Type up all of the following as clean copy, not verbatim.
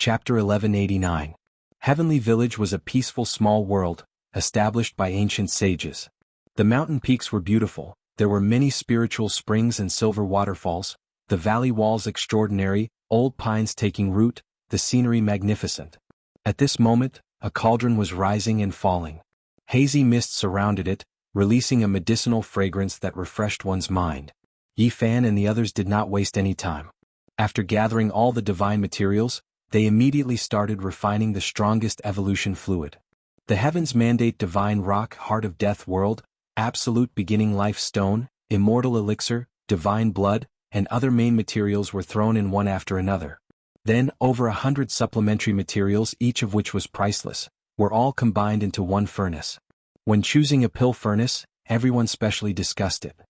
Chapter 1189. Heavenly Village was a peaceful small world, established by ancient sages. The mountain peaks were beautiful, there were many spiritual springs and silver waterfalls, the valley walls extraordinary, old pines taking root, the scenery magnificent. At this moment, a cauldron was rising and falling. Hazy mist surrounded it, releasing a medicinal fragrance that refreshed one's mind. Yi Fan and the others did not waste any time. After gathering all the divine materials, they immediately started refining the strongest evolution fluid. The heavens mandate divine rock, heart of death world, absolute beginning life stone, immortal elixir, divine blood, and other main materials were thrown in one after another. Then, over 100 supplementary materials, each of which was priceless, were all combined into one furnace. When choosing a pill furnace, everyone specially discussed it.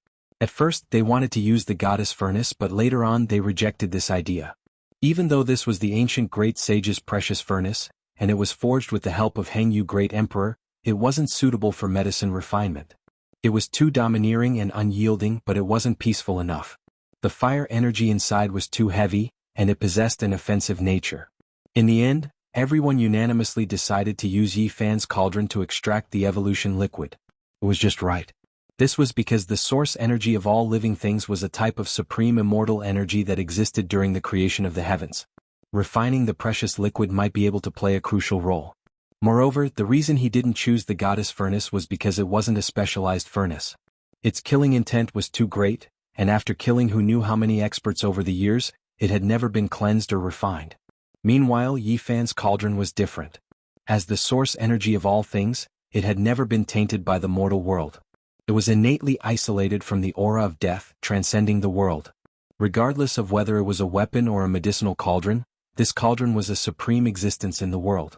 At first they wanted to use the goddess furnace, but later on they rejected this idea. Even though this was the ancient great sage's precious furnace, and it was forged with the help of Hengyu Great Emperor, it wasn't suitable for medicine refinement. It was too domineering and unyielding, but it wasn't peaceful enough. The fire energy inside was too heavy, and it possessed an offensive nature. In the end, everyone unanimously decided to use Yi Fan's cauldron to extract the evolution liquid. It was just right. This was because the source energy of all living things was a type of supreme immortal energy that existed during the creation of the heavens. Refining the precious liquid might be able to play a crucial role. Moreover, the reason he didn't choose the goddess furnace was because it wasn't a specialized furnace. Its killing intent was too great, and after killing who knew how many experts over the years, it had never been cleansed or refined. Meanwhile, Yi Fan's cauldron was different. As the source energy of all things, it had never been tainted by the mortal world. It was innately isolated from the aura of death, transcending the world. Regardless of whether it was a weapon or a medicinal cauldron, this cauldron was a supreme existence in the world.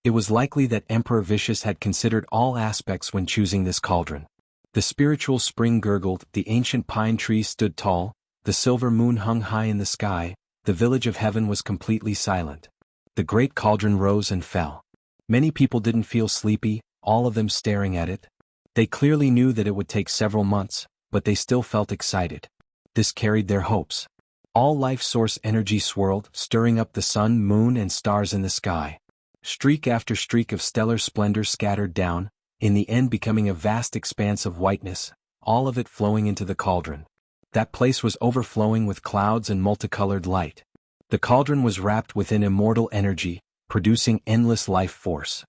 It was likely that Emperor Vicious had considered all aspects when choosing this cauldron. The spiritual spring gurgled, the ancient pine trees stood tall, the silver moon hung high in the sky, the village of heaven was completely silent. The great cauldron rose and fell. Many people didn't feel sleepy, all of them staring at it. They clearly knew that it would take several months, but they still felt excited. This carried their hopes. All life source energy swirled, stirring up the sun, moon, and stars in the sky. Streak after streak of stellar splendor scattered down, in the end becoming a vast expanse of whiteness, all of it flowing into the cauldron. That place was overflowing with clouds and multicolored light. The cauldron was wrapped within immortal energy, producing endless life force.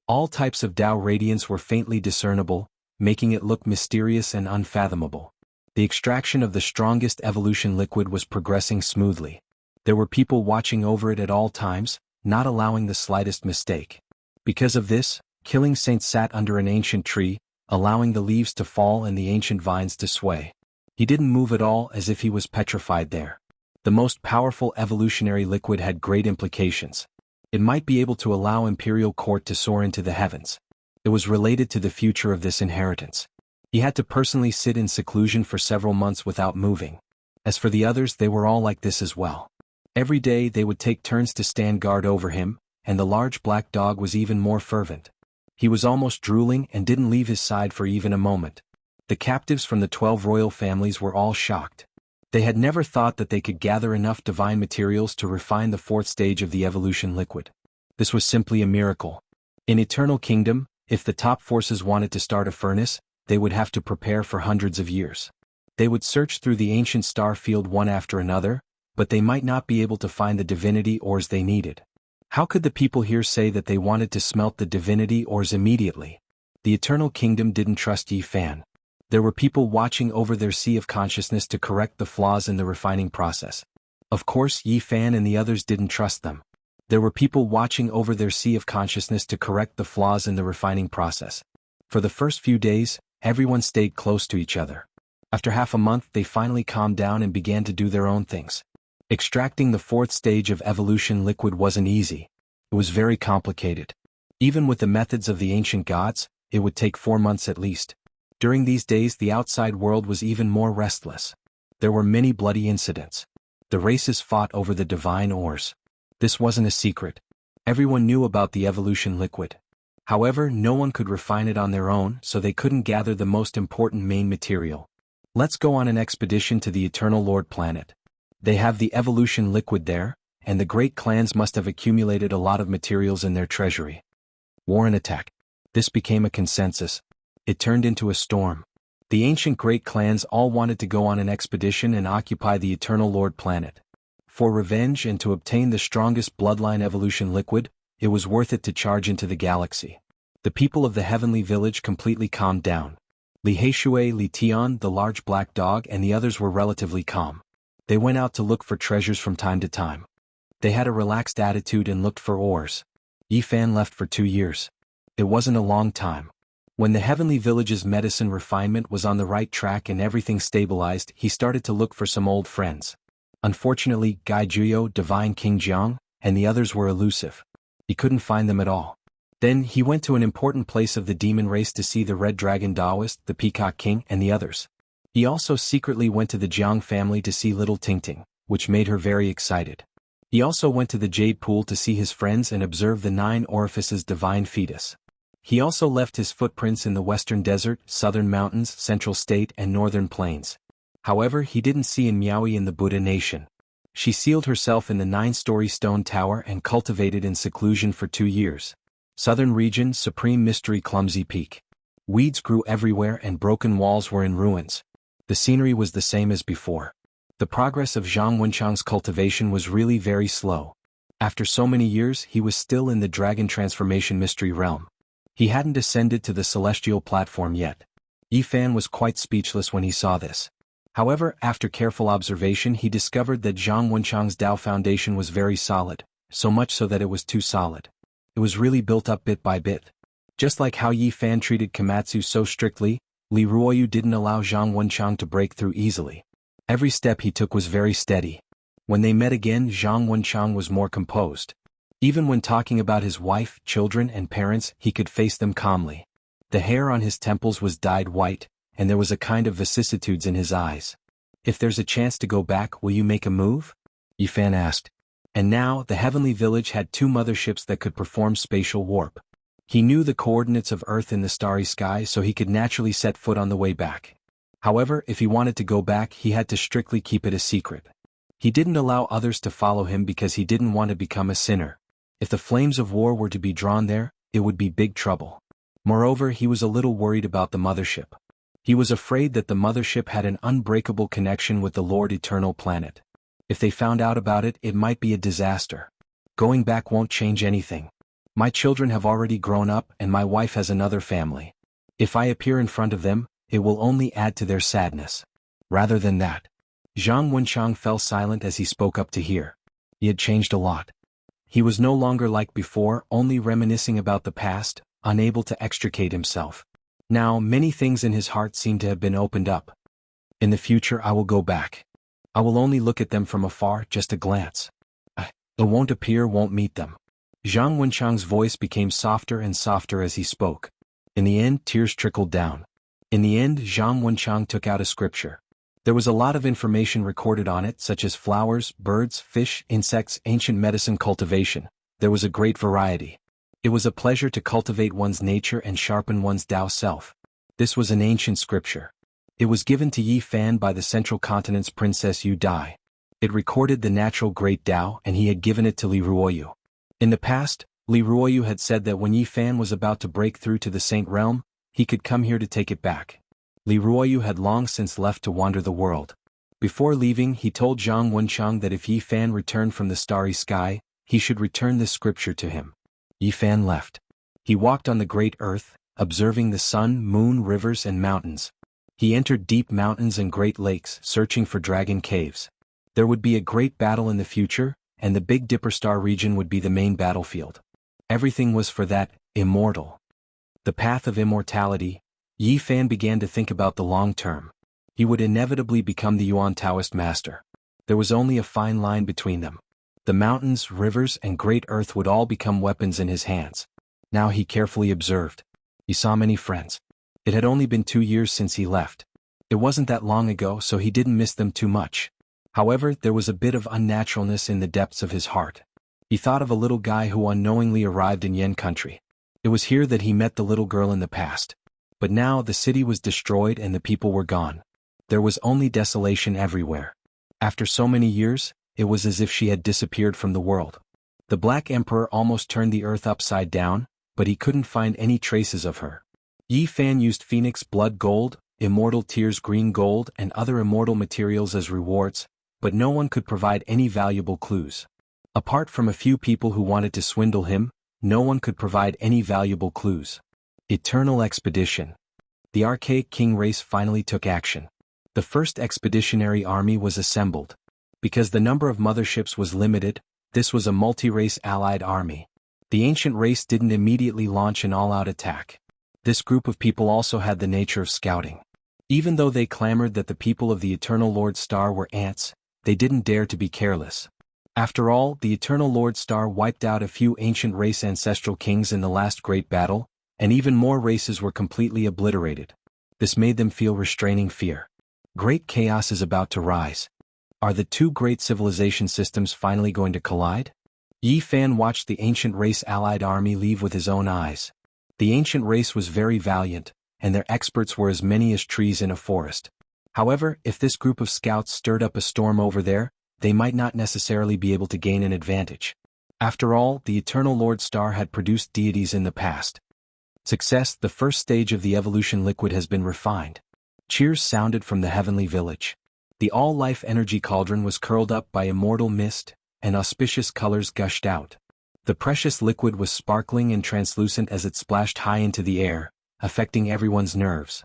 All types of Tao radiance were faintly discernible, making it look mysterious and unfathomable. The extraction of the strongest evolution liquid was progressing smoothly. There were people watching over it at all times, not allowing the slightest mistake. Because of this, Killing Saint sat under an ancient tree, allowing the leaves to fall and the ancient vines to sway. He didn't move at all, as if he was petrified there. The most powerful evolutionary liquid had great implications. It might be able to allow imperial court to soar into the heavens. It was related to the future of this inheritance. He had to personally sit in seclusion for several months without moving. As for the others, they were all like this as well. Every day they would take turns to stand guard over him, and the large black dog was even more fervent. He was almost drooling and didn't leave his side for even a moment. The captives from the 12 royal families were all shocked. They had never thought that they could gather enough divine materials to refine the fourth stage of the evolution liquid. This was simply a miracle. In Eternal Kingdom, if the top forces wanted to start a furnace, they would have to prepare for hundreds of years. They would search through the ancient star field one after another, but they might not be able to find the divinity ores they needed. How could the people here say that they wanted to smelt the divinity ores immediately? The Eternal Kingdom didn't trust Yi Fan. There were people watching over their sea of consciousness to correct the flaws in the refining process. Of course, Yi Fan and the others didn't trust them. There were people watching over their sea of consciousness to correct the flaws in the refining process. For the first few days, everyone stayed close to each other. After half a month, they finally calmed down and began to do their own things. Extracting the fourth stage of evolution liquid wasn't easy. It was very complicated. Even with the methods of the ancient gods, it would take 4 months at least. During these days, the outside world was even more restless. There were many bloody incidents. The races fought over the divine ores. This wasn't a secret. Everyone knew about the evolution liquid. However, no one could refine it on their own, so they couldn't gather the most important main material. Let's go on an expedition to the Eternal Lord planet. They have the evolution liquid there, and the great clans must have accumulated a lot of materials in their treasury. War and attack. This became a consensus. It turned into a storm. The ancient great clans all wanted to go on an expedition and occupy the Eternal Lord planet. For revenge and to obtain the strongest bloodline evolution liquid, it was worth it to charge into the galaxy. The people of the heavenly village completely calmed down. Li Heishui, Li Tian, the large black dog, and the others were relatively calm. They went out to look for treasures from time to time. They had a relaxed attitude and looked for ores. Yi Fan left for 2 years. It wasn't a long time. When the heavenly village's medicine refinement was on the right track and everything stabilized, he started to look for some old friends. Unfortunately, Gai Juyo, Divine King Jiang, and the others were elusive. He couldn't find them at all. Then he went to an important place of the demon race to see the Red Dragon Taoist, the Peacock King, and the others. He also secretly went to the Jiang family to see little Tingting, which made her very excited. He also went to the Jade Pool to see his friends and observe the 9 orifices divine fetus. He also left his footprints in the western desert, southern mountains, central state, and northern plains. However, he didn't see in Miaoi in the Buddha nation. She sealed herself in the 9-story stone tower and cultivated in seclusion for 2 years. Southern region, supreme mystery, clumsy peak. Weeds grew everywhere and broken walls were in ruins. The scenery was the same as before. The progress of Zhang Wenchang's cultivation was really very slow. After so many years, he was still in the dragon transformation mystery realm. He hadn't ascended to the celestial platform yet. Yi Fan was quite speechless when he saw this. However, after careful observation, he discovered that Zhang Wenchang's Dao foundation was very solid, so much so that it was too solid. It was really built up bit by bit. Just like how Yi Fan treated Komatsu so strictly, Li Ruoyu didn't allow Zhang Wenchang to break through easily. Every step he took was very steady. When they met again, Zhang Wenchang was more composed. Even when talking about his wife, children, and parents, he could face them calmly. The hair on his temples was dyed white, and there was a kind of vicissitudes in his eyes. "If there's a chance to go back, will you make a move?" Yi Fan asked. And now, the heavenly village had 2 motherships that could perform spatial warp. He knew the coordinates of Earth in the starry sky, so he could naturally set foot on the way back. However, if he wanted to go back, he had to strictly keep it a secret. He didn't allow others to follow him because he didn't want to become a sinner. If the flames of war were to be drawn there, it would be big trouble. Moreover, he was a little worried about the mothership. He was afraid that the mothership had an unbreakable connection with the Lord Eternal planet. If they found out about it, it might be a disaster. Going back won't change anything. My children have already grown up and my wife has another family. If I appear in front of them, it will only add to their sadness. Rather than that. Zhang Wenchang fell silent as he spoke up to hear. He had changed a lot. He was no longer like before, only reminiscing about the past, unable to extricate himself. Now, many things in his heart seemed to have been opened up. In the future I will go back. I will only look at them from afar, just a glance. I won't appear, won't meet them. Zhang Wenchang's voice became softer and softer as he spoke. In the end, tears trickled down. In the end, Zhang Wenchang took out a scripture. There was a lot of information recorded on it, such as flowers, birds, fish, insects, ancient medicine, cultivation. There was a great variety. It was a pleasure to cultivate one's nature and sharpen one's Tao self. This was an ancient scripture. It was given to Yi Fan by the Central Continent's Princess Yu Dai. It recorded the natural great Tao, and he had given it to Li Ruoyu. In the past, Li Ruoyu had said that when Yi Fan was about to break through to the Saint Realm, he could come here to take it back. Li Ruoyu had long since left to wander the world. Before leaving, he told Zhang Wenchang that if Yi Fan returned from the starry sky, he should return this scripture to him. Yi Fan left. He walked on the great earth, observing the sun, moon, rivers, and mountains. He entered deep mountains and great lakes, searching for dragon caves. There would be a great battle in the future, and the Big Dipper Star region would be the main battlefield. Everything was for that, immortal. The path of immortality. Yi Fan began to think about the long term. He would inevitably become the Yuan Taoist master. There was only a fine line between them. The mountains, rivers, and great earth would all become weapons in his hands. Now he carefully observed. He saw many friends. It had only been 2 years since he left. It wasn't that long ago, so he didn't miss them too much. However, there was a bit of unnaturalness in the depths of his heart. He thought of a little guy who unknowingly arrived in Yen country. It was here that he met the little girl in the past. But now the city was destroyed and the people were gone. There was only desolation everywhere. After so many years, it was as if she had disappeared from the world. The Black Emperor almost turned the earth upside down, but he couldn't find any traces of her. Yi Fan used Phoenix Blood Gold, Immortal Tears Green Gold and other immortal materials as rewards, but no one could provide any valuable clues. Apart from a few people who wanted to swindle him, no one could provide any valuable clues. Eternal Expedition. The archaic king race finally took action. The first expeditionary army was assembled. Because the number of motherships was limited, this was a multi-race allied army. The ancient race didn't immediately launch an all-out attack. This group of people also had the nature of scouting. Even though they clamored that the people of the Eternal Lord Star were ants, they didn't dare to be careless. After all, the Eternal Lord Star wiped out a few ancient race ancestral kings in the last great battle, and even more races were completely obliterated. This made them feel restraining fear. Great chaos is about to rise. Are the two great civilization systems finally going to collide? Yi Fan watched the ancient race allied army leave with his own eyes. The ancient race was very valiant, and their experts were as many as trees in a forest. However, if this group of scouts stirred up a storm over there, they might not necessarily be able to gain an advantage. After all, the Eternal Lord Star had produced deities in the past. Success. The first stage of the evolution liquid has been refined. Cheers sounded from the heavenly village. The all-life energy cauldron was curled up by immortal mist, and auspicious colors gushed out. The precious liquid was sparkling and translucent as it splashed high into the air, affecting everyone's nerves.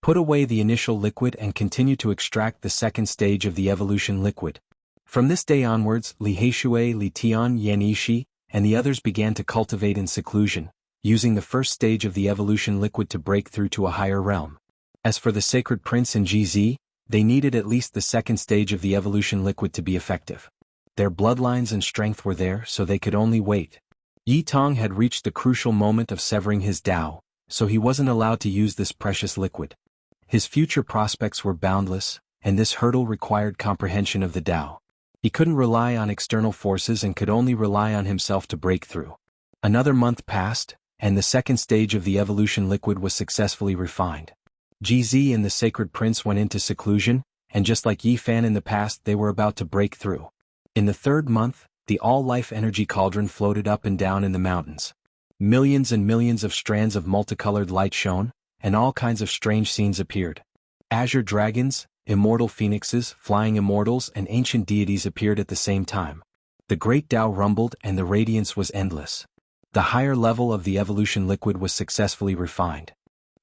Put away the initial liquid and continue to extract the second stage of the evolution liquid. From this day onwards, Li Heishui, Li Tian, Yan Yishi, and the others began to cultivate in seclusion, using the first stage of the evolution liquid to break through to a higher realm. As for the Sacred Prince and GZ, they needed at least the second stage of the evolution liquid to be effective. Their bloodlines and strength were there, so they could only wait. Yi Tong had reached the crucial moment of severing his Tao, so he wasn't allowed to use this precious liquid. His future prospects were boundless, and this hurdle required comprehension of the Tao. He couldn't rely on external forces and could only rely on himself to break through. Another month passed, and the second stage of the evolution liquid was successfully refined. GZ and the Sacred Prince went into seclusion, and just like Yi Fan in the past, they were about to break through. In the third month, the all-life energy cauldron floated up and down in the mountains. Millions and millions of strands of multicolored light shone, and all kinds of strange scenes appeared. Azure dragons, immortal phoenixes, flying immortals, and ancient deities appeared at the same time. The great Tao rumbled and the radiance was endless. The higher level of the evolution liquid was successfully refined.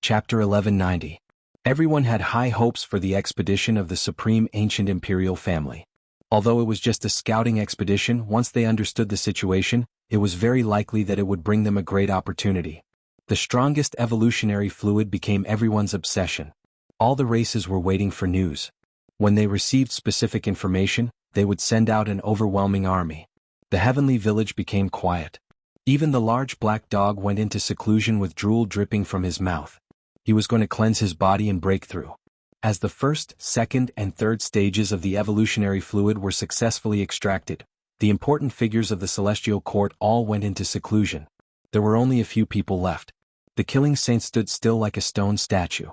Chapter 1190. Everyone had high hopes for the expedition of the Supreme Ancient Imperial Family. Although it was just a scouting expedition, once they understood the situation, it was very likely that it would bring them a great opportunity. The strongest evolutionary fluid became everyone's obsession. All the races were waiting for news. When they received specific information, they would send out an overwhelming army. The heavenly village became quiet. Even the large black dog went into seclusion with drool dripping from his mouth. He was going to cleanse his body and break through. As the first, second, and third stages of the evolutionary fluid were successfully extracted, the important figures of the celestial court all went into seclusion. There were only a few people left. The killing saint stood still like a stone statue.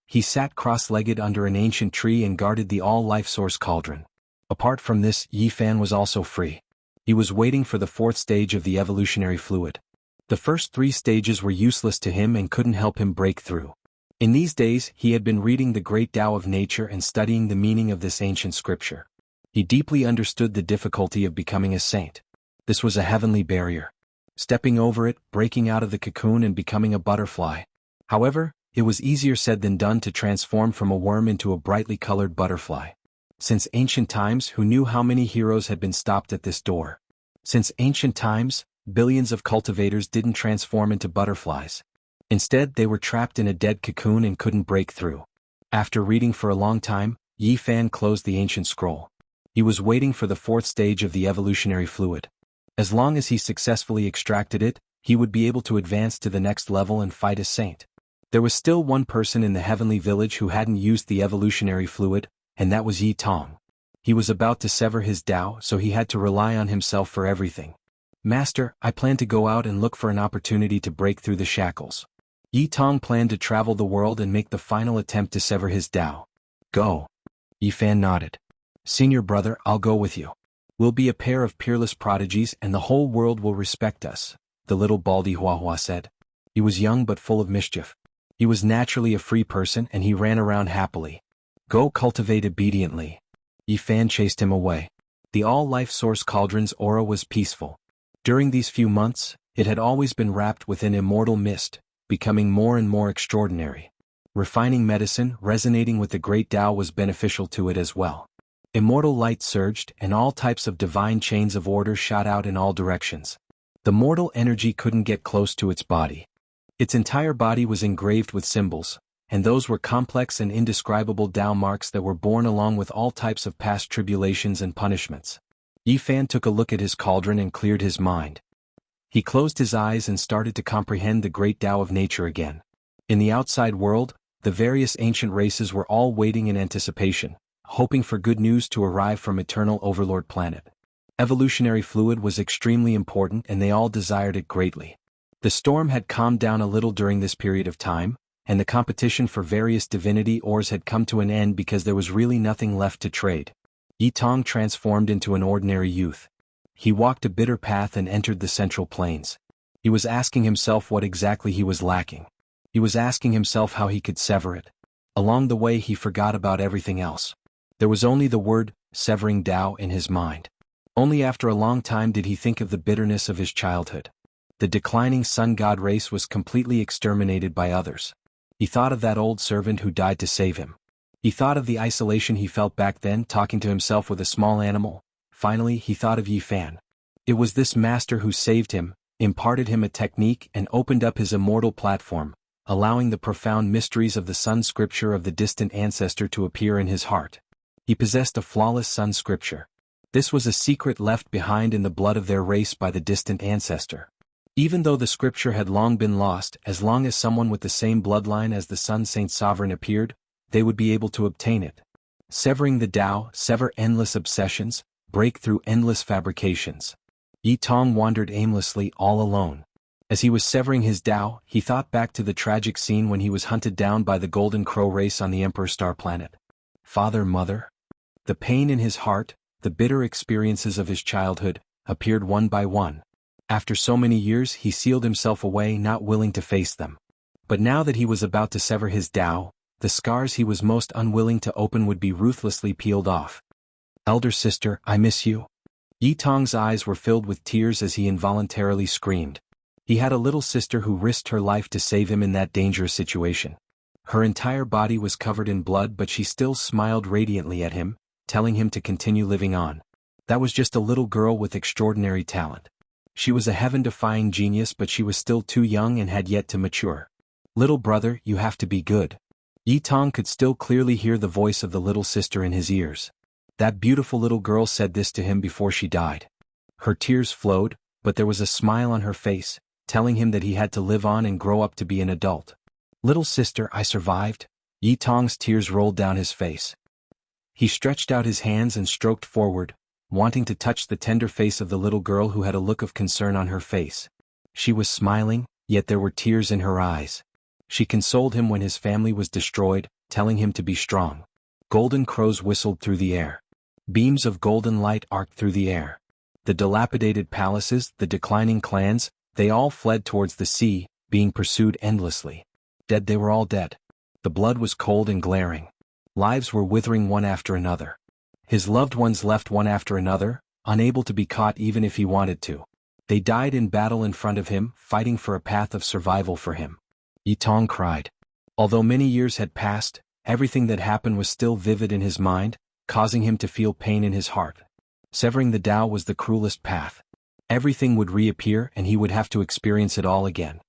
He sat cross-legged under an ancient tree and guarded the all-life source cauldron. Apart from this, Yi Fan was also free. He was waiting for the fourth stage of the evolutionary fluid. The first three stages were useless to him and couldn't help him break through. In these days, he had been reading the great Tao of nature and studying the meaning of this ancient scripture. He deeply understood the difficulty of becoming a saint. This was a heavenly barrier. Stepping over it, breaking out of the cocoon and becoming a butterfly. However, it was easier said than done to transform from a worm into a brightly colored butterfly. Since ancient times, who knew how many heroes had been stopped at this door? Since ancient times, billions of cultivators didn't transform into butterflies. Instead, they were trapped in a dead cocoon and couldn't break through. After reading for a long time, Yi Fan closed the ancient scroll. He was waiting for the fourth stage of the evolutionary fluid. As long as he successfully extracted it, he would be able to advance to the next level and fight a saint. There was still one person in the heavenly village who hadn't used the evolutionary fluid, and that was Yi Tong. He was about to sever his Tao, so he had to rely on himself for everything. Master, I plan to go out and look for an opportunity to break through the shackles. Yi Tong planned to travel the world and make the final attempt to sever his Tao. Go. Yi Fan nodded. Senior brother, I'll go with you. We'll be a pair of peerless prodigies and the whole world will respect us, the little baldy Huahua said. He was young but full of mischief. He was naturally a free person and he ran around happily. Go cultivate obediently. Yi Fan chased him away. The all-life source cauldron's aura was peaceful. During these few months, it had always been wrapped within immortal mist, becoming more and more extraordinary. Refining medicine, resonating with the great Tao was beneficial to it as well. Immortal light surged and all types of divine chains of order shot out in all directions. The mortal energy couldn't get close to its body. Its entire body was engraved with symbols, and those were complex and indescribable Tao marks that were born along with all types of past tribulations and punishments. Yi Fan took a look at his cauldron and cleared his mind. He closed his eyes and started to comprehend the great Tao of nature again. In the outside world, the various ancient races were all waiting in anticipation, hoping for good news to arrive from Eternal Overlord Planet. Evolutionary fluid was extremely important and they all desired it greatly. The storm had calmed down a little during this period of time, and the competition for various divinity ores had come to an end because there was really nothing left to trade. Yi Tong transformed into an ordinary youth. He walked a bitter path and entered the Central Plains. He was asking himself what exactly he was lacking. He was asking himself how he could sever it. Along the way he forgot about everything else. There was only the word, severing Tao in his mind. Only after a long time did he think of the bitterness of his childhood. The declining sun god race was completely exterminated by others. He thought of that old servant who died to save him. He thought of the isolation he felt back then talking to himself with a small animal. Finally he thought of Yi Fan. It was this master who saved him, imparted him a technique and opened up his immortal platform, allowing the profound mysteries of the sun scripture of the distant ancestor to appear in his heart. He possessed a flawless sun scripture. This was a secret left behind in the blood of their race by the distant ancestor. Even though the scripture had long been lost, as long as someone with the same bloodline as the Sun Saint Sovereign appeared, they would be able to obtain it. Severing the Tao, sever endless obsessions, break through endless fabrications. Yi Tong wandered aimlessly all alone. As he was severing his Tao, he thought back to the tragic scene when he was hunted down by the Golden Crow race on the Emperor Star Planet. Father, mother? The pain in his heart, the bitter experiences of his childhood, appeared one by one. After so many years he sealed himself away, not willing to face them. But now that he was about to sever his Tao, the scars he was most unwilling to open would be ruthlessly peeled off. Elder sister, I miss you. Yi Tong's eyes were filled with tears as he involuntarily screamed. He had a little sister who risked her life to save him in that dangerous situation. Her entire body was covered in blood but she still smiled radiantly at him, telling him to continue living on. That was just a little girl with extraordinary talent. She was a heaven-defying genius but she was still too young and had yet to mature. Little brother, you have to be good. Yi Tong could still clearly hear the voice of the little sister in his ears. That beautiful little girl said this to him before she died. Her tears flowed, but there was a smile on her face, telling him that he had to live on and grow up to be an adult. Little sister, I survived. Yi Tong's tears rolled down his face. He stretched out his hands and stroked forward, wanting to touch the tender face of the little girl who had a look of concern on her face. She was smiling, yet there were tears in her eyes. She consoled him when his family was destroyed, telling him to be strong. Golden crows whistled through the air. Beams of golden light arced through the air. The dilapidated palaces, the declining clans, they all fled towards the sea, being pursued endlessly. Dead, they were all dead. The blood was cold and glaring. Lives were withering one after another. His loved ones left one after another, unable to be caught even if he wanted to. They died in battle in front of him, fighting for a path of survival for him. Yi Tong cried. Although many years had passed, everything that happened was still vivid in his mind, causing him to feel pain in his heart. Severing the Tao was the cruelest path. Everything would reappear and he would have to experience it all again.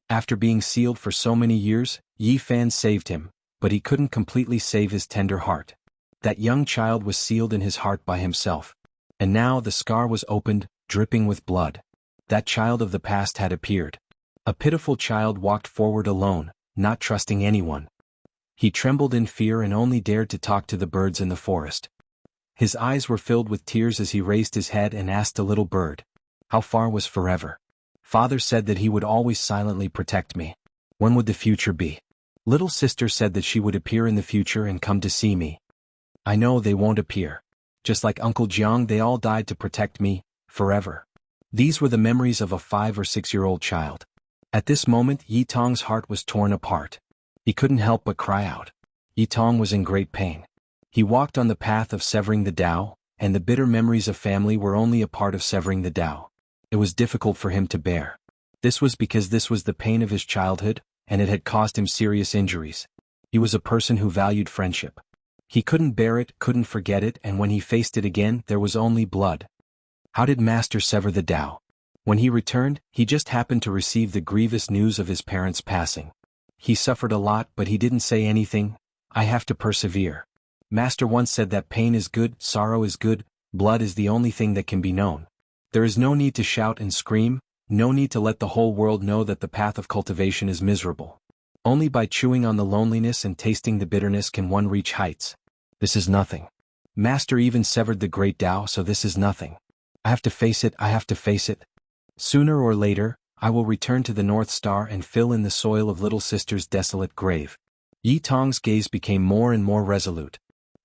After being sealed for so many years, Yi Fan saved him, but he couldn't completely save his tender heart. That young child was sealed in his heart by himself. And now the scar was opened, dripping with blood. That child of the past had appeared. A pitiful child walked forward alone, not trusting anyone. He trembled in fear and only dared to talk to the birds in the forest. His eyes were filled with tears as he raised his head and asked a little bird, "How far was forever?" Father said that he would always silently protect me. When would the future be? Little sister said that she would appear in the future and come to see me. I know they won't appear. Just like Uncle Jiang, they all died to protect me, forever. These were the memories of a 5 or 6-year-old child. At this moment, Yi Tong's heart was torn apart. He couldn't help but cry out. Yi Tong was in great pain. He walked on the path of severing the Tao, and the bitter memories of family were only a part of severing the Tao. It was difficult for him to bear. This was because this was the pain of his childhood, and it had caused him serious injuries. He was a person who valued friendship. He couldn't bear it, couldn't forget it, and when he faced it again, there was only blood. How did Master sever the Tao? When he returned, he just happened to receive the grievous news of his parents' passing. He suffered a lot, but he didn't say anything. I have to persevere. Master once said that pain is good, sorrow is good, blood is the only thing that can be known. There is no need to shout and scream, no need to let the whole world know that the path of cultivation is miserable. Only by chewing on the loneliness and tasting the bitterness can one reach heights. This is nothing. Master even severed the great Tao, so this is nothing. I have to face it, I have to face it. Sooner or later, I will return to the North Star and fill in the soil of little sister's desolate grave. Yi Tong's gaze became more and more resolute.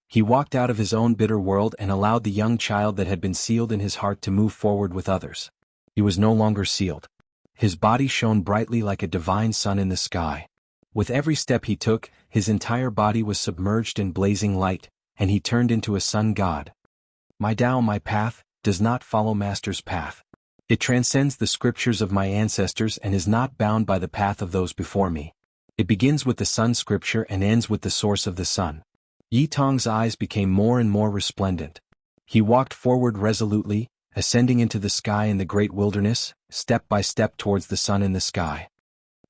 He walked out of his own bitter world and allowed the young child that had been sealed in his heart to move forward with others. He was no longer sealed. His body shone brightly like a divine sun in the sky. With every step he took, his entire body was submerged in blazing light, and he turned into a sun god. My Tao, my path, does not follow Master's path. It transcends the scriptures of my ancestors and is not bound by the path of those before me. It begins with the sun scripture and ends with the source of the sun. Yi Tong's eyes became more and more resplendent. He walked forward resolutely, ascending into the sky in the great wilderness, step by step towards the sun in the sky.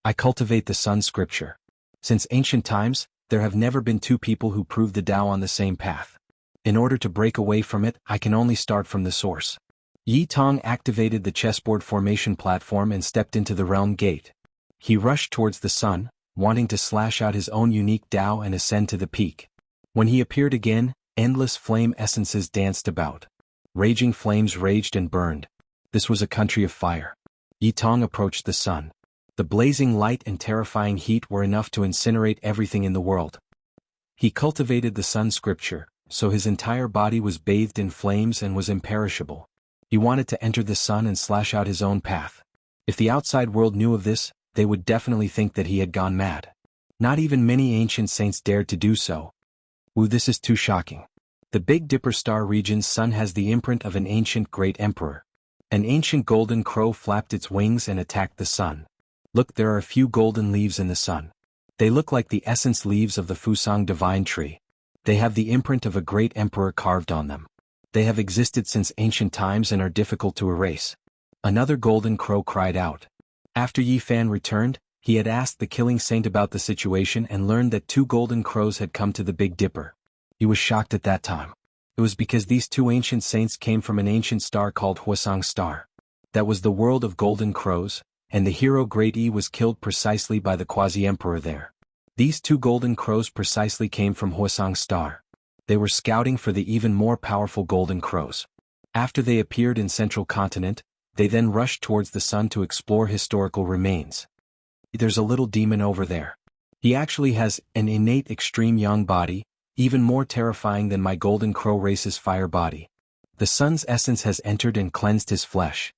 I cultivate the sun scripture. Since ancient times, there have never been two people who proved the Tao on the same path. In order to break away from it, I can only start from the source. Yi Tong activated the chessboard formation platform and stepped into the realm gate. He rushed towards the sun, wanting to slash out his own unique Tao and ascend to the peak. When he appeared again, endless flame essences danced about. Raging flames raged and burned. This was a country of fire. Yi Tong approached the sun. The blazing light and terrifying heat were enough to incinerate everything in the world. He cultivated the sun scripture, so his entire body was bathed in flames and was imperishable. He wanted to enter the sun and slash out his own path. If the outside world knew of this, they would definitely think that he had gone mad. Not even many ancient saints dared to do so. This is too shocking. The Big Dipper star region's sun has the imprint of an ancient great emperor. An ancient golden crow flapped its wings and attacked the sun. Look, there are a few golden leaves in the sun. They look like the essence leaves of the Fusang divine tree. They have the imprint of a great emperor carved on them. They have existed since ancient times and are difficult to erase. Another golden crow cried out. After Yi Fan returned, he had asked the killing saint about the situation and learned that 2 golden crows had come to the Big Dipper. He was shocked at that time. It was because these 2 ancient saints came from an ancient star called Huasang Star. That was the world of golden crows, and the hero Great Yi was killed precisely by the quasi-emperor there. These 2 golden crows precisely came from Huasang Star. They were scouting for the even more powerful golden crows. After they appeared in Central Continent, they then rushed towards the sun to explore historical remains. There's a little demon over there. He actually has an innate extreme yang body, even more terrifying than my golden crow race's fire body. The sun's essence has entered and cleansed his flesh.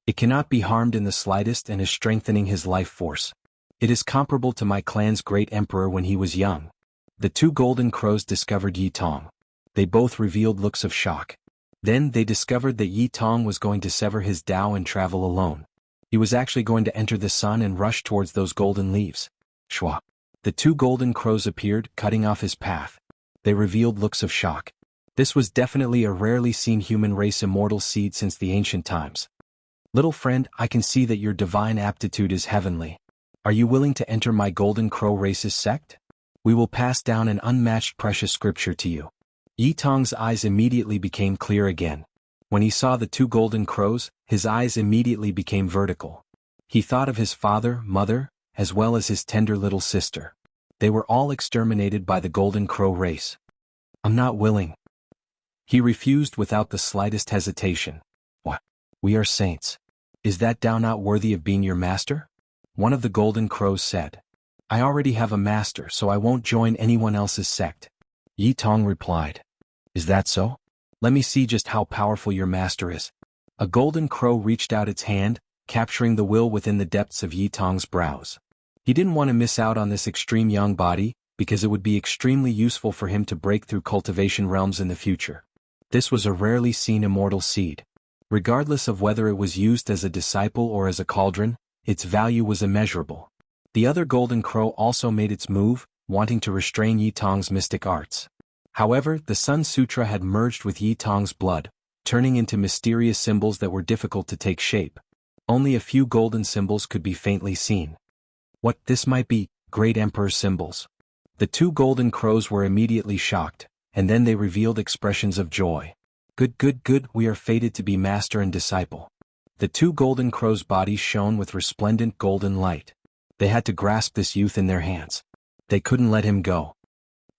It cannot be harmed in the slightest and is strengthening his life force. It is comparable to my clan's great emperor when he was young. The 2 golden crows discovered Yi Tong. They both revealed looks of shock. Then they discovered that Yi Tong was going to sever his Tao and travel alone. He was actually going to enter the sun and rush towards those golden leaves. Shwa. The 2 golden crows appeared, cutting off his path. They revealed looks of shock. This was definitely a rarely seen human race immortal seed since the ancient times. Little friend, I can see that your divine aptitude is heavenly. Are you willing to enter my golden crow race's sect? We will pass down an unmatched precious scripture to you. Yi Tong's eyes immediately became clear again. When he saw the 2 golden crows, his eyes immediately became vertical. He thought of his father, mother, as well as his tender little sister. They were all exterminated by the golden crow race. I'm not willing. He refused without the slightest hesitation. What? We are saints. Is that Tao not worthy of being your master? One of the golden crows said. I already have a master, so I won't join anyone else's sect. Yi Tong replied. Is that so? Let me see just how powerful your master is. A golden crow reached out its hand, capturing the will within the depths of Yi Tong's brows. He didn't want to miss out on this extreme young body, because it would be extremely useful for him to break through cultivation realms in the future. This was a rarely seen immortal seed. Regardless of whether it was used as a disciple or as a cauldron, its value was immeasurable. The other golden crow also made its move, wanting to restrain Yi Tong's mystic arts. However, the Sun Sutra had merged with Yi Tong's blood, turning into mysterious symbols that were difficult to take shape. Only a few golden symbols could be faintly seen. What this might be, Great Emperor's symbols. The two golden crows were immediately shocked, and then they revealed expressions of joy. Good, we are fated to be master and disciple. The two golden crows' bodies shone with resplendent golden light. They had to grasp this youth in their hands. They couldn't let him go.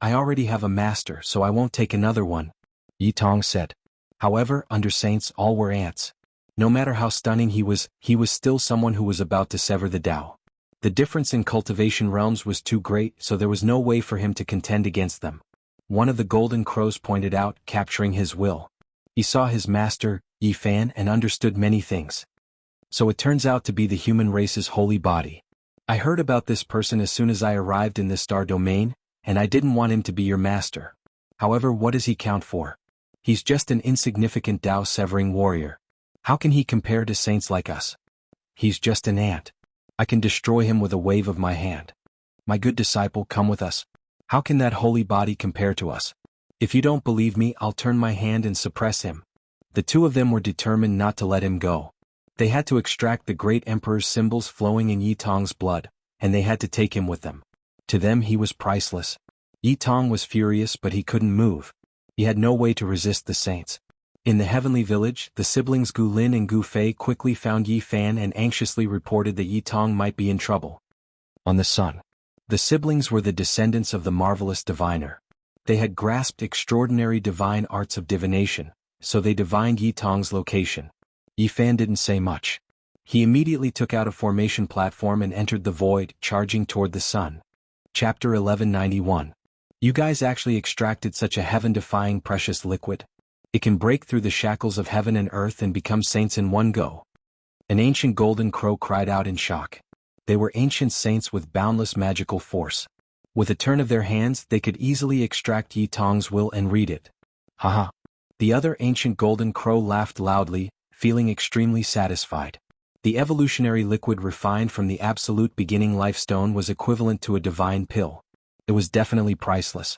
I already have a master, so I won't take another one, Yi Tong said. However, under saints all were ants. No matter how stunning he was still someone who was about to sever the Tao. The difference in cultivation realms was too great, so there was no way for him to contend against them. One of the golden crows pointed out, capturing his will. He saw his master, Yi Fan, and understood many things. So it turns out to be the human race's holy body. I heard about this person as soon as I arrived in this star domain, and I didn't want him to be your master. However, what does he count for? He's just an insignificant Tao-severing warrior. How can he compare to saints like us? He's just an ant. I can destroy him with a wave of my hand. My good disciple, come with us. How can that holy body compare to us? If you don't believe me, I'll turn my hand and suppress him. The two of them were determined not to let him go. They had to extract the great emperor's symbols flowing in Yi Tong's blood, and they had to take him with them. To them he was priceless. Yi Tong was furious, but he couldn't move. He had no way to resist the saints. In the heavenly village, the siblings Gu Lin and Gu Fei quickly found Yi Fan and anxiously reported that Yi Tong might be in trouble. On the sun. The siblings were the descendants of the marvelous diviner. They had grasped extraordinary divine arts of divination, so they divined Yi Tong's location. Yi Fan didn't say much. He immediately took out a formation platform and entered the void, charging toward the sun. Chapter 1191. You guys actually extracted such a heaven-defying precious liquid? It can break through the shackles of heaven and earth and become saints in one go. An ancient golden crow cried out in shock. They were ancient saints with boundless magical force. With a turn of their hands, they could easily extract Yi Tong's will and read it. Haha. The other ancient golden crow laughed loudly, feeling extremely satisfied. The evolutionary liquid refined from the absolute beginning life stone was equivalent to a divine pill. It was definitely priceless.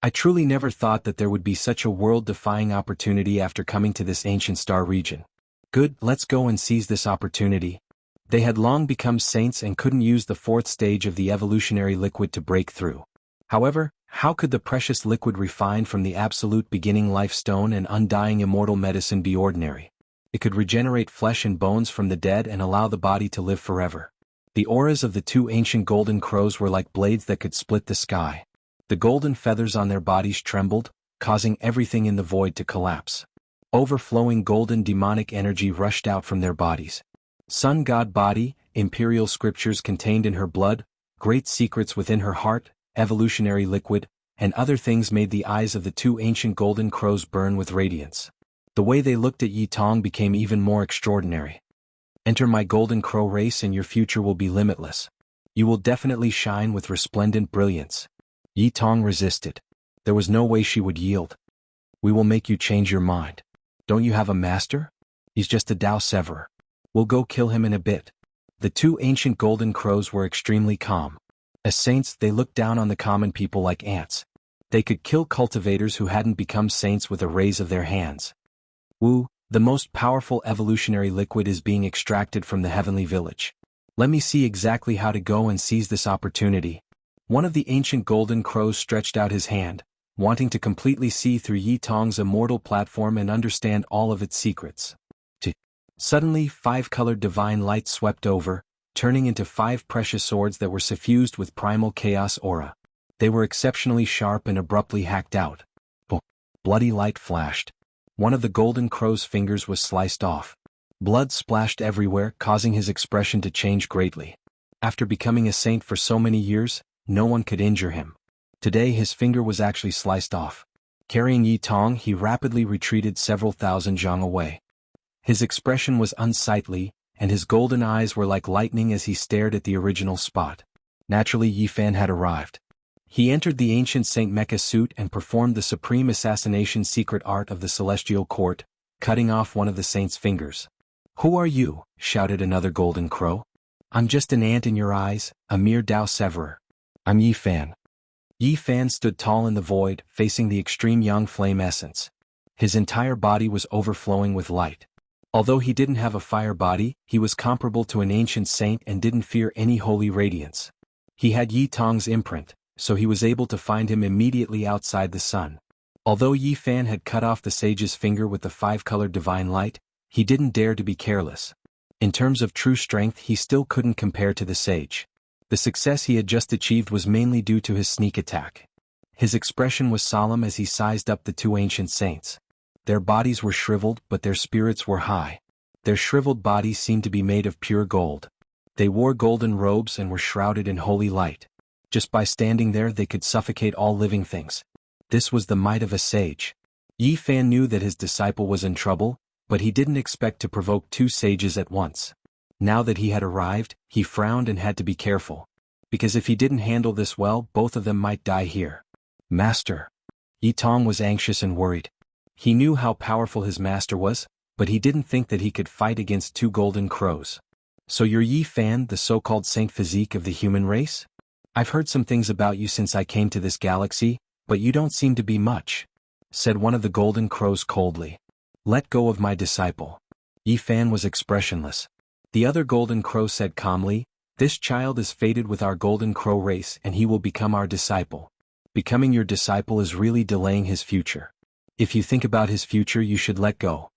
I truly never thought that there would be such a world-defying opportunity after coming to this ancient star region. Good, let's go and seize this opportunity. They had long become saints and couldn't use the fourth stage of the evolutionary liquid to break through. However, how could the precious liquid refined from the absolute beginning life stone and undying immortal medicine be ordinary? It could regenerate flesh and bones from the dead and allow the body to live forever. The auras of the two ancient golden crows were like blades that could split the sky. The golden feathers on their bodies trembled, causing everything in the void to collapse. Overflowing golden demonic energy rushed out from their bodies. Sun God body, imperial scriptures contained in her blood, great secrets within her heart, evolutionary liquid, and other things made the eyes of the two ancient golden crows burn with radiance. The way they looked at Yi Tong became even more extraordinary. Enter my golden crow race and your future will be limitless. You will definitely shine with resplendent brilliance. Yi Tong resisted. There was no way she would yield. We will make you change your mind. Don't you have a master? He's just a Tao severer. We'll go kill him in a bit. The two ancient golden crows were extremely calm. As saints, they looked down on the common people like ants. They could kill cultivators who hadn't become saints with a raise of their hands. Wu, the most powerful evolutionary liquid is being extracted from the heavenly village. Let me see exactly how to go and seize this opportunity. One of the ancient golden crows stretched out his hand, wanting to completely see through Yi Tong's immortal platform and understand all of its secrets. Suddenly, 5-colored divine light swept over, turning into 5 precious swords that were suffused with primal chaos aura. They were exceptionally sharp and abruptly hacked out. Bloody light flashed. One of the golden crow's fingers was sliced off. Blood splashed everywhere, causing his expression to change greatly. After becoming a saint for so many years, no one could injure him. Today his finger was actually sliced off. Carrying Yi Tong, he rapidly retreated several thousand zhang away. His expression was unsightly, and his golden eyes were like lightning as he stared at the original spot. Naturally, Yi Fan had arrived. He entered the ancient Saint Mecha suit and performed the supreme assassination secret art of the celestial court, cutting off one of the saint's fingers. "Who are you?" shouted another golden crow. "I'm just an ant in your eyes, a mere Dao Severer. I'm Yi Fan." Yi Fan stood tall in the void, facing the extreme young flame essence. His entire body was overflowing with light. Although he didn't have a fire body, he was comparable to an ancient saint and didn't fear any holy radiance. He had Yi Tong's imprint, so he was able to find him immediately outside the sun. Although Yi Fan had cut off the sage's finger with the five-colored divine light, he didn't dare to be careless. In terms of true strength, he still couldn't compare to the sage. The success he had just achieved was mainly due to his sneak attack. His expression was solemn as he sized up the two ancient saints. Their bodies were shriveled, but their spirits were high. Their shriveled bodies seemed to be made of pure gold. They wore golden robes and were shrouded in holy light. Just by standing there they could suffocate all living things. This was the might of a sage. Yi Fan knew that his disciple was in trouble, but he didn't expect to provoke two sages at once. Now that he had arrived, he frowned and had to be careful. Because if he didn't handle this well, both of them might die here. "Master." Yi Tong was anxious and worried. He knew how powerful his master was, but he didn't think that he could fight against two golden crows. "So you're Yi Fan, the so-called Saint Physique of the human race? I've heard some things about you since I came to this galaxy, but you don't seem to be much," said one of the golden crows coldly. "Let go of my disciple." Yi Fan was expressionless. The other golden crow said calmly, "This child is fated with our golden crow race and he will become our disciple. Becoming your disciple is really delaying his future. If you think about his future, you should let go.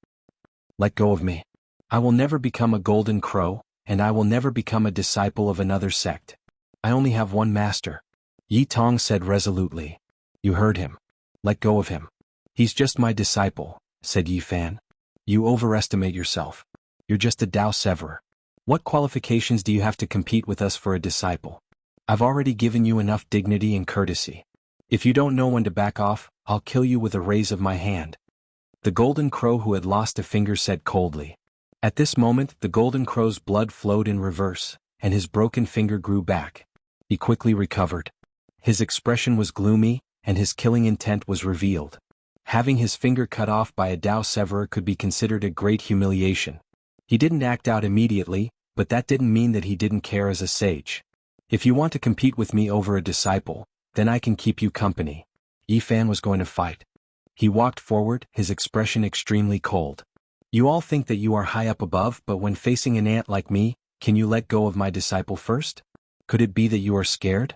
Let go of me. I will never become a golden crow, and I will never become a disciple of another sect. I only have one master." Yi Tong said resolutely. "You heard him. Let go of him." "He's just my disciple," said Yi Fan. "You overestimate yourself. You're just a Dao Severer. What qualifications do you have to compete with us for a disciple? I've already given you enough dignity and courtesy. If you don't know when to back off, I'll kill you with a raise of my hand." The golden crow who had lost a finger said coldly. At this moment, the golden crow's blood flowed in reverse, and his broken finger grew back. He quickly recovered. His expression was gloomy, and his killing intent was revealed. Having his finger cut off by a Dao Severer could be considered a great humiliation. He didn't act out immediately, but that didn't mean that he didn't care as a sage. "If you want to compete with me over a disciple, then I can keep you company." Yi Fan was going to fight. He walked forward, his expression extremely cold. "You all think that you are high up above, but when facing an ant like me, can you let go of my disciple first? Could it be that you are scared?"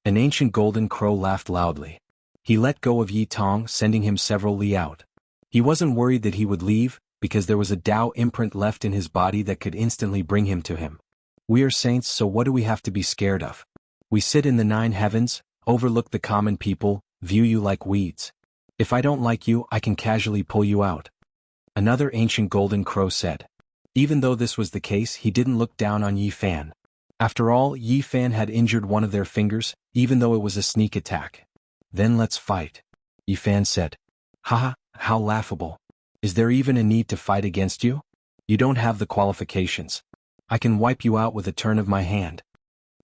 An ancient golden crow laughed loudly. He let go of Yi Tong, sending him several li out. He wasn't worried that he would leave, because there was a Dao imprint left in his body that could instantly bring him to him. "We are saints, so what do we have to be scared of? We sit in the 9 heavens, overlook the common people, view you like weeds. If I don't like you, I can casually pull you out." Another ancient golden crow said. Even though this was the case, he didn't look down on Yi Fan. After all, Yi Fan had injured one of their fingers, even though it was a sneak attack. "Then let's fight," Yi Fan said. "Haha, how laughable. Is there even a need to fight against you? You don't have the qualifications. I can wipe you out with a turn of my hand."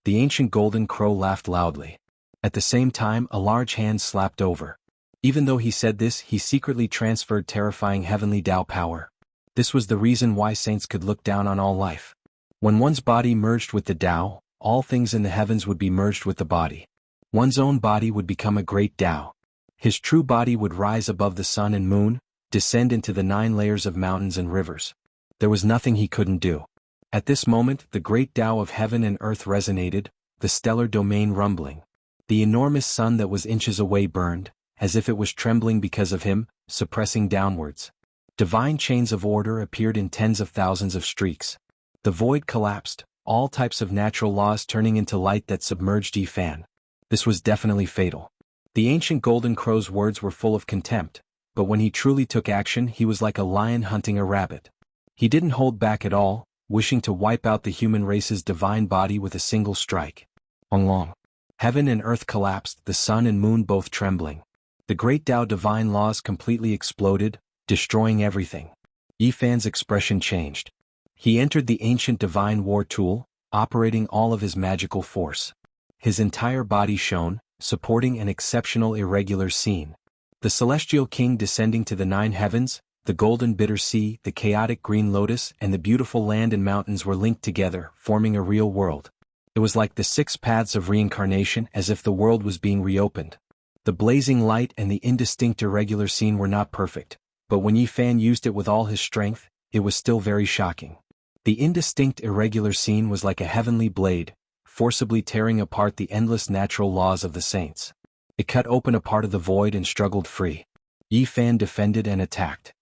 The ancient golden crow laughed loudly. At the same time, a large hand slapped over. Even though he said this, he secretly transferred terrifying heavenly Dao power. This was the reason why saints could look down on all life. When one's body merged with the Dao, all things in the heavens would be merged with the body. One's own body would become a great Dao. His true body would rise above the sun and moon, descend into the 9 layers of mountains and rivers. There was nothing he couldn't do. At this moment, the great Tao of heaven and earth resonated, the stellar domain rumbling. The enormous sun that was inches away burned, as if it was trembling because of him, suppressing downwards. Divine chains of order appeared in tens of thousands of streaks. The void collapsed, all types of natural laws turning into light that submerged Yi Fan. This was definitely fatal. The ancient golden crow's words were full of contempt, but when he truly took action, he was like a lion hunting a rabbit. He didn't hold back at all, wishing to wipe out the human race's divine body with a single strike. Long. Heaven and earth collapsed, the sun and moon both trembling. The great Tao divine laws completely exploded, destroying everything. Yi Fan's expression changed. He entered the ancient divine war tool, operating all of his magical force. His entire body shone, supporting an exceptional irregular scene. The celestial king descending to the 9 heavens, the golden bitter sea, the chaotic green lotus, and the beautiful land and mountains were linked together, forming a real world. It was like the 6 paths of reincarnation, as if the world was being reopened. The blazing light and the indistinct irregular scene were not perfect, but when Yi Fan used it with all his strength, it was still very shocking. The indistinct irregular scene was like a heavenly blade, forcibly tearing apart the endless natural laws of the saints. It cut open a part of the void and struggled free. Yi Fan defended and attacked.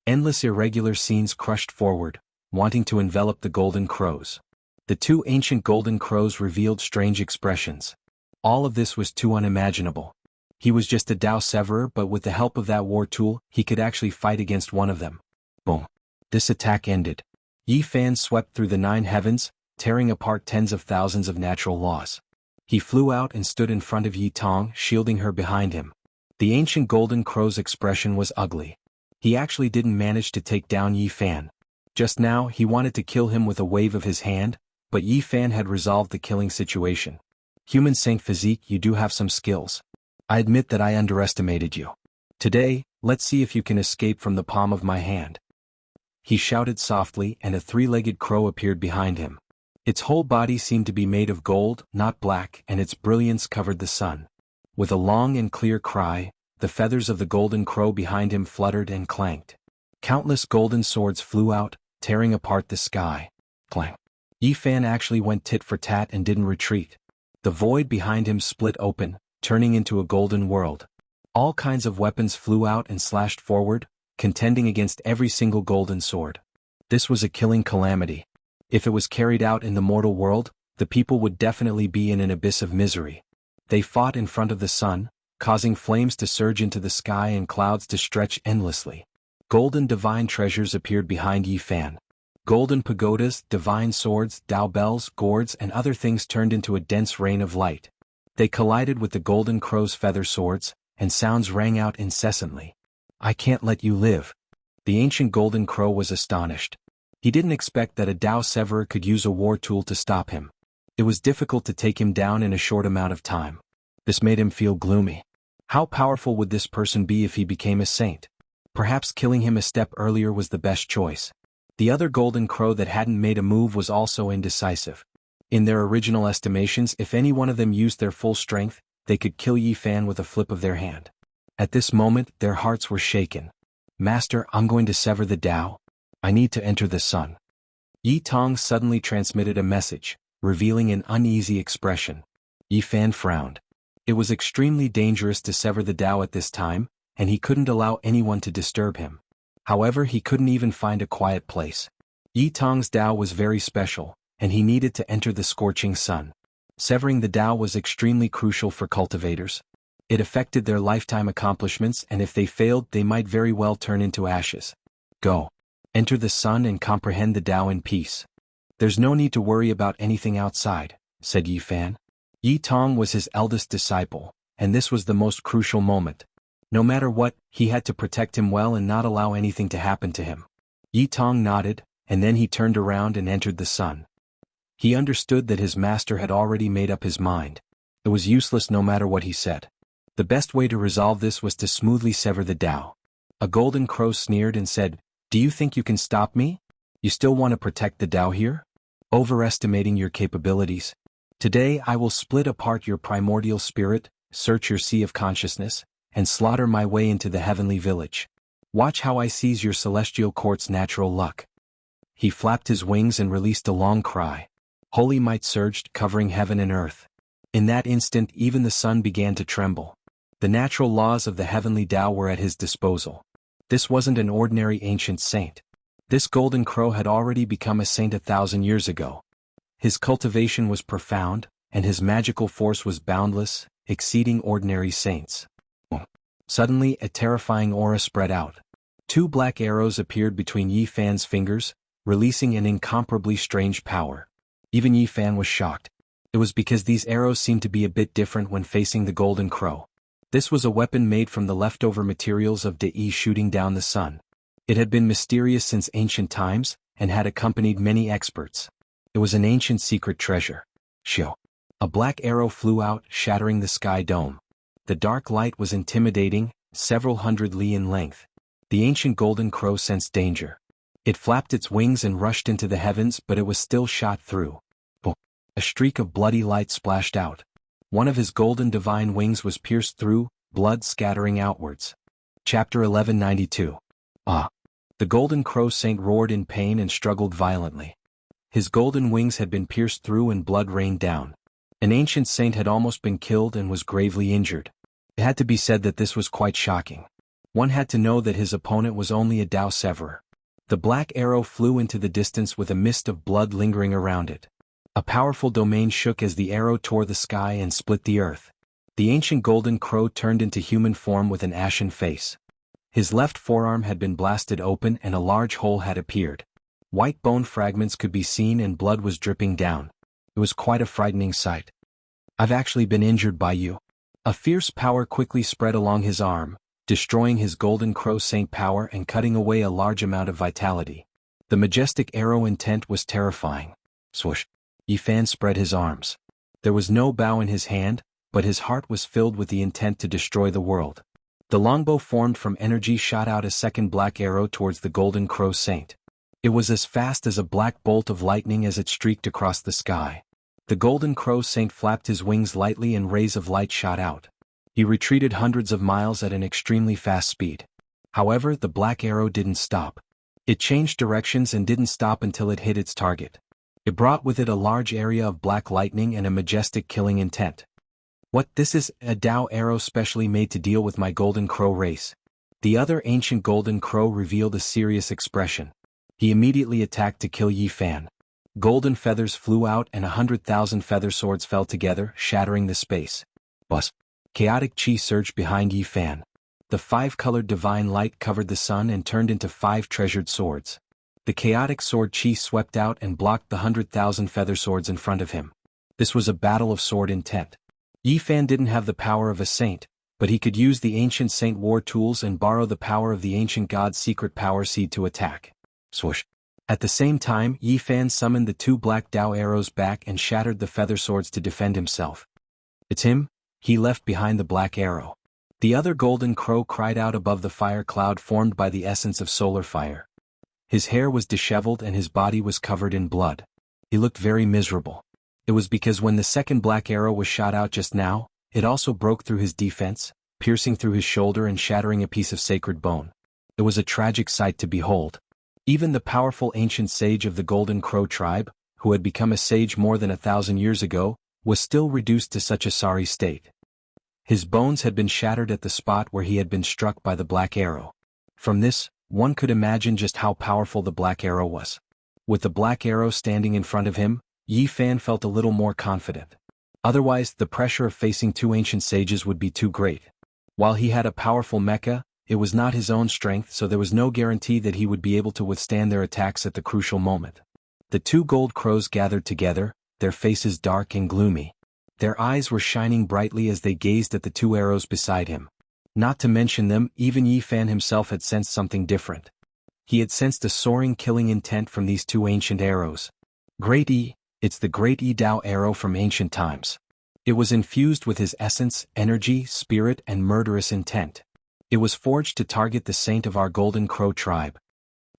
Endless irregular scenes crushed forward, wanting to envelop the golden crows. The 2 ancient golden crows revealed strange expressions. All of this was too unimaginable. He was just a Tao Severer, but with the help of that war tool, he could actually fight against one of them. Boom. This attack ended. Yi Fan swept through the 9 heavens, tearing apart tens of thousands of natural laws. He flew out and stood in front of Yi Tong, shielding her behind him. The ancient golden crow's expression was ugly. He actually didn't manage to take down Yi Fan. Just now, he wanted to kill him with a wave of his hand, but Yi Fan had resolved the killing situation. Human Saint Physique, you do have some skills. I admit that I underestimated you. Today, let's see if you can escape from the palm of my hand. He shouted softly, and a 3-legged crow appeared behind him. Its whole body seemed to be made of gold, not black, and its brilliance covered the sun. With a long and clear cry, the feathers of the golden crow behind him fluttered and clanked. Countless golden swords flew out, tearing apart the sky. Clank. Yi Fan actually went tit for tat and didn't retreat. The void behind him split open, turning into a golden world. All kinds of weapons flew out and slashed forward, contending against every single golden sword. This was a killing calamity. If it was carried out in the mortal world, the people would definitely be in an abyss of misery. They fought in front of the sun, causing flames to surge into the sky and clouds to stretch endlessly. Golden divine treasures appeared behind Yi Fan. Golden pagodas, divine swords, Tao bells, gourds, and other things turned into a dense rain of light. They collided with the golden crow's feather swords, and sounds rang out incessantly. I can't let you live. The ancient golden crow was astonished. He didn't expect that a Tao Severer could use a war tool to stop him. It was difficult to take him down in a short amount of time. This made him feel gloomy. How powerful would this person be if he became a saint? Perhaps killing him a step earlier was the best choice. The other golden crow that hadn't made a move was also indecisive. In their original estimations, if any one of them used their full strength, they could kill Yi Fan with a flip of their hand. At this moment, their hearts were shaken. Master, I'm going to sever the Tao. I need to enter the sun. Yi Tong suddenly transmitted a message, revealing an uneasy expression. Yi Fan frowned. It was extremely dangerous to sever the Tao at this time, and he couldn't allow anyone to disturb him. However, he couldn't even find a quiet place. Yi Tong's Tao was very special, and he needed to enter the scorching sun. Severing the Tao was extremely crucial for cultivators. It affected their lifetime accomplishments, and if they failed, they might very well turn into ashes. Go. Enter the sun and comprehend the Tao in peace. There's no need to worry about anything outside, said Yi Fan. Yi Tong was his eldest disciple, and this was the most crucial moment. No matter what, he had to protect him well and not allow anything to happen to him. Yi Tong nodded, and then he turned around and entered the sun. He understood that his master had already made up his mind. It was useless no matter what he said. The best way to resolve this was to smoothly sever the Tao. A golden crow sneered and said, "Do you think you can stop me? You still want to protect the Tao here? Overestimating your capabilities. Today I will split apart your primordial spirit, search your sea of consciousness, and slaughter my way into the heavenly village. Watch how I seize your celestial court's natural luck." He flapped his wings and released a long cry. Holy might surged, covering heaven and earth. In that instant even the sun began to tremble. The natural laws of the heavenly Tao were at his disposal. This wasn't an ordinary ancient saint. This golden crow had already become a saint 1,000 years ago. His cultivation was profound, and his magical force was boundless, exceeding ordinary saints. Suddenly a terrifying aura spread out. 2 black arrows appeared between Yi Fan's fingers, releasing an incomparably strange power. Even Yi Fan was shocked. It was because these arrows seemed to be a bit different when facing the golden crow. This was a weapon made from the leftover materials of Yi shooting down the sun. It had been mysterious since ancient times, and had accompanied many experts. It was an ancient secret treasure. Shoo! A black arrow flew out, shattering the sky dome. The dark light was intimidating, several hundred li in length. The ancient golden crow sensed danger. It flapped its wings and rushed into the heavens, but it was still shot through. Boom! A streak of bloody light splashed out. One of his golden divine wings was pierced through, blood scattering outwards. Chapter 1192. The golden crow saint roared in pain and struggled violently. His golden wings had been pierced through and blood rained down. An ancient saint had almost been killed and was gravely injured. It had to be said that this was quite shocking. One had to know that his opponent was only a Dao Severer. The black arrow flew into the distance with a mist of blood lingering around it. A powerful domain shook as the arrow tore the sky and split the earth. The ancient golden crow turned into human form with an ashen face. His left forearm had been blasted open and a large hole had appeared. White bone fragments could be seen and blood was dripping down. It was quite a frightening sight. "I've actually been injured by you." A fierce power quickly spread along his arm, destroying his golden crow saint power and cutting away a large amount of vitality. The majestic arrow intent was terrifying. Swoosh! Yi Fan spread his arms. There was no bow in his hand, but his heart was filled with the intent to destroy the world. The longbow formed from energy shot out a second black arrow towards the golden crow saint. It was as fast as a black bolt of lightning as it streaked across the sky. The golden crow saint flapped his wings lightly and rays of light shot out. He retreated hundreds of miles at an extremely fast speed. However, the black arrow didn't stop. It changed directions and didn't stop until it hit its target. It brought with it a large area of black lightning and a majestic killing intent. "What, this is a Dao arrow specially made to deal with my golden crow race?" The other ancient golden crow revealed a serious expression. He immediately attacked to kill Yi Fan. Golden feathers flew out and 100,000 feather swords fell together, shattering the space. Buzz! Chaotic chi surged behind Yi Fan. The five-colored divine light covered the sun and turned into 5 treasured swords. The chaotic sword chi swept out and blocked the 100,000 feather swords in front of him. This was a battle of sword intent. Yi Fan didn't have the power of a saint, but he could use the ancient saint war tools and borrow the power of the ancient god's secret power seed to attack. Swoosh! At the same time, Yi Fan summoned the 2 black Dao arrows back and shattered the feather swords to defend himself. "It's him," he left behind the black arrow. The other golden crow cried out above the fire cloud formed by the essence of solar fire. His hair was disheveled and his body was covered in blood. He looked very miserable. It was because when the second black arrow was shot out just now, it also broke through his defense, piercing through his shoulder and shattering a piece of sacred bone. It was a tragic sight to behold. Even the powerful ancient sage of the Golden Crow tribe, who had become a sage more than 1,000 years ago, was still reduced to such a sorry state. His bones had been shattered at the spot where he had been struck by the black arrow. From this, one could imagine just how powerful the black arrow was. With the black arrow standing in front of him, Yi Fan felt a little more confident. Otherwise, the pressure of facing 2 ancient sages would be too great. While he had a powerful mecha, it was not his own strength, so there was no guarantee that he would be able to withstand their attacks at the crucial moment. The 2 gold crows gathered together, their faces dark and gloomy. Their eyes were shining brightly as they gazed at the 2 arrows beside him. Not to mention them, even Yi Fan himself had sensed something different. He had sensed a soaring killing intent from these 2 ancient arrows. Great Yi, it's the Great Yi Dao arrow from ancient times. It was infused with his essence, energy, spirit, and murderous intent. It was forged to target the saint of our Golden Crow tribe.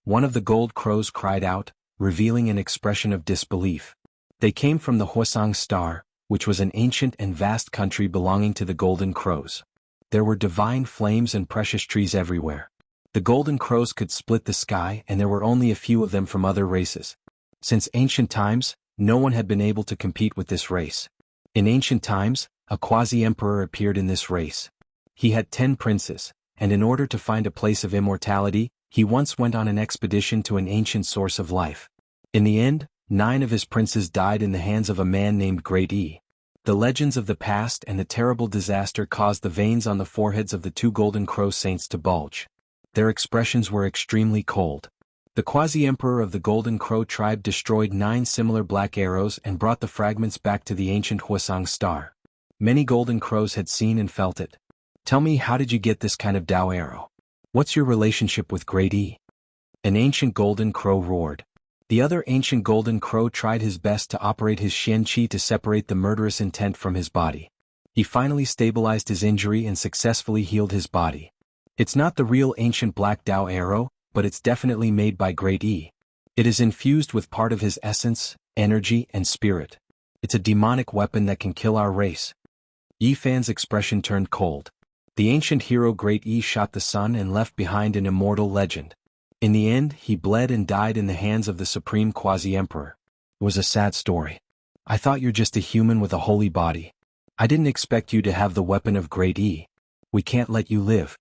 One of the gold crows cried out, revealing an expression of disbelief. They came from the Hwasong Star, which was an ancient and vast country belonging to the Golden Crows. There were divine flames and precious trees everywhere. The Golden Crows could split the sky, and there were only a few of them from other races. Since ancient times, no one had been able to compete with this race. In ancient times, a quasi-emperor appeared in this race. He had 10 princes, and in order to find a place of immortality, he once went on an expedition to an ancient source of life. In the end, 9 of his princes died in the hands of a man named Great Yi. The legends of the past and the terrible disaster caused the veins on the foreheads of the 2 Golden Crow saints to bulge. Their expressions were extremely cold. The quasi-emperor of the Golden Crow tribe destroyed 9 similar black arrows and brought the fragments back to the ancient Hwasong Star. Many Golden Crows had seen and felt it. Tell me, how did you get this kind of Dao arrow? What's your relationship with Great E? An ancient golden crow roared. The other ancient golden crow tried his best to operate his Xian Qi to separate the murderous intent from his body. He finally stabilized his injury and successfully healed his body. It's not the real ancient black Dao arrow, but it's definitely made by Great E. It is infused with part of his essence, energy, and spirit. It's a demonic weapon that can kill our race. Yi Fan's expression turned cold. The ancient hero Great E shot the sun and left behind an immortal legend. In the end, he bled and died in the hands of the supreme quasi-emperor. It was a sad story. I thought you're just a human with a holy body. I didn't expect you to have the weapon of Great E. We can't let you live.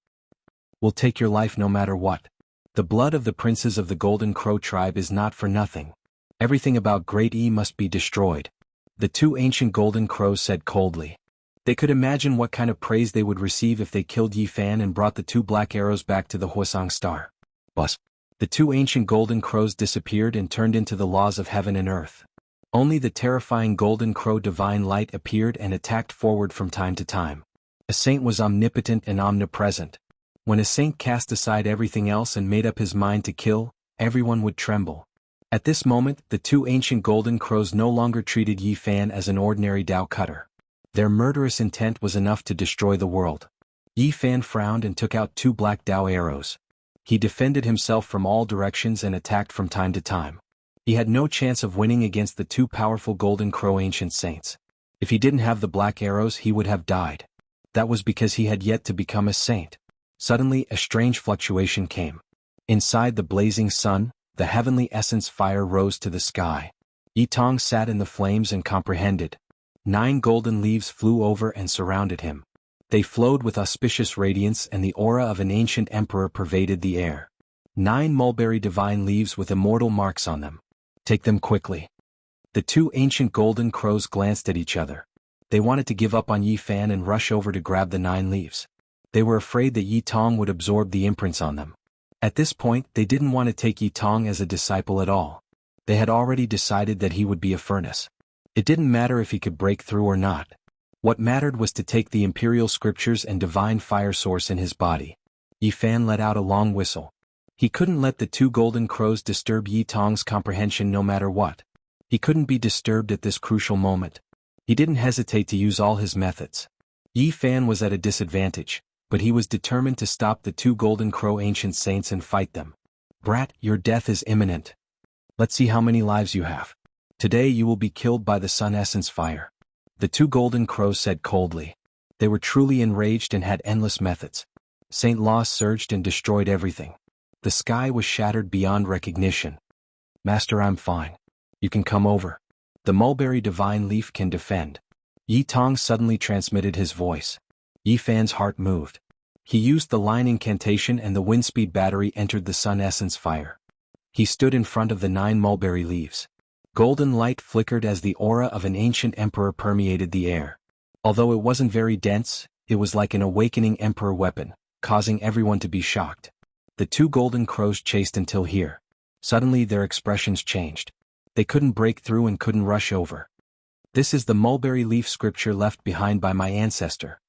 We'll take your life no matter what. The blood of the princes of the Golden Crow tribe is not for nothing. Everything about Great E must be destroyed. The two ancient Golden Crows said coldly. They could imagine what kind of praise they would receive if they killed Yi Fan and brought the two black arrows back to the Huasong star. But the two ancient Golden Crows disappeared and turned into the laws of heaven and earth. Only the terrifying Golden Crow divine light appeared and attacked forward from time to time. A saint was omnipotent and omnipresent. When a saint cast aside everything else and made up his mind to kill, everyone would tremble. At this moment, the two ancient Golden Crows no longer treated Yi Fan as an ordinary Dao cutter. Their murderous intent was enough to destroy the world. Yi Fan frowned and took out two black Dao arrows. He defended himself from all directions and attacked from time to time. He had no chance of winning against the two powerful Golden Crow ancient saints. If he didn't have the black arrows, he would have died. That was because he had yet to become a saint. Suddenly, a strange fluctuation came. Inside the blazing sun, the heavenly essence fire rose to the sky. Yi Tong sat in the flames and comprehended. 9 golden leaves flew over and surrounded him. They flowed with auspicious radiance and the aura of an ancient emperor pervaded the air. 9 mulberry divine leaves with immortal marks on them. Take them quickly. The two ancient Golden Crows glanced at each other. They wanted to give up on Yi Fan and rush over to grab the 9 leaves. They were afraid that Yi Tong would absorb the imprints on them. At this point, they didn't want to take Yi Tong as a disciple at all. They had already decided that he would be a furnace. It didn't matter if he could break through or not. What mattered was to take the imperial scriptures and divine fire source in his body. Yi Fan let out a long whistle. He couldn't let the two Golden Crows disturb Yi Tong's comprehension no matter what. He couldn't be disturbed at this crucial moment. He didn't hesitate to use all his methods. Yi Fan was at a disadvantage, but he was determined to stop the two Golden Crow ancient saints and fight them. Brat, your death is imminent. Let's see how many lives you have. Today you will be killed by the sun essence fire. The two Golden Crows said coldly. They were truly enraged and had endless methods. Saint Law surged and destroyed everything. The sky was shattered beyond recognition. Master, I'm fine. You can come over. The mulberry divine leaf can defend. Yi Tong suddenly transmitted his voice. Yi Fan's heart moved. He used the line incantation and the windspeed battery entered the sun essence fire. He stood in front of the 9 mulberry leaves. Golden light flickered as the aura of an ancient emperor permeated the air. Although it wasn't very dense, it was like an awakening emperor weapon, causing everyone to be shocked. The two Golden Crows chased until here. Suddenly their expressions changed. They couldn't break through and couldn't rush over. This is the mulberry leaf scripture left behind by my ancestor.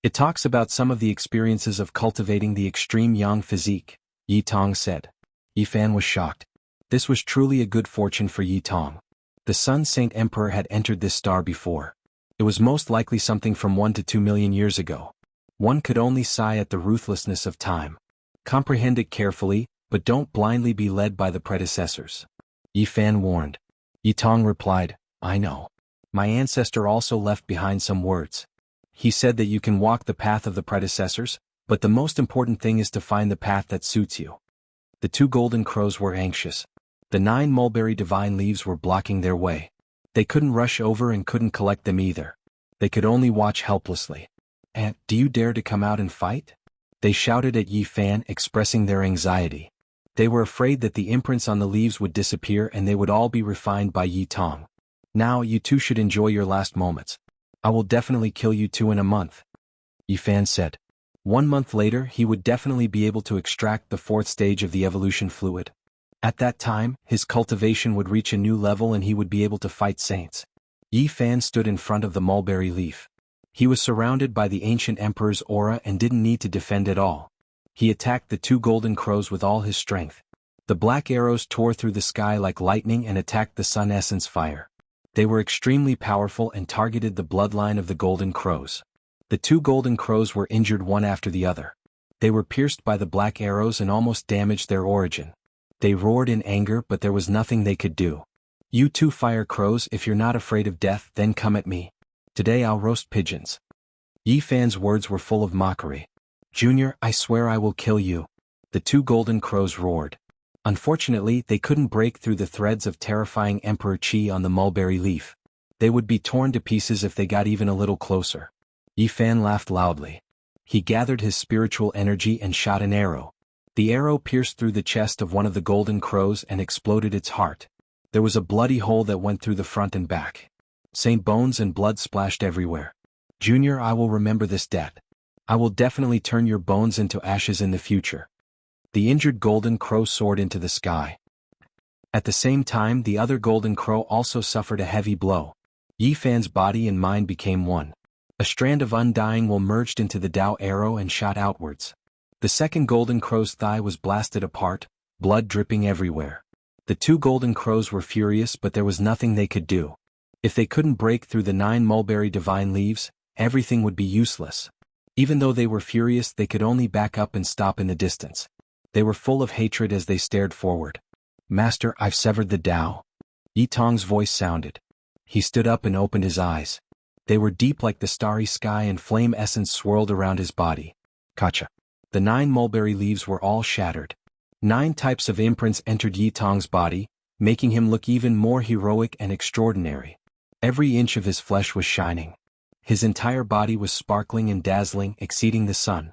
It talks about some of the experiences of cultivating the extreme yang physique, Yi Tong said. Yi Fan was shocked. This was truly a good fortune for Yi Tong. The Sun Saint Emperor had entered this star before. It was most likely something from 1 to 2 million years ago. One could only sigh at the ruthlessness of time. Comprehend it carefully, but don't blindly be led by the predecessors. Yi Fan warned. Yi Tong replied, I know. My ancestor also left behind some words. He said that you can walk the path of the predecessors, but the most important thing is to find the path that suits you. The two Golden Crows were anxious. The 9 mulberry divine leaves were blocking their way. They couldn't rush over and couldn't collect them either. They could only watch helplessly. And, do you dare to come out and fight? They shouted at Yi Fan, expressing their anxiety. They were afraid that the imprints on the leaves would disappear and they would all be refined by Yi Tong. Now you two should enjoy your last moments. I will definitely kill you two in a month. Yi Fan said. 1 month later he would definitely be able to extract the 4th stage of the evolution fluid. At that time, his cultivation would reach a new level and he would be able to fight saints. Yi Fan stood in front of the mulberry leaf. He was surrounded by the ancient emperor's aura and didn't need to defend at all. He attacked the two golden crows with all his strength. The black arrows tore through the sky like lightning and attacked the sun essence fire. They were extremely powerful and targeted the bloodline of the golden crows. The two golden crows were injured one after the other. They were pierced by the black arrows and almost damaged their origin. They roared in anger, but there was nothing they could do. "You two fire crows, if you're not afraid of death, then come at me. Today I'll roast pigeons." Yi Fan's words were full of mockery. "Junior, I swear I will kill you." The two golden crows roared. Unfortunately, they couldn't break through the threads of terrifying Emperor Qi on the mulberry leaf. They would be torn to pieces if they got even a little closer. Yi Fan laughed loudly. He gathered his spiritual energy and shot an arrow. The arrow pierced through the chest of one of the golden crows and exploded its heart. There was a bloody hole that went through the front and back. Saint bones and blood splashed everywhere. "Junior, I will remember this debt. I will definitely turn your bones into ashes in the future." The injured golden crow soared into the sky. At the same time, the other golden crow also suffered a heavy blow. Yi Fan's body and mind became one. A strand of undying wool merged into the Dao arrow and shot outwards. The second golden crow's thigh was blasted apart, blood dripping everywhere. The two golden crows were furious, but there was nothing they could do. If they couldn't break through the 9 mulberry divine leaves, everything would be useless. Even though they were furious, they could only back up and stop in the distance. They were full of hatred as they stared forward. "Master, I've severed the Dao." Yi Tong's voice sounded. He stood up and opened his eyes. They were deep like the starry sky and flame essence swirled around his body. Kacha. The 9 mulberry leaves were all shattered. 9 types of imprints entered Yi Tong's body, making him look even more heroic and extraordinary. Every inch of his flesh was shining. His entire body was sparkling and dazzling, exceeding the sun.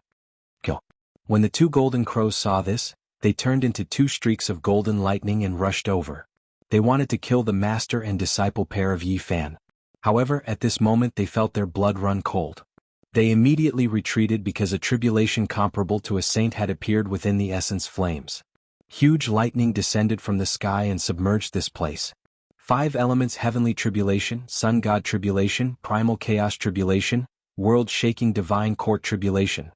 Kill. When the two golden crows saw this, they turned into 2 streaks of golden lightning and rushed over. They wanted to kill the master and disciple pair of Yi Fan. However, at this moment they felt their blood run cold. They immediately retreated because a tribulation comparable to a saint had appeared within the essence flames. Huge lightning descended from the sky and submerged this place. 5 elements: heavenly tribulation, sun god tribulation, primal chaos tribulation, world-shaking divine court tribulation.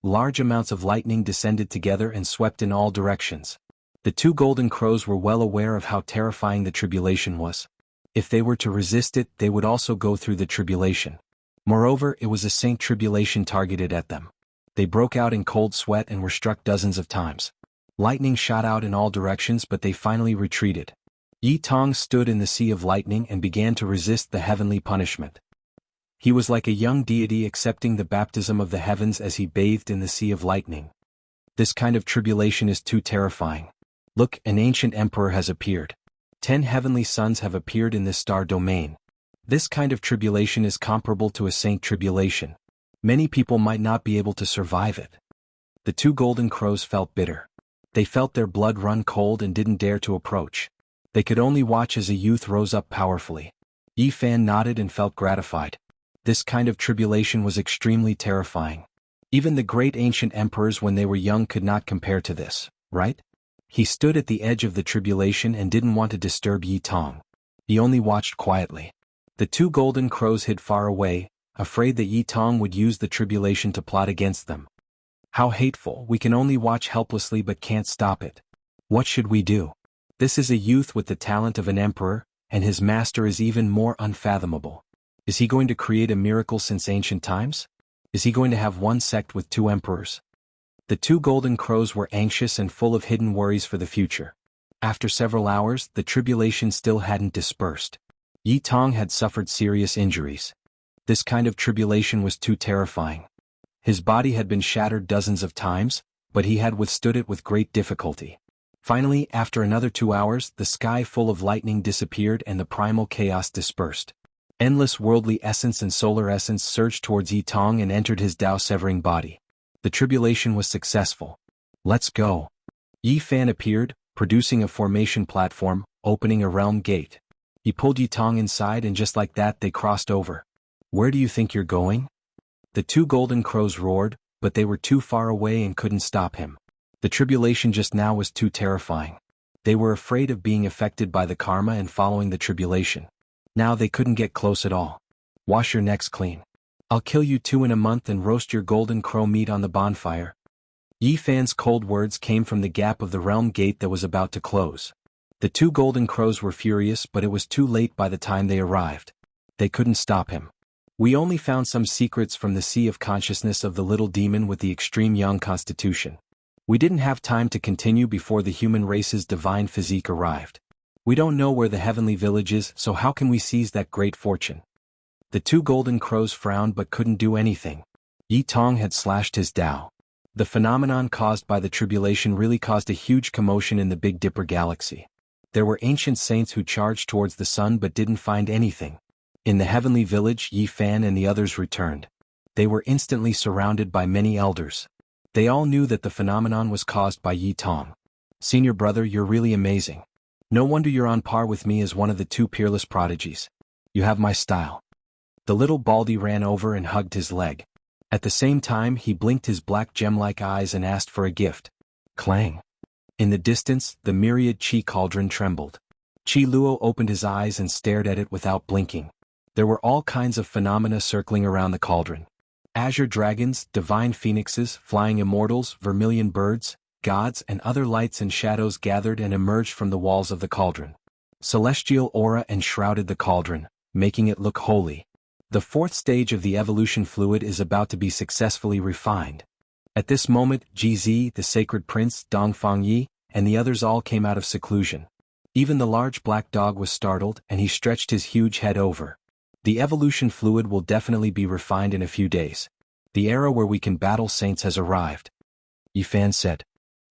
Large amounts of lightning descended together and swept in all directions. The two golden crows were well aware of how terrifying the tribulation was. If they were to resist it, they would also go through the tribulation. Moreover, it was a saint tribulation targeted at them. They broke out in cold sweat and were struck dozens of times. Lightning shot out in all directions, but they finally retreated. Yi Tong stood in the sea of lightning and began to resist the heavenly punishment. He was like a young deity accepting the baptism of the heavens as he bathed in the sea of lightning. This kind of tribulation is too terrifying. Look, an ancient emperor has appeared. 10 heavenly suns have appeared in this star domain. This kind of tribulation is comparable to a saint tribulation. Many people might not be able to survive it. The two golden crows felt bitter. They felt their blood run cold and didn't dare to approach. They could only watch as a youth rose up powerfully. Yi Fan nodded and felt gratified. This kind of tribulation was extremely terrifying. Even the great ancient emperors when they were young could not compare to this, right? He stood at the edge of the tribulation and didn't want to disturb Yi Tong. He only watched quietly. The two golden crows hid far away, afraid that Yi Tong would use the tribulation to plot against them. How hateful! We can only watch helplessly but can't stop it. What should we do? This is a youth with the talent of an emperor, and his master is even more unfathomable. Is he going to create a miracle since ancient times? Is he going to have one sect with 2 emperors? The two golden crows were anxious and full of hidden worries for the future. After several hours, the tribulation still hadn't dispersed. Yi Tong had suffered serious injuries. This kind of tribulation was too terrifying. His body had been shattered dozens of times, but he had withstood it with great difficulty. Finally, after another 2 hours, the sky full of lightning disappeared and the primal chaos dispersed. Endless worldly essence and solar essence surged towards Yi Tong and entered his Dao-severing body. The tribulation was successful. Let's go. Yi Fan appeared, producing a formation platform, opening a realm gate. He pulled Yi Tong inside and just like that they crossed over. Where do you think you're going? The two golden crows roared, but they were too far away and couldn't stop him. The tribulation just now was too terrifying. They were afraid of being affected by the karma and following the tribulation. Now they couldn't get close at all. Wash your necks clean. I'll kill you two in a month and roast your golden crow meat on the bonfire. Yi Fan's cold words came from the gap of the realm gate that was about to close. The two golden crows were furious, but it was too late by the time they arrived. They couldn't stop him. We only found some secrets from the sea of consciousness of the little demon with the extreme young constitution. We didn't have time to continue before the human race's divine physique arrived. We don't know where the heavenly village is, so how can we seize that great fortune? The two golden crows frowned but couldn't do anything. Yi Tong had slashed his Tao. The phenomenon caused by the tribulation really caused a huge commotion in the Big Dipper galaxy. There were ancient saints who charged towards the sun but didn't find anything. In the heavenly village, Yi Fan and the others returned. They were instantly surrounded by many elders. They all knew that the phenomenon was caused by Yi Tong. Senior brother, you're really amazing. No wonder you're on par with me as one of the two peerless prodigies. You have my style. The little baldy ran over and hugged his leg. At the same time, he blinked his black gem-like eyes and asked for a gift. Clang. In the distance, the myriad Qi cauldron trembled. Qi Luo opened his eyes and stared at it without blinking. There were all kinds of phenomena circling around the cauldron. Azure dragons, divine phoenixes, flying immortals, vermilion birds, gods and other lights and shadows gathered and emerged from the walls of the cauldron. Celestial aura enshrouded the cauldron, making it look holy. The fourth stage of the evolution fluid is about to be successfully refined. At this moment, Ji, the sacred prince, Dongfang Yi, and the others all came out of seclusion. Even the large black dog was startled, and he stretched his huge head over. The evolution fluid will definitely be refined in a few days. The era where we can battle saints has arrived. Yi Fan said.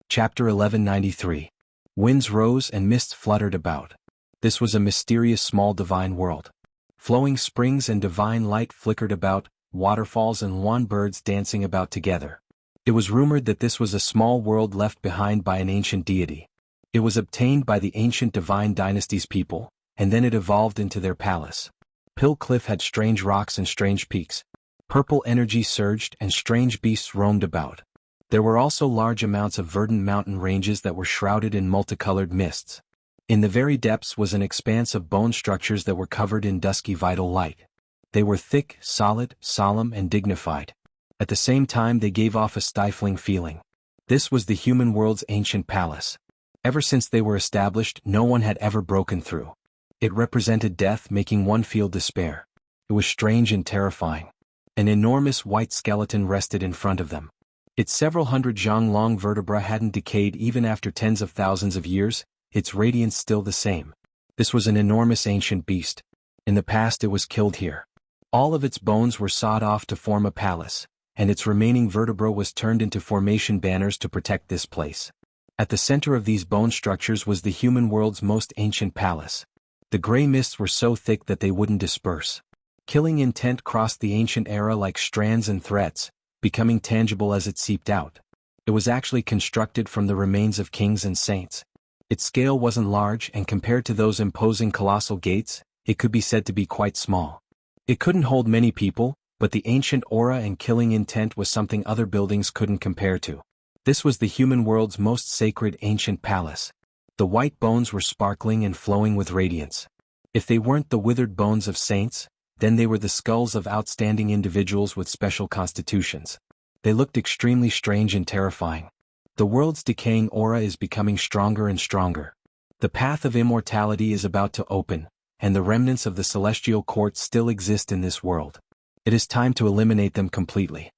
Chapter 1193. Winds rose and mists fluttered about. This was a mysterious small divine world. Flowing springs and divine light flickered about, waterfalls and wan birds dancing about together. It was rumored that this was a small world left behind by an ancient deity. It was obtained by the ancient divine dynasty's people, and then it evolved into their palace. Pill Cliff had strange rocks and strange peaks. Purple energy surged and strange beasts roamed about. There were also large amounts of verdant mountain ranges that were shrouded in multicolored mists. In the very depths was an expanse of bone structures that were covered in dusky vital light. They were thick, solid, solemn and dignified. At the same time they gave off a stifling feeling. This was the human world's ancient palace. Ever since they were established, no one had ever broken through. It represented death, making one feel despair. It was strange and terrifying. An enormous white skeleton rested in front of them. Its several hundred zhang-long vertebrae hadn't decayed even after tens of thousands of years, its radiance still the same. This was an enormous ancient beast. In the past it was killed here. All of its bones were sawed off to form a palace, and its remaining vertebra was turned into formation banners to protect this place. At the center of these bone structures was the human world's most ancient palace. The gray mists were so thick that they wouldn't disperse. Killing intent crossed the ancient era like strands and threads, becoming tangible as it seeped out. It was actually constructed from the remains of kings and saints. Its scale wasn't large, and compared to those imposing colossal gates, it could be said to be quite small. It couldn't hold many people, but the ancient aura and killing intent was something other buildings couldn't compare to. This was the human world's most sacred ancient palace. The white bones were sparkling and flowing with radiance. If they weren't the withered bones of saints, then they were the skulls of outstanding individuals with special constitutions. They looked extremely strange and terrifying. The world's decaying aura is becoming stronger and stronger. The path of immortality is about to open, and the remnants of the celestial court still exist in this world. It is time to eliminate them completely.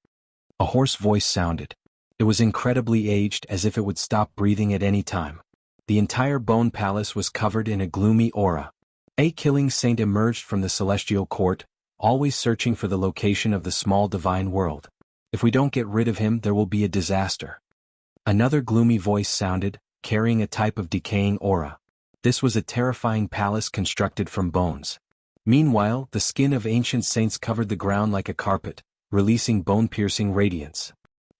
A hoarse voice sounded. It was incredibly aged, as if it would stop breathing at any time. The entire bone palace was covered in a gloomy aura. A killing saint emerged from the celestial court, always searching for the location of the small divine world. If we don't get rid of him, there will be a disaster. Another gloomy voice sounded, carrying a type of decaying aura. This was a terrifying palace constructed from bones. Meanwhile, the skin of ancient saints covered the ground like a carpet, releasing bone-piercing radiance.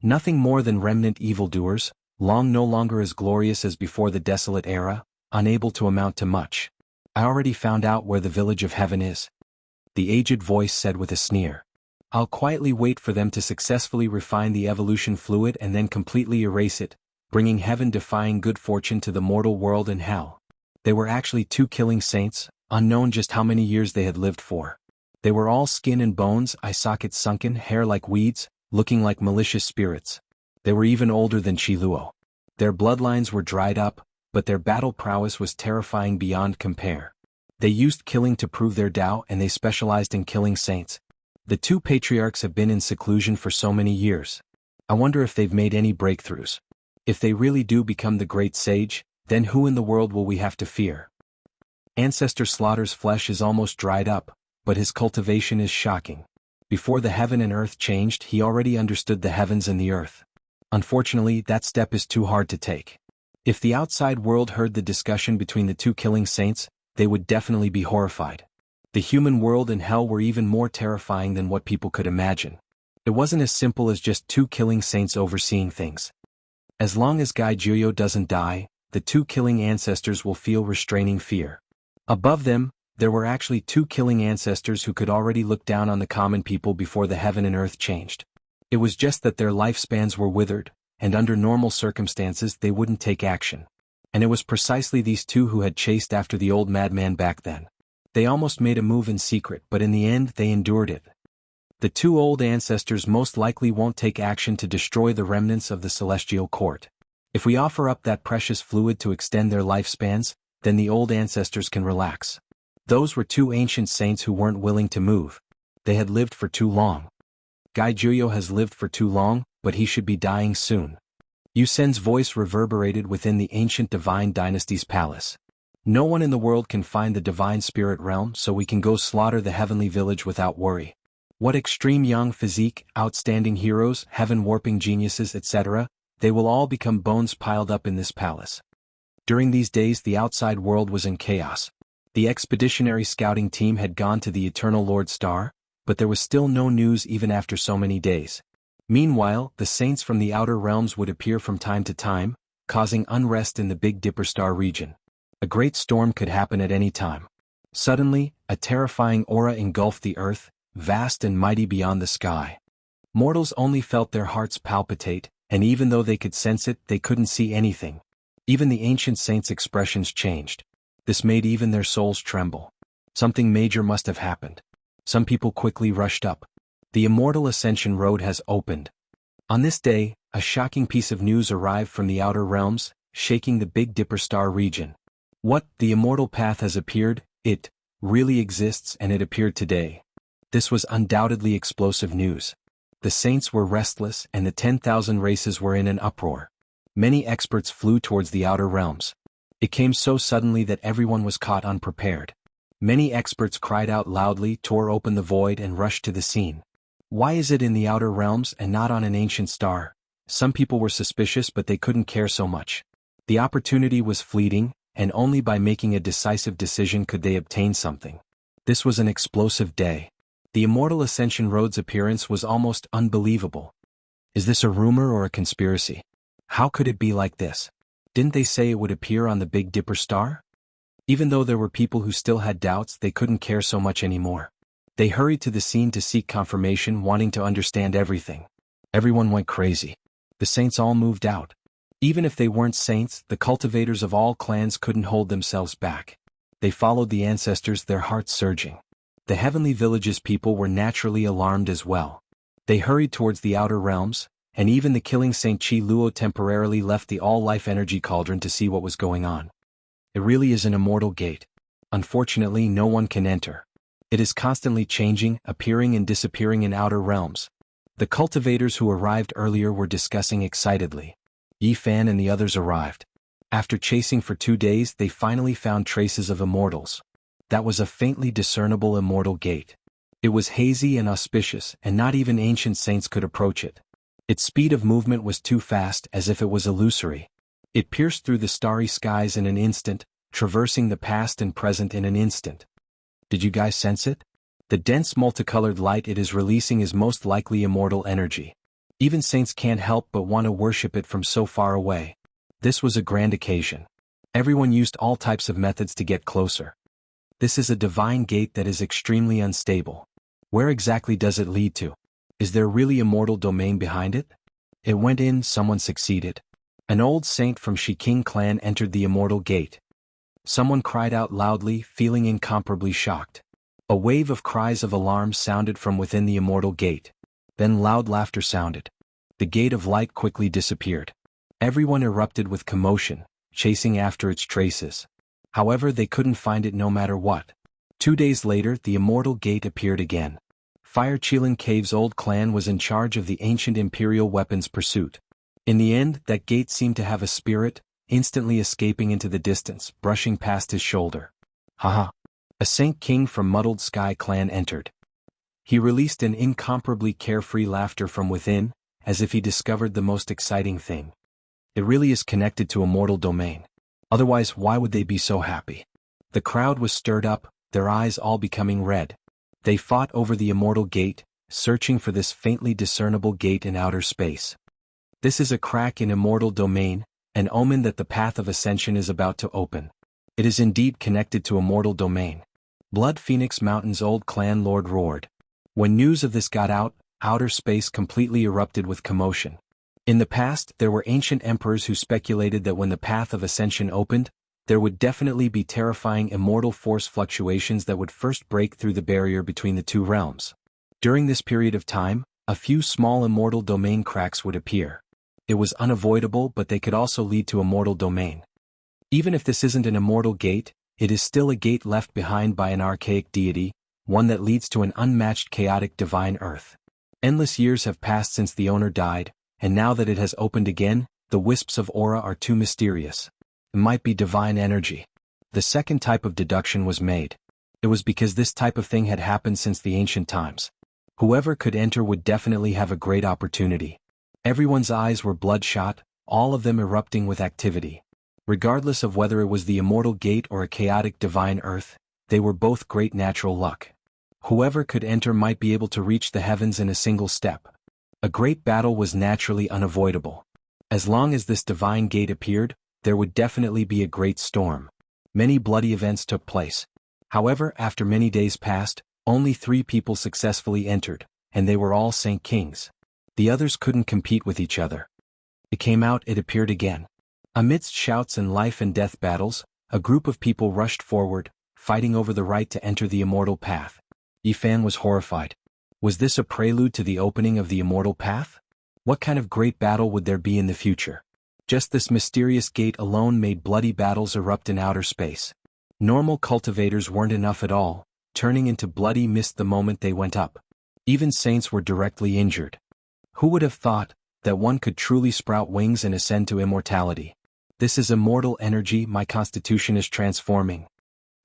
Nothing more than remnant evildoers, long no longer as glorious as before the desolate era, unable to amount to much. I already found out where the village of heaven is. The aged voice said with a sneer. I'll quietly wait for them to successfully refine the evolution fluid and then completely erase it, bringing heaven-defying good fortune to the mortal world and hell. They were actually two killing saints, unknown just how many years they had lived for. They were all skin and bones, eye sockets sunken, hair like weeds, looking like malicious spirits. They were even older than Qiluo. Their bloodlines were dried up, but their battle prowess was terrifying beyond compare. They used killing to prove their Tao, and they specialized in killing saints. The two patriarchs have been in seclusion for so many years. I wonder if they've made any breakthroughs. If they really do become the great sage, then who in the world will we have to fear? Ancestor Slaughter's flesh is almost dried up, but his cultivation is shocking. Before the heaven and earth changed, he already understood the heavens and the earth. Unfortunately, that step is too hard to take. If the outside world heard the discussion between the two killing saints, they would definitely be horrified. The human world and hell were even more terrifying than what people could imagine. It wasn't as simple as just two killing saints overseeing things. As long as Gai Juyo doesn't die, the two killing ancestors will feel restraining fear. Above them, there were actually two killing ancestors who could already look down on the common people before the heaven and earth changed. It was just that their lifespans were withered, and under normal circumstances they wouldn't take action. And it was precisely these two who had chased after the old madman back then. They almost made a move in secret, but in the end they endured it. The two old ancestors most likely won't take action to destroy the remnants of the celestial court. If we offer up that precious fluid to extend their lifespans, then the old ancestors can relax. Those were two ancient saints who weren't willing to move. They had lived for too long. Gai Juyo has lived for too long, but he should be dying soon. Yu Sen's voice reverberated within the ancient divine dynasty's palace. No one in the world can find the divine spirit realm, so we can go slaughter the heavenly village without worry. What extreme young physique, outstanding heroes, heaven-warping geniuses, etc., they will all become bones piled up in this palace. During these days the outside world was in chaos. The expeditionary scouting team had gone to the Eternal Lord Star, but there was still no news even after so many days. Meanwhile, the saints from the outer realms would appear from time to time, causing unrest in the Big Dipper Star region. A great storm could happen at any time. Suddenly, a terrifying aura engulfed the earth, vast and mighty beyond the sky. Mortals only felt their hearts palpitate, and even though they could sense it, they couldn't see anything. Even the ancient saints' expressions changed. This made even their souls tremble. Something major must have happened. Some people quickly rushed up. The Immortal Ascension Road has opened. On this day, a shocking piece of news arrived from the outer realms, shaking the Big Dipper Star region. What? The Immortal Path has appeared, it really exists, and it appeared today. This was undoubtedly explosive news. The saints were restless, and the 10,000 races were in an uproar. Many experts flew towards the outer realms. It came so suddenly that everyone was caught unprepared. Many experts cried out loudly, tore open the void, and rushed to the scene. Why is it in the outer realms and not on an ancient star? Some people were suspicious, but they couldn't care so much. The opportunity was fleeting, and only by making a decisive decision could they obtain something. This was an explosive day. The Immortal Ascension Road's appearance was almost unbelievable. Is this a rumor or a conspiracy? How could it be like this? Didn't they say it would appear on the Big Dipper Star? Even though there were people who still had doubts, they couldn't care so much anymore. They hurried to the scene to seek confirmation, wanting to understand everything. Everyone went crazy. The saints all moved out. Even if they weren't saints, the cultivators of all clans couldn't hold themselves back. They followed the ancestors, their hearts surging. The heavenly village's people were naturally alarmed as well. They hurried towards the outer realms, and even the killing Saint Qi Luo temporarily left the all-life energy cauldron to see what was going on. It really is an immortal gate. Unfortunately, no one can enter. It is constantly changing, appearing and disappearing in outer realms. The cultivators who arrived earlier were discussing excitedly. Yi Fan and the others arrived. After chasing for 2 days, they finally found traces of immortals. That was a faintly discernible immortal gate. It was hazy and auspicious, and not even ancient saints could approach it. Its speed of movement was too fast, as if it was illusory. It pierced through the starry skies in an instant, traversing the past and present in an instant. Did you guys sense it? The dense multicolored light it is releasing is most likely immortal energy. Even saints can't help but want to worship it from so far away. This was a grand occasion. Everyone used all types of methods to get closer. This is a divine gate that is extremely unstable. Where exactly does it lead to? Is there really immortal domain behind it? It went in, someone succeeded. An old saint from Shiking clan entered the immortal gate. Someone cried out loudly, feeling incomparably shocked. A wave of cries of alarm sounded from within the immortal gate. Then loud laughter sounded. The gate of light quickly disappeared. Everyone erupted with commotion, chasing after its traces. However, they couldn't find it no matter what. 2 days later, the immortal gate appeared again. Fire Chilan Cave's old clan was in charge of the ancient imperial weapons pursuit. In the end, that gate seemed to have a spirit, instantly escaping into the distance, brushing past his shoulder. Haha! A Saint King from Muddled Sky clan entered. He released an incomparably carefree laughter from within, as if he discovered the most exciting thing. It really is connected to immortal domain. Otherwise, why would they be so happy? The crowd was stirred up, their eyes all becoming red. They fought over the immortal gate, searching for this faintly discernible gate in outer space. This is a crack in immortal domain, an omen that the path of ascension is about to open. It is indeed connected to immortal domain. Blood Phoenix Mountain's old clan lord roared. When news of this got out, outer space completely erupted with commotion. In the past, there were ancient emperors who speculated that when the path of ascension opened, there would definitely be terrifying immortal force fluctuations that would first break through the barrier between the two realms. During this period of time, a few small immortal domain cracks would appear. It was unavoidable, but they could also lead to immortal domain. Even if this isn't an immortal gate, it is still a gate left behind by an archaic deity, one that leads to an unmatched chaotic divine earth. Endless years have passed since the owner died, and now that it has opened again, the wisps of aura are too mysterious. It might be divine energy. The second type of deduction was made. It was because this type of thing had happened since the ancient times. Whoever could enter would definitely have a great opportunity. Everyone's eyes were bloodshot, all of them erupting with activity. Regardless of whether it was the immortal gate or a chaotic divine earth, they were both great natural luck. Whoever could enter might be able to reach the heavens in a single step. A great battle was naturally unavoidable. As long as this divine gate appeared, there would definitely be a great storm. Many bloody events took place. However, after many days passed, only 3 people successfully entered, and they were all Saint Kings. The others couldn't compete with each other. It appeared again. Amidst shouts and life and death battles, a group of people rushed forward, fighting over the right to enter the immortal path. Yifan was horrified. Was this a prelude to the opening of the immortal path? What kind of great battle would there be in the future? Just this mysterious gate alone made bloody battles erupt in outer space. Normal cultivators weren't enough at all, turning into bloody mist the moment they went up. Even saints were directly injured. Who would have thought that one could truly sprout wings and ascend to immortality? This is immortal energy, my constitution is transforming.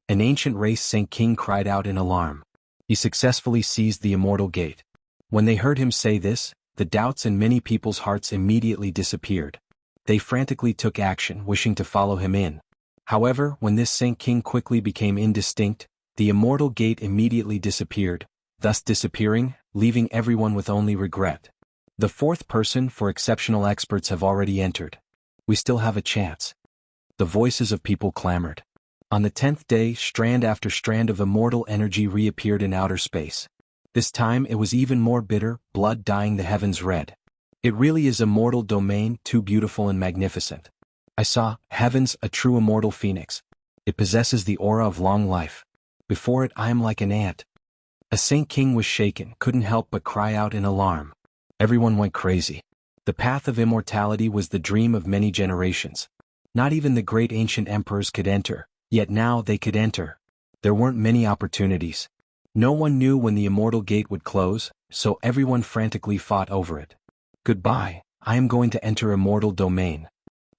An ancient race Saint King cried out in alarm. He successfully seized the immortal gate. When they heard him say this, the doubts in many people's hearts immediately disappeared. They frantically took action, wishing to follow him in. However, when this Saint King quickly became indistinct, the immortal gate immediately disappeared, thus disappearing, leaving everyone with only regret. The 4th person for exceptional experts have already entered. We still have a chance. The voices of people clamored. On the 10th day, strand after strand of immortal energy reappeared in outer space. This time it was even more bitter, blood dyeing the heavens red. It really is immortal domain, too beautiful and magnificent. I saw, heavens, a true immortal phoenix. It possesses the aura of long life. Before it I am like an ant. A Saint King was shaken, couldn't help but cry out in alarm. Everyone went crazy. The path of immortality was the dream of many generations. Not even the great ancient emperors could enter, yet now they could enter. There weren't many opportunities. No one knew when the immortal gate would close, so everyone frantically fought over it. Goodbye, I am going to enter immortal domain.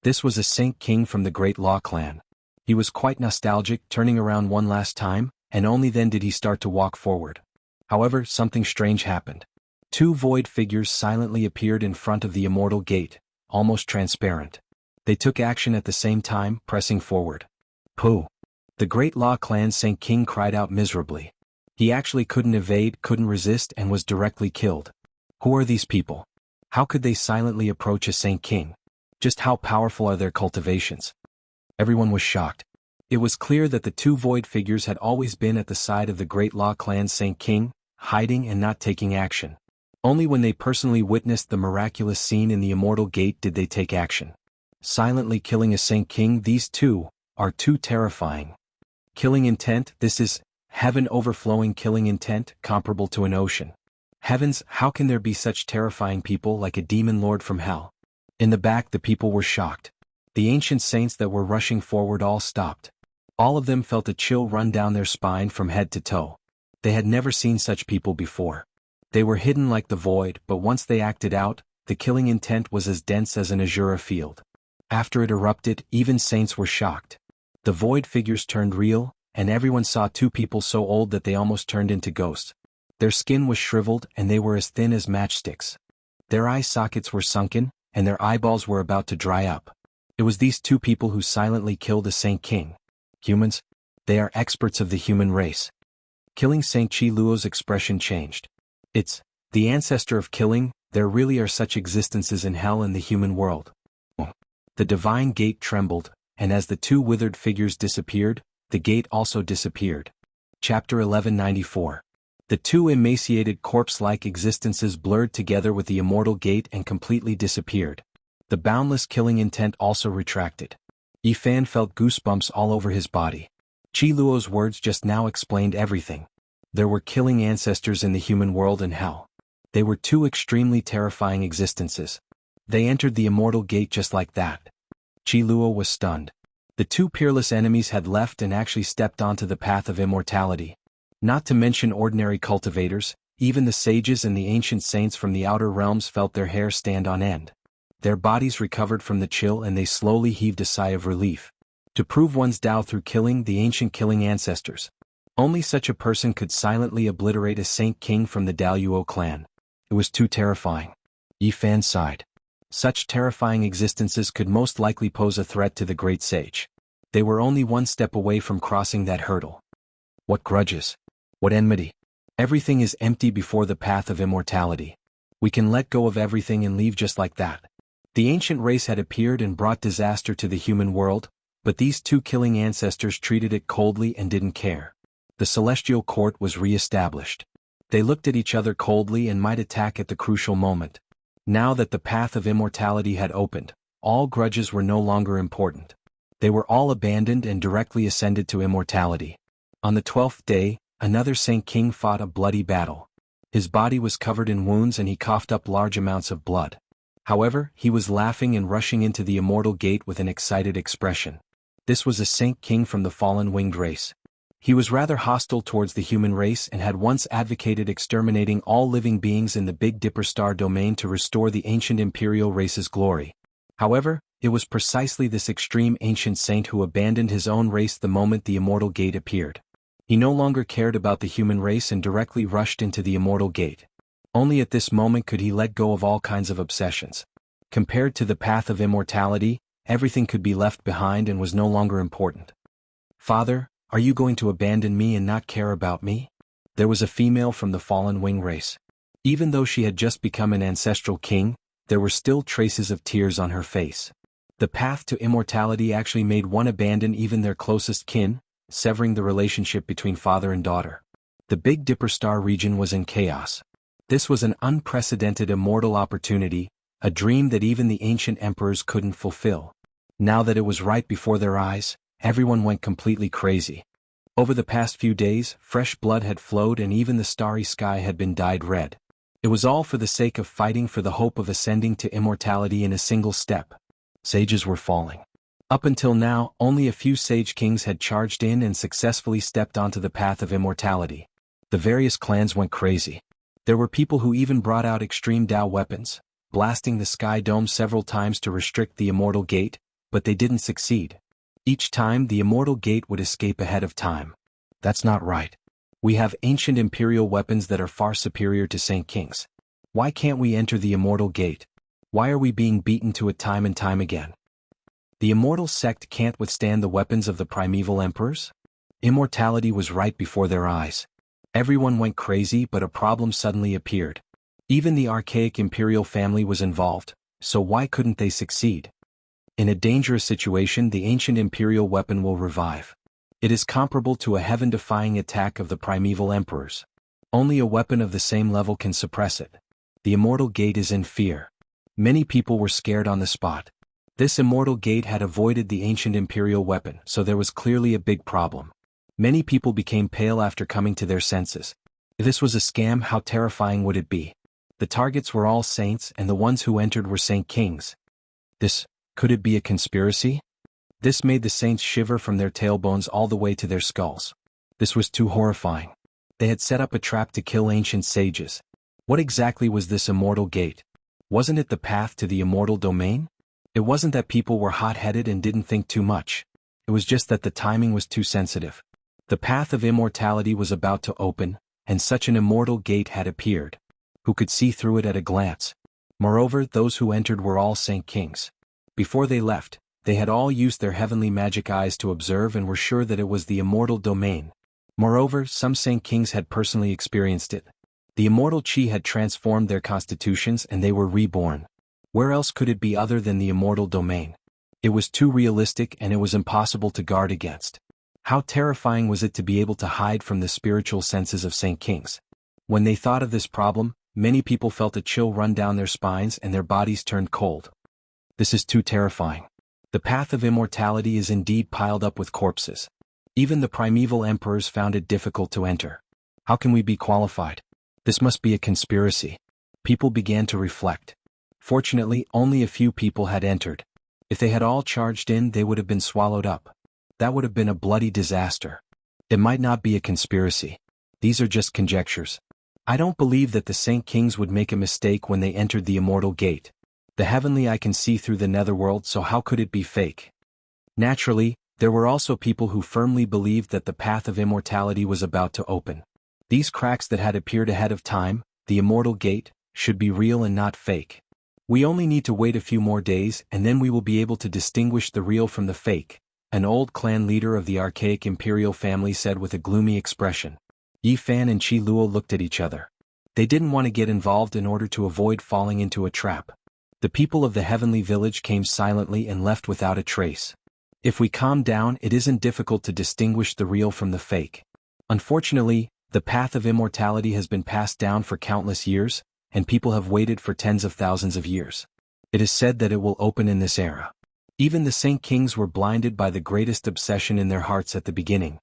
This was a Saint King from the Great Law clan. He was quite nostalgic, turning around one last time, and only then did he start to walk forward. However, something strange happened. 2 void figures silently appeared in front of the immortal gate, almost transparent. They took action at the same time, pressing forward. Pooh! The Great Law clan Saint King cried out miserably. He actually couldn't evade, couldn't resist, and was directly killed. Who are these people? How could they silently approach a Saint King? Just how powerful are their cultivations? Everyone was shocked. It was clear that the 2 void figures had always been at the side of the Great Law clan Saint King, hiding and not taking action. Only when they personally witnessed the miraculous scene in the immortal gate did they take action. Silently killing a Saint King, these 2 are too terrifying. Killing intent, this is Heaven overflowing killing intent, comparable to an ocean. Heavens, how can there be such terrifying people like a demon lord from hell? In the back the people were shocked. The ancient saints that were rushing forward all stopped. All of them felt a chill run down their spine from head to toe. They had never seen such people before. They were hidden like the void, but once they acted out, the killing intent was as dense as an azure field. After it erupted, even saints were shocked. The void figures turned real, and everyone saw two people so old that they almost turned into ghosts. Their skin was shriveled and they were as thin as matchsticks. Their eye sockets were sunken, and their eyeballs were about to dry up. It was these two people who silently killed a Saint King. Humans? They are experts of the human race. Killing Saint Chi Luo's expression changed. It's the ancestor of killing. There really are such existences in hell and the human world. The divine gate trembled, and as the two withered figures disappeared, the gate also disappeared. Chapter 1194. The two emaciated corpse-like existences blurred together with the immortal gate and completely disappeared. The boundless killing intent also retracted. Yifan felt goosebumps all over his body. Chi Luo's words just now explained everything. There were killing ancestors in the human world and hell. They were two extremely terrifying existences. They entered the immortal gate just like that. Chi Luo was stunned. The two peerless enemies had left and actually stepped onto the path of immortality. Not to mention ordinary cultivators, even the sages and the ancient saints from the outer realms felt their hair stand on end. Their bodies recovered from the chill and they slowly heaved a sigh of relief. To prove one's Tao through killing the ancient killing ancestors. Only such a person could silently obliterate a Saint King from the Daluo clan. It was too terrifying. Yifan sighed. Such terrifying existences could most likely pose a threat to the great sage. They were only one step away from crossing that hurdle. What grudges? What enmity? Everything is empty before the path of immortality. We can let go of everything and leave just like that. The ancient race had appeared and brought disaster to the human world, but these two killing ancestors treated it coldly and didn't care. The celestial court was re-established. They looked at each other coldly and might attack at the crucial moment. Now that the path of immortality had opened, all grudges were no longer important. They were all abandoned and directly ascended to immortality. On the 12th day, another Saint King fought a bloody battle. His body was covered in wounds and he coughed up large amounts of blood. However, he was laughing and rushing into the immortal gate with an excited expression. This was a Saint King from the fallen winged race. He was rather hostile towards the human race and had once advocated exterminating all living beings in the Big Dipper star domain to restore the ancient imperial race's glory. However, it was precisely this extreme ancient saint who abandoned his own race the moment the immortal gate appeared. He no longer cared about the human race and directly rushed into the immortal gate. Only at this moment could he let go of all kinds of obsessions. Compared to the path of immortality, everything could be left behind and was no longer important. Father, are you going to abandon me and not care about me? There was a female from the fallen wing race. Even though she had just become an ancestral king, there were still traces of tears on her face. The path to immortality actually made one abandon even their closest kin, severing the relationship between father and daughter. The Big Dipper star region was in chaos. This was an unprecedented immortal opportunity, a dream that even the ancient emperors couldn't fulfill. Now that it was right before their eyes, everyone went completely crazy. Over the past few days, fresh blood had flowed and even the starry sky had been dyed red. It was all for the sake of fighting for the hope of ascending to immortality in a single step. Sages were falling. Up until now, only a few sage kings had charged in and successfully stepped onto the path of immortality. The various clans went crazy. There were people who even brought out extreme Tao weapons, blasting the sky dome several times to restrict the immortal gate, but they didn't succeed. Each time the immortal gate would escape ahead of time. That's not right. We have ancient imperial weapons that are far superior to Saint King's. Why can't we enter the immortal gate? Why are we being beaten to it time and time again? The immortal sect can't withstand the weapons of the primeval emperors? Immortality was right before their eyes. Everyone went crazy, but a problem suddenly appeared. Even the archaic imperial family was involved, so why couldn't they succeed? In a dangerous situation, the ancient imperial weapon will revive. It is comparable to a heaven-defying attack of the primeval emperors. Only a weapon of the same level can suppress it. The immortal gate is in fear. Many people were scared on the spot. This immortal gate had avoided the ancient imperial weapon, so there was clearly a big problem. Many people became pale after coming to their senses. If this was a scam, how terrifying would it be? The targets were all saints, and the ones who entered were saint kings. Could it be a conspiracy? This made the saints shiver from their tailbones all the way to their skulls. This was too horrifying. They had set up a trap to kill ancient sages. What exactly was this immortal gate? Wasn't it the path to the immortal domain? It wasn't that people were hot-headed and didn't think too much. It was just that the timing was too sensitive. The path of immortality was about to open, and such an immortal gate had appeared. Who could see through it at a glance? Moreover, those who entered were all saint kings. Before they left, they had all used their heavenly magic eyes to observe and were sure that it was the immortal domain. Moreover, some saint kings had personally experienced it. The immortal chi had transformed their constitutions and they were reborn. Where else could it be other than the immortal domain? It was too realistic and it was impossible to guard against. How terrifying was it to be able to hide from the spiritual senses of saint kings? When they thought of this problem, many people felt a chill run down their spines and their bodies turned cold. This is too terrifying. The path of immortality is indeed piled up with corpses. Even the primeval emperors found it difficult to enter. How can we be qualified? This must be a conspiracy. People began to reflect. Fortunately, only a few people had entered. If they had all charged in, they would have been swallowed up. That would have been a bloody disaster. It might not be a conspiracy. These are just conjectures. I don't believe that the saint kings would make a mistake when they entered the immortal gate. The heavenly eye can see through the netherworld, so how could it be fake? Naturally, there were also people who firmly believed that the path of immortality was about to open. These cracks that had appeared ahead of time, the immortal gate, should be real and not fake. We only need to wait a few more days and then we will be able to distinguish the real from the fake, an old clan leader of the archaic imperial family said with a gloomy expression. Yi Fan and Qi Luo looked at each other. They didn't want to get involved in order to avoid falling into a trap. The people of the heavenly village came silently and left without a trace. If we calm down, it isn't difficult to distinguish the real from the fake. Unfortunately, the path of immortality has been passed down for countless years, and people have waited for tens of thousands of years. It is said that it will open in this era. Even the saint kings were blinded by the greatest obsession in their hearts at the beginning.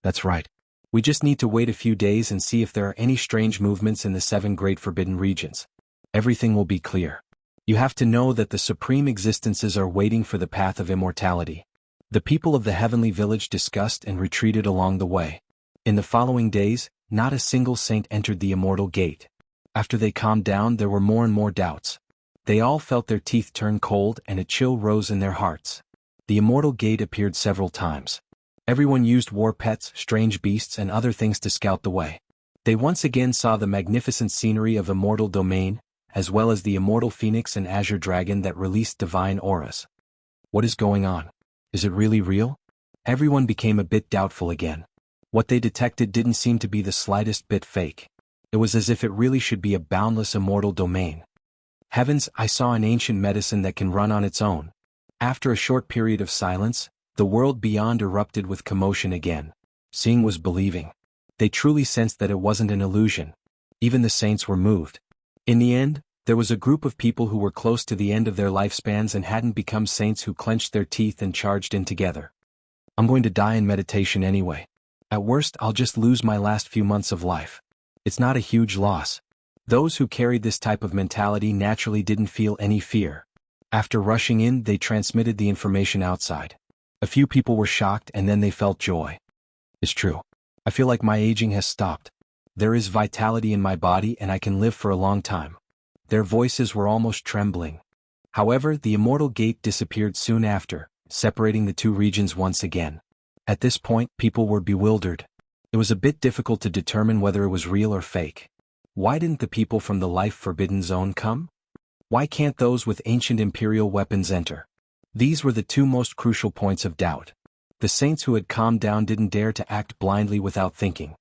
That's right. We just need to wait a few days and see if there are any strange movements in the 7 great forbidden regions. Everything will be clear. You have to know that the supreme existences are waiting for the path of immortality. The people of the heavenly village discussed and retreated along the way. In the following days, not a single saint entered the immortal gate. After they calmed down, there were more and more doubts. They all felt their teeth turn cold and a chill rose in their hearts. The immortal gate appeared several times. Everyone used war pets, strange beasts and other things to scout the way. They once again saw the magnificent scenery of immortal domain, as well as the immortal phoenix and azure dragon that released divine auras. What is going on? Is it really real? Everyone became a bit doubtful again. What they detected didn't seem to be the slightest bit fake. It was as if it really should be a boundless immortal domain. Heavens, I saw an ancient medicine that can run on its own. After a short period of silence, the world beyond erupted with commotion again. Seeing was believing. They truly sensed that it wasn't an illusion. Even the saints were moved. In the end, there was a group of people who were close to the end of their lifespans and hadn't become saints who clenched their teeth and charged in together. I'm going to die in meditation anyway. At worst, I'll just lose my last few months of life. It's not a huge loss. Those who carried this type of mentality naturally didn't feel any fear. After rushing in, they transmitted the information outside. A few people were shocked and then they felt joy. It's true. I feel like my aging has stopped. There is vitality in my body and I can live for a long time. Their voices were almost trembling. However, the immortal gate disappeared soon after, separating the two regions once again. At this point, people were bewildered. It was a bit difficult to determine whether it was real or fake. Why didn't the people from the life forbidden zone come? Why can't those with ancient imperial weapons enter? These were the two most crucial points of doubt. The saints who had calmed down didn't dare to act blindly without thinking.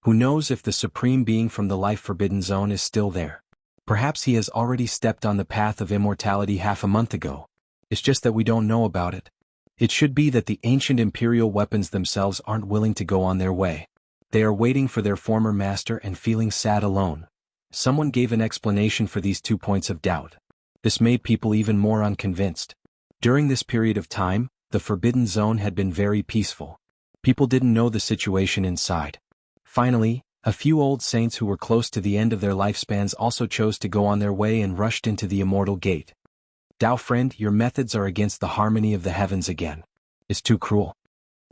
Who knows if the supreme being from the life forbidden zone is still there? Perhaps he has already stepped on the path of immortality half a month ago. It's just that we don't know about it. It should be that the ancient imperial weapons themselves aren't willing to go on their way. They are waiting for their former master and feeling sad alone. Someone gave an explanation for these 2 points of doubt. This made people even more unconvinced. During this period of time, the Forbidden Zone had been very peaceful. People didn't know the situation inside. Finally, a few old saints who were close to the end of their lifespans also chose to go on their way and rushed into the immortal gate. Dao friend, your methods are against the harmony of the heavens again. It's too cruel.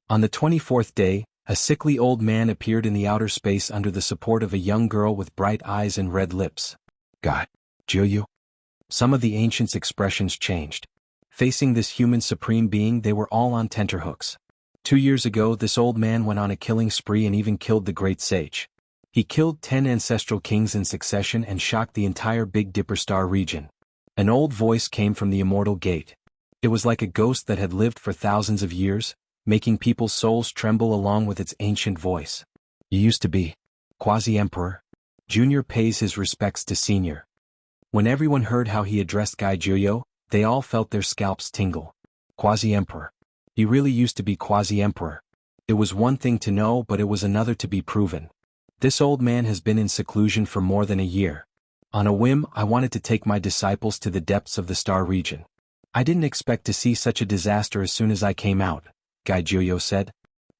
On the 24th day, a sickly old man appeared in the outer space under the support of a young girl with bright eyes and red lips. God, Jianghu. Some of the ancients' expressions changed. Facing this human supreme being, they were all on tenterhooks. 2 years ago, this old man went on a killing spree and even killed the great sage. He killed 10 ancestral kings in succession and shocked the entire Big Dipper star region. An old voice came from the immortal gate. It was like a ghost that had lived for thousands of years, making people's souls tremble along with its ancient voice. You used to be Quasi-Emperor. Junior pays his respects to Senior. When everyone heard how he addressed Guy Jianghu, they all felt their scalps tingle. Quasi-Emperor. He really used to be Quasi-Emperor. It was one thing to know, but it was another to be proven. This old man has been in seclusion for more than a year. On a whim, I wanted to take my disciples to the depths of the star region. I didn't expect to see such a disaster as soon as I came out, Guy Jianghu said.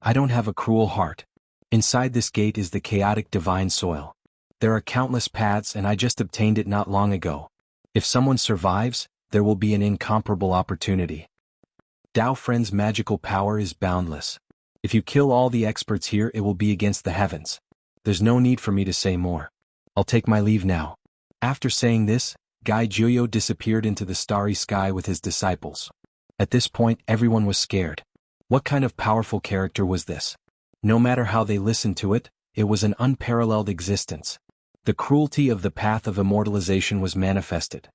I don't have a cruel heart. Inside this gate is the chaotic divine soil. There are countless paths and I just obtained it not long ago. If someone survives, there will be an incomparable opportunity. Dao friend's magical power is boundless. If you kill all the experts here, it will be against the heavens. There's no need for me to say more. I'll take my leave now. After saying this, Guy Jianghu disappeared into the starry sky with his disciples. At this point, everyone was scared. What kind of powerful character was this? No matter how they listened to it, it was an unparalleled existence. The cruelty of the path of immortalization was manifested.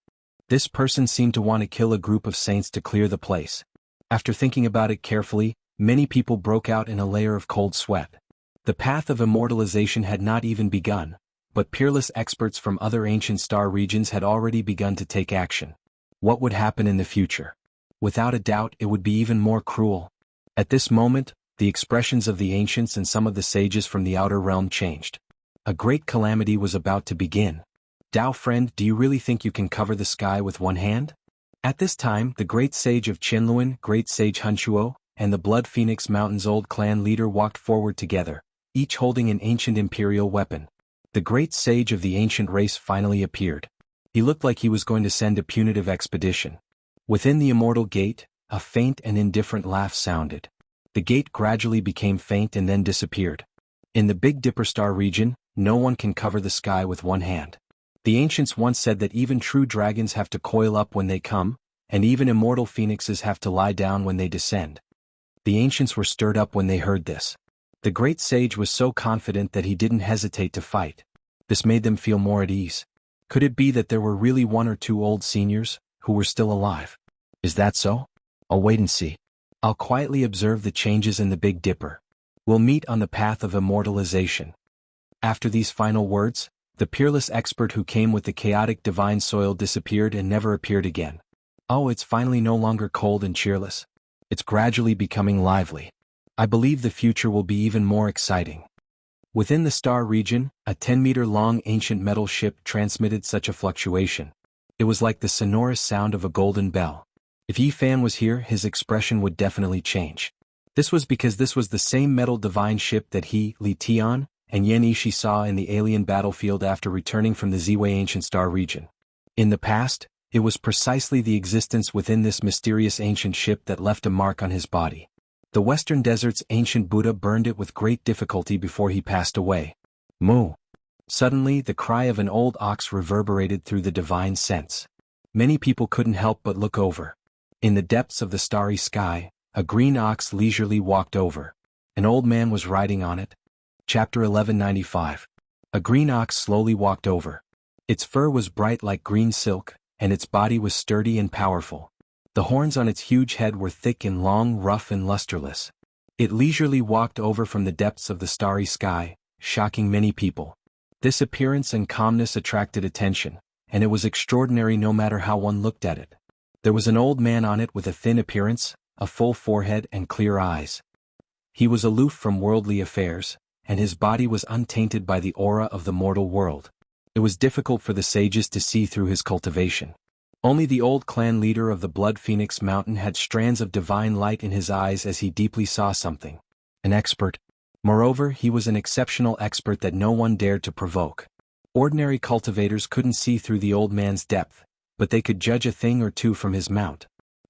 This person seemed to want to kill a group of saints to clear the place. After thinking about it carefully, many people broke out in a layer of cold sweat. The path of immortalization had not even begun, but peerless experts from other ancient star regions had already begun to take action. What would happen in the future? Without a doubt, it would be even more cruel. At this moment, the expressions of the ancients and some of the sages from the outer realm changed. A great calamity was about to begin. Dao friend, do you really think you can cover the sky with one hand? At this time, the great sage of Qinluan, great sage Hunchuo, and the Blood Phoenix Mountain's old clan leader walked forward together, each holding an ancient imperial weapon. The great sage of the ancient race finally appeared. He looked like he was going to send a punitive expedition. Within the immortal gate, a faint and indifferent laugh sounded. The gate gradually became faint and then disappeared. In the Big Dipper star region, no one can cover the sky with one hand. The ancients once said that even true dragons have to coil up when they come, and even immortal phoenixes have to lie down when they descend. The ancients were stirred up when they heard this. The great sage was so confident that he didn't hesitate to fight. This made them feel more at ease. Could it be that there were really 1 or 2 old seniors, who were still alive? Is that so? I'll wait and see. I'll quietly observe the changes in the Big Dipper. We'll meet on the path of immortalization. After these final words, the peerless expert who came with the chaotic divine soil disappeared and never appeared again. Oh, it's finally no longer cold and cheerless. It's gradually becoming lively. I believe the future will be even more exciting. Within the star region, a 10-meter-long ancient metal ship transmitted such a fluctuation. It was like the sonorous sound of a golden bell. If Yi Fan was here, his expression would definitely change. This was because this was the same metal divine ship that he, Li Tian, and Yan Yishi saw in the alien battlefield after returning from the Ziwei ancient star region. In the past, it was precisely the existence within this mysterious ancient ship that left a mark on his body. The Western Desert's ancient Buddha burned it with great difficulty before he passed away. Moo! Suddenly, the cry of an old ox reverberated through the divine sense. Many people couldn't help but look over. In the depths of the starry sky, a green ox leisurely walked over. An old man was riding on it. Chapter 1195. A green ox slowly walked over. Its fur was bright like green silk, and its body was sturdy and powerful. The horns on its huge head were thick and long, rough and lusterless. It leisurely walked over from the depths of the starry sky, shocking many people. This appearance and calmness attracted attention, and it was extraordinary no matter how one looked at it. There was an old man on it with a thin appearance, a full forehead and clear eyes. He was aloof from worldly affairs, and his body was untainted by the aura of the mortal world. It was difficult for the sages to see through his cultivation. Only the old clan leader of the Blood Phoenix Mountain had strands of divine light in his eyes as he deeply saw something. An expert. Moreover, he was an exceptional expert that no one dared to provoke. Ordinary cultivators couldn't see through the old man's depth, but they could judge a thing or two from his mount.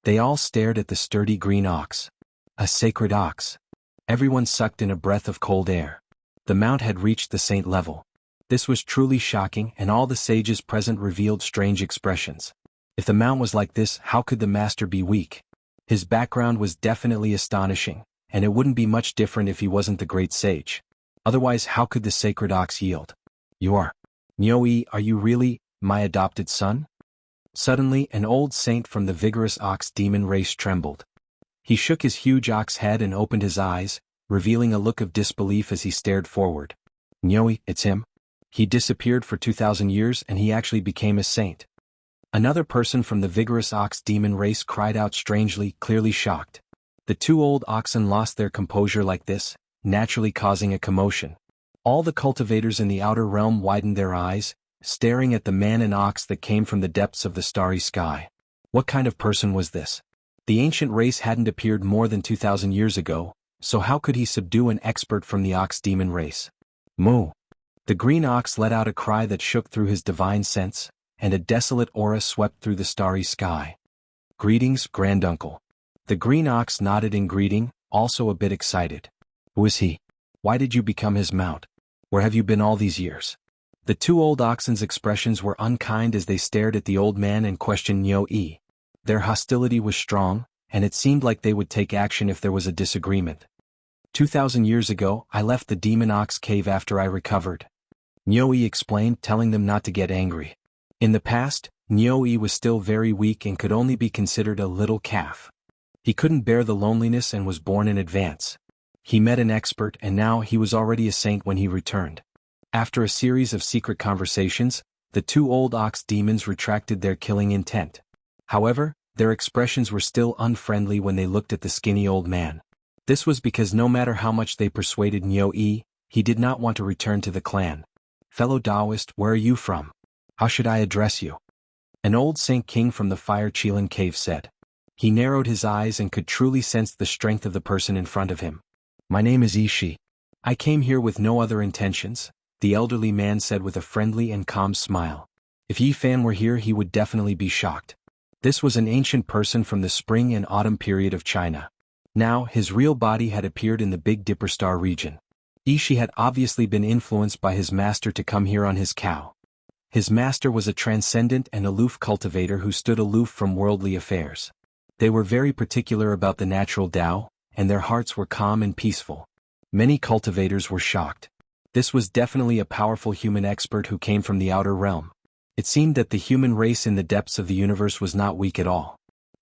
They all stared at the sturdy green ox. A sacred ox. Everyone sucked in a breath of cold air. The mount had reached the saint level. This was truly shocking, and all the sages present revealed strange expressions. If the mount was like this, how could the master be weak? His background was definitely astonishing, and it wouldn't be much different if he wasn't the great sage. Otherwise, how could the sacred ox yield? You are. Niu, are you really my adopted son? Suddenly, an old saint from the vigorous ox demon race trembled. He shook his huge ox head and opened his eyes, revealing a look of disbelief as he stared forward. Niu, it's him. He disappeared for 2,000 years and he actually became a saint. Another person from the vigorous ox demon race cried out strangely, clearly shocked. The two old oxen lost their composure like this, naturally causing a commotion. All the cultivators in the outer realm widened their eyes, staring at the man and ox that came from the depths of the starry sky. What kind of person was this? The ancient race hadn't appeared more than 2,000 years ago, so how could he subdue an expert from the ox demon race? Moo! The green ox let out a cry that shook through his divine sense, and a desolate aura swept through the starry sky. Greetings, granduncle. The green ox nodded in greeting, also a bit excited. Who is he? Why did you become his mount? Where have you been all these years? The two old oxen's expressions were unkind as they stared at the old man and questioned Niu. Their hostility was strong, and it seemed like they would take action if there was a disagreement. 2,000 years ago, I left the demon ox cave after I recovered. Niu explained, telling them not to get angry. In the past, Niu was still very weak and could only be considered a little calf. He couldn't bear the loneliness and was born in advance. He met an expert and now he was already a saint when he returned. After a series of secret conversations, the two old ox demons retracted their killing intent. However, their expressions were still unfriendly when they looked at the skinny old man. This was because no matter how much they persuaded Niu, he did not want to return to the clan. Fellow Taoist, where are you from? How should I address you? An old Saint King from the Fire Chilan cave said. He narrowed his eyes and could truly sense the strength of the person in front of him. My name is Ishi. I came here with no other intentions, the elderly man said with a friendly and calm smile. If Yi Fan were here, he would definitely be shocked. This was an ancient person from the spring and autumn period of China. Now, his real body had appeared in the Big Dipper Star region. Ishi had obviously been influenced by his master to come here on his cow. His master was a transcendent and aloof cultivator who stood aloof from worldly affairs. They were very particular about the natural Tao, and their hearts were calm and peaceful. Many cultivators were shocked. This was definitely a powerful human expert who came from the outer realm. It seemed that the human race in the depths of the universe was not weak at all.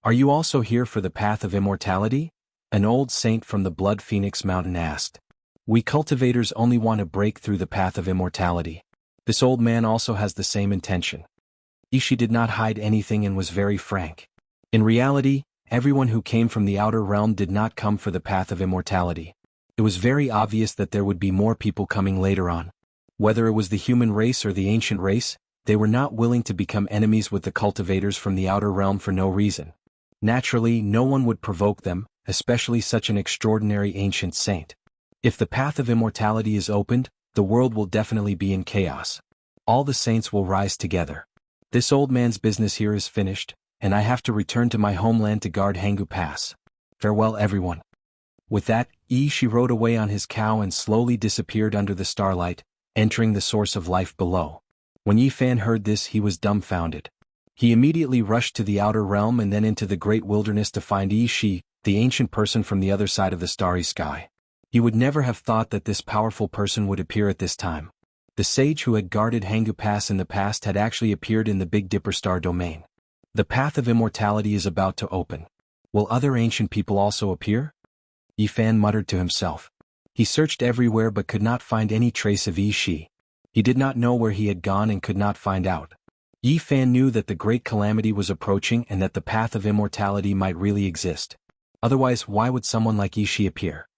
Are you also here for the path of immortality? An old saint from the Blood Phoenix Mountain asked. We cultivators only want to break through the path of immortality. This old man also has the same intention. Ishi did not hide anything and was very frank. In reality, everyone who came from the outer realm did not come for the path of immortality. It was very obvious that there would be more people coming later on. Whether it was the human race or the ancient race, they were not willing to become enemies with the cultivators from the outer realm for no reason. Naturally, no one would provoke them, especially such an extraordinary ancient saint. If the path of immortality is opened, the world will definitely be in chaos. All the saints will rise together. This old man's business here is finished, and I have to return to my homeland to guard Jianghu Pass. Farewell, everyone. With that, Ishi rode away on his cow and slowly disappeared under the starlight, entering the source of life below. When Yi Fan heard this, he was dumbfounded. He immediately rushed to the outer realm and then into the great wilderness to find Ishi, the ancient person from the other side of the starry sky. He would never have thought that this powerful person would appear at this time. The sage who had guarded Jianghu Pass in the past had actually appeared in the Big Dipper Star domain. The path of immortality is about to open. Will other ancient people also appear? Yi Fan muttered to himself. He searched everywhere but could not find any trace of Ishi. He did not know where he had gone and could not find out. Yi Fan knew that the great calamity was approaching and that the path of immortality might really exist. Otherwise, why would someone like Ishi appear?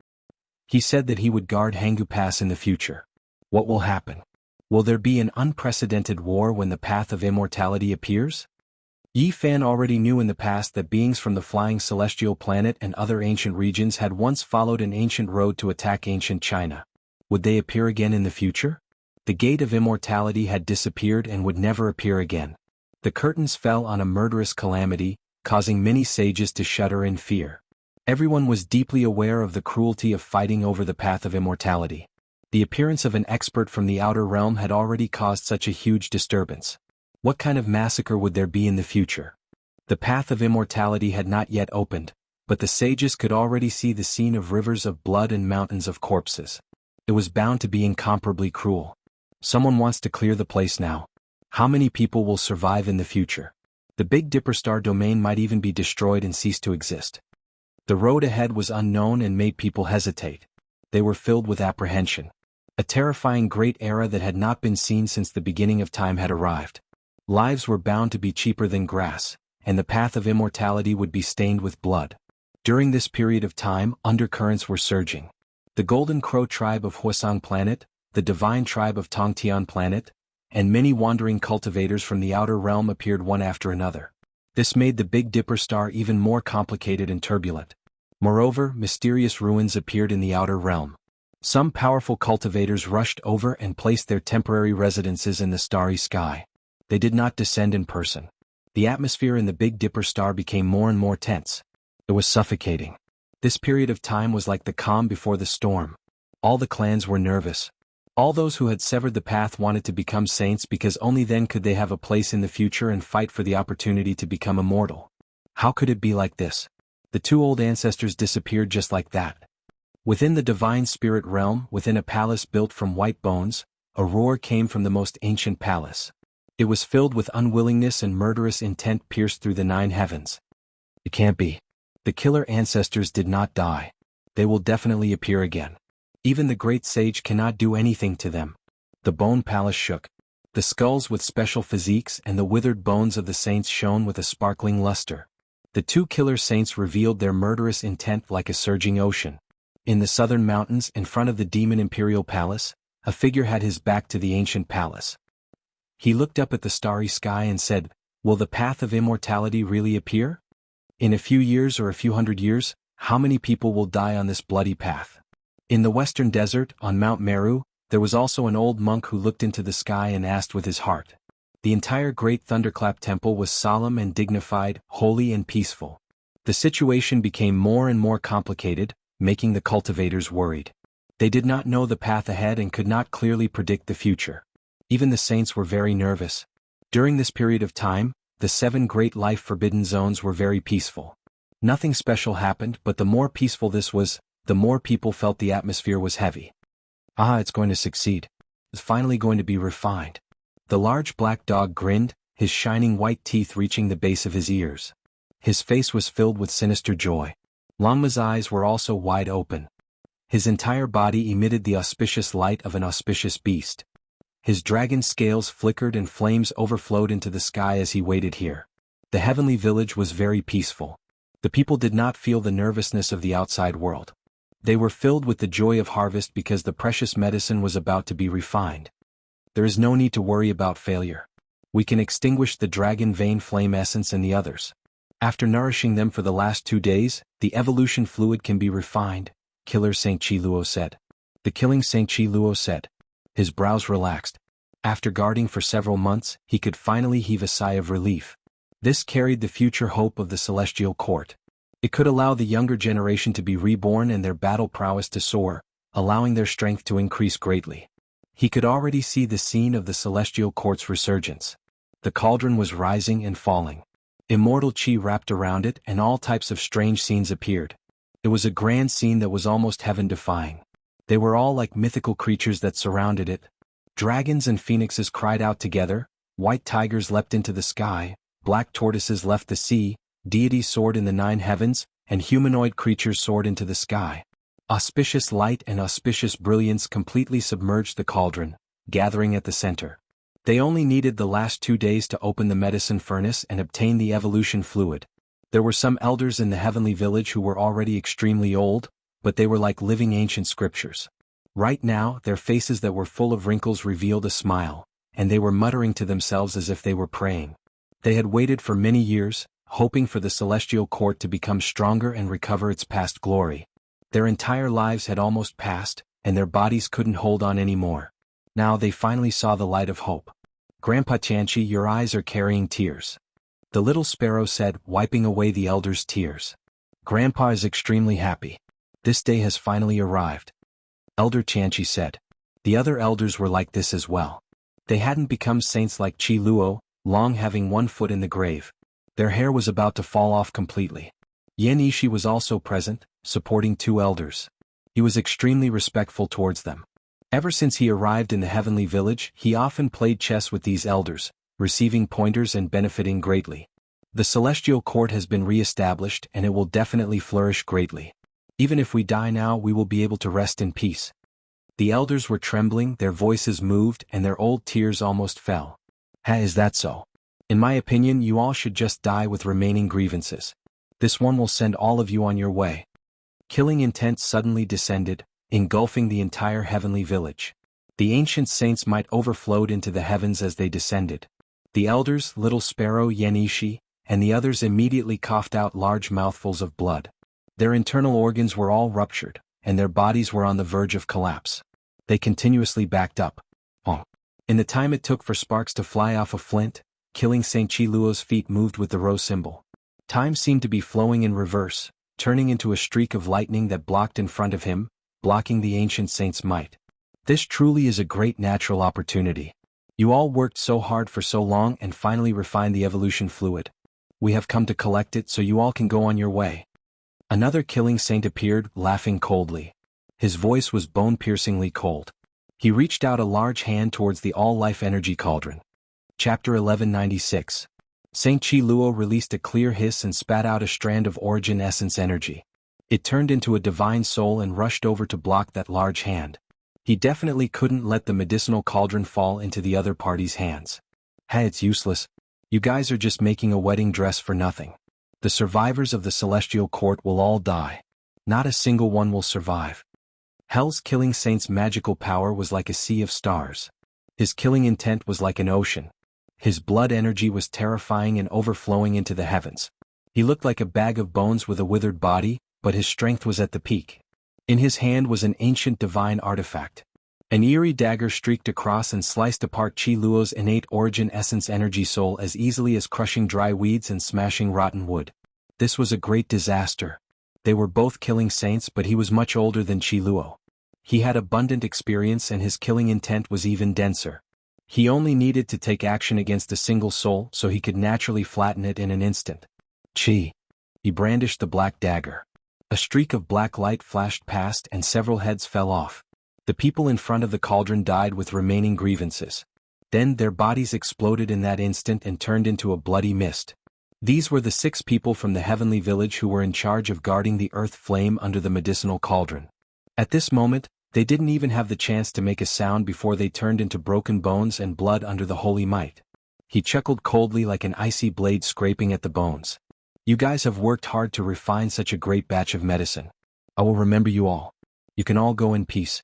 He said that he would guard Jianghu Pass in the future. What will happen? Will there be an unprecedented war when the path of immortality appears? Yi Fan already knew in the past that beings from the flying celestial planet and other ancient regions had once followed an ancient road to attack ancient China. Would they appear again in the future? The gate of immortality had disappeared and would never appear again. The curtains fell on a murderous calamity, causing many sages to shudder in fear. Everyone was deeply aware of the cruelty of fighting over the path of immortality. The appearance of an expert from the outer realm had already caused such a huge disturbance. What kind of massacre would there be in the future? The path of immortality had not yet opened, but the sages could already see the scene of rivers of blood and mountains of corpses. It was bound to be incomparably cruel. Someone wants to clear the place now. How many people will survive in the future? The Big Dipper star domain might even be destroyed and cease to exist. The road ahead was unknown and made people hesitate. They were filled with apprehension. A terrifying great era that had not been seen since the beginning of time had arrived. Lives were bound to be cheaper than grass, and the path of immortality would be stained with blood. During this period of time, undercurrents were surging. The Golden Crow tribe of Huasong planet, the divine tribe of Tongtian planet, and many wandering cultivators from the outer realm appeared one after another. This made the Big Dipper star even more complicated and turbulent. Moreover, mysterious ruins appeared in the outer realm. Some powerful cultivators rushed over and placed their temporary residences in the starry sky. They did not descend in person. The atmosphere in the Big Dipper star became more and more tense. It was suffocating. This period of time was like the calm before the storm. All the clans were nervous. All those who had severed the path wanted to become saints because only then could they have a place in the future and fight for the opportunity to become immortal. How could it be like this? The two old ancestors disappeared just like that. Within the divine spirit realm, within a palace built from white bones, a roar came from the most ancient palace. It was filled with unwillingness and murderous intent pierced through the 9 heavens. It can't be. The killer ancestors did not die. They will definitely appear again. Even the great sage cannot do anything to them. The bone palace shook. The skulls with special physiques and the withered bones of the saints shone with a sparkling luster. The 2 killer saints revealed their murderous intent like a surging ocean. In the southern mountains in front of the demon imperial palace, a figure had his back to the ancient palace. He looked up at the starry sky and said, "Will the path of immortality really appear? In a few years or a few hundred years, how many people will die on this bloody path?" In the western desert, on Mount Meru, there was also an old monk who looked into the sky and asked with his heart. The entire great thunderclap temple was solemn and dignified, holy and peaceful. The situation became more and more complicated, making the cultivators worried. They did not know the path ahead and could not clearly predict the future. Even the saints were very nervous. During this period of time, the 7 great life-forbidden zones were very peaceful. Nothing special happened, but the more peaceful this was, the more people felt the atmosphere was heavy. It's going to succeed. It's finally going to be refined. The large black dog grinned, his shining white teeth reaching the base of his ears. His face was filled with sinister joy. Longma's eyes were also wide open. His entire body emitted the auspicious light of an auspicious beast. His dragon scales flickered and flames overflowed into the sky as he waited here. The heavenly village was very peaceful. The people did not feel the nervousness of the outside world. They were filled with the joy of harvest because the precious medicine was about to be refined. There is no need to worry about failure. We can extinguish the dragon vein flame essence and the others. After nourishing them for the last 2 days, the evolution fluid can be refined, Killer Saint Chi Luo said. The killing Saint Chi Luo said. His brows relaxed. After guarding for several months, he could finally heave a sigh of relief. This carried the future hope of the celestial court. It could allow the younger generation to be reborn and their battle prowess to soar, allowing their strength to increase greatly. He could already see the scene of the celestial court's resurgence. The cauldron was rising and falling. Immortal chi wrapped around it and all types of strange scenes appeared. It was a grand scene that was almost heaven-defying. They were all like mythical creatures that surrounded it. Dragons and phoenixes cried out together, white tigers leapt into the sky, black tortoises left the sea, deities soared in the 9 heavens, and humanoid creatures soared into the sky. Auspicious light and auspicious brilliance completely submerged the cauldron, gathering at the center. They only needed the last 2 days to open the medicine furnace and obtain the evolution fluid. There were some elders in the heavenly village who were already extremely old, but they were like living ancient scriptures. Right now, their faces that were full of wrinkles revealed a smile, and they were muttering to themselves as if they were praying. They had waited for many years, hoping for the celestial court to become stronger and recover its past glory. Their entire lives had almost passed, and their bodies couldn't hold on anymore. Now they finally saw the light of hope. "Grandpa Tianchi, your eyes are carrying tears," the little sparrow said, wiping away the elder's tears. "Grandpa is extremely happy. This day has finally arrived," Elder Tianchi said. The other elders were like this as well. They hadn't become saints like Qi Luo, long having one foot in the grave. Their hair was about to fall off completely. Yan Yishi was also present, supporting two elders. He was extremely respectful towards them. Ever since he arrived in the heavenly village, he often played chess with these elders, receiving pointers and benefiting greatly. The celestial court has been re-established and it will definitely flourish greatly. Even if we die now, we will be able to rest in peace. The elders were trembling, their voices moved, and their old tears almost fell. Is that so? In my opinion, you all should just die with remaining grievances. This one will send all of you on your way. Killing intent suddenly descended, engulfing the entire heavenly village. The ancient saints might overflowed into the heavens as they descended. The elders, little sparrow Yan Yishi, and the others immediately coughed out large mouthfuls of blood. Their internal organs were all ruptured, and their bodies were on the verge of collapse. They continuously backed up. In the time it took for sparks to fly off a flint, killing Saint Qi Luo's feet moved with the rose symbol. Time seemed to be flowing in reverse, turning into a streak of lightning that blocked in front of him, blocking the ancient saint's might. This truly is a great natural opportunity. You all worked so hard for so long and finally refined the evolution fluid. We have come to collect it so you all can go on your way. Another killing saint appeared, laughing coldly. His voice was bone-piercingly cold. He reached out a large hand towards the all-life energy cauldron. Chapter 1196. Saint Qi Luo released a clear hiss and spat out a strand of origin essence energy. It turned into a divine soul and rushed over to block that large hand. He definitely couldn't let the medicinal cauldron fall into the other party's hands. It's useless. You guys are just making a wedding dress for nothing. The survivors of the celestial court will all die. Not a single one will survive. Hell's killing saint's magical power was like a sea of stars. His killing intent was like an ocean. His blood energy was terrifying and overflowing into the heavens. He looked like a bag of bones with a withered body, but his strength was at the peak. In his hand was an ancient divine artifact. An eerie dagger streaked across and sliced apart Qi Luo's innate origin essence energy soul as easily as crushing dry weeds and smashing rotten wood. This was a great disaster. They were both killing saints, but he was much older than Qi Luo. He had abundant experience and his killing intent was even denser. He only needed to take action against a single soul so he could naturally flatten it in an instant. Qi. He brandished the black dagger. A streak of black light flashed past and several heads fell off. The people in front of the cauldron died with remaining grievances. Then their bodies exploded in that instant and turned into a bloody mist. These were the 6 people from the heavenly village who were in charge of guarding the earth flame under the medicinal cauldron. At this moment, they didn't even have the chance to make a sound before they turned into broken bones and blood under the holy might. He chuckled coldly like an icy blade scraping at the bones. You guys have worked hard to refine such a great batch of medicine. I will remember you all. You can all go in peace.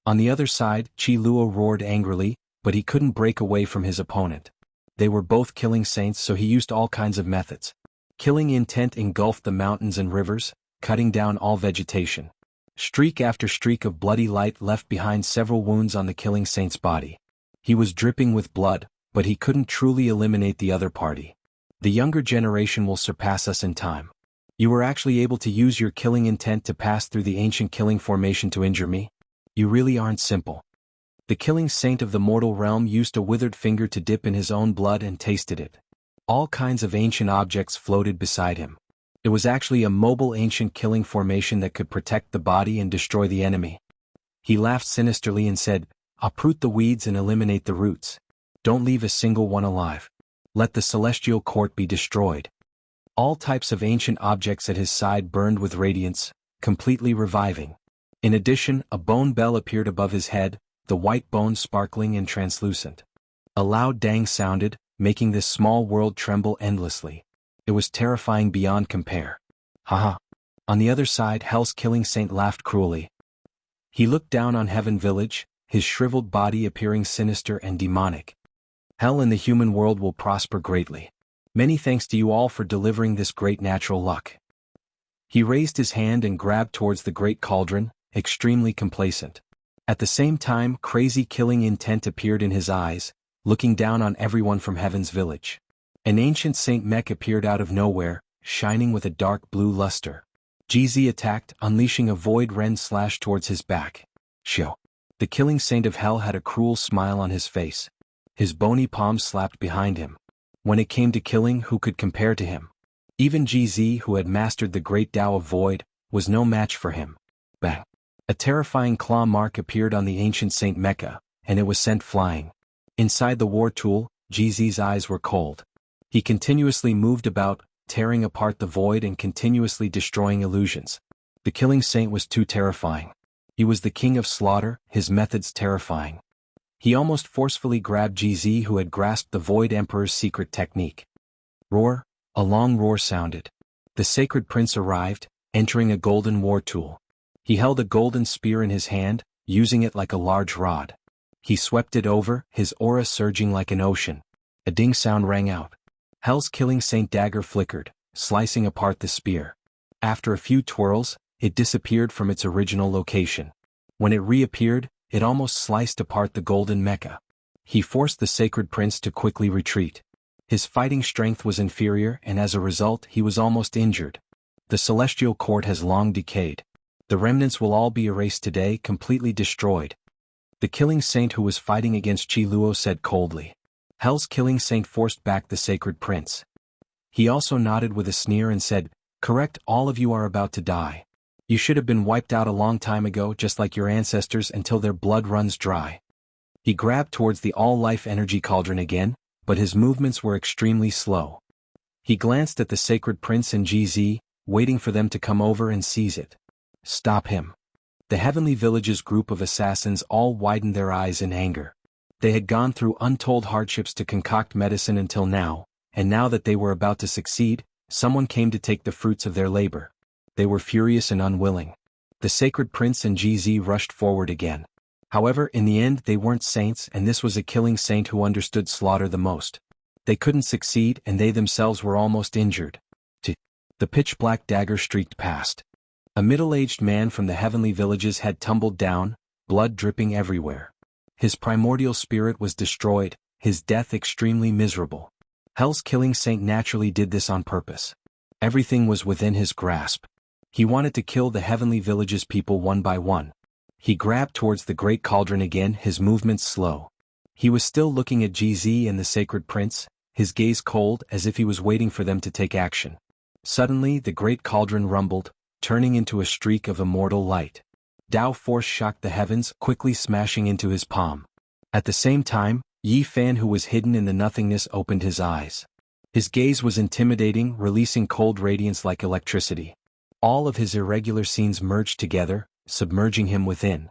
On the other side, Qi Luo roared angrily, but he couldn't break away from his opponent. They were both killing saints, so he used all kinds of methods. Killing intent engulfed the mountains and rivers, cutting down all vegetation. Streak after streak of bloody light left behind several wounds on the killing saint's body. He was dripping with blood, but he couldn't truly eliminate the other party. The younger generation will surpass us in time. You were actually able to use your killing intent to pass through the ancient killing formation to injure me? You really aren't simple. The killing saint of the mortal realm used a withered finger to dip in his own blood and tasted it. All kinds of ancient objects floated beside him. It was actually a mobile ancient killing formation that could protect the body and destroy the enemy. He laughed sinisterly and said, "Uproot the weeds and eliminate the roots. Don't leave a single one alive. Let the celestial court be destroyed." All types of ancient objects at his side burned with radiance, completely reviving. In addition, a bone bell appeared above his head, the white bone sparkling and translucent. A loud dang sounded, making this small world tremble endlessly. It was terrifying beyond compare. Haha. On the other side, Hell's killing saint laughed cruelly. He looked down on Heaven Village, his shriveled body appearing sinister and demonic. Hell and the human world will prosper greatly. Many thanks to you all for delivering this great natural luck. He raised his hand and grabbed towards the great cauldron, extremely complacent. At the same time, crazy killing intent appeared in his eyes, looking down on everyone from Heaven's village. An ancient Saint Mech appeared out of nowhere, shining with a dark blue luster. GZ attacked, unleashing a void rend slash towards his back. Shio. The killing saint of hell had a cruel smile on his face. His bony palms slapped behind him. When it came to killing, who could compare to him? Even GZ, who had mastered the great Tao of Void, was no match for him. Bang! A terrifying claw mark appeared on the ancient Saint Mecha, and it was sent flying. Inside the war tool, GZ's eyes were cold. He continuously moved about, tearing apart the void and continuously destroying illusions. The killing saint was too terrifying. He was the king of slaughter, his methods terrifying. He almost forcefully grabbed GZ, who had grasped the Void Emperor's secret technique. Roar! A long roar sounded. The sacred prince arrived, entering a golden war tool. He held a golden spear in his hand, using it like a large rod. He swept it over, his aura surging like an ocean. A ding sound rang out. Hell's killing saint dagger flickered, slicing apart the spear. After a few twirls, it disappeared from its original location. When it reappeared, it almost sliced apart the golden mecha. He forced the sacred prince to quickly retreat. His fighting strength was inferior, and as a result he was almost injured. The celestial court has long decayed. The remnants will all be erased today, completely destroyed. The killing saint who was fighting against Chi Luo said coldly. Hell's killing saint forced back the sacred prince. He also nodded with a sneer and said, "Correct, all of you are about to die. You should have been wiped out a long time ago, just like your ancestors, until their blood runs dry." He grabbed towards the all-life energy cauldron again, but his movements were extremely slow. He glanced at the sacred prince and GZ, waiting for them to come over and seize it. Stop him. The Heavenly Village's group of assassins all widened their eyes in anger. They had gone through untold hardships to concoct medicine until now, and now that they were about to succeed, someone came to take the fruits of their labor. They were furious and unwilling. The sacred prince and GZ rushed forward again. However, in the end they weren't saints, and this was a killing saint who understood slaughter the most. They couldn't succeed, and they themselves were almost injured. The pitch-black dagger streaked past. A middle-aged man from the Heavenly Villages had tumbled down, blood dripping everywhere. His primordial spirit was destroyed, his death extremely miserable. Hell's killing saint naturally did this on purpose. Everything was within his grasp. He wanted to kill the Heavenly Villages people one by one. He grabbed towards the great cauldron again, his movements slow. He was still looking at GZ and the sacred prince, his gaze cold as if he was waiting for them to take action. Suddenly the great cauldron rumbled, turning into a streak of immortal light. Tao force shocked the heavens, quickly smashing into his palm. At the same time, Yi Fan, who was hidden in the nothingness, opened his eyes. His gaze was intimidating, releasing cold radiance like electricity. All of his irregular scenes merged together, submerging him within.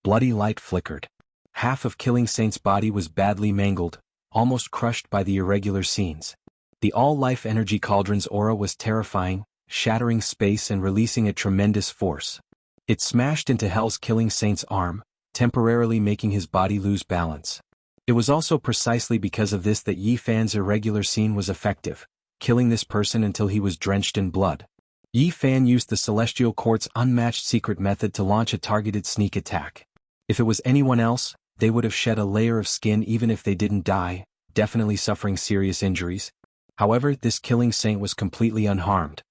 Bloody light flickered. Half of Killing Saint's body was badly mangled, almost crushed by the irregular scenes. The all-life energy cauldron's aura was terrifying, shattering space and releasing a tremendous force. It smashed into Hell's Killing Saint's arm, temporarily making his body lose balance. It was also precisely because of this that Yi Fan's irregular scene was effective, killing this person until he was drenched in blood. Yi Fan used the Celestial Court's unmatched secret method to launch a targeted sneak attack. If it was anyone else, they would have shed a layer of skin even if they didn't die, definitely suffering serious injuries. However, this killing saint was completely unharmed.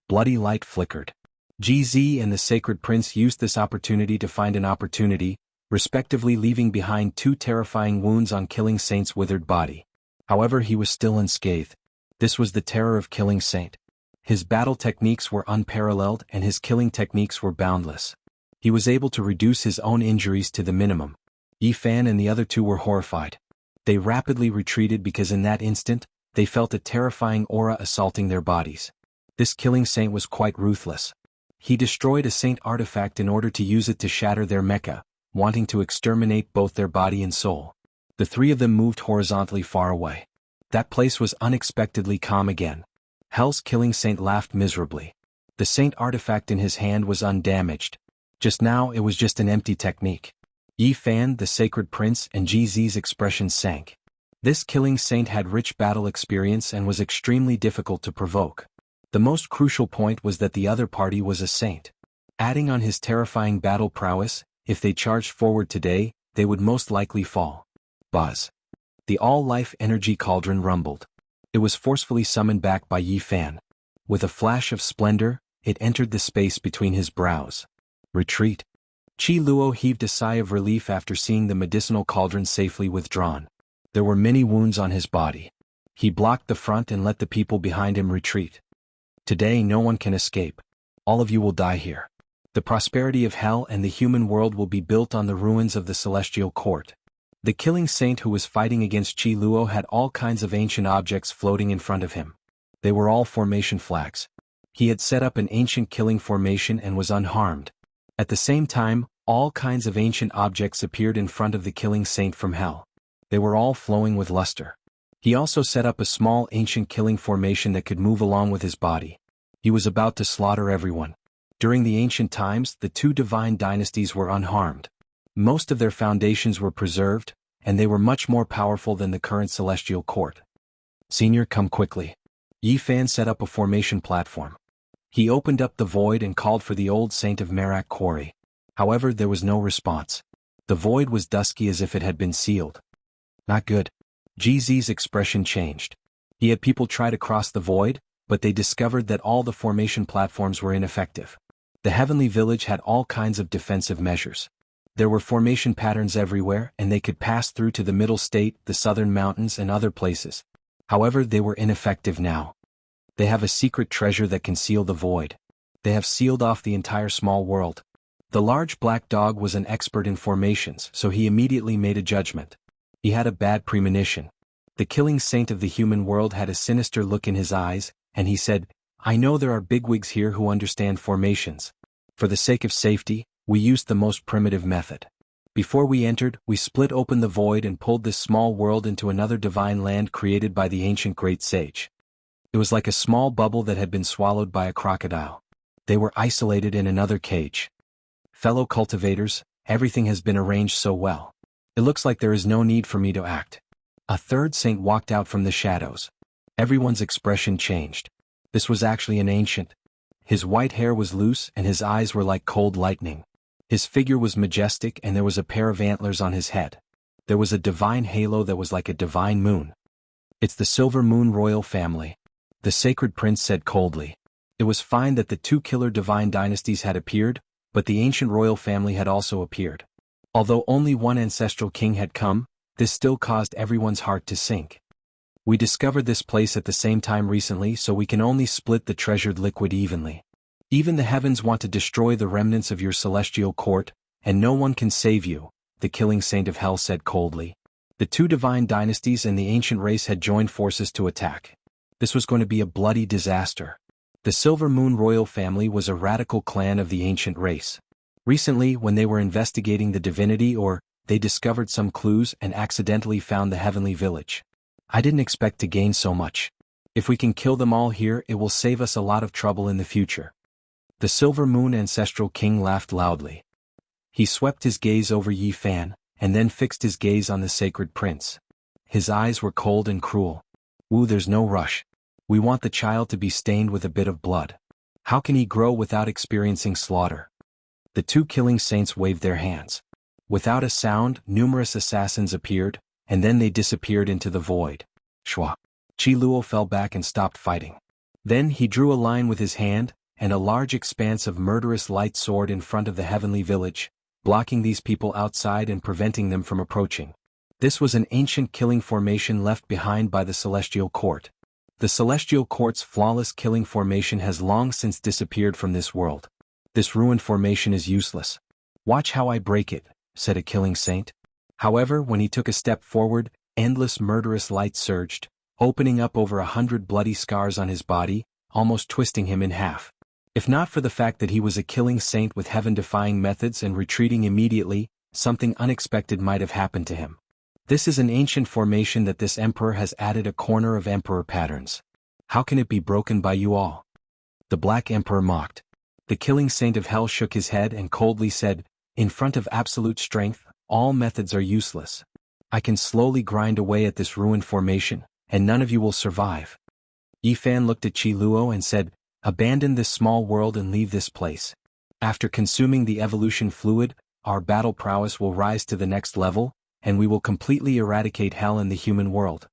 Bloody light flickered. GZ and the Sacred Prince used this opportunity to find an opportunity, respectively leaving behind 2 terrifying wounds on Killing Saint's withered body. However, he was still unscathed. This was the terror of Killing Saint. His battle techniques were unparalleled and his killing techniques were boundless. He was able to reduce his own injuries to the minimum. Yi Fan and the other 2 were horrified. They rapidly retreated because in that instant, they felt a terrifying aura assaulting their bodies. This killing saint was quite ruthless. He destroyed a saint artifact in order to use it to shatter their mecha, wanting to exterminate both their body and soul. The 3 of them moved horizontally far away. That place was unexpectedly calm again. Hell's killing saint laughed miserably. The saint artifact in his hand was undamaged. Just now it was just an empty technique. Yi Fan, the Sacred Prince, and GZ's expression sank. This killing saint had rich battle experience and was extremely difficult to provoke. The most crucial point was that the other party was a saint. Adding on his terrifying battle prowess, if they charged forward today, they would most likely fall. Buzz. The all-life energy cauldron rumbled. It was forcefully summoned back by Yi Fan. With a flash of splendor, it entered the space between his brows. Retreat. Qi Luo heaved a sigh of relief after seeing the medicinal cauldron safely withdrawn. There were many wounds on his body. He blocked the front and let the people behind him retreat. Today no one can escape. All of you will die here. The prosperity of hell and the human world will be built on the ruins of the celestial court. The killing saint who was fighting against Qi Luo had all kinds of ancient objects floating in front of him. They were all formation flags. He had set up an ancient killing formation and was unharmed. At the same time, all kinds of ancient objects appeared in front of the killing saint from hell. They were all flowing with luster. He also set up a small ancient killing formation that could move along with his body. He was about to slaughter everyone. During the ancient times, the two divine dynasties were unharmed. Most of their foundations were preserved, and they were much more powerful than the current celestial court. Senior, come quickly. Yi Fan set up a formation platform. He opened up the void and called for the old saint of Merak Quarry. However, there was no response. The void was dusky as if it had been sealed. Not good. GZ's expression changed. He had people try to cross the void, but they discovered that all the formation platforms were ineffective. The heavenly village had all kinds of defensive measures. There were formation patterns everywhere, and they could pass through to the middle state, the southern mountains, and other places. However, they were ineffective now. They have a secret treasure that can seal the void. They have sealed off the entire small world. The large black dog was an expert in formations, so he immediately made a judgment. He had a bad premonition. The killing saint of the human world had a sinister look in his eyes, and he said, I know there are bigwigs here who understand formations. For the sake of safety, we used the most primitive method. Before we entered, we split open the void and pulled this small world into another divine land created by the ancient great sage. It was like a small bubble that had been swallowed by a crocodile. They were isolated in another cage. Fellow cultivators, everything has been arranged so well. It looks like there is no need for me to act. A third saint walked out from the shadows. Everyone's expression changed. This was actually an ancient. His white hair was loose and his eyes were like cold lightning. His figure was majestic and there was a pair of antlers on his head. There was a divine halo that was like a divine moon. It's the Silver Moon royal family. The sacred prince said coldly. It was fine that the two killer divine dynasties had appeared, but the ancient royal family had also appeared. Although only one ancestral king had come, this still caused everyone's heart to sink. We discovered this place at the same time recently, so we can only split the treasured liquid evenly. Even the heavens want to destroy the remnants of your celestial court, and no one can save you, the killing saint of hell said coldly. The two divine dynasties and the ancient race had joined forces to attack. This was going to be a bloody disaster. The Silver Moon royal family was a radical clan of the ancient race. Recently, when they were investigating the divinity they discovered some clues and accidentally found the heavenly village. I didn't expect to gain so much. If we can kill them all here, it will save us a lot of trouble in the future. The Silver Moon ancestral king laughed loudly. He swept his gaze over Yi Fan, and then fixed his gaze on the sacred prince. His eyes were cold and cruel. There's no rush. We want the child to be stained with a bit of blood. How can he grow without experiencing slaughter? The two killing saints waved their hands. Without a sound, numerous assassins appeared, and then they disappeared into the void. Shwa. Qi Luo fell back and stopped fighting. Then he drew a line with his hand, and a large expanse of murderous light soared in front of the heavenly village, blocking these people outside and preventing them from approaching. This was an ancient killing formation left behind by the celestial court. The celestial court's flawless killing formation has long since disappeared from this world. This ruined formation is useless. Watch how I break it, said a killing saint. However, when he took a step forward, endless murderous light surged, opening up over 100 bloody scars on his body, almost twisting him in half. If not for the fact that he was a killing saint with heaven-defying methods and retreating immediately, something unexpected might have happened to him. This is an ancient formation that this emperor has added a corner of emperor patterns. How can it be broken by you all? The Black Emperor mocked. The killing saint of hell shook his head and coldly said, in front of absolute strength, all methods are useless. I can slowly grind away at this ruined formation, and none of you will survive. Yifan looked at Qi Luo and said, abandon this small world and leave this place. After consuming the evolution fluid, our battle prowess will rise to the next level, and we will completely eradicate hell in the human world.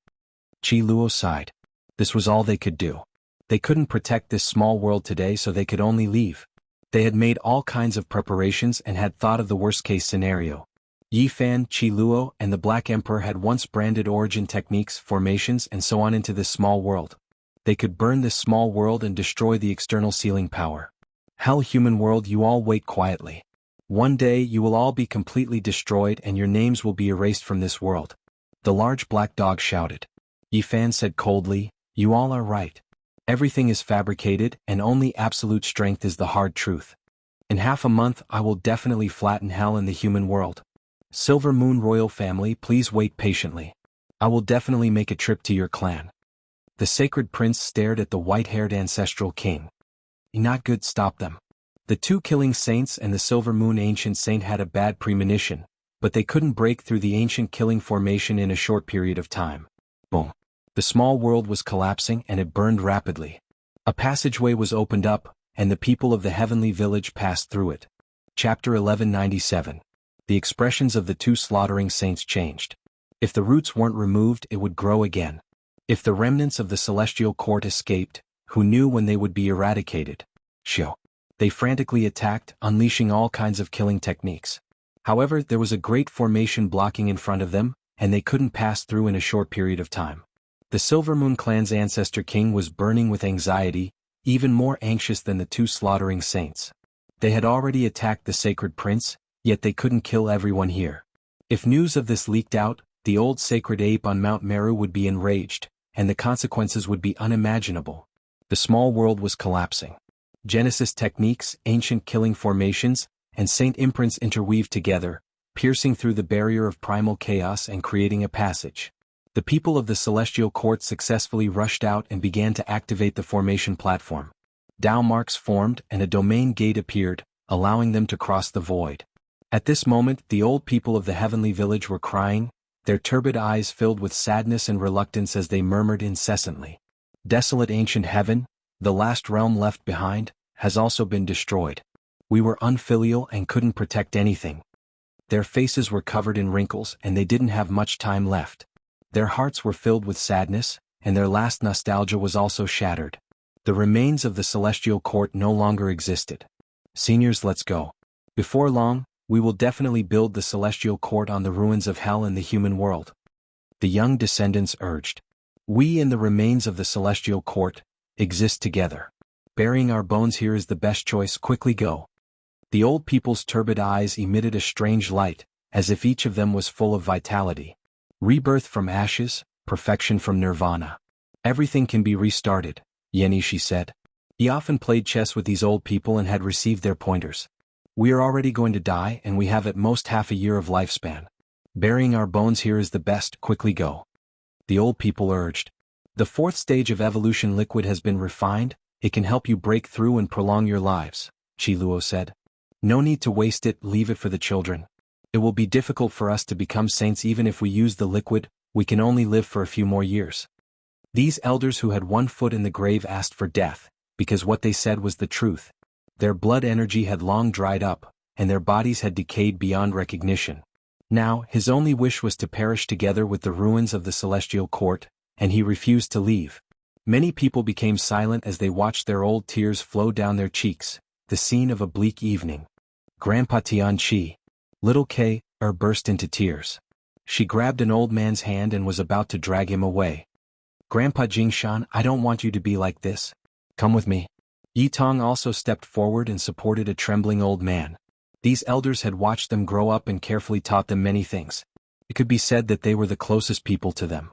Qi Luo sighed. This was all they could do. They couldn't protect this small world today, so they could only leave. They had made all kinds of preparations and had thought of the worst-case scenario. Yifan, Qi Luo, and the Black Emperor had once branded origin techniques, formations, and so on into this small world. They could burn this small world and destroy the external sealing power. Hell, human world, you all wait quietly. One day you will all be completely destroyed and your names will be erased from this world. The large black dog shouted. Yifan said coldly, you all are right. Everything is fabricated and only absolute strength is the hard truth. In half a month I will definitely flatten hell in the human world. Silver Moon royal family, please wait patiently. I will definitely make a trip to your clan. The sacred prince stared at the white-haired ancestral king. Not good, stop them. The two killing saints and the Silver Moon ancient saint had a bad premonition, but they couldn't break through the ancient killing formation in a short period of time. Boom. The small world was collapsing and it burned rapidly. A passageway was opened up, and the people of the heavenly village passed through it. Chapter 1197. The expressions of the two slaughtering saints changed. If the roots weren't removed, it would grow again. If the remnants of the celestial court escaped, who knew when they would be eradicated? Shoo. They frantically attacked, unleashing all kinds of killing techniques. However, there was a great formation blocking in front of them, and they couldn't pass through in a short period of time. The Silver Moon clan's ancestor king was burning with anxiety, even more anxious than the two slaughtering saints. They had already attacked the sacred prince, yet they couldn't kill everyone here. If news of this leaked out, the old sacred ape on Mount Meru would be enraged, and the consequences would be unimaginable. The small world was collapsing. Genesis techniques, ancient killing formations, and saint imprints interweaved together, piercing through the barrier of primal chaos and creating a passage. The people of the celestial court successfully rushed out and began to activate the formation platform. Dao marks formed and a domain gate appeared, allowing them to cross the void. At this moment, the old people of the heavenly village were crying, their turbid eyes filled with sadness and reluctance as they murmured incessantly. Desolate ancient heaven, the last realm left behind, has also been destroyed. We were unfilial and couldn't protect anything. Their faces were covered in wrinkles and they didn't have much time left. Their hearts were filled with sadness, and their last nostalgia was also shattered. The remains of the celestial court no longer existed. Seniors, let's go. Before long, we will definitely build the celestial court on the ruins of hell in the human world. The young descendants urged. We and the remains of the celestial court exist together. Burying our bones here is the best choice, quickly go. The old people's turbid eyes emitted a strange light, as if each of them was full of vitality. Rebirth from ashes, perfection from nirvana. Everything can be restarted, Yenishi said. He often played chess with these old people and had received their pointers. We are already going to die and we have at most half a year of lifespan. Burying our bones here is the best, quickly go. The old people urged. The fourth stage of evolution liquid has been refined, it can help you break through and prolong your lives, Qi Luo said. No need to waste it, leave it for the children. It will be difficult for us to become saints even if we use the liquid, we can only live for a few more years. These elders who had one foot in the grave asked for death, because what they said was the truth. Their blood energy had long dried up, and their bodies had decayed beyond recognition. Now, his only wish was to perish together with the ruins of the celestial court, and he refused to leave. Many people became silent as they watched their old tears flow down their cheeks, the scene of a bleak evening. Grandpa Tianqi, little K, burst into tears. She grabbed an old man's hand and was about to drag him away. Grandpa Jingshan, I don't want you to be like this. Come with me. Yitong also stepped forward and supported a trembling old man. These elders had watched them grow up and carefully taught them many things. It could be said that they were the closest people to them.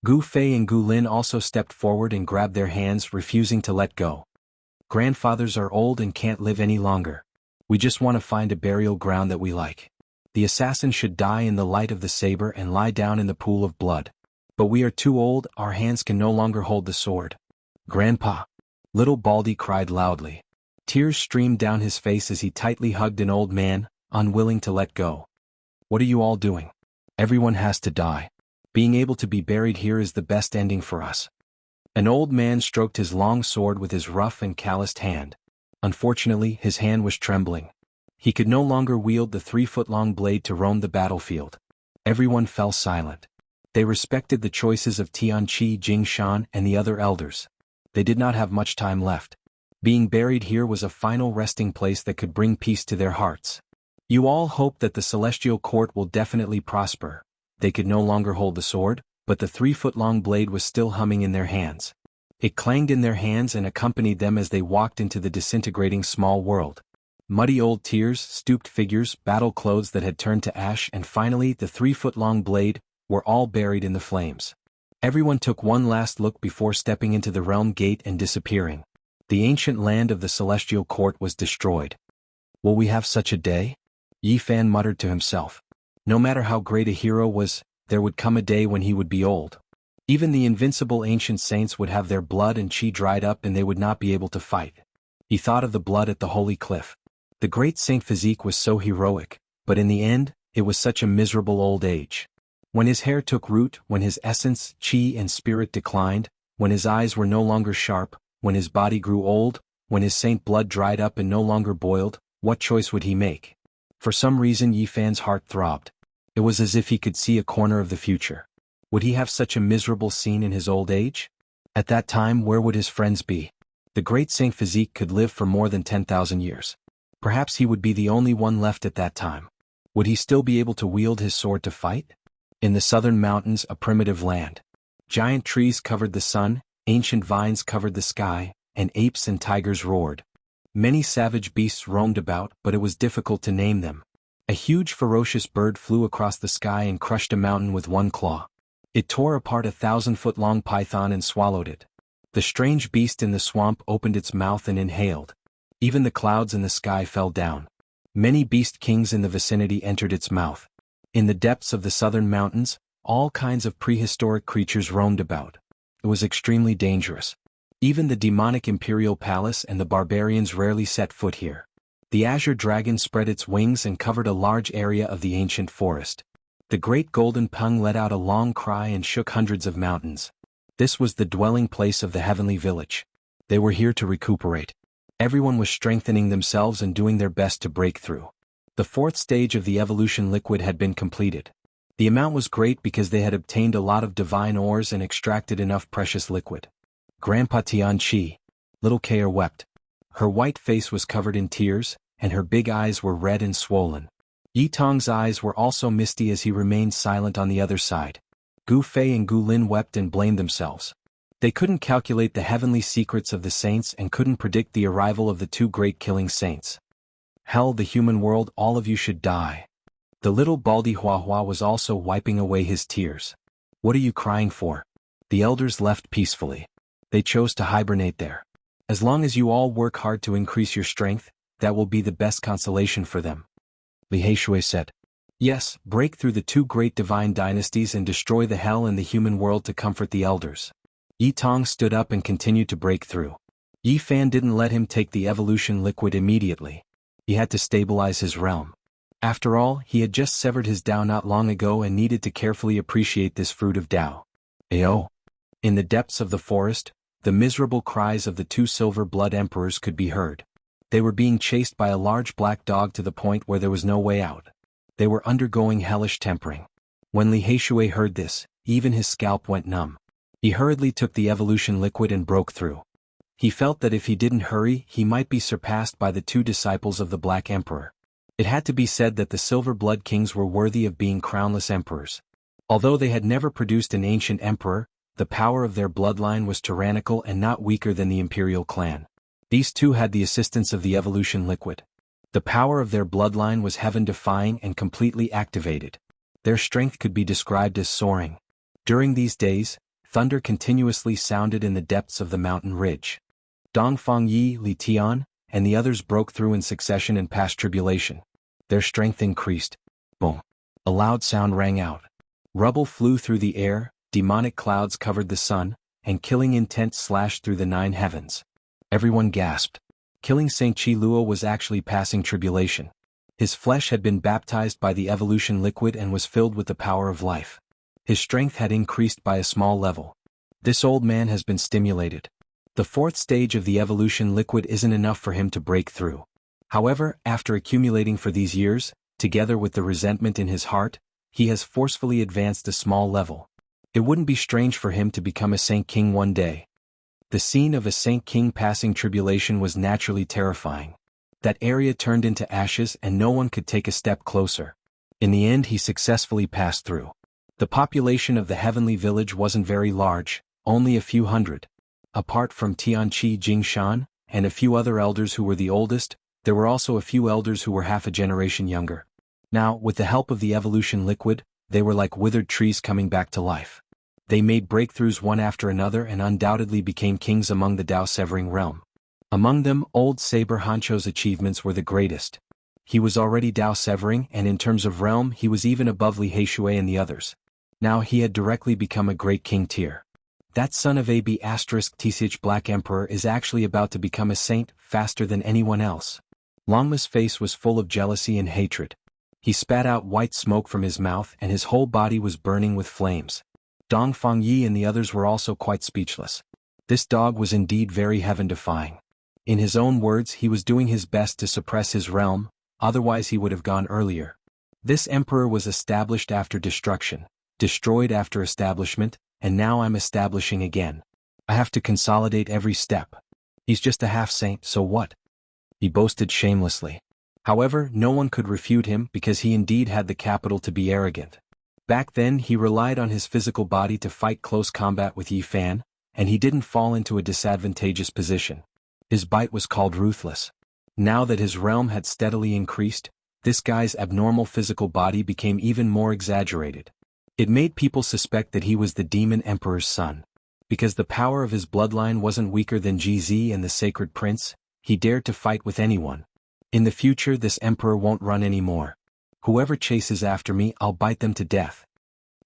Gu Fei and Gu Lin also stepped forward and grabbed their hands, refusing to let go. Grandfathers are old and can't live any longer. We just want to find a burial ground that we like. The assassin should die in the light of the saber and lie down in the pool of blood. But we are too old, our hands can no longer hold the sword. Grandpa. Little Baldy cried loudly. Tears streamed down his face as he tightly hugged an old man, unwilling to let go. What are you all doing? Everyone has to die. Being able to be buried here is the best ending for us. An old man stroked his long sword with his rough and calloused hand. Unfortunately, his hand was trembling. He could no longer wield the 3-foot-long blade to roam the battlefield. Everyone fell silent. They respected the choices of Tianqi, Jingshan, and the other elders. They did not have much time left. Being buried here was a final resting place that could bring peace to their hearts. You all hope that the celestial court will definitely prosper. They could no longer hold the sword, but the 3-foot-long blade was still humming in their hands. It clanged in their hands and accompanied them as they walked into the disintegrating small world. Muddy old tears, stooped figures, battle clothes that had turned to ash, and finally the 3-foot-long blade, were all buried in the flames. Everyone took one last look before stepping into the realm gate and disappearing. The ancient land of the celestial court was destroyed. Will we have such a day? Yi Fan muttered to himself. No matter how great a hero was, there would come a day when he would be old. Even the invincible ancient saints would have their blood and chi dried up and they would not be able to fight. He thought of the blood at the holy cliff. The great Saint Physique was so heroic, but in the end, it was such a miserable old age. When his hair took root, when his essence, chi and spirit declined, when his eyes were no longer sharp, when his body grew old, when his saint blood dried up and no longer boiled, what choice would he make? For some reason Yi Fan's heart throbbed. It was as if he could see a corner of the future. Would he have such a miserable scene in his old age? At that time, where would his friends be? The great Saint Physique could live for more than 10,000 years. Perhaps he would be the only one left at that time. Would he still be able to wield his sword to fight? In the southern mountains, a primitive land. Giant trees covered the sun, ancient vines covered the sky, and apes and tigers roared. Many savage beasts roamed about, but it was difficult to name them. A huge ferocious bird flew across the sky and crushed a mountain with one claw. It tore apart a 1,000-foot-long python and swallowed it. The strange beast in the swamp opened its mouth and inhaled. Even the clouds in the sky fell down. Many beast kings in the vicinity entered its mouth. In the depths of the southern mountains, all kinds of prehistoric creatures roamed about. It was extremely dangerous. Even the demonic imperial palace and the barbarians rarely set foot here. The azure dragon spread its wings and covered a large area of the ancient forest. The great golden pung let out a long cry and shook hundreds of mountains. This was the dwelling place of the heavenly village. They were here to recuperate. Everyone was strengthening themselves and doing their best to break through. The 4th stage of the evolution liquid had been completed. The amount was great because they had obtained a lot of divine ores and extracted enough precious liquid. Grandpa Tianqi, little Kair wept. Her white face was covered in tears, and her big eyes were red and swollen. Yi Tong's eyes were also misty as he remained silent on the other side. Gu Fei and Gu Lin wept and blamed themselves. They couldn't calculate the heavenly secrets of the saints and couldn't predict the arrival of the 2 great killing saints. Hell, the human world, all of you should die. The little Baldy Hua Hua was also wiping away his tears. What are you crying for? The elders left peacefully. They chose to hibernate there. As long as you all work hard to increase your strength, that will be the best consolation for them. Li Heishui said. Yes, break through the 2 great divine dynasties and destroy the hell in the human world to comfort the elders. Yi Tong stood up and continued to break through. Yi Fan didn't let him take the evolution liquid immediately. He had to stabilize his realm. After all, he had just severed his Tao not long ago and needed to carefully appreciate this fruit of Tao. Ayo! In the depths of the forest, the miserable cries of the 2 silver blood emperors could be heard. They were being chased by a large black dog to the point where there was no way out. They were undergoing hellish tempering. When Li Heishui heard this, even his scalp went numb. He hurriedly took the evolution liquid and broke through. He felt that if he didn't hurry, he might be surpassed by the 2 disciples of the Black Emperor. It had to be said that the Silver Blood Kings were worthy of being crownless emperors. Although they had never produced an ancient emperor, the power of their bloodline was tyrannical and not weaker than the imperial clan. These 2 had the assistance of the evolution liquid. The power of their bloodline was heaven-defying and completely activated. Their strength could be described as soaring. During these days, thunder continuously sounded in the depths of the mountain ridge. Dongfang Yi, Li Tian, and the others broke through in succession and passed tribulation. Their strength increased. Boom! A loud sound rang out. Rubble flew through the air, demonic clouds covered the sun, and killing intent slashed through the 9 heavens. Everyone gasped. Killing Saint Chi Luo was actually passing tribulation. His flesh had been baptized by the evolution liquid and was filled with the power of life. His strength had increased by a small level. This old man has been stimulated. The fourth stage of the evolution liquid isn't enough for him to break through. However, after accumulating for these years, together with the resentment in his heart, he has forcefully advanced a small level. It wouldn't be strange for him to become a Saint King one day. The scene of a Saint King passing tribulation was naturally terrifying. That area turned into ashes and no one could take a step closer. In the end he successfully passed through. The population of the heavenly village wasn't very large, only a few hundred. Apart from Tianqi Jingshan, and a few other elders who were the oldest, there were also a few elders who were half a generation younger. Now, with the help of the evolution liquid, they were like withered trees coming back to life. They made breakthroughs one after another and undoubtedly became kings among the Dao-severing realm. Among them, old Saber Hancho's achievements were the greatest. He was already Dao-severing and in terms of realm he was even above Li Heishui and the others. Now he had directly become a great king tier. That son of AB** Tsich Black Emperor is actually about to become a saint faster than anyone else. Longma's face was full of jealousy and hatred. He spat out white smoke from his mouth and his whole body was burning with flames. Dong Fangyi and the others were also quite speechless. This dog was indeed very heaven-defying. In his own words, he was doing his best to suppress his realm, otherwise he would have gone earlier. This emperor was established after destruction, destroyed after establishment, and now I'm establishing again. I have to consolidate every step. He's just a half-saint, so what? He boasted shamelessly. However, no one could refute him because he indeed had the capital to be arrogant. Back then he relied on his physical body to fight close combat with Yi Fan, and he didn't fall into a disadvantageous position. His bite was called ruthless. Now that his realm had steadily increased, this guy's abnormal physical body became even more exaggerated. It made people suspect that he was the demon emperor's son. Because the power of his bloodline wasn't weaker than GZ and the sacred prince, he dared to fight with anyone. In the future this emperor won't run anymore. Whoever chases after me, I'll bite them to death.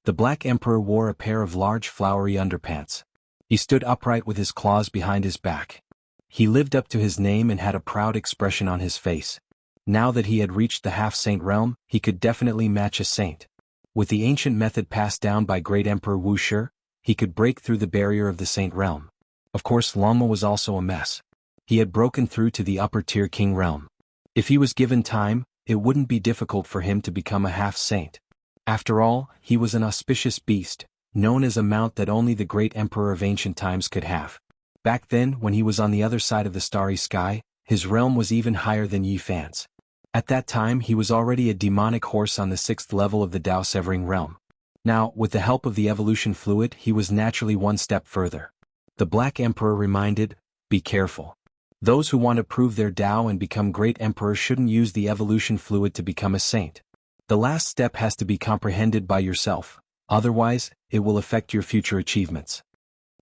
The Black Emperor wore a pair of large flowery underpants. He stood upright with his claws behind his back. He lived up to his name and had a proud expression on his face. Now that he had reached the half-saint realm, he could definitely match a saint. With the ancient method passed down by great Emperor Wuxia, he could break through the barrier of the saint realm. Of course, Longma was also a mess. He had broken through to the upper-tier king realm. If he was given time, it wouldn't be difficult for him to become a half-saint. After all, he was an auspicious beast, known as a mount that only the great emperor of ancient times could have. Back then, when he was on the other side of the starry sky, his realm was even higher than Yi Fan's. At that time he was already a demonic horse on the 6th level of the Dao-severing realm. Now, with the help of the evolution fluid, he was naturally one step further. The Black Emperor reminded, be careful. Those who want to prove their Dao and become great emperors shouldn't use the evolution fluid to become a saint. The last step has to be comprehended by yourself, otherwise, it will affect your future achievements.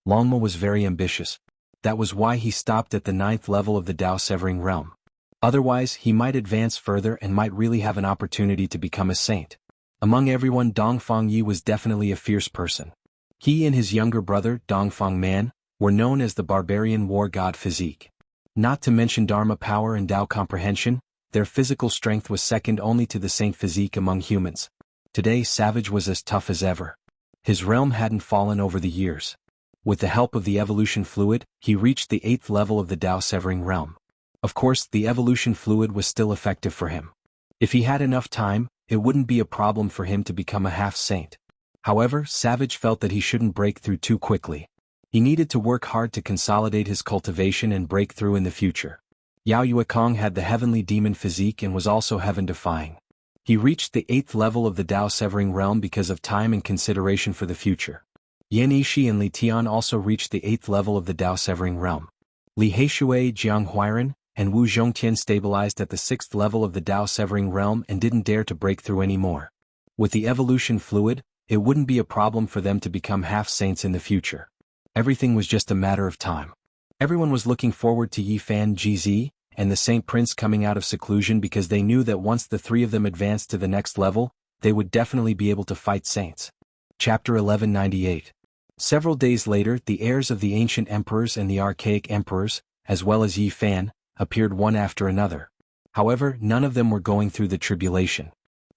Longma was very ambitious. That was why he stopped at the 9th level of the Dao-severing realm. Otherwise, he might advance further and might really have an opportunity to become a saint. Among everyone, Dong Fangyi was definitely a fierce person. He and his younger brother, Dong Fangman, were known as the barbarian war god physique. Not to mention Dharma power and Dao comprehension, their physical strength was second only to the saint physique among humans. Today Savage was as tough as ever. His realm hadn't fallen over the years. With the help of the evolution fluid, he reached the 8th level of the Dao-severing realm. Of course, the evolution fluid was still effective for him. If he had enough time, it wouldn't be a problem for him to become a half-saint. However, Savage felt that he shouldn't break through too quickly. He needed to work hard to consolidate his cultivation and break through in the future. Yao Yuekong had the heavenly demon physique and was also heaven-defying. He reached the 8th level of the Dao-severing realm because of time and consideration for the future. Yan Yishi and Li Tian also reached the 8th level of the Dao-severing realm. Li Heishui, Jiang Huiran, and Wu Zhongtian stabilized at the 6th level of the Dao-severing realm and didn't dare to break through anymore. With the evolution fluid, it wouldn't be a problem for them to become half-saints in the future. Everything was just a matter of time. Everyone was looking forward to Yi Fan GZ and the Saint Prince coming out of seclusion because they knew that once the three of them advanced to the next level, they would definitely be able to fight saints. Chapter 1198. Several days later, the heirs of the ancient emperors and the archaic emperors, as well as Yi Fan, appeared one after another. However, none of them were going through the tribulation.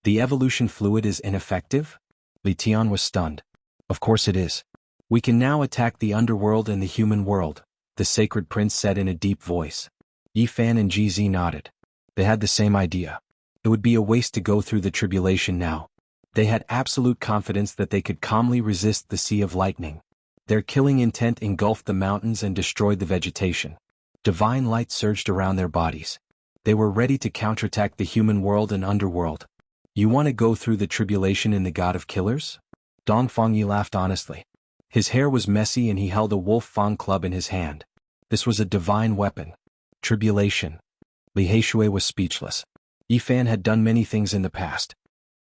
The evolution fluid is ineffective? Li Tian was stunned. Of course it is. We can now attack the underworld and the human world, the sacred prince said in a deep voice. Yi Fan and GZ nodded. They had the same idea. It would be a waste to go through the tribulation now. They had absolute confidence that they could calmly resist the sea of lightning. Their killing intent engulfed the mountains and destroyed the vegetation. Divine light surged around their bodies. They were ready to counterattack the human world and underworld. You want to go through the tribulation in the God of Killers? Dong Fangyi laughed honestly. His hair was messy and he held a wolf fang club in his hand. This was a divine weapon. Tribulation. Li Heishui was speechless. Yi Fan had done many things in the past.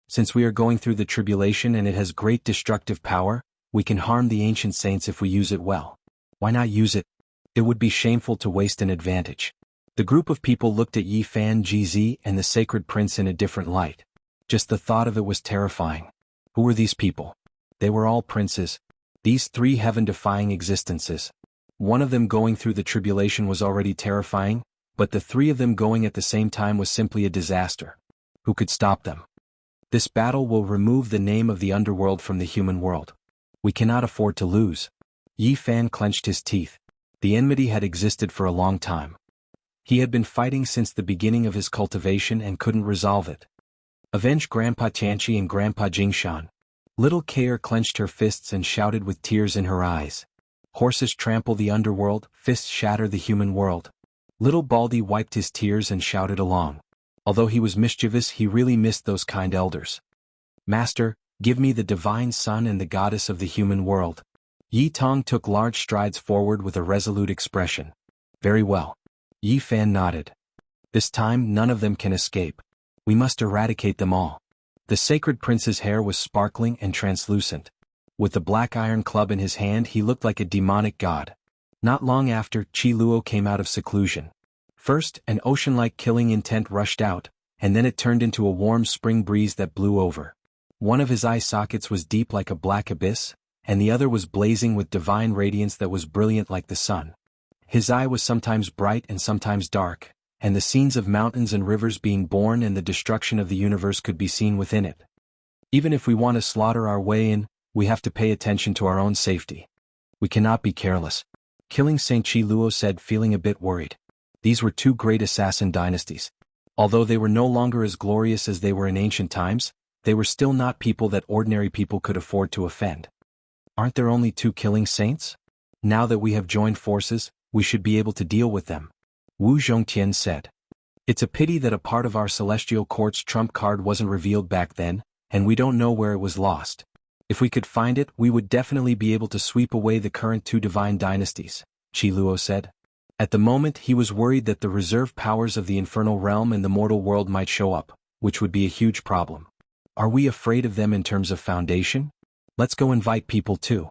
Since we are going through the tribulation and it has great destructive power, we can harm the ancient saints if we use it well. Why not use it? It would be shameful to waste an advantage. The group of people looked at Yi Fan, GZ, and the sacred prince in a different light. Just the thought of it was terrifying. Who were these people? They were all princes. These three heaven-defying existences. One of them going through the tribulation was already terrifying, but the three of them going at the same time was simply a disaster. Who could stop them? This battle will remove the name of the underworld from the human world. We cannot afford to lose. Yi Fan clenched his teeth. The enmity had existed for a long time. He had been fighting since the beginning of his cultivation and couldn't resolve it. Avenge Grandpa Tianqi and Grandpa Jingshan. Little Kair clenched her fists and shouted with tears in her eyes. Horses trample the underworld, fists shatter the human world. Little Baldy wiped his tears and shouted along. Although he was mischievous, he really missed those kind elders. Master, give me the divine sun and the goddess of the human world. Yi Tong took large strides forward with a resolute expression. Very well. Yi Fan nodded. This time none of them can escape. We must eradicate them all. The sacred prince's hair was sparkling and translucent. With the black iron club in his hand he looked like a demonic god. Not long after, Qi Luo came out of seclusion. First, an ocean-like killing intent rushed out, and then it turned into a warm spring breeze that blew over. One of his eye sockets was deep like a black abyss, and the other was blazing with divine radiance that was brilliant like the sun. His eye was sometimes bright and sometimes dark, and the scenes of mountains and rivers being born and the destruction of the universe could be seen within it. Even if we want to slaughter our way in, we have to pay attention to our own safety. We cannot be careless. Killing Saint Qi Luo said, feeling a bit worried. These were two great assassin dynasties. Although they were no longer as glorious as they were in ancient times, they were still not people that ordinary people could afford to offend. Aren't there only two killing saints? Now that we have joined forces, we should be able to deal with them. Wu Zhongtian said. It's a pity that a part of our celestial court's trump card wasn't revealed back then, and we don't know where it was lost. If we could find it, we would definitely be able to sweep away the current two divine dynasties, Qi Luo said. At the moment he was worried that the reserve powers of the infernal realm and the mortal world might show up, which would be a huge problem. Are we afraid of them in terms of foundation? Let's go invite people too.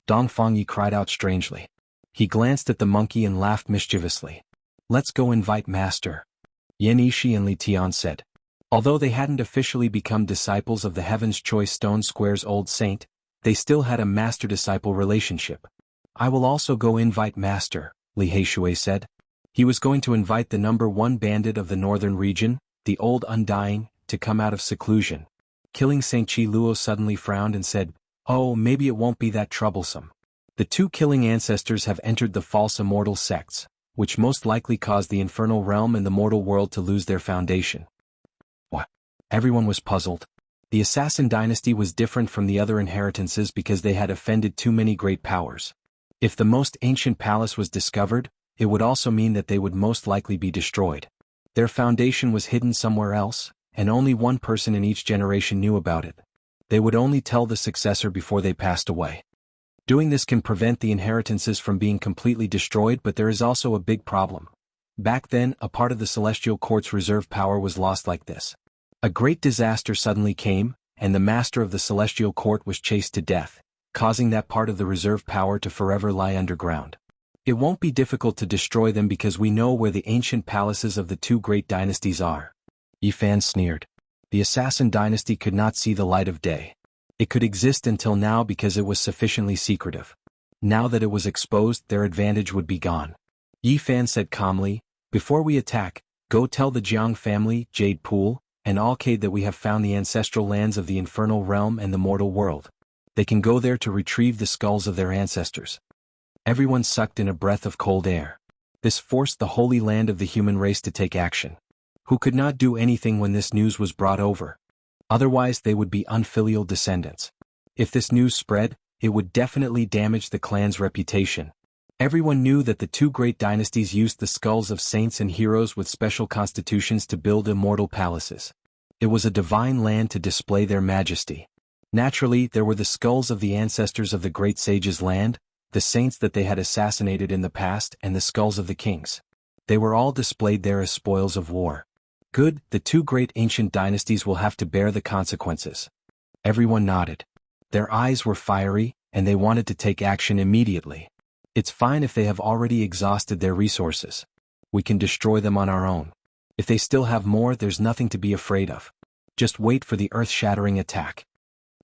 Dong Fangyi cried out strangely. He glanced at the monkey and laughed mischievously. Let's go invite Master. Yan Yishi and Li Tian said. Although they hadn't officially become disciples of the Heaven's Choice Stone Square's old saint, they still had a master-disciple relationship. I will also go invite Master, Li Heishui said. He was going to invite the #1 bandit of the northern region, the old Undying, to come out of seclusion. Killing Saint Qi Luo suddenly frowned and said, Oh, maybe it won't be that troublesome. The two killing ancestors have entered the false immortal sects, which most likely caused the infernal realm and the mortal world to lose their foundation. What? Everyone was puzzled. The assassin dynasty was different from the other inheritances because they had offended too many great powers. If the most ancient palace was discovered, it would also mean that they would most likely be destroyed. Their foundation was hidden somewhere else, and only one person in each generation knew about it. They would only tell the successor before they passed away. Doing this can prevent the inheritances from being completely destroyed, but there is also a big problem. Back then, a part of the Celestial Court's reserve power was lost like this. A great disaster suddenly came, and the master of the Celestial Court was chased to death, causing that part of the reserve power to forever lie underground. It won't be difficult to destroy them because we know where the ancient palaces of the two great dynasties are. Yi Fan sneered. The assassin dynasty could not see the light of day. It could exist until now because it was sufficiently secretive. Now that it was exposed, their advantage would be gone. Yi Fan said calmly, Before we attack, Go tell the Jiang family, Jade Pool, and Alcade that we have found the ancestral lands of the infernal realm and the mortal world. They can go there to retrieve the skulls of their ancestors. Everyone sucked in a breath of cold air. This forced the holy land of the human race to take action. Who could not do anything when this news was brought over? Otherwise they would be unfilial descendants. If this news spread, it would definitely damage the clan's reputation. Everyone knew that the two great dynasties used the skulls of saints and heroes with special constitutions to build immortal palaces. It was a divine land to display their majesty. Naturally, there were the skulls of the ancestors of the great sages' land, the saints that they had assassinated in the past, and the skulls of the kings. They were all displayed there as spoils of war. Good, the two great ancient dynasties will have to bear the consequences. Everyone nodded. Their eyes were fiery, and they wanted to take action immediately. It's fine if they have already exhausted their resources. We can destroy them on our own. If they still have more, there's nothing to be afraid of. Just wait for the earth-shattering attack.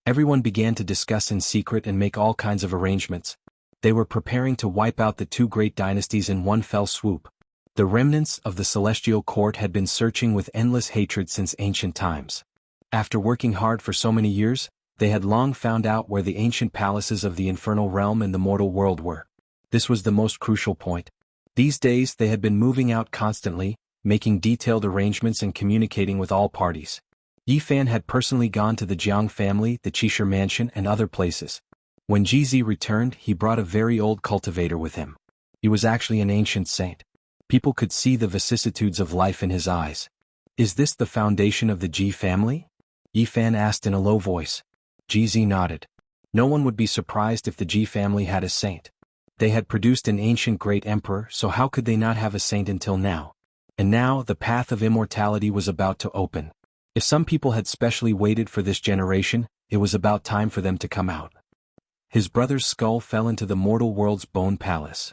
Everyone began to discuss in secret and make all kinds of arrangements. They were preparing to wipe out the two great dynasties in one fell swoop. The remnants of the celestial court had been searching with endless hatred since ancient times. After working hard for so many years, they had long found out where the ancient palaces of the infernal realm and the mortal world were. This was the most crucial point. These days they had been moving out constantly, making detailed arrangements and communicating with all parties. Yi Fan had personally gone to the Jiang family, the Qishir mansion, and other places. When GZ returned, he brought a very old cultivator with him. He was actually an ancient saint. People could see the vicissitudes of life in his eyes. Is this the foundation of the Ji family? Yi Fan asked in a low voice. GZ nodded. No one would be surprised if the Ji family had a saint. They had produced an ancient great emperor, so how could they not have a saint until now? And now the path of immortality was about to open. If some people had specially waited for this generation, it was about time for them to come out. His brother's skull fell into the mortal world's bone palace.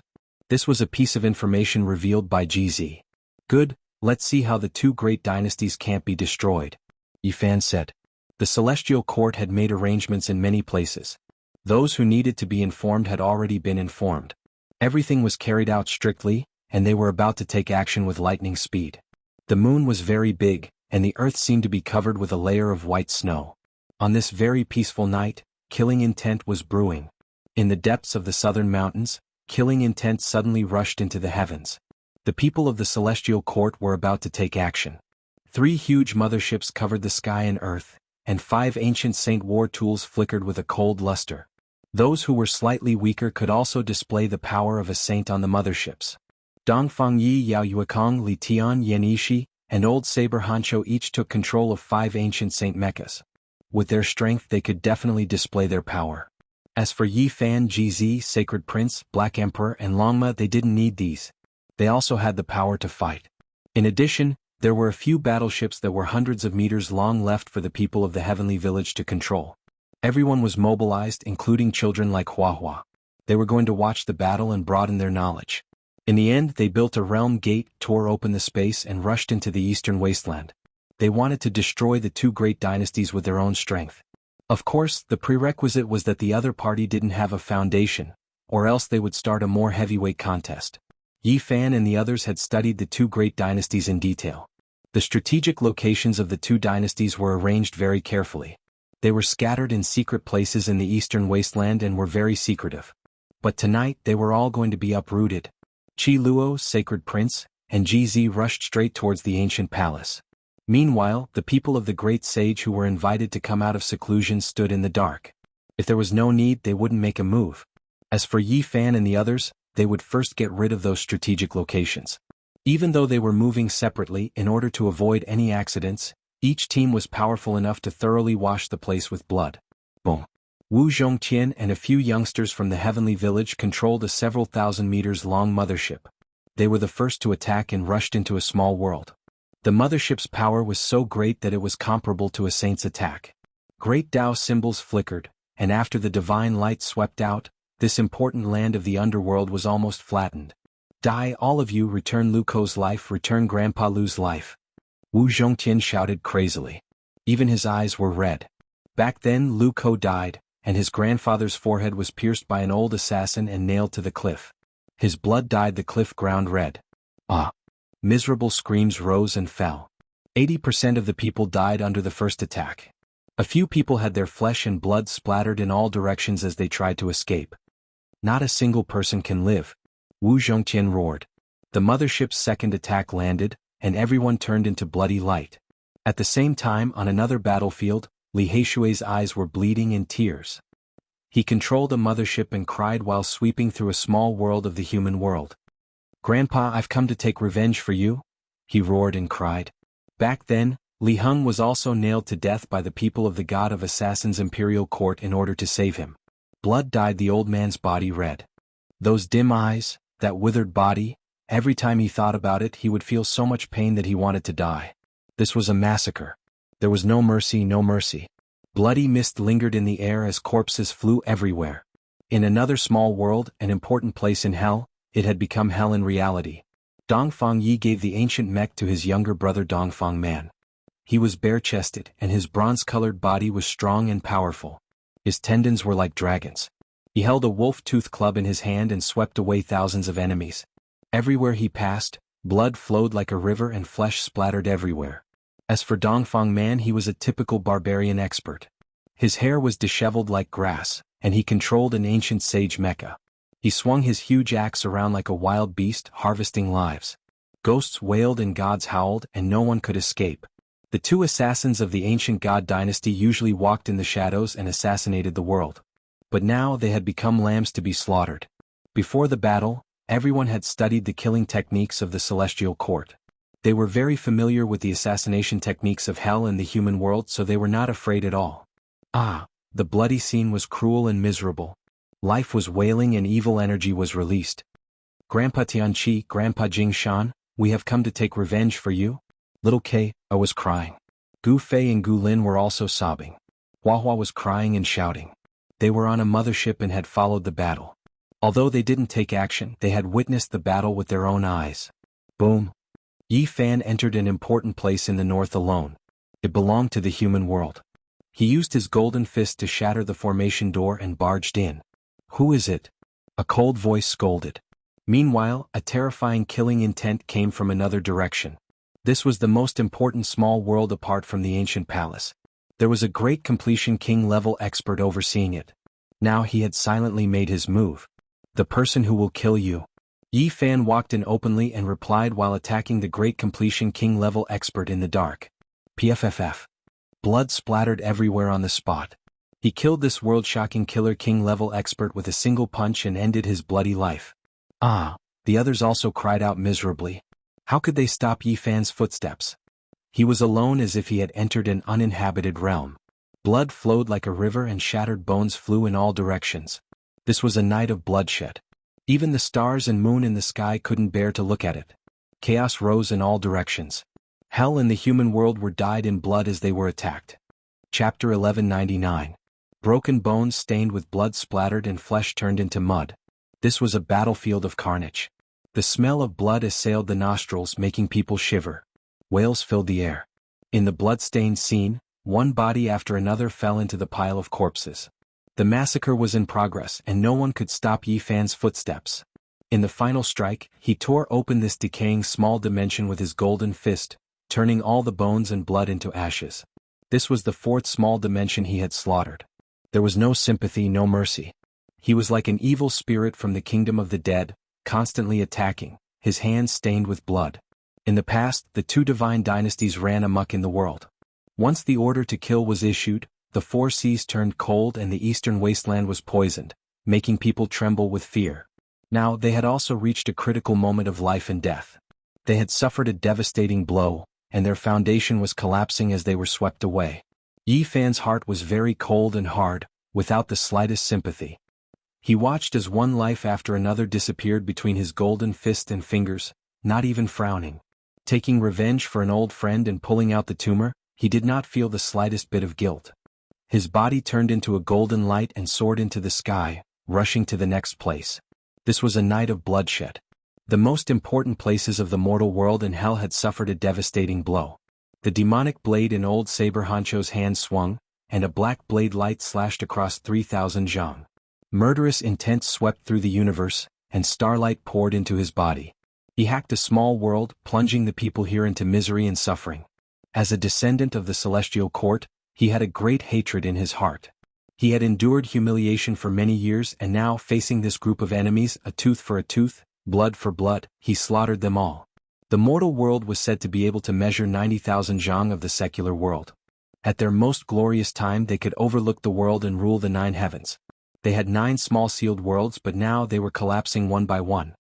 This was a piece of information revealed by GZ. Good, let's see how the two great dynasties can't be destroyed. Yi Fan said. The celestial court had made arrangements in many places. Those who needed to be informed had already been informed. Everything was carried out strictly, and they were about to take action with lightning speed. The moon was very big, and the earth seemed to be covered with a layer of white snow. On this very peaceful night, killing intent was brewing. In the depths of the southern mountains, killing intent suddenly rushed into the heavens. The people of the celestial court were about to take action. 3 huge motherships covered the sky and earth, and 5 ancient saint war tools flickered with a cold luster. Those who were slightly weaker could also display the power of a saint on the motherships. Dongfang Yi, Yao Yuekong, Li Tian, Yan Yishi, and Old Saber Hancho each took control of 5 ancient saint mechas. With their strength they could definitely display their power. As for Yi Fan, GZ, Sacred Prince, Black Emperor, and Longma, they didn't need these. They also had the power to fight. In addition, there were a few battleships that were hundreds of meters long left for the people of the heavenly village to control. Everyone was mobilized, including children like Hua Hua. They were going to watch the battle and broaden their knowledge. In the end, they built a realm gate, tore open the space, and rushed into the eastern wasteland. They wanted to destroy the two great dynasties with their own strength. Of course, the prerequisite was that the other party didn't have a foundation, or else they would start a more heavyweight contest. Yi Fan and the others had studied the two great dynasties in detail. The strategic locations of the two dynasties were arranged very carefully. They were scattered in secret places in the eastern wasteland and were very secretive. But tonight they were all going to be uprooted. Qi Luo, Sacred Prince, and GZ rushed straight towards the ancient palace. Meanwhile, the people of the great sage who were invited to come out of seclusion stood in the dark. If there was no need, they wouldn't make a move. As for Yi Fan and the others, they would first get rid of those strategic locations. Even though they were moving separately in order to avoid any accidents, each team was powerful enough to thoroughly wash the place with blood. Boom. Wu Zhongtian and a few youngsters from the heavenly village controlled a several thousand meters long mothership. They were the first to attack and rushed into a small world. The mothership's power was so great that it was comparable to a saint's attack. Great Tao symbols flickered, and after the divine light swept out, this important land of the underworld was almost flattened. Die, all of you, return Lu Ko's life, return Grandpa Lu's life. Wu Zhongtian shouted crazily. Even his eyes were red. Back then Lu Ko died, and his grandfather's forehead was pierced by an old assassin and nailed to the cliff. His blood dyed the cliff ground red. Ah! Miserable screams rose and fell. 80% of the people died under the first attack. A few people had their flesh and blood splattered in all directions as they tried to escape. Not a single person can live, Wu Zhongqian roared. The mothership's second attack landed, and everyone turned into bloody light. At the same time, on another battlefield, Li Heishui's eyes were bleeding in tears. He controlled a mothership and cried while sweeping through a small world of the human world. "Grandpa, I've come to take revenge for you," he roared and cried. Back then, Li Heng was also nailed to death by the people of the God of Assassins' imperial court in order to save him. Blood dyed the old man's body red. Those dim eyes, that withered body, every time he thought about it he would feel so much pain that he wanted to die. This was a massacre. There was no mercy, no mercy. Bloody mist lingered in the air as corpses flew everywhere. In another small world, an important place in hell, it had become hell in reality. Dongfang Yi gave the ancient mech to his younger brother Dongfang Man. He was bare-chested, and his bronze-colored body was strong and powerful. His tendons were like dragons. He held a wolf-tooth club in his hand and swept away thousands of enemies. Everywhere he passed, blood flowed like a river and flesh splattered everywhere. As for Dongfang Man, he was a typical barbarian expert. His hair was disheveled like grass, and he controlled an ancient sage mecha. He swung his huge axe around like a wild beast, harvesting lives. Ghosts wailed and gods howled, and no one could escape. The two assassins of the ancient god dynasty usually walked in the shadows and assassinated the world. But now they had become lambs to be slaughtered. Before the battle, everyone had studied the killing techniques of the celestial court. They were very familiar with the assassination techniques of hell and the human world, so they were not afraid at all. The bloody scene was cruel and miserable. Life was wailing and evil energy was released. "Grandpa Tianqi, Grandpa Jingshan, we have come to take revenge for you." Little K was crying. Gu Fei and Gu Lin were also sobbing. Hua Hua was crying and shouting. They were on a mothership and had followed the battle. Although they didn't take action, they had witnessed the battle with their own eyes. Boom! Yi Fan entered an important place in the north alone. It belonged to the human world. He used his golden fist to shatter the formation door and barged in. "Who is it?" a cold voice scolded. Meanwhile, a terrifying killing intent came from another direction. This was the most important small world apart from the ancient palace. There was a great completion king-level expert overseeing it. Now he had silently made his move. "The person who will kill you." Yi Fan walked in openly and replied while attacking the great completion king-level expert in the dark. PFFF. Blood splattered everywhere on the spot. He killed this world-shocking killer king-level expert with a single punch and ended his bloody life. The others also cried out miserably. How could they stop Yi Fan's footsteps? He was alone, as if he had entered an uninhabited realm. Blood flowed like a river and shattered bones flew in all directions. This was a night of bloodshed. Even the stars and moon in the sky couldn't bear to look at it. Chaos rose in all directions. Hell and the human world were dyed in blood as they were attacked. Chapter 1199. Broken bones stained with blood splattered and flesh turned into mud. This was a battlefield of carnage. The smell of blood assailed the nostrils, making people shiver. Wails filled the air. In the blood-stained scene, one body after another fell into the pile of corpses. The massacre was in progress and no one could stop Yi Fan's footsteps. In the final strike, he tore open this decaying small dimension with his golden fist, turning all the bones and blood into ashes. This was the fourth small dimension he had slaughtered. There was no sympathy, no mercy. He was like an evil spirit from the kingdom of the dead, constantly attacking, his hands stained with blood. In the past, the two divine dynasties ran amok in the world. Once the order to kill was issued, the four seas turned cold and the eastern wasteland was poisoned, making people tremble with fear. Now they had also reached a critical moment of life and death. They had suffered a devastating blow, and their foundation was collapsing as they were swept away. Yi Fan's heart was very cold and hard, without the slightest sympathy. He watched as one life after another disappeared between his golden fist and fingers, not even frowning. Taking revenge for an old friend and pulling out the tumor, he did not feel the slightest bit of guilt. His body turned into a golden light and soared into the sky, rushing to the next place. This was a night of bloodshed. The most important places of the mortal world and hell had suffered a devastating blow. The demonic blade in old Saber Hancho's hand swung, and a black blade light slashed across 3,000 zhang. Murderous intent swept through the universe, and starlight poured into his body. He hacked a small world, plunging the people here into misery and suffering. As a descendant of the celestial court, he had a great hatred in his heart. He had endured humiliation for many years and now, facing this group of enemies, a tooth for a tooth, blood for blood, he slaughtered them all. The mortal world was said to be able to measure 90,000 Jianghu of the secular world. At their most glorious time they could overlook the world and rule the 9 heavens. They had 9 small sealed worlds, but now they were collapsing one by one.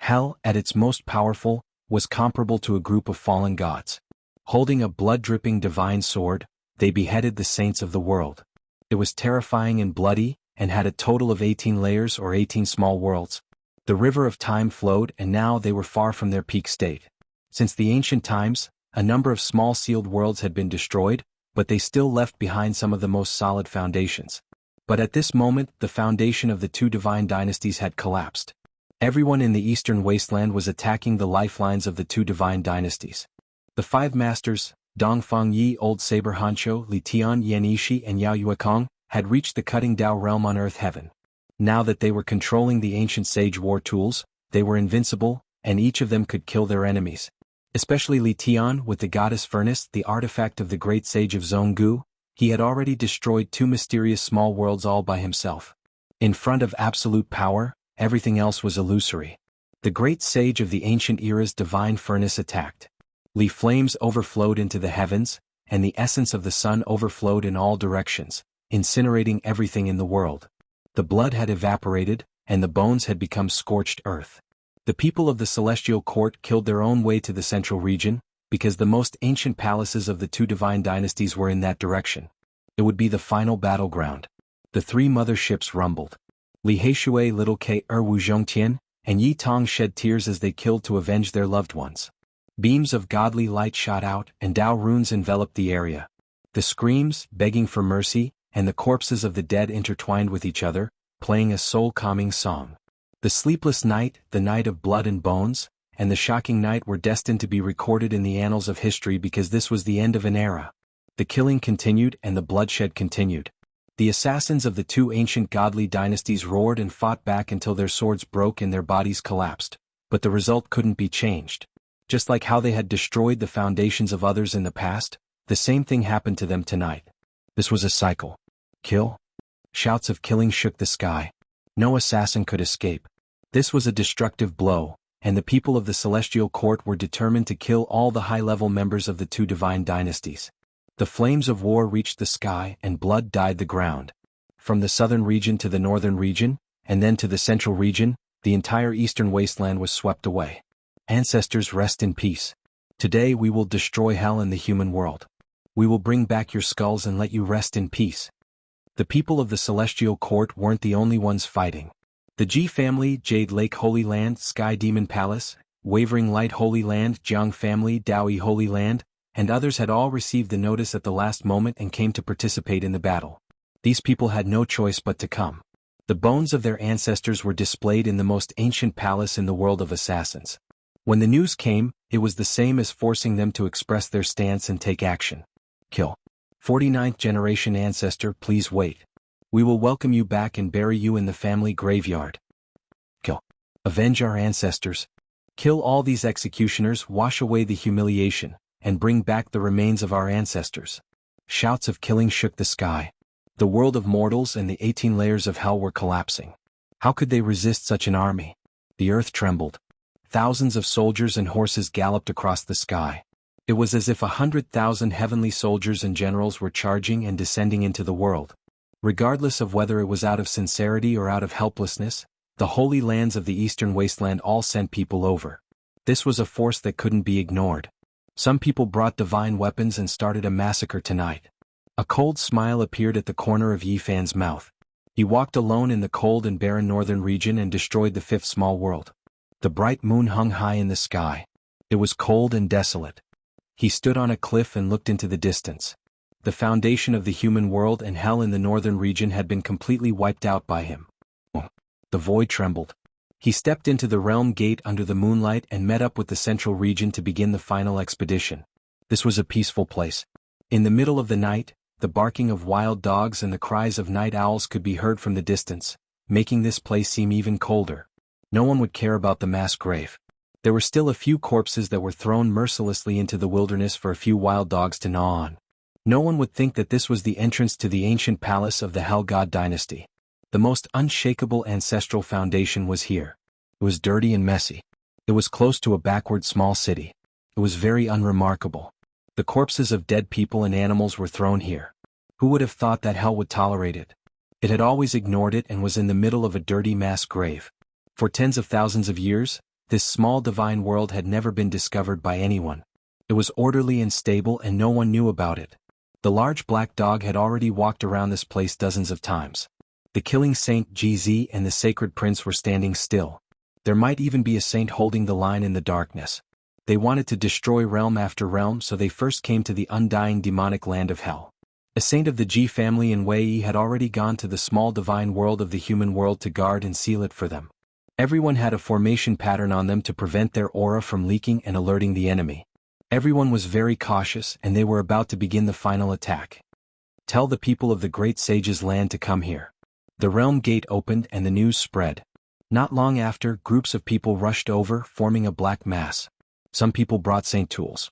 Hell, at its most powerful, was comparable to a group of fallen gods. Holding a blood-dripping divine sword, they beheaded the saints of the world. It was terrifying and bloody, and had a total of 18 layers or 18 small worlds. The river of time flowed, and now they were far from their peak state. Since the ancient times, a number of small sealed worlds had been destroyed, but they still left behind some of the most solid foundations. But at this moment, the foundation of the 2 divine dynasties had collapsed. Everyone in the eastern wasteland was attacking the lifelines of the 2 divine dynasties. The 5 masters, Dongfeng Yi, Old Saber Hancho, Li Tian, Yan Yishi, and Yao Yuekong, had reached the cutting Dao realm on Earth Heaven. Now that they were controlling the ancient sage war tools, they were invincible, and each of them could kill their enemies. Especially Li Tian, with the goddess furnace, the artifact of the great sage of Jianghu, he had already destroyed 2 mysterious small worlds all by himself. In front of absolute power, everything else was illusory. The great sage of the ancient era's divine furnace attacked. Li flames overflowed into the heavens, and the essence of the sun overflowed in all directions, incinerating everything in the world. The blood had evaporated, and the bones had become scorched earth. The people of the celestial court killed their own way to the central region, because the most ancient palaces of the 2 divine dynasties were in that direction. It would be the final battleground. The 3 mother ships rumbled. Li Heishui, Little K. Wu Zhongtian, and Yi Tong shed tears as they killed to avenge their loved ones. Beams of godly light shot out, and Dao runes enveloped the area. The screams, begging for mercy, and the corpses of the dead intertwined with each other, playing a soul-calming song. The sleepless night, the night of blood and bones, and the shocking night were destined to be recorded in the annals of history because this was the end of an era. The killing continued and the bloodshed continued. The assassins of the 2 ancient godly dynasties roared and fought back until their swords broke and their bodies collapsed, but the result couldn't be changed. Just like how they had destroyed the foundations of others in the past, the same thing happened to them tonight. This was a cycle. Kill? Shouts of killing shook the sky. No assassin could escape. This was a destructive blow, and the people of the celestial court were determined to kill all the high-level members of the 2 divine dynasties. The flames of war reached the sky and blood dyed the ground. From the southern region to the northern region, and then to the central region, the entire eastern wasteland was swept away. Ancestors, rest in peace. Today we will destroy hell in the human world. We will bring back your skulls and let you rest in peace. The people of the celestial court weren't the only ones fighting. The Ji family, Jade Lake Holy Land, Sky Demon Palace, Wavering Light Holy Land, Jiang family, Daoi Holy Land, and others had all received the notice at the last moment and came to participate in the battle. These people had no choice but to come. The bones of their ancestors were displayed in the most ancient palace in the world of assassins. When the news came, it was the same as forcing them to express their stance and take action. Kill. 49th generation ancestor, please wait. We will welcome you back and bury you in the family graveyard. Kill. Avenge our ancestors. Kill all these executioners, wash away the humiliation, and bring back the remains of our ancestors. Shouts of killing shook the sky. The world of mortals and the 18 layers of hell were collapsing. How could they resist such an army? The earth trembled. Thousands of soldiers and horses galloped across the sky. It was as if 100,000 heavenly soldiers and generals were charging and descending into the world. Regardless of whether it was out of sincerity or out of helplessness, the holy lands of the eastern wasteland all sent people over. This was a force that couldn't be ignored. Some people brought divine weapons and started a massacre tonight. A cold smile appeared at the corner of Yi Fan's mouth. He walked alone in the cold and barren northern region and destroyed the 5th small world. The bright moon hung high in the sky. It was cold and desolate. He stood on a cliff and looked into the distance. The foundation of the human world and hell in the northern region had been completely wiped out by him. The void trembled. He stepped into the realm gate under the moonlight and met up with the central region to begin the final expedition. This was a peaceful place. In the middle of the night, the barking of wild dogs and the cries of night owls could be heard from the distance, making this place seem even colder. No one would care about the mass grave. There were still a few corpses that were thrown mercilessly into the wilderness for a few wild dogs to gnaw on. No one would think that this was the entrance to the ancient palace of the Hell God dynasty. The most unshakable ancestral foundation was here. It was dirty and messy. It was close to a backward small city. It was very unremarkable. The corpses of dead people and animals were thrown here. Who would have thought that hell would tolerate it? It had always ignored it and was in the middle of a dirty mass grave. For tens of thousands of years, this small divine world had never been discovered by anyone. It was orderly and stable and no one knew about it. The large black dog had already walked around this place dozens of times. The killing saint GZ and the sacred prince were standing still. There might even be a saint holding the line in the darkness. They wanted to destroy realm after realm, so they first came to the undying demonic land of hell. A saint of the G family in Wei had already gone to the small divine world of the human world to guard and seal it for them. Everyone had a formation pattern on them to prevent their aura from leaking and alerting the enemy. Everyone was very cautious and they were about to begin the final attack. Tell the people of the great sage's land to come here. The realm gate opened and the news spread. Not long after, groups of people rushed over, forming a black mass. Some people brought saint tools.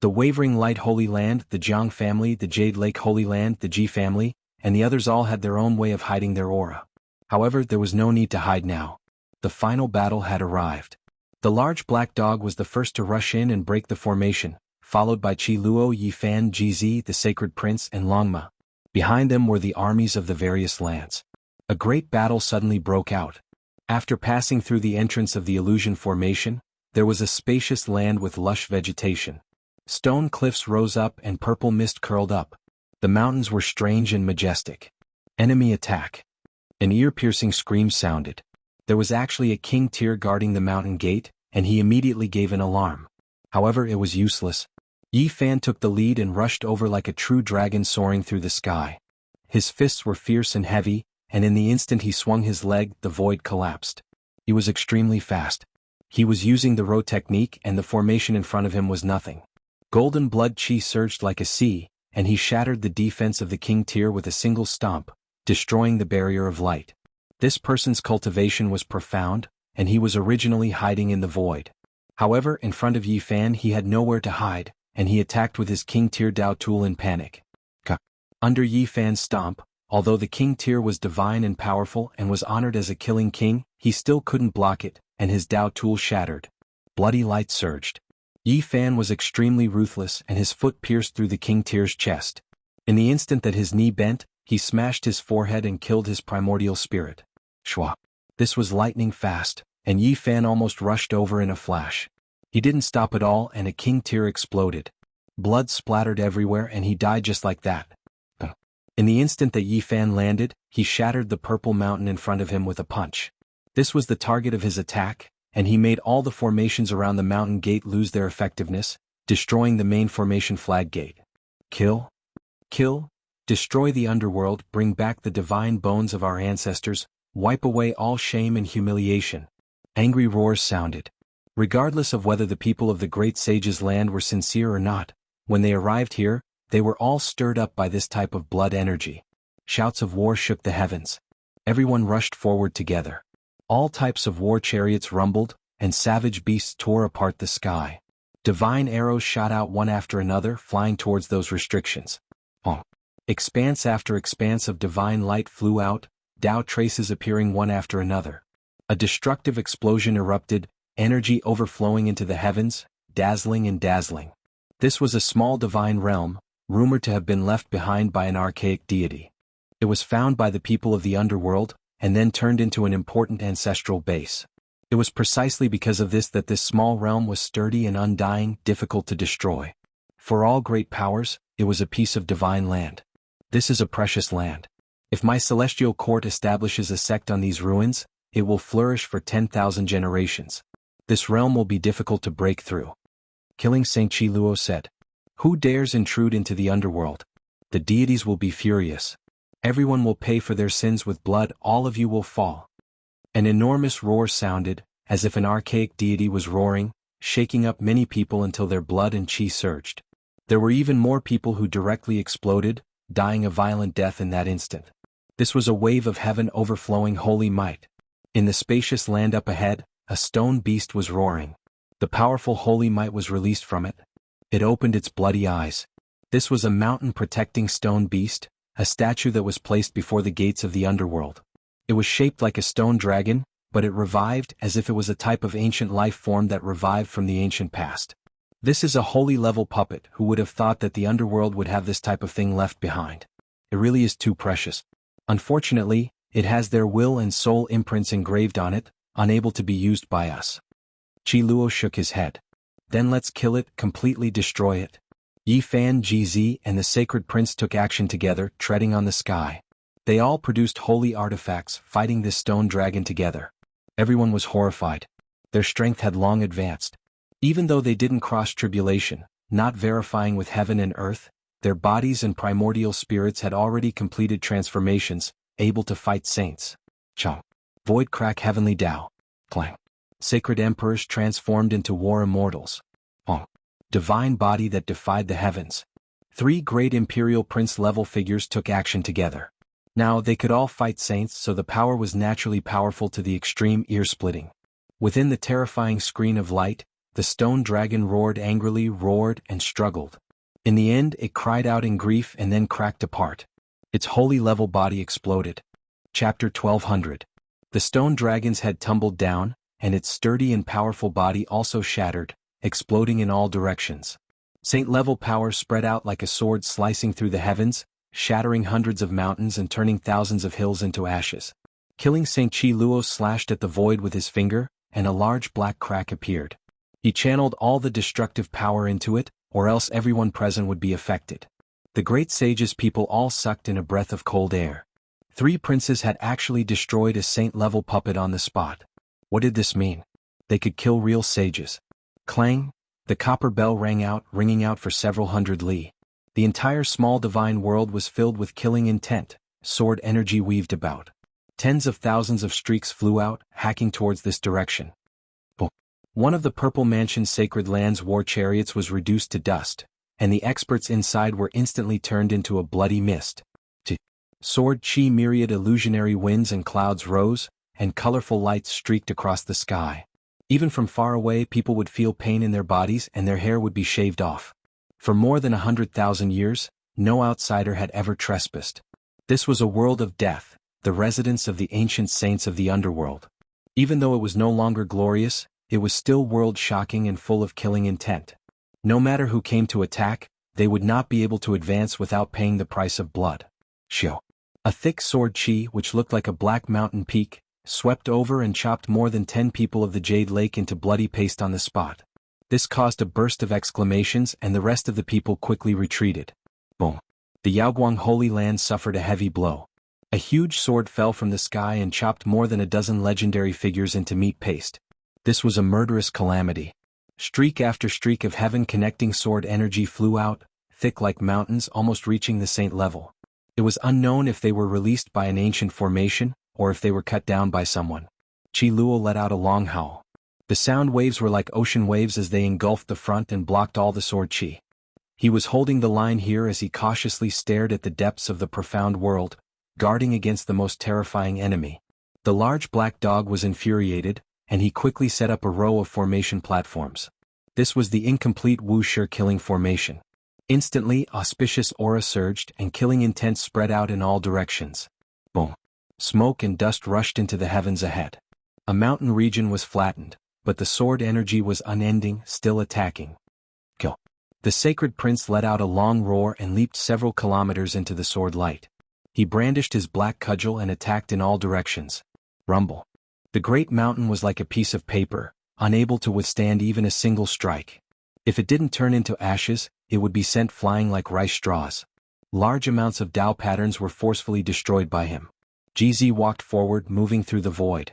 The Wavering Light Holy Land, the Jianghu family, the Jade Lake Holy Land, the Ji family, and the others all had their own way of hiding their aura. However, there was no need to hide now. The final battle had arrived. The large black dog was the first to rush in and break the formation, followed by Qi Luo Yifan GZ, the sacred prince, and Longma. Behind them were the armies of the various lands. A great battle suddenly broke out. After passing through the entrance of the illusion formation, there was a spacious land with lush vegetation. Stone cliffs rose up and purple mist curled up. The mountains were strange and majestic. Enemy attack. An ear-piercing scream sounded. There was actually a king tier guarding the mountain gate, and he immediately gave an alarm. However, it was useless. Yi Fan took the lead and rushed over like a true dragon soaring through the sky. His fists were fierce and heavy, and in the instant he swung his leg, the void collapsed. He was extremely fast. He was using the row technique and the formation in front of him was nothing. Golden blood chi surged like a sea, and he shattered the defense of the king tier with a single stomp, destroying the barrier of light. This person's cultivation was profound, and he was originally hiding in the void. However, in front of Yi Fan he had nowhere to hide, and he attacked with his king tier Dao tool in panic. Under Yi Fan's stomp, although the king tier was divine and powerful and was honored as a killing king, he still couldn't block it, and his Dao tool shattered. Bloody light surged. Yi Fan was extremely ruthless and his foot pierced through the king tier's chest. In the instant that his knee bent, he smashed his forehead and killed his primordial spirit. Shwa. This was lightning fast, and Yi Fan almost rushed over in a flash. He didn't stop at all and a king tier exploded. Blood splattered everywhere and he died just like that. In the instant that Yi Fan landed, he shattered the purple mountain in front of him with a punch. This was the target of his attack, and he made all the formations around the mountain gate lose their effectiveness, destroying the main formation flag gate. Kill. Kill. Destroy the underworld, bring back the divine bones of our ancestors, wipe away all shame and humiliation. Angry roars sounded. Regardless of whether the people of the great sage's land were sincere or not, when they arrived here, they were all stirred up by this type of blood energy. Shouts of war shook the heavens. Everyone rushed forward together. All types of war chariots rumbled, and savage beasts tore apart the sky. Divine arrows shot out one after another, flying towards those restrictions. Expanse after expanse of divine light flew out, Dao traces appearing one after another. A destructive explosion erupted, energy overflowing into the heavens, dazzling and dazzling. This was a small divine realm, rumored to have been left behind by an archaic deity. It was found by the people of the underworld, and then turned into an important ancestral base. It was precisely because of this that this small realm was sturdy and undying, difficult to destroy. For all great powers, it was a piece of divine land. This is a precious land. If my celestial court establishes a sect on these ruins, it will flourish for 10,000 generations. This realm will be difficult to break through. Killing Saint Qi Luo said. Who dares intrude into the underworld? The deities will be furious. Everyone will pay for their sins with blood, all of you will fall. An enormous roar sounded, as if an archaic deity was roaring, shaking up many people until their blood and qi surged. There were even more people who directly exploded, dying a violent death in that instant. This was a wave of heaven overflowing holy might. In the spacious land up ahead, a stone beast was roaring. The powerful holy might was released from it. It opened its bloody eyes. This was a mountain-protecting stone beast, a statue that was placed before the gates of the underworld. It was shaped like a stone dragon, but it revived as if it was a type of ancient life form that revived from the ancient past. This is a holy-level puppet. Who would have thought that the underworld would have this type of thing left behind? It really is too precious. Unfortunately, it has their will and soul imprints engraved on it, unable to be used by us. Qi Luo shook his head. Then let's kill it, completely destroy it. Yi Fan, GZ, and the Sacred Prince took action together, treading on the sky. They all produced holy artifacts, fighting this stone dragon together. Everyone was horrified. Their strength had long advanced. Even though they didn't cross tribulation, not verifying with heaven and earth, their bodies and primordial spirits had already completed transformations, able to fight saints. Chong. Void crack heavenly Tao. Clang. Sacred emperors transformed into war immortals. Pong. Divine body that defied the heavens. 3 great imperial prince-level figures took action together. Now they could all fight saints, so the power was naturally powerful to the extreme, ear-splitting. Within the terrifying screen of light, the stone dragon roared angrily, roared and struggled. In the end, it cried out in grief and then cracked apart. Its holy-level body exploded. Chapter 1200. The stone dragon's head tumbled down, and its sturdy and powerful body also shattered, exploding in all directions. Saint-level power spread out like a sword slicing through the heavens, shattering hundreds of mountains and turning thousands of hills into ashes. Killing Saint Qi Luo slashed at the void with his finger, and a large black crack appeared. He channeled all the destructive power into it, or else everyone present would be affected. The great sage's people all sucked in a breath of cold air. 3 princes had actually destroyed a saint-level puppet on the spot. What did this mean? They could kill real sages. Clang! The copper bell rang out, ringing out for several hundred li. The entire small divine world was filled with killing intent, sword energy weaved about. Tens of thousands of streaks flew out, hacking towards this direction. Boom! One of the Purple Mansion's sacred land's war chariots was reduced to dust, and the experts inside were instantly turned into a bloody mist. Sword Qi myriad illusionary winds and clouds rose, and colorful lights streaked across the sky. Even from far away, people would feel pain in their bodies and their hair would be shaved off. For more than 100,000 years, no outsider had ever trespassed. This was a world of death, the residence of the ancient saints of the underworld. Even though it was no longer glorious, it was still world-shocking and full of killing intent. No matter who came to attack, they would not be able to advance without paying the price of blood. Shio. A thick sword Qi, which looked like a black mountain peak, swept over and chopped more than 10 people of the Jade Lake into bloody paste on the spot. This caused a burst of exclamations and the rest of the people quickly retreated. Boom. The Yaoguang Holy Land suffered a heavy blow. A huge sword fell from the sky and chopped more than a dozen legendary figures into meat paste. This was a murderous calamity. Streak after streak of heaven-connecting sword energy flew out, thick like mountains, almost reaching the saint level. It was unknown if they were released by an ancient formation, or if they were cut down by someone. Qi Luo let out a long howl. The sound waves were like ocean waves as they engulfed the front and blocked all the sword Qi. He was holding the line here as he cautiously stared at the depths of the profound world, guarding against the most terrifying enemy. The large black dog was infuriated, and he quickly set up a row of formation platforms. This was the incomplete Wuxia killing formation. Instantly, auspicious aura surged and killing intent spread out in all directions. Boom. Smoke and dust rushed into the heavens ahead. A mountain region was flattened, but the sword energy was unending, still attacking. Kill. The sacred prince let out a long roar and leaped several kilometers into the sword light. He brandished his black cudgel and attacked in all directions. Rumble. The great mountain was like a piece of paper, unable to withstand even a single strike. If it didn't turn into ashes, it would be sent flying like rice straws. Large amounts of Tao patterns were forcefully destroyed by him. GZ walked forward, moving through the void.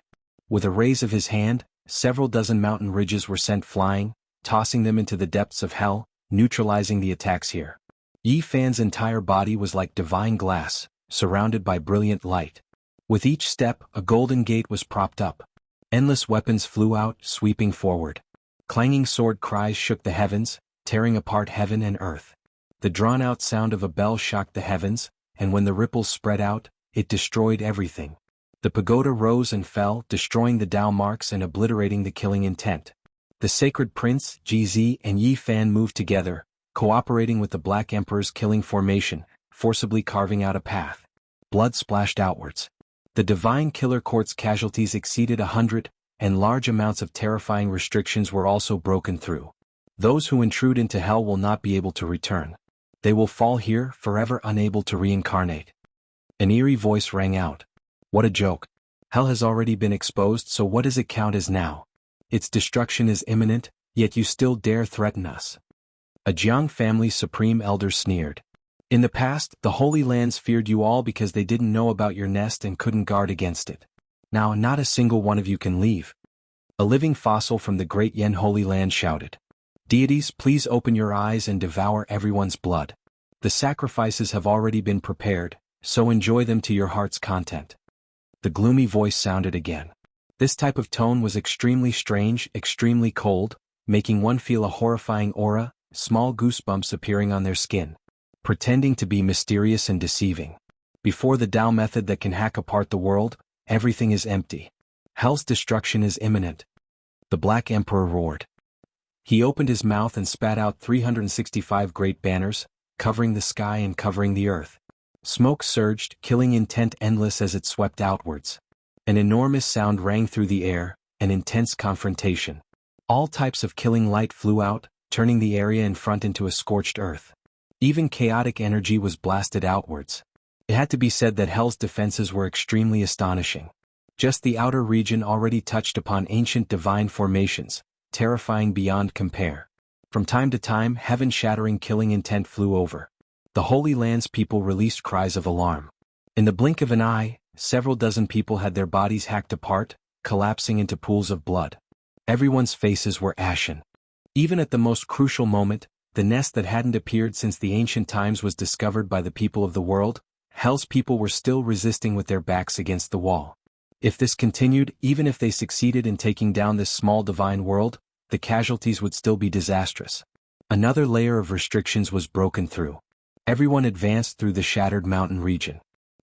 With a raise of his hand, several dozen mountain ridges were sent flying, tossing them into the depths of hell, neutralizing the attacks here. Yi Fan's entire body was like divine glass, surrounded by brilliant light. With each step, a golden gate was propped up. Endless weapons flew out, sweeping forward. Clanging sword cries shook the heavens, tearing apart heaven and earth. The drawn-out sound of a bell shocked the heavens, and when the ripples spread out, it destroyed everything. The pagoda rose and fell, destroying the Tao marks and obliterating the killing intent. The sacred prince, Jizi, and Yi Fan moved together, cooperating with the Black Emperor's killing formation, forcibly carving out a path. Blood splashed outwards. The divine killer court's casualties exceeded 100, and large amounts of terrifying restrictions were also broken through. Those who intrude into hell will not be able to return. They will fall here, forever unable to reincarnate. An eerie voice rang out. What a joke. Hell has already been exposed, so what does it count as now? Its destruction is imminent, yet you still dare threaten us. A Jiang family's supreme elder sneered. In the past, the Holy Lands feared you all because they didn't know about your nest and couldn't guard against it. Now not a single one of you can leave. A living fossil from the great Yen Holy Land shouted. Deities, please open your eyes and devour everyone's blood. The sacrifices have already been prepared, so enjoy them to your heart's content. The gloomy voice sounded again. This type of tone was extremely strange, extremely cold, making one feel a horrifying aura, small goosebumps appearing on their skin. Pretending to be mysterious and deceiving. Before the Tao method that can hack apart the world, everything is empty. Hell's destruction is imminent. The Black Emperor roared. He opened his mouth and spat out 365 great banners, covering the sky and covering the earth. Smoke surged, killing intent endless as it swept outwards. An enormous sound rang through the air, an intense confrontation. All types of killing light flew out, turning the area in front into a scorched earth. Even chaotic energy was blasted outwards. It had to be said that Hell's defenses were extremely astonishing. Just the outer region already touched upon ancient divine formations, terrifying beyond compare. From time to time, heaven-shattering killing intent flew over. The Holy Land's people released cries of alarm. In the blink of an eye, several dozen people had their bodies hacked apart, collapsing into pools of blood. Everyone's faces were ashen. Even at the most crucial moment, the nest that hadn't appeared since the ancient times was discovered by the people of the world. Hell's people were still resisting with their backs against the wall. If this continued, even if they succeeded in taking down this small divine world, the casualties would still be disastrous. Another layer of restrictions was broken through. Everyone advanced through the shattered mountain region.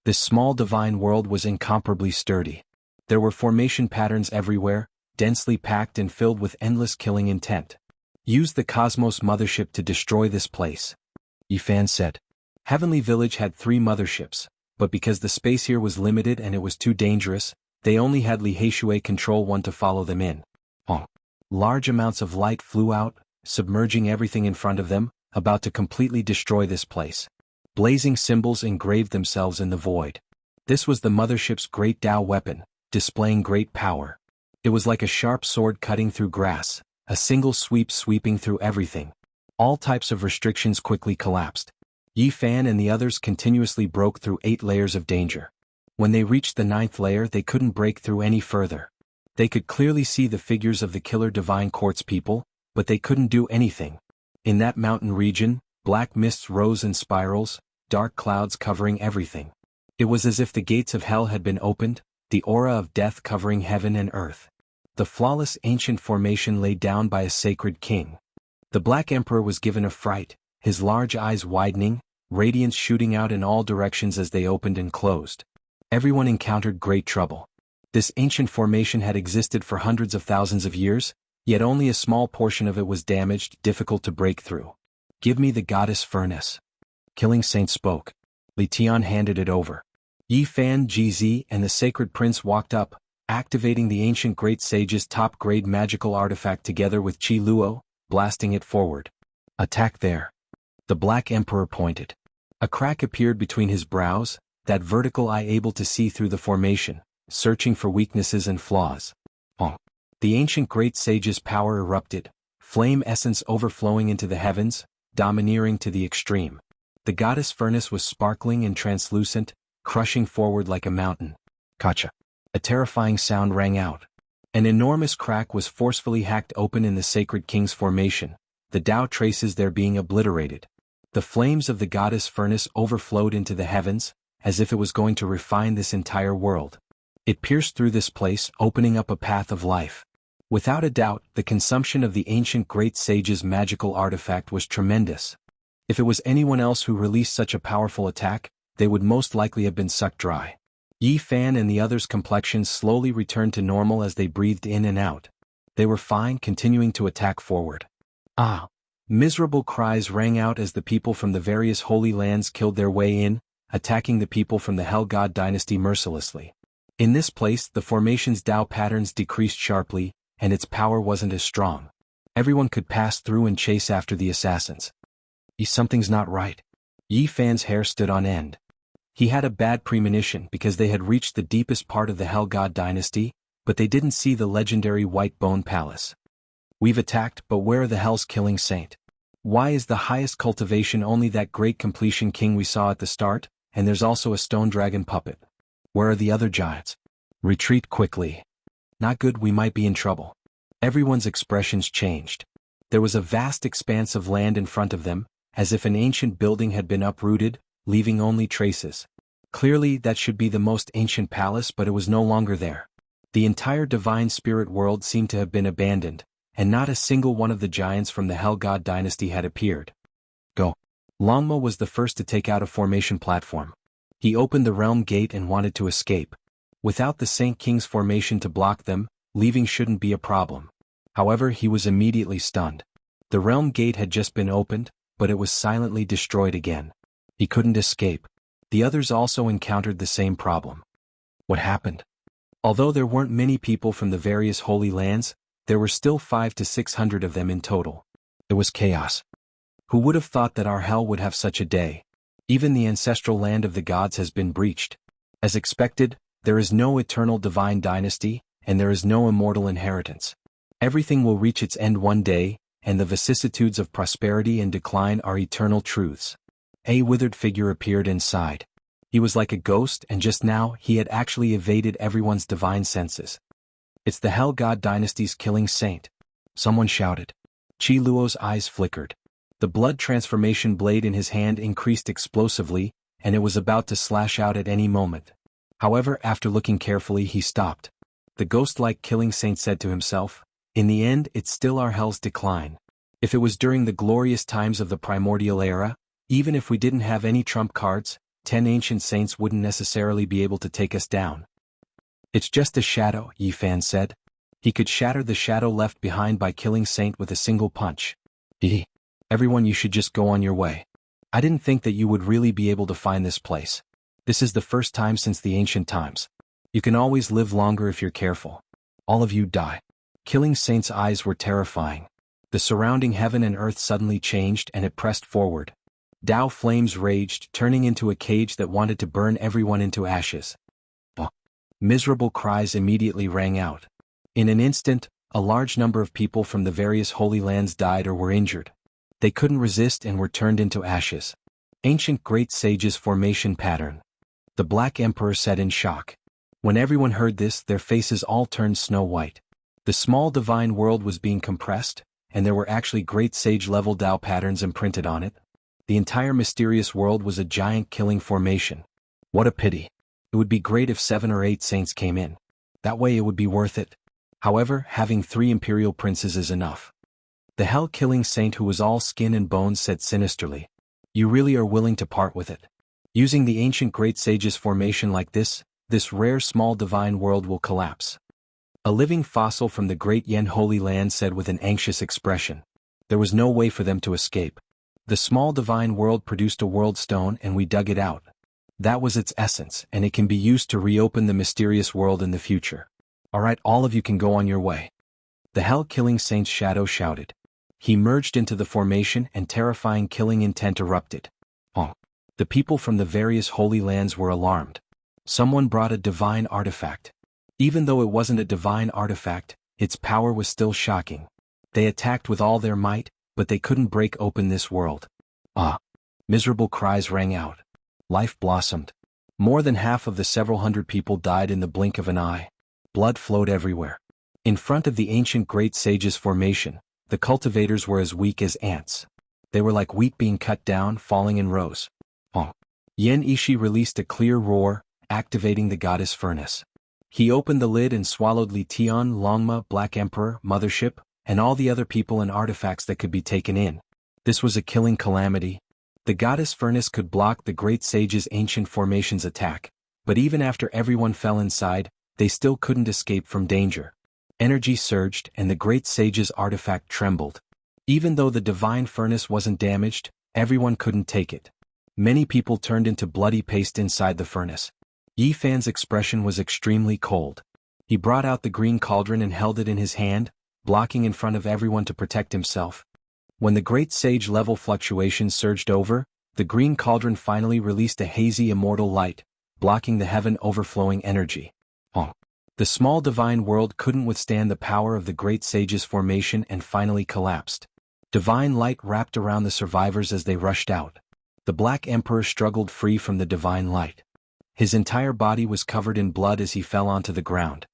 This small divine world was incomparably sturdy. There were formation patterns everywhere, densely packed and filled with endless killing intent. Use the Cosmos Mothership to destroy this place. Yifan said. Heavenly Village had 3 motherships, but because the space here was limited and it was too dangerous, they only had Li Heishui control one to follow them in. Large amounts of light flew out, submerging everything in front of them, about to completely destroy this place. Blazing symbols engraved themselves in the void. This was the mothership's great Tao weapon, displaying great power. It was like a sharp sword cutting through grass, a single sweep sweeping through everything. All types of restrictions quickly collapsed. Yi Fan and the others continuously broke through 8 layers of danger. When they reached the 9th layer, they couldn't break through any further. They could clearly see the figures of the killer divine court's people, but they couldn't do anything. In that mountain region, black mists rose in spirals, dark clouds covering everything. It was as if the gates of hell had been opened, the aura of death covering heaven and earth. The flawless ancient formation laid down by a sacred king. The Black Emperor was given a fright, his large eyes widening, radiance shooting out in all directions as they opened and closed. Everyone encountered great trouble. This ancient formation had existed for hundreds of thousands of years, yet only a small portion of it was damaged, difficult to break through. Give me the goddess furnace. Killing Saint spoke. Li Tian handed it over. Yi Fan, Jizi, and the sacred prince walked up, activating the ancient great sage's top-grade magical artifact together with Qi Luo, blasting it forward. Attack there. The Black Emperor pointed. A crack appeared between his brows, that vertical eye able to see through the formation, searching for weaknesses and flaws. The ancient great sage's power erupted, flame essence overflowing into the heavens, domineering to the extreme. The goddess furnace was sparkling and translucent, crushing forward like a mountain. Kacha. A terrifying sound rang out. An enormous crack was forcefully hacked open in the sacred king's formation, the Tao traces there being obliterated. The flames of the goddess furnace overflowed into the heavens, as if it was going to refine this entire world. It pierced through this place, opening up a path of life. Without a doubt, the consumption of the ancient great sage's magical artifact was tremendous. If it was anyone else who released such a powerful attack, they would most likely have been sucked dry. Yi Fan and the others' complexions slowly returned to normal as they breathed in and out. They were fine, continuing to attack forward. Ah! Miserable cries rang out as the people from the various holy lands killed their way in, attacking the people from the Hell God dynasty mercilessly. In this place, the formation's Tao patterns decreased sharply, and its power wasn't as strong. Everyone could pass through and chase after the assassins. Something's not right. Yi Fan's hair stood on end. He had a bad premonition because they had reached the deepest part of the Hell God dynasty, but they didn't see the legendary White Bone Palace. We've attacked, but where are the Hell's killing saint? Why is the highest cultivation only that great completion king we saw at the start, and there's also a stone dragon puppet? Where are the other giants? Retreat quickly. Not good, we might be in trouble. Everyone's expressions changed. There was a vast expanse of land in front of them, as if an ancient building had been uprooted, leaving only traces. Clearly that should be the most ancient palace, but it was no longer there. The entire divine spirit world seemed to have been abandoned, and not a single one of the giants from the Hell God dynasty had appeared. Go. Longma was the first to take out a formation platform. He opened the realm gate and wanted to escape. Without the Saint King's formation to block them, leaving shouldn't be a problem. However, he was immediately stunned. The realm gate had just been opened, but it was silently destroyed again. He couldn't escape. The others also encountered the same problem. What happened? Although there weren't many people from the various holy lands, there were still 500 to 600 of them in total. It was chaos. Who would have thought that our hell would have such a day? Even the ancestral land of the gods has been breached. As expected, there is no eternal divine dynasty, and there is no immortal inheritance. Everything will reach its end one day, and the vicissitudes of prosperity and decline are eternal truths. A withered figure appeared inside. He was like a ghost, and just now he had actually evaded everyone's divine senses. It's the Hell God dynasty's killing saint. Someone shouted. Chi Luo's eyes flickered. The blood transformation blade in his hand increased explosively, and it was about to slash out at any moment. However, after looking carefully, he stopped. The ghost-like killing saint said to himself, in the end, it's still our hell's decline. If it was during the glorious times of the primordial era, even if we didn't have any trump cards, 10 ancient saints wouldn't necessarily be able to take us down. It's just a shadow, Yi Fan said. He could shatter the shadow left behind by killing Saint with a single punch. Everyone, you should just go on your way. I didn't think that you would really be able to find this place. This is the first time since the ancient times. You can always live longer if you're careful. All of you die. Killing Saint's eyes were terrifying. The surrounding heaven and earth suddenly changed and it pressed forward. Tao flames raged, turning into a cage that wanted to burn everyone into ashes. Miserable cries immediately rang out. In an instant, a large number of people from the various holy lands died or were injured. They couldn't resist and were turned into ashes. Ancient great sages formation pattern. The Black Emperor said in shock. When everyone heard this, their faces all turned snow white. The small divine world was being compressed, and there were actually great sage-level Tao patterns imprinted on it. The entire mysterious world was a giant killing formation. What a pity. It would be great if 7 or 8 saints came in. That way it would be worth it. However, having 3 imperial princes is enough. The hell-killing saint who was all skin and bones said sinisterly. You really are willing to part with it? Using the ancient great sages formation like this rare small divine world will collapse. A living fossil from the great Yen Holy Land said with an anxious expression. There was no way for them to escape. The small divine world produced a world stone and we dug it out. That was its essence, and it can be used to reopen the mysterious world in the future. Alright, all of you can go on your way. The hell-killing saint's shadow shouted. He merged into the formation and terrifying killing intent erupted. The people from the various holy lands were alarmed. Someone brought a divine artifact. Even though it wasn't a divine artifact, its power was still shocking. They attacked with all their might, but they couldn't break open this world. Miserable cries rang out. Life blossomed. More than half of the several hundred people died in the blink of an eye. Blood flowed everywhere. In front of the ancient great sages formation, the cultivators were as weak as ants. They were like wheat being cut down, falling in rows. Yen Ishi released a clear roar, activating the goddess furnace. He opened the lid and swallowed Li Tian, Longma, Black Emperor, Mothership, and all the other people and artifacts that could be taken in. This was a killing calamity. The goddess furnace could block the great sage's ancient formation's attack, but even after everyone fell inside, they still couldn't escape from danger. Energy surged and the great sage's artifact trembled. Even though the divine furnace wasn't damaged, everyone couldn't take it. Many people turned into bloody paste inside the furnace. Yi Fan's expression was extremely cold. He brought out the green cauldron and held it in his hand, blocking in front of everyone to protect himself. When the great sage-level fluctuations surged over, the green cauldron finally released a hazy immortal light, blocking the heaven-overflowing energy. The small divine world couldn't withstand the power of the great sage's formation and finally collapsed. Divine light wrapped around the survivors as they rushed out. The Black Emperor struggled free from the divine light. His entire body was covered in blood as he fell onto the ground.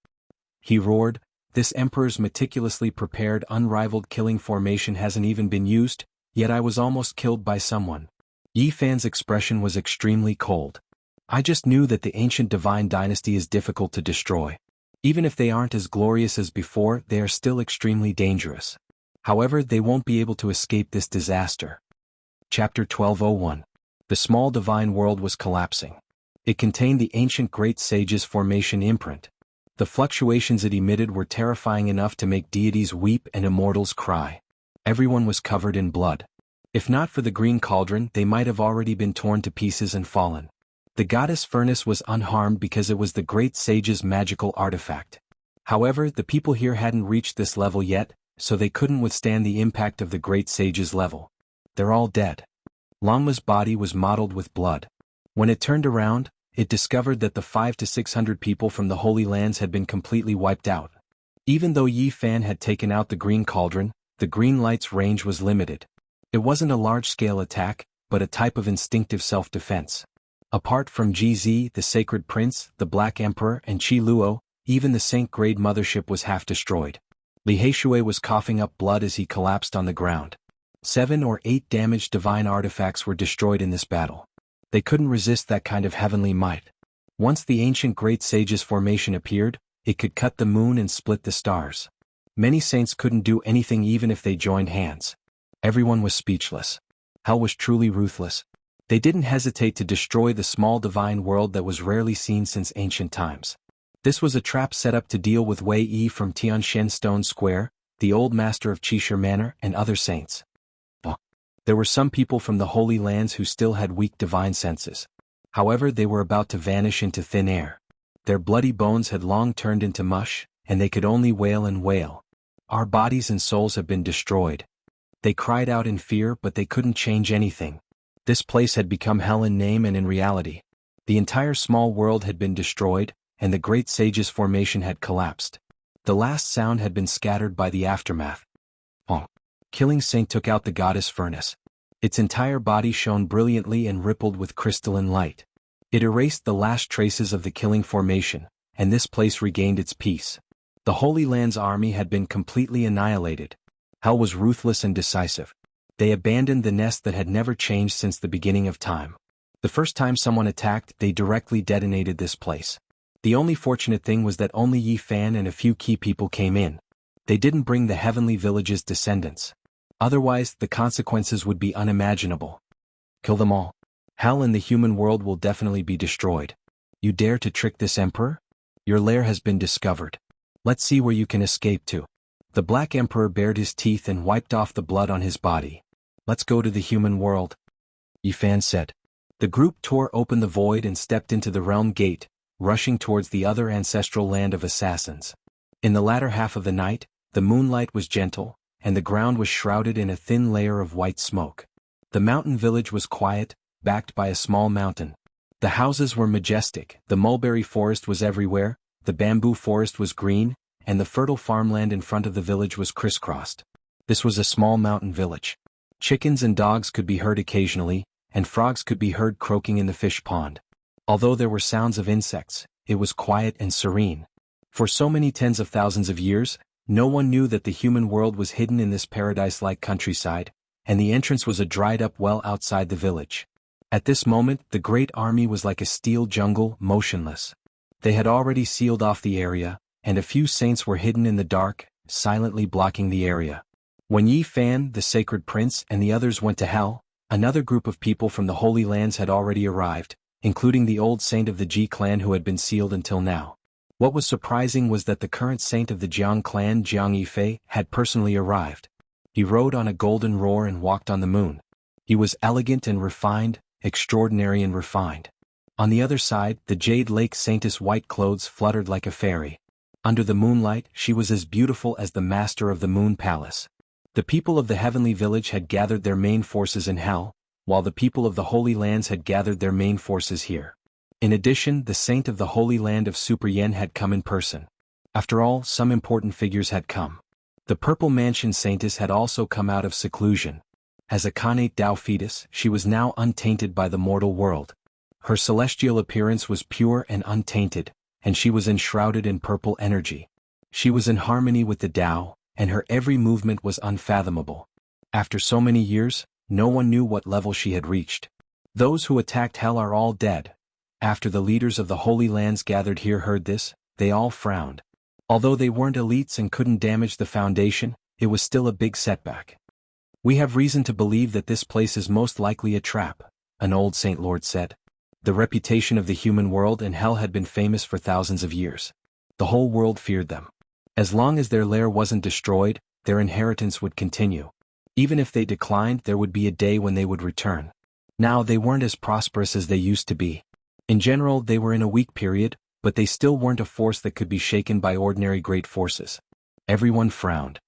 He roared, "This Emperor's meticulously prepared unrivaled killing formation hasn't even been used, yet I was almost killed by someone." Yi Fan's expression was extremely cold. "I just knew that the ancient divine dynasty is difficult to destroy. Even if they aren't as glorious as before, they are still extremely dangerous. However, they won't be able to escape this disaster." Chapter 12:01. The small divine world was collapsing. It contained the ancient great sage's formation imprint. The fluctuations it emitted were terrifying enough to make deities weep and immortals cry. Everyone was covered in blood. If not for the green cauldron, they might have already been torn to pieces and fallen. The goddess furnace was unharmed because it was the great sage's magical artifact. However, the people here hadn't reached this level yet, so they couldn't withstand the impact of the great sage's level. They're all dead. Longma's body was mottled with blood. When it turned around, it discovered that the 500 to 600 people from the Holy Lands had been completely wiped out. Even though Yi Fan had taken out the green cauldron, the green light's range was limited. It wasn't a large-scale attack, but a type of instinctive self-defense. Apart from GZ, the Sacred Prince, the Black Emperor, and Qi Luo, even the Saint-grade mothership was half destroyed. Li Heishui was coughing up blood as he collapsed on the ground. 7 or 8 damaged divine artifacts were destroyed in this battle. They couldn't resist that kind of heavenly might. Once the ancient great sage's formation appeared, it could cut the moon and split the stars. Many saints couldn't do anything even if they joined hands. Everyone was speechless. Hell was truly ruthless. They didn't hesitate to destroy the small divine world that was rarely seen since ancient times. This was a trap set up to deal with Wei Yi from Tianshan Stone Square, the old master of Qishir Manor, and other saints. There were some people from the Holy Lands who still had weak divine senses. However, they were about to vanish into thin air. Their bloody bones had long turned into mush, and they could only wail and wail. "Our bodies and souls have been destroyed." They cried out in fear, but they couldn't change anything. This place had become hell in name and in reality. The entire small world had been destroyed, and the great sage's formation had collapsed. The last sound had been scattered by the aftermath. Killing Saint took out the goddess furnace. Its entire body shone brilliantly and rippled with crystalline light. It erased the last traces of the killing formation, and this place regained its peace. The Holy Land's army had been completely annihilated. Hell was ruthless and decisive. They abandoned the nest that had never changed since the beginning of time. The first time someone attacked, they directly detonated this place. The only fortunate thing was that only Yi Fan and a few key people came in. They didn't bring the heavenly village's descendants. Otherwise, the consequences would be unimaginable. Kill them all. Hell and the human world will definitely be destroyed. You dare to trick this emperor? Your lair has been discovered. Let's see where you can escape to. The Black Emperor bared his teeth and wiped off the blood on his body. Let's go to the human world, Yi Fan said. The group tore open the void and stepped into the realm gate, rushing towards the other ancestral land of assassins. In the latter half of the night, the moonlight was gentle, and the ground was shrouded in a thin layer of white smoke. The mountain village was quiet, backed by a small mountain. The houses were majestic, the mulberry forest was everywhere, the bamboo forest was green, and the fertile farmland in front of the village was crisscrossed. This was a small mountain village. Chickens and dogs could be heard occasionally, and frogs could be heard croaking in the fish pond. Although there were sounds of insects, it was quiet and serene. For so many tens of thousands of years, no one knew that the human world was hidden in this paradise-like countryside, and the entrance was a dried-up well outside the village. At this moment, the great army was like a steel jungle, motionless. They had already sealed off the area, and a few saints were hidden in the dark, silently blocking the area. When Yi Fan, the Sacred Prince, and the others went to hell, another group of people from the Holy Lands had already arrived, including the old saint of the Ji clan who had been sealed until now. What was surprising was that the current saint of the Jiang clan, Jiang had personally arrived. He rode on a golden roar and walked on the moon. He was elegant and refined, extraordinary and refined. On the other side, the Jade Lake Saintess' white clothes fluttered like a fairy. Under the moonlight, she was as beautiful as the master of the Moon Palace. The people of the heavenly village had gathered their main forces in hell, while the people of the Holy Lands had gathered their main forces here. In addition, the saint of the Holy Land of Super Yen had come in person. After all, some important figures had come. The Purple Mansion Saintess had also come out of seclusion. As a Khanate Tao fetus, she was now untainted by the mortal world. Her celestial appearance was pure and untainted, and she was enshrouded in purple energy. She was in harmony with the Tao, and her every movement was unfathomable. After so many years, no one knew what level she had reached. Those who attacked hell are all dead. After the leaders of the Holy Lands gathered here heard this, they all frowned. Although they weren't elites and couldn't damage the foundation, it was still a big setback. "We have reason to believe that this place is most likely a trap," an old Saint Lord said. The reputation of the human world and hell had been famous for thousands of years. The whole world feared them. As long as their lair wasn't destroyed, their inheritance would continue. Even if they declined, there would be a day when they would return. Now they weren't as prosperous as they used to be. In general, they were in a weak period, but they still weren't a force that could be shaken by ordinary great forces. Everyone frowned.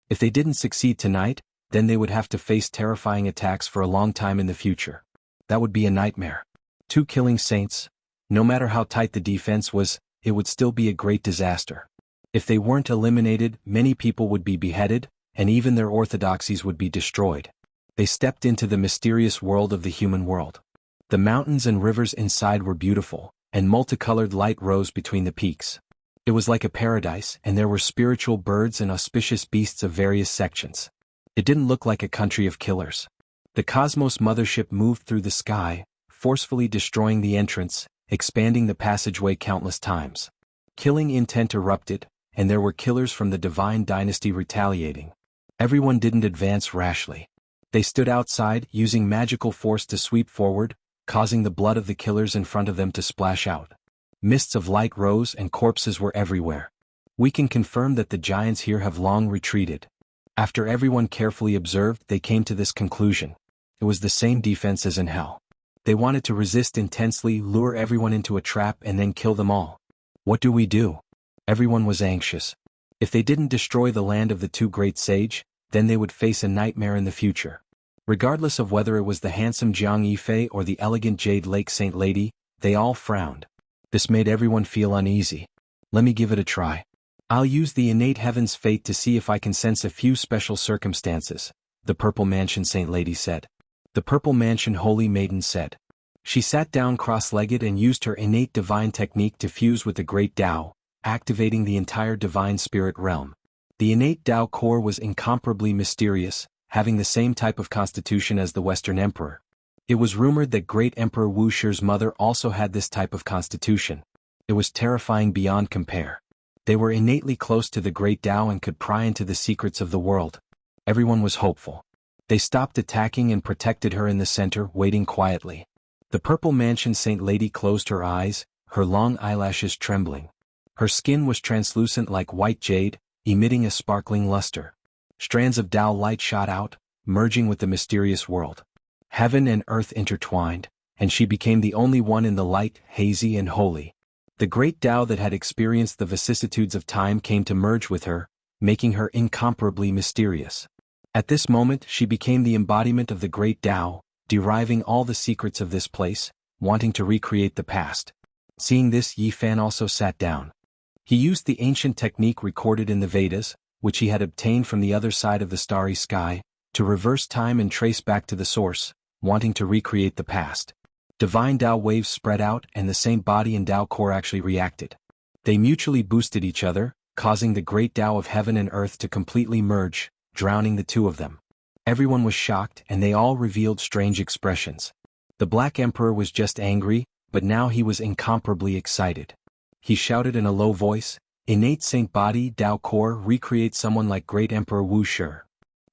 If they didn't succeed tonight, then they would have to face terrifying attacks for a long time in the future. That would be a nightmare. 2 killing saints, no matter how tight the defense was, it would still be a great disaster. If they weren't eliminated, many people would be beheaded, and even their orthodoxies would be destroyed. They stepped into the mysterious world of the human world. The mountains and rivers inside were beautiful, and multicolored light rose between the peaks. It was like a paradise, and there were spiritual birds and auspicious beasts of various sections. It didn't look like a country of killers. The Cosmos Mothership moved through the sky, forcefully destroying the entrance, expanding the passageway countless times. Killing intent erupted, and there were killers from the Divine Dynasty retaliating. Everyone didn't advance rashly. They stood outside, using magical force to sweep forward, causing the blood of the killers in front of them to splash out. Mists of light rose and corpses were everywhere. We can confirm that the giants here have long retreated. After everyone carefully observed, they came to this conclusion. It was the same defense as in hell. They wanted to resist intensely, lure everyone into a trap and then kill them all. What do we do? Everyone was anxious. If they didn't destroy the land of the 2 great sage, then they would face a nightmare in the future. Regardless of whether it was the handsome Jiang Yifei or the elegant Jade Lake Saint Lady, they all frowned. This made everyone feel uneasy. Let me give it a try. I'll use the innate heaven's fate to see if I can sense a few special circumstances, the Purple Mansion Saint Lady said. The Purple Mansion Holy Maiden said. She sat down cross-legged and used her innate divine technique to fuse with the great Tao, activating the entire divine spirit realm. The innate Tao core was incomparably mysterious, having the same type of constitution as the Western Emperor. It was rumored that great Emperor Wuxia's mother also had this type of constitution. It was terrifying beyond compare. They were innately close to the great Tao and could pry into the secrets of the world. Everyone was hopeful. They stopped attacking and protected her in the center, waiting quietly. The Purple Mansion Saint Lady closed her eyes, her long eyelashes trembling. Her skin was translucent like white jade, emitting a sparkling luster. Strands of Tao light shot out, merging with the mysterious world. Heaven and earth intertwined, and she became the only one in the light, hazy and holy. The great Tao that had experienced the vicissitudes of time came to merge with her, making her incomparably mysterious. At this moment she became the embodiment of the great Tao, deriving all the secrets of this place, wanting to recreate the past. Seeing this, Yi Fan also sat down. He used the ancient technique recorded in the Vedas, which he had obtained from the other side of the starry sky, to reverse time and trace back to the source, wanting to recreate the past. Divine Tao waves spread out and the same body and Tao core actually reacted. They mutually boosted each other, causing the great Tao of heaven and earth to completely merge, drowning the 2 of them. Everyone was shocked and they all revealed strange expressions. The Black Emperor was just angry, but now he was incomparably excited. He shouted in a low voice, "Innate Saint Body Tao Core, recreate someone like Great Emperor Wuxia."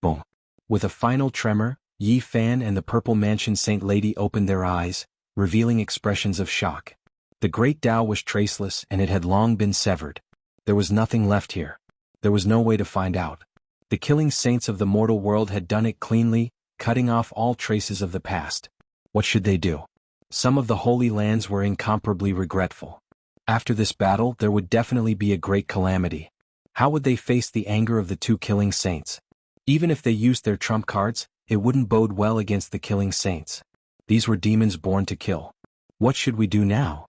Boom. With a final tremor, Yi Fan and the Purple Mansion Saint Lady opened their eyes, revealing expressions of shock. The great Tao was traceless and it had long been severed. There was nothing left here. There was no way to find out. The killing saints of the mortal world had done it cleanly, cutting off all traces of the past. What should they do? Some of the Holy Lands were incomparably regretful. After this battle there would definitely be a great calamity. How would they face the anger of the two killing saints? Even if they used their trump cards, it wouldn't bode well against the killing saints. These were demons born to kill. What should we do now?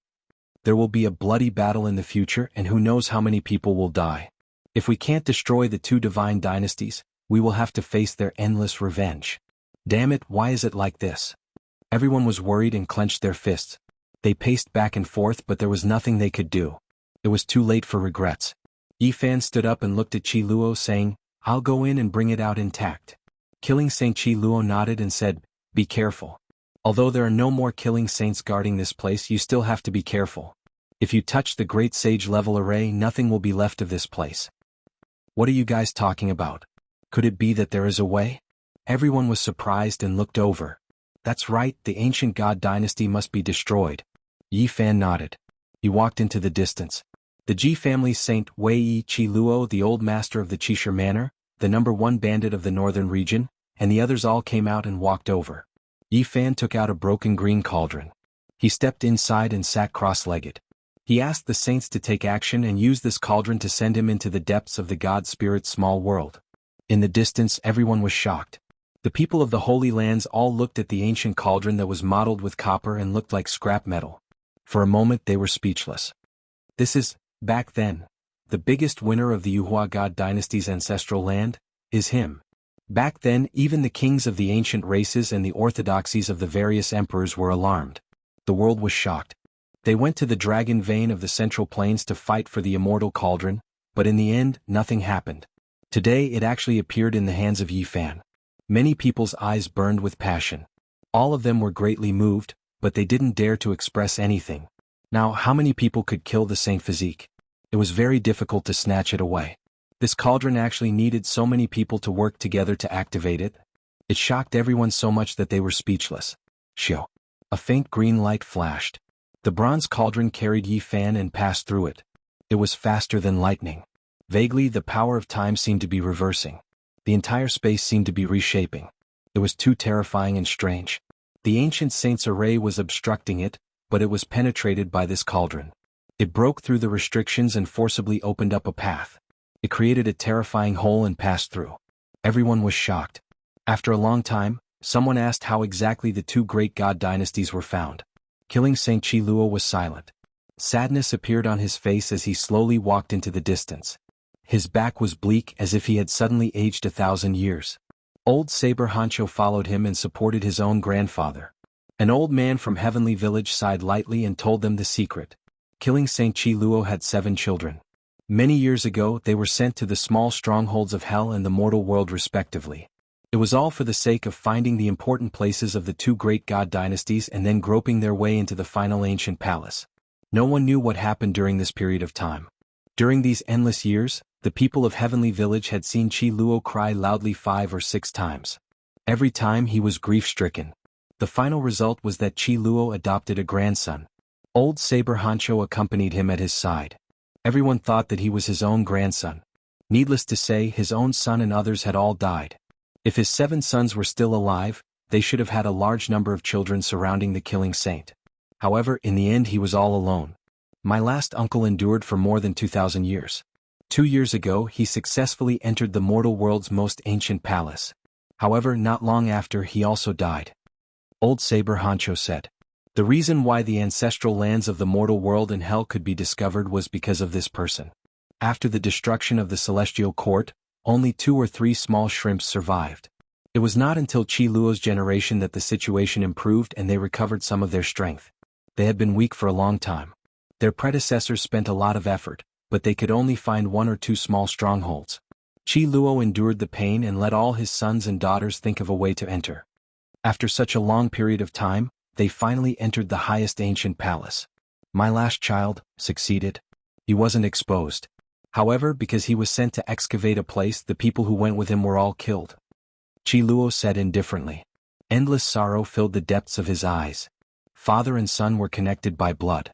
There will be a bloody battle in the future and who knows how many people will die. If we can't destroy the two divine dynasties, we will have to face their endless revenge. Damn it, why is it like this? Everyone was worried and clenched their fists. They paced back and forth but there was nothing they could do. It was too late for regrets. Yifan stood up and looked at Qi Luo saying, "I'll go in and bring it out intact." Killing Saint Qi Luo nodded and said, "Be careful. Although there are no more killing saints guarding this place, you still have to be careful. If you touch the great sage level array, nothing will be left of this place." What are you guys talking about? Could it be that there is a way? Everyone was surprised and looked over. That's right, the ancient god dynasty must be destroyed. Yifan nodded. He walked into the distance. The Ji family's Saint Wei Qi Luo, the old master of the Qisher Manor, the #1 bandit of the northern region, and the others all came out and walked over. Yifan took out a broken green cauldron. He stepped inside and sat cross-legged. He asked the saints to take action and use this cauldron to send him into the depths of the god spirit's small world. In the distance everyone was shocked. The people of the Holy Lands all looked at the ancient cauldron that was mottled with copper and looked like scrap metal. For a moment they were speechless. This is, back then, the biggest winner of the Yuhua god dynasty's ancestral land, is him. Back then even the kings of the ancient races and the orthodoxies of the various emperors were alarmed. The world was shocked. They went to the dragon vein of the central plains to fight for the immortal cauldron, but in the end, nothing happened. Today it actually appeared in the hands of Yifan. Many people's eyes burned with passion. All of them were greatly moved, but they didn't dare to express anything. Now how many people could kill the Saint Physique? It was very difficult to snatch it away. This cauldron actually needed so many people to work together to activate it. It shocked everyone so much that they were speechless. Shio. A faint green light flashed. The bronze cauldron carried Yifan and passed through it. It was faster than lightning. Vaguely the power of time seemed to be reversing. The entire space seemed to be reshaping. It was too terrifying and strange. The ancient saint's array was obstructing it, but it was penetrated by this cauldron. It broke through the restrictions and forcibly opened up a path. It created a terrifying hole and passed through. Everyone was shocked. After a long time, someone asked how exactly the two great god dynasties were found. Killing Saint Qi Luo was silent. Sadness appeared on his face as he slowly walked into the distance. His back was bleak as if he had suddenly aged 1,000 years. Old Saber Hancho followed him and supported his own grandfather. An old man from Heavenly Village sighed lightly and told them the secret. Killing Saint Qi Luo had 7 children. Many years ago they were sent to the small strongholds of hell and the mortal world respectively. It was all for the sake of finding the important places of the two great god dynasties and then groping their way into the final ancient palace. No one knew what happened during this period of time. During these endless years, the people of Heavenly Village had seen Qi Luo cry loudly 5 or 6 times. Every time he was grief-stricken. The final result was that Qi Luo adopted a grandson. Old Saber Hancho accompanied him at his side. Everyone thought that he was his own grandson. Needless to say, his own son and others had all died. If his 7 sons were still alive, they should have had a large number of children surrounding the killing saint. However, in the end he was all alone. My last uncle endured for more than 2,000 years. 2 years ago he successfully entered the mortal world's most ancient palace. However, not long after he also died. Old Saber Hancho said. The reason why the ancestral lands of the mortal world and hell could be discovered was because of this person. After the destruction of the celestial court, only 2 or 3 small shrimps survived. It was not until Qi Luo's generation that the situation improved and they recovered some of their strength. They had been weak for a long time. Their predecessors spent a lot of effort, but they could only find 1 or 2 small strongholds. Qi Luo endured the pain and let all his sons and daughters think of a way to enter. After such a long period of time, they finally entered the highest ancient palace. My last child succeeded. He wasn't exposed. However, because he was sent to excavate a place, the people who went with him were all killed. Qi Luo said indifferently. Endless sorrow filled the depths of his eyes. Father and son were connected by blood.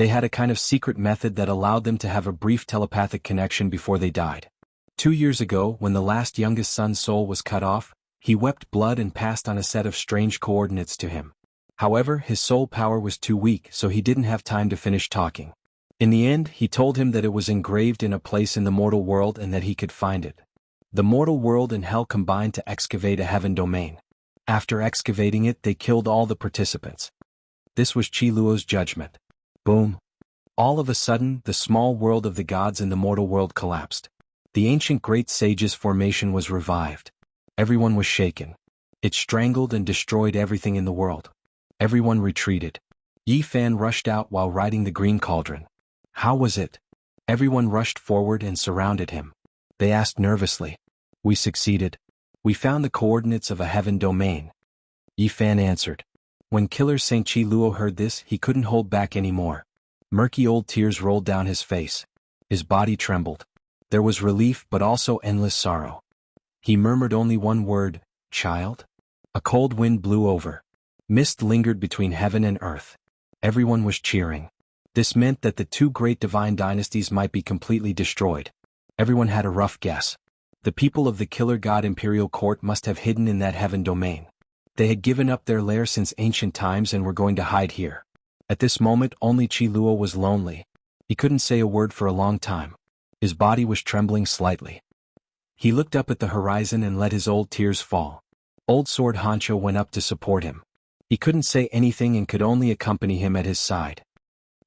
They had a kind of secret method that allowed them to have a brief telepathic connection before they died. 2 years ago, when the last youngest son's soul was cut off, he wept blood and passed on a set of strange coordinates to him. However, his soul power was too weak, so he didn't have time to finish talking. In the end, he told him that it was engraved in a place in the mortal world and that he could find it. The mortal world and hell combined to excavate a heaven domain. After excavating it, they killed all the participants. This was Qi Luo's judgment. Boom. All of a sudden, the small world of the gods and the mortal world collapsed. The ancient great sage's formation was revived. Everyone was shaken. It strangled and destroyed everything in the world. Everyone retreated. Yi Fan rushed out while riding the green cauldron. How was it? Everyone rushed forward and surrounded him. They asked nervously. We succeeded. We found the coordinates of a heaven domain. Yi Fan answered. When Killer Saint Qi Luo heard this, he couldn't hold back anymore. Murky old tears rolled down his face. His body trembled. There was relief but also endless sorrow. He murmured only one word, child? A cold wind blew over. Mist lingered between heaven and earth. Everyone was cheering. This meant that the two great divine dynasties might be completely destroyed. Everyone had a rough guess. The people of the Killer God Imperial Court must have hidden in that heaven domain. They had given up their lair since ancient times and were going to hide here. At this moment, only Qi Luo was lonely. He couldn't say a word for a long time. His body was trembling slightly. He looked up at the horizon and let his old tears fall. Old Sword Hancho went up to support him. He couldn't say anything and could only accompany him at his side.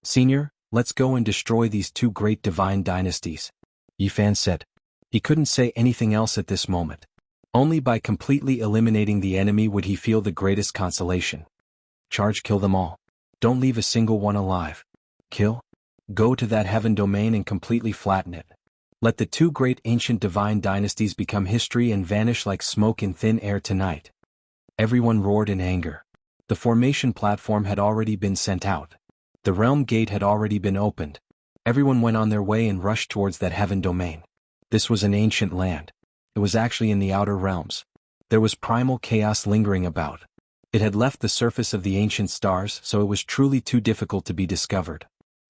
Senior, let's go and destroy these two great divine dynasties, Yi Fan said. He couldn't say anything else at this moment. Only by completely eliminating the enemy would he feel the greatest consolation. Charge, kill them all. Don't leave a single one alive. Kill? Go to that heaven domain and completely flatten it. Let the two great ancient divine dynasties become history and vanish like smoke in thin air tonight. Everyone roared in anger. The formation platform had already been sent out. The realm gate had already been opened. Everyone went on their way and rushed towards that heaven domain. This was an ancient land. It was actually in the outer realms. There was primal chaos lingering about. It had left the surface of the ancient stars, so it was truly too difficult to be discovered.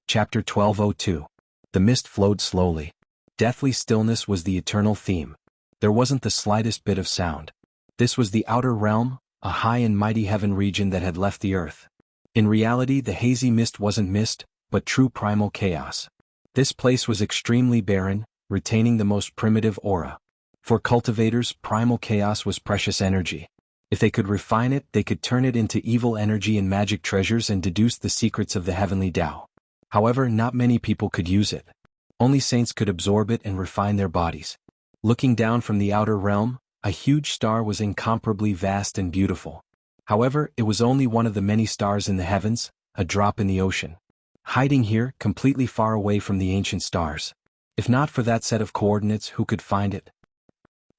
Chapter 1202. The mist flowed slowly. Deathly stillness was the eternal theme. There wasn't the slightest bit of sound. This was the outer realm, a high and mighty heaven region that had left the earth. In reality, the hazy mist wasn't mist, but true primal chaos. This place was extremely barren, retaining the most primitive aura. For cultivators, primal chaos was precious energy. If they could refine it, they could turn it into evil energy and magic treasures and deduce the secrets of the heavenly Tao. However, not many people could use it. Only saints could absorb it and refine their bodies. Looking down from the outer realm, a huge star was incomparably vast and beautiful. However, it was only one of the many stars in the heavens, a drop in the ocean. Hiding here, completely far away from the ancient stars. If not for that set of coordinates, who could find it?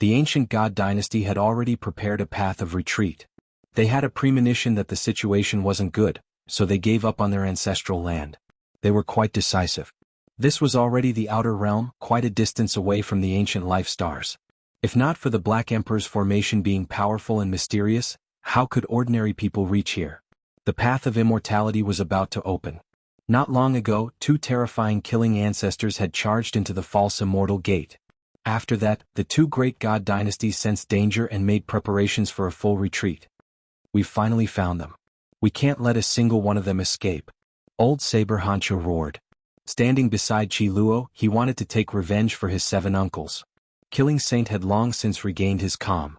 The ancient god dynasty had already prepared a path of retreat. They had a premonition that the situation wasn't good, so they gave up on their ancestral land. They were quite decisive. This was already the outer realm, quite a distance away from the ancient life stars. If not for the Black Emperor's formation being powerful and mysterious, how could ordinary people reach here? The path of immortality was about to open. Not long ago, two terrifying killing ancestors had charged into the false immortal gate. After that, the two great god dynasties sensed danger and made preparations for a full retreat. We've finally found them. We can't let a single one of them escape. Old Saber Hancho roared. Standing beside Qi Luo, he wanted to take revenge for his 7 uncles. Killing Saint had long since regained his calm.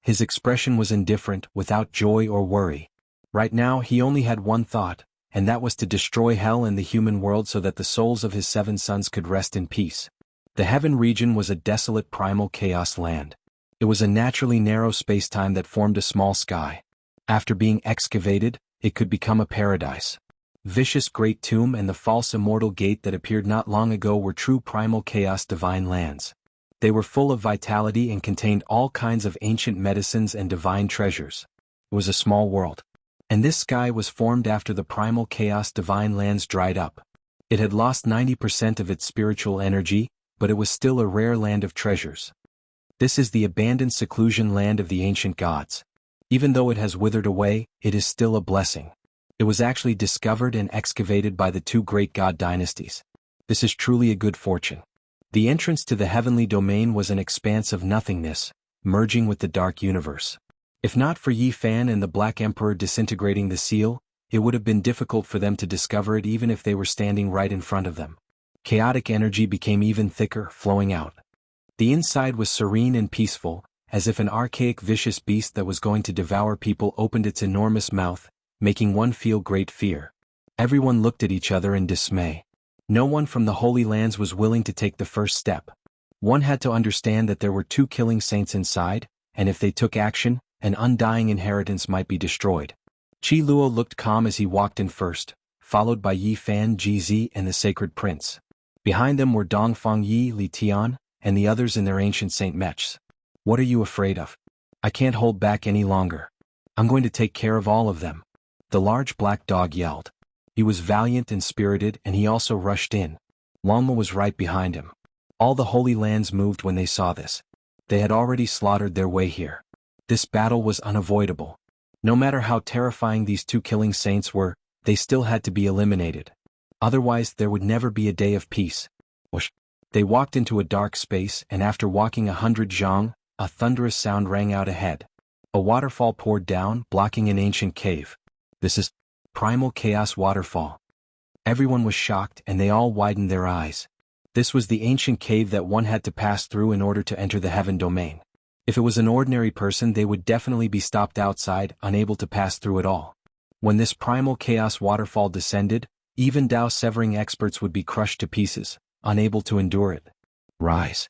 His expression was indifferent, without joy or worry. Right now he only had one thought, and that was to destroy hell and the human world so that the souls of his 7 sons could rest in peace. The heaven region was a desolate primal chaos land. It was a naturally narrow spacetime that formed a small sky. After being excavated, it could become a paradise. Vicious Great Tomb and the false immortal gate that appeared not long ago were true primal chaos divine lands. They were full of vitality and contained all kinds of ancient medicines and divine treasures. It was a small world. And this sky was formed after the primal chaos divine lands dried up. It had lost 90% of its spiritual energy, but it was still a rare land of treasures. This is the abandoned seclusion land of the ancient gods. Even though it has withered away, it is still a blessing. It It was actually discovered and excavated by the two great god dynasties. This is truly a good fortune. The entrance to the heavenly domain was an expanse of nothingness, merging with the dark universe. If not for Yi Fan and the Black Emperor disintegrating the seal, it would have been difficult for them to discover it even if they were standing right in front of them. Chaotic energy became even thicker, flowing out. The inside was serene and peaceful, as if an archaic vicious beast that was going to devour people opened its enormous mouth, making one feel great fear. Everyone looked at each other in dismay. No one from the Holy Lands was willing to take the first step. One had to understand that there were two killing saints inside, and if they took action, an undying inheritance might be destroyed. Qi Luo looked calm as he walked in first, followed by Yi Fan, Ji and the Sacred Prince. Behind them were Dongfang Yi, Li Tian, and the others in their ancient Saint Mechs. What are you afraid of? I can't hold back any longer. I'm going to take care of all of them. The large black dog yelled. He was valiant and spirited, and he also rushed in. Longma was right behind him. All the Holy Lands moved when they saw this. They had already slaughtered their way here. This battle was unavoidable. No matter how terrifying these two killing saints were, they still had to be eliminated. Otherwise there would never be a day of peace. Whoosh. They walked into a dark space, and after walking 100 zhang, a thunderous sound rang out ahead. A waterfall poured down, blocking an ancient cave. This is Primal Chaos Waterfall. Everyone was shocked, and they all widened their eyes. This was the ancient cave that one had to pass through in order to enter the heaven domain. If it was an ordinary person, they would definitely be stopped outside, unable to pass through at all. When this Primal Chaos Waterfall descended, even Dao-severing experts would be crushed to pieces, unable to endure it. Rise.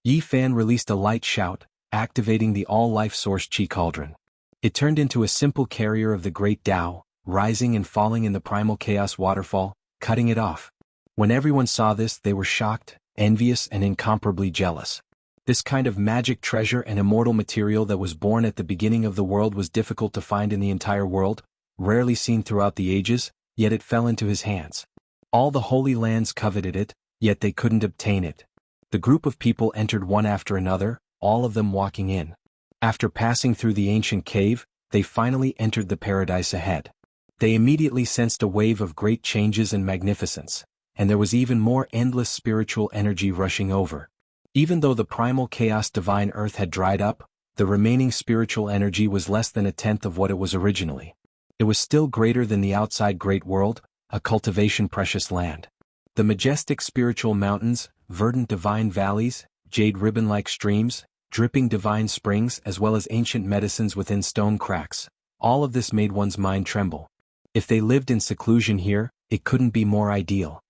Yi Fan released a light shout, activating the all-life source Qi Cauldron. It turned into a simple carrier of the great Tao, rising and falling in the Primal Chaos Waterfall, cutting it off. When everyone saw this, they were shocked, envious, and incomparably jealous. This kind of magic treasure and immortal material that was born at the beginning of the world was difficult to find in the entire world, rarely seen throughout the ages, yet it fell into his hands. All the Holy Lands coveted it, yet they couldn't obtain it. The group of people entered one after another, all of them walking in. After passing through the ancient cave, they finally entered the paradise ahead. They immediately sensed a wave of great changes and magnificence, and there was even more endless spiritual energy rushing over. Even though the primal chaos divine earth had dried up, the remaining spiritual energy was less than 1/10 of what it was originally. It was still greater than the outside great world, a cultivation precious land. The majestic spiritual mountains, verdant divine valleys, jade ribbon-like streams, dripping divine springs, as well as ancient medicines within stone cracks, all of this made one's mind tremble. If they lived in seclusion here, it couldn't be more ideal.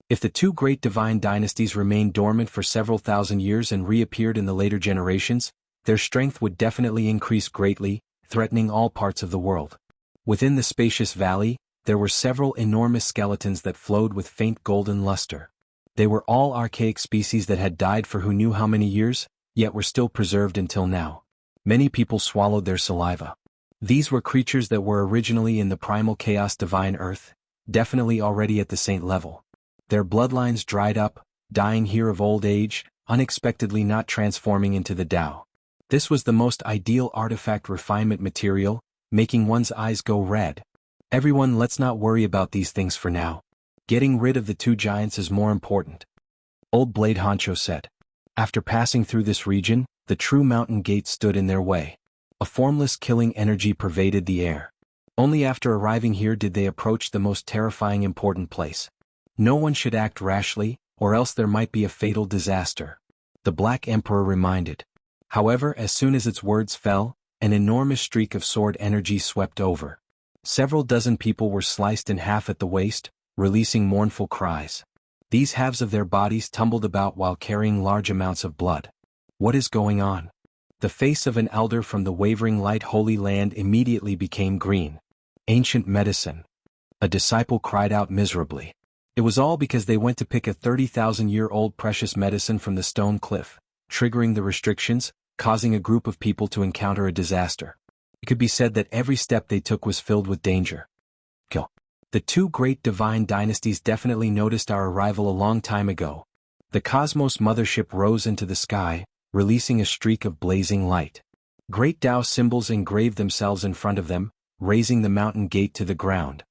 If the two great divine dynasties remained dormant for several thousand years and reappeared in the later generations, their strength would definitely increase greatly, threatening all parts of the world. Within the spacious valley, there were several enormous skeletons that flowed with faint golden luster. They were all archaic species that had died for who knew how many years, yet were still preserved until now. Many people swallowed their saliva. These were creatures that were originally in the primal chaos divine earth, definitely already at the saint level. Their bloodlines dried up, dying here of old age, unexpectedly not transforming into the Tao. This was the most ideal artifact refinement material, making one's eyes go red. Everyone, let's not worry about these things for now. Getting rid of the two giants is more important. Old Blade Honcho said. After passing through this region, the true mountain gate stood in their way. A formless killing energy pervaded the air. Only after arriving here did they approach the most terrifying important place. No one should act rashly, or else there might be a fatal disaster. The Black Emperor reminded. However, as soon as its words fell, an enormous streak of sword energy swept over. Several dozen people were sliced in half at the waist, releasing mournful cries. These halves of their bodies tumbled about while carrying large amounts of blood. What is going on? The face of an elder from the wavering light Holy Land immediately became green. Ancient medicine. A disciple cried out miserably. It was all because they went to pick a 30,000-year-old precious medicine from the stone cliff, triggering the restrictions, causing a group of people to encounter a disaster. It could be said that every step they took was filled with danger. Kill. The two great divine dynasties definitely noticed our arrival a long time ago. The Cosmos Mothership rose into the sky, releasing a streak of blazing light. Great Tao symbols engraved themselves in front of them, raising the mountain gate to the ground.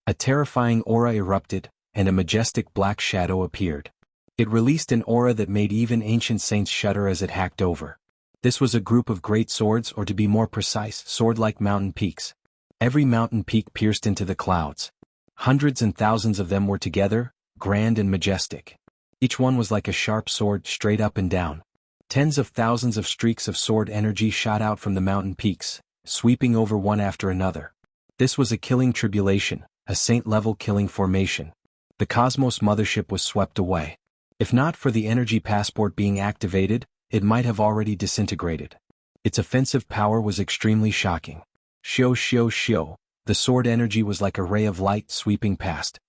A terrifying aura erupted, and a majestic black shadow appeared. It released an aura that made even ancient saints shudder as it hacked over. This was a group of great swords, or to be more precise, sword-like mountain peaks. Every mountain peak pierced into the clouds. Hundreds and thousands of them were together, grand and majestic. Each one was like a sharp sword, straight up and down. Tens of thousands of streaks of sword energy shot out from the mountain peaks, sweeping over one after another. This was a killing tribulation, a saint-level killing formation. The Cosmos Mothership was swept away. If not for the energy passport being activated, it might have already disintegrated. Its offensive power was extremely shocking. Shio. The sword energy was like a ray of light sweeping past.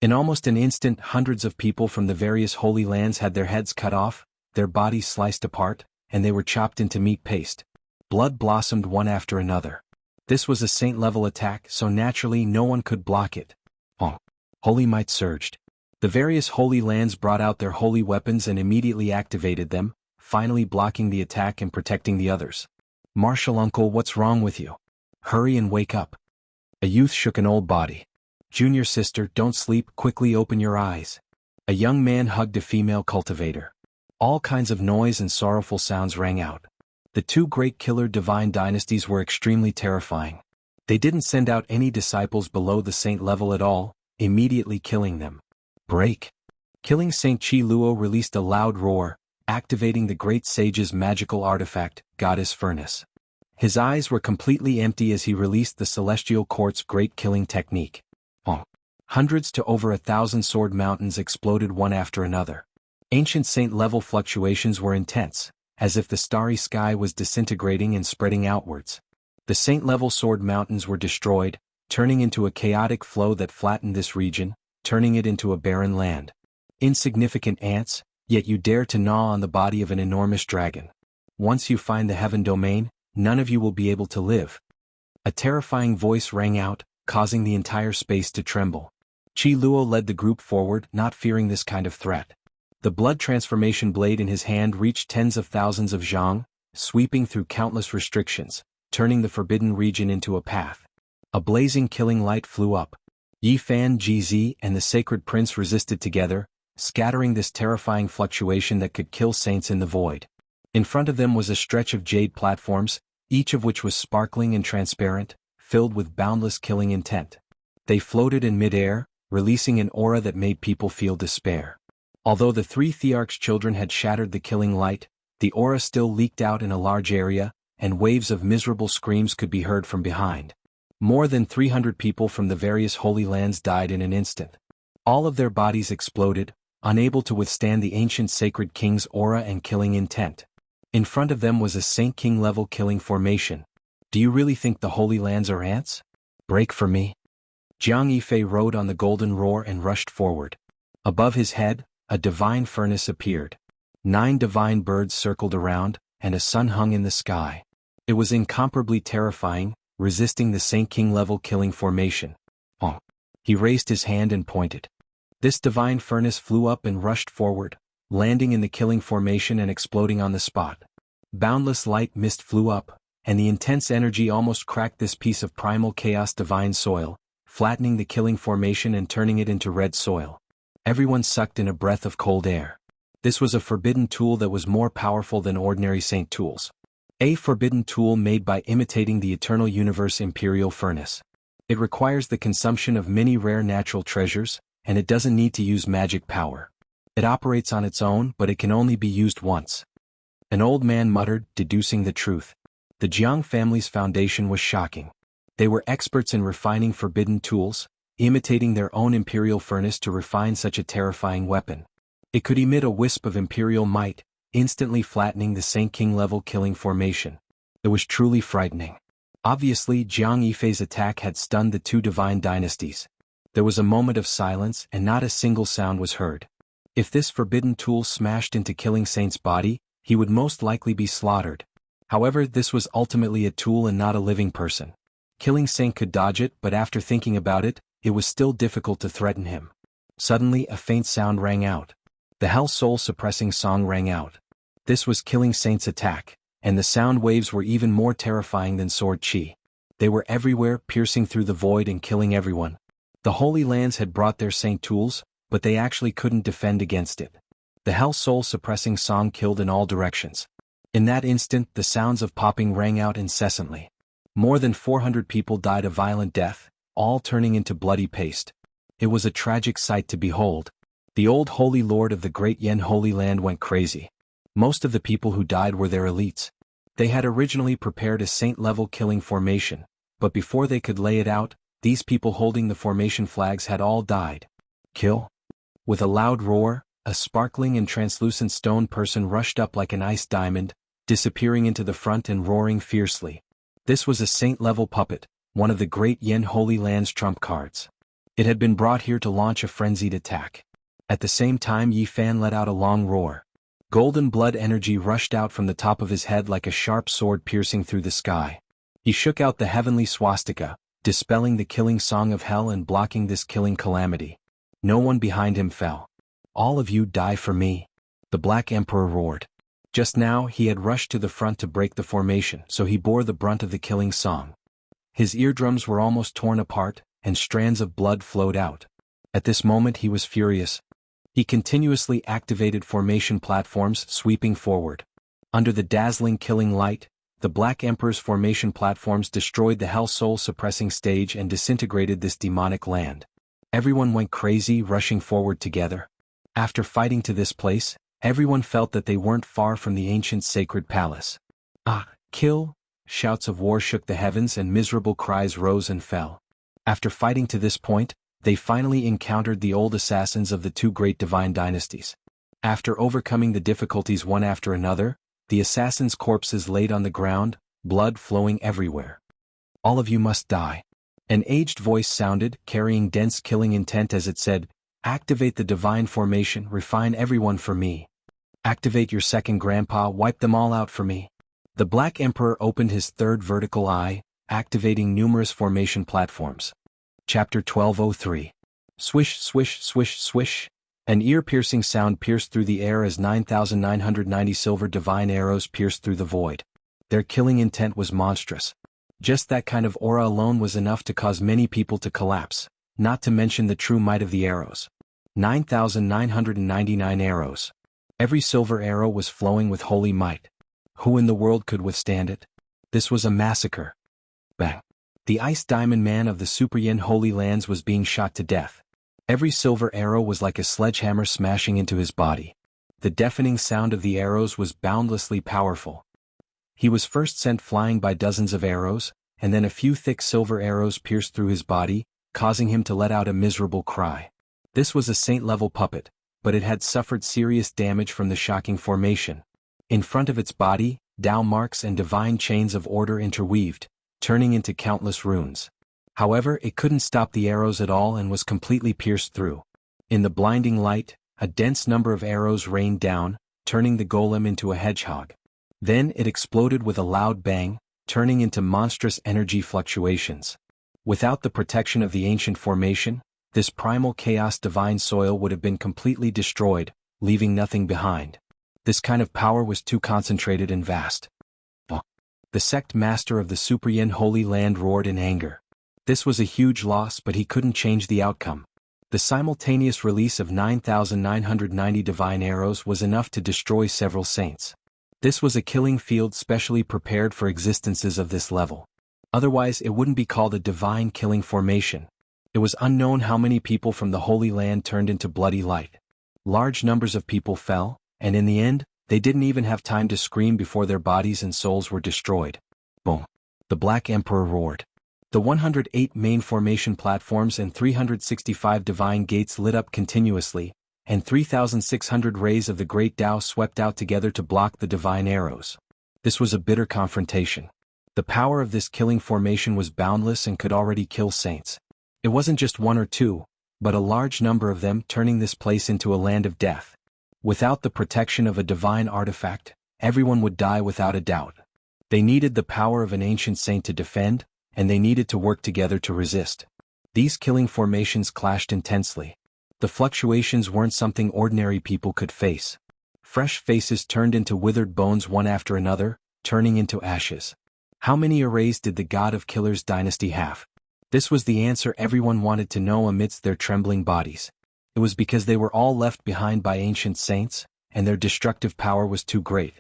In almost an instant, hundreds of people from the various holy lands had their heads cut off, their bodies sliced apart, and they were chopped into meat paste. Blood blossomed one after another. This was a saint-level attack, so naturally no one could block it. Holy might surged. The various holy lands brought out their holy weapons and immediately activated them, finally blocking the attack and protecting the others. Martial uncle, what's wrong with you? Hurry and wake up. A youth shook an old body. Junior sister, don't sleep, quickly open your eyes. A young man hugged a female cultivator. All kinds of noise and sorrowful sounds rang out. The two great killer divine dynasties were extremely terrifying. They didn't send out any disciples below the saint level at all, immediately killing them. Break. Killing Saint Chi Luo released a loud roar, activating the great sage's magical artifact, Goddess Furnace. His eyes were completely empty as he released the Celestial Court's great killing technique. Hundreds to over 1,000 sword mountains exploded one after another. Ancient saint-level fluctuations were intense, as if the starry sky was disintegrating and spreading outwards. The saint-level sword mountains were destroyed, turning into a chaotic flow that flattened this region, turning it into a barren land. Insignificant ants, yet you dare to gnaw on the body of an enormous dragon. Once you find the heaven domain, none of you will be able to live. A terrifying voice rang out, causing the entire space to tremble. Chi Luo led the group forward, not fearing this kind of threat. The blood transformation blade in his hand reached tens of thousands of zhang, sweeping through countless restrictions, turning the forbidden region into a path. A blazing killing light flew up. Yi Fan, GZ, and the sacred prince resisted together, scattering this terrifying fluctuation that could kill saints in the void. In front of them was a stretch of jade platforms, each of which was sparkling and transparent, filled with boundless killing intent. They floated in midair, releasing an aura that made people feel despair. Although the three Thearch's children had shattered the killing light, the aura still leaked out in a large area, and waves of miserable screams could be heard from behind. More than 300 people from the various holy lands died in an instant. All of their bodies exploded, unable to withstand the ancient sacred king's aura and killing intent. In front of them was a Saint King level killing formation. Do you really think the holy lands are ants? Break for me. Jiang Yifei rode on the golden roar and rushed forward. Above his head, a divine furnace appeared. 9 divine birds circled around, and a sun hung in the sky. It was incomparably terrifying, resisting the Saint King level killing formation. He raised his hand and pointed. This divine furnace flew up and rushed forward, landing in the killing formation and exploding on the spot. Boundless light mist flew up, and the intense energy almost cracked this piece of primal chaos divine soil, flattening the killing formation and turning it into red soil. Everyone sucked in a breath of cold air. This was a forbidden tool that was more powerful than ordinary saint tools. A forbidden tool made by imitating the eternal universe imperial furnace. It requires the consumption of many rare natural treasures, and it doesn't need to use magic power. It operates on its own, but it can only be used once. An old man muttered, deducing the truth. The Jiang family's foundation was shocking. They were experts in refining forbidden tools, imitating their own imperial furnace to refine such a terrifying weapon. It could emit a wisp of imperial might, instantly flattening the Saint King level killing formation. It was truly frightening. Obviously, Jiang Yifei's attack had stunned the two divine dynasties. There was a moment of silence and not a single sound was heard. If this forbidden tool smashed into Killing Saint's body, he would most likely be slaughtered. However, this was ultimately a tool and not a living person. Killing Saint could dodge it, but after thinking about it, it was still difficult to threaten him. Suddenly, a faint sound rang out. The hell soul-suppressing song rang out. This was Killing Saint's attack, and the sound waves were even more terrifying than sword chi. They were everywhere, piercing through the void and killing everyone. The Holy Lands had brought their saint tools, but they actually couldn't defend against it. The hell soul-suppressing song killed in all directions. In that instant, the sounds of popping rang out incessantly. More than 400 people died a violent death, all turning into bloody paste. It was a tragic sight to behold. The old Holy Lord of the Great Yen Holy Land went crazy. Most of the people who died were their elites. They had originally prepared a saint-level killing formation, but before they could lay it out, these people holding the formation flags had all died. Kill? With a loud roar, a sparkling and translucent stone person rushed up like an ice diamond, disappearing into the front and roaring fiercely. This was a saint-level puppet, one of the Great Yen Holy Land's trump cards. It had been brought here to launch a frenzied attack. At the same time, Yi Fan let out a long roar. Golden blood energy rushed out from the top of his head like a sharp sword piercing through the sky. He shook out the heavenly swastika, dispelling the killing song of hell and blocking this killing calamity. No one behind him fell. All of you die for me, the Black Emperor roared. Just now he had rushed to the front to break the formation, so he bore the brunt of the killing song. His eardrums were almost torn apart, and strands of blood flowed out. At this moment he was furious. He continuously activated formation platforms, sweeping forward. Under the dazzling killing light, the Black Emperor's formation platforms destroyed the Hell Soul suppressing stage and disintegrated this demonic land. Everyone went crazy, rushing forward together. After fighting to this place, everyone felt that they weren't far from the ancient sacred palace. Ah, kill! Shouts of war shook the heavens and miserable cries rose and fell. After fighting to this point, they finally encountered the old assassins of the two great divine dynasties. After overcoming the difficulties one after another, the assassins' corpses laid on the ground, blood flowing everywhere. All of you must die. An aged voice sounded, carrying dense killing intent as it said, activate the divine formation, refine everyone for me. Activate your second grandpa, wipe them all out for me. The Black Emperor opened his third vertical eye, activating numerous formation platforms. Chapter 1203. Swish, swish, swish, swish. An ear-piercing sound pierced through the air as 9,990 silver divine arrows pierced through the void. Their killing intent was monstrous. Just that kind of aura alone was enough to cause many people to collapse, not to mention the true might of the arrows. 9,999 arrows. Every silver arrow was flowing with holy might. Who in the world could withstand it? This was a massacre. Bang. The Ice Diamond Man of the Super Yen Holy Lands was being shot to death. Every silver arrow was like a sledgehammer smashing into his body. The deafening sound of the arrows was boundlessly powerful. He was first sent flying by dozens of arrows, and then a few thick silver arrows pierced through his body, causing him to let out a miserable cry. This was a saint-level puppet, but it had suffered serious damage from the shocking formation. In front of its body, Tao marks and divine chains of order interweaved, turning into countless runes. However, it couldn't stop the arrows at all and was completely pierced through. In the blinding light, a dense number of arrows rained down, turning the golem into a hedgehog. Then it exploded with a loud bang, turning into monstrous energy fluctuations. Without the protection of the ancient formation, this primal chaos divine soil would have been completely destroyed, leaving nothing behind. This kind of power was too concentrated and vast. The sect master of the Super Yen Holy Land roared in anger. This was a huge loss, but he couldn't change the outcome. The simultaneous release of 9,990 divine arrows was enough to destroy several saints. This was a killing field specially prepared for existences of this level. Otherwise it wouldn't be called a divine killing formation. It was unknown how many people from the Holy Land turned into bloody light. Large numbers of people fell, and in the end, they didn't even have time to scream before their bodies and souls were destroyed. Boom. The Black Emperor roared. The 108 main formation platforms and 365 divine gates lit up continuously, and 3,600 rays of the great Tao swept out together to block the divine arrows. This was a bitter confrontation. The power of this killing formation was boundless and could already kill saints. It wasn't just one or two, but a large number of them, turning this place into a land of death. Without the protection of a divine artifact, everyone would die without a doubt. They needed the power of an ancient saint to defend, and they needed to work together to resist. These killing formations clashed intensely. The fluctuations weren't something ordinary people could face. Fresh faces turned into withered bones one after another, turning into ashes. How many arrays did the God of Killers dynasty have? This was the answer everyone wanted to know amidst their trembling bodies. It was because they were all left behind by ancient saints, and their destructive power was too great.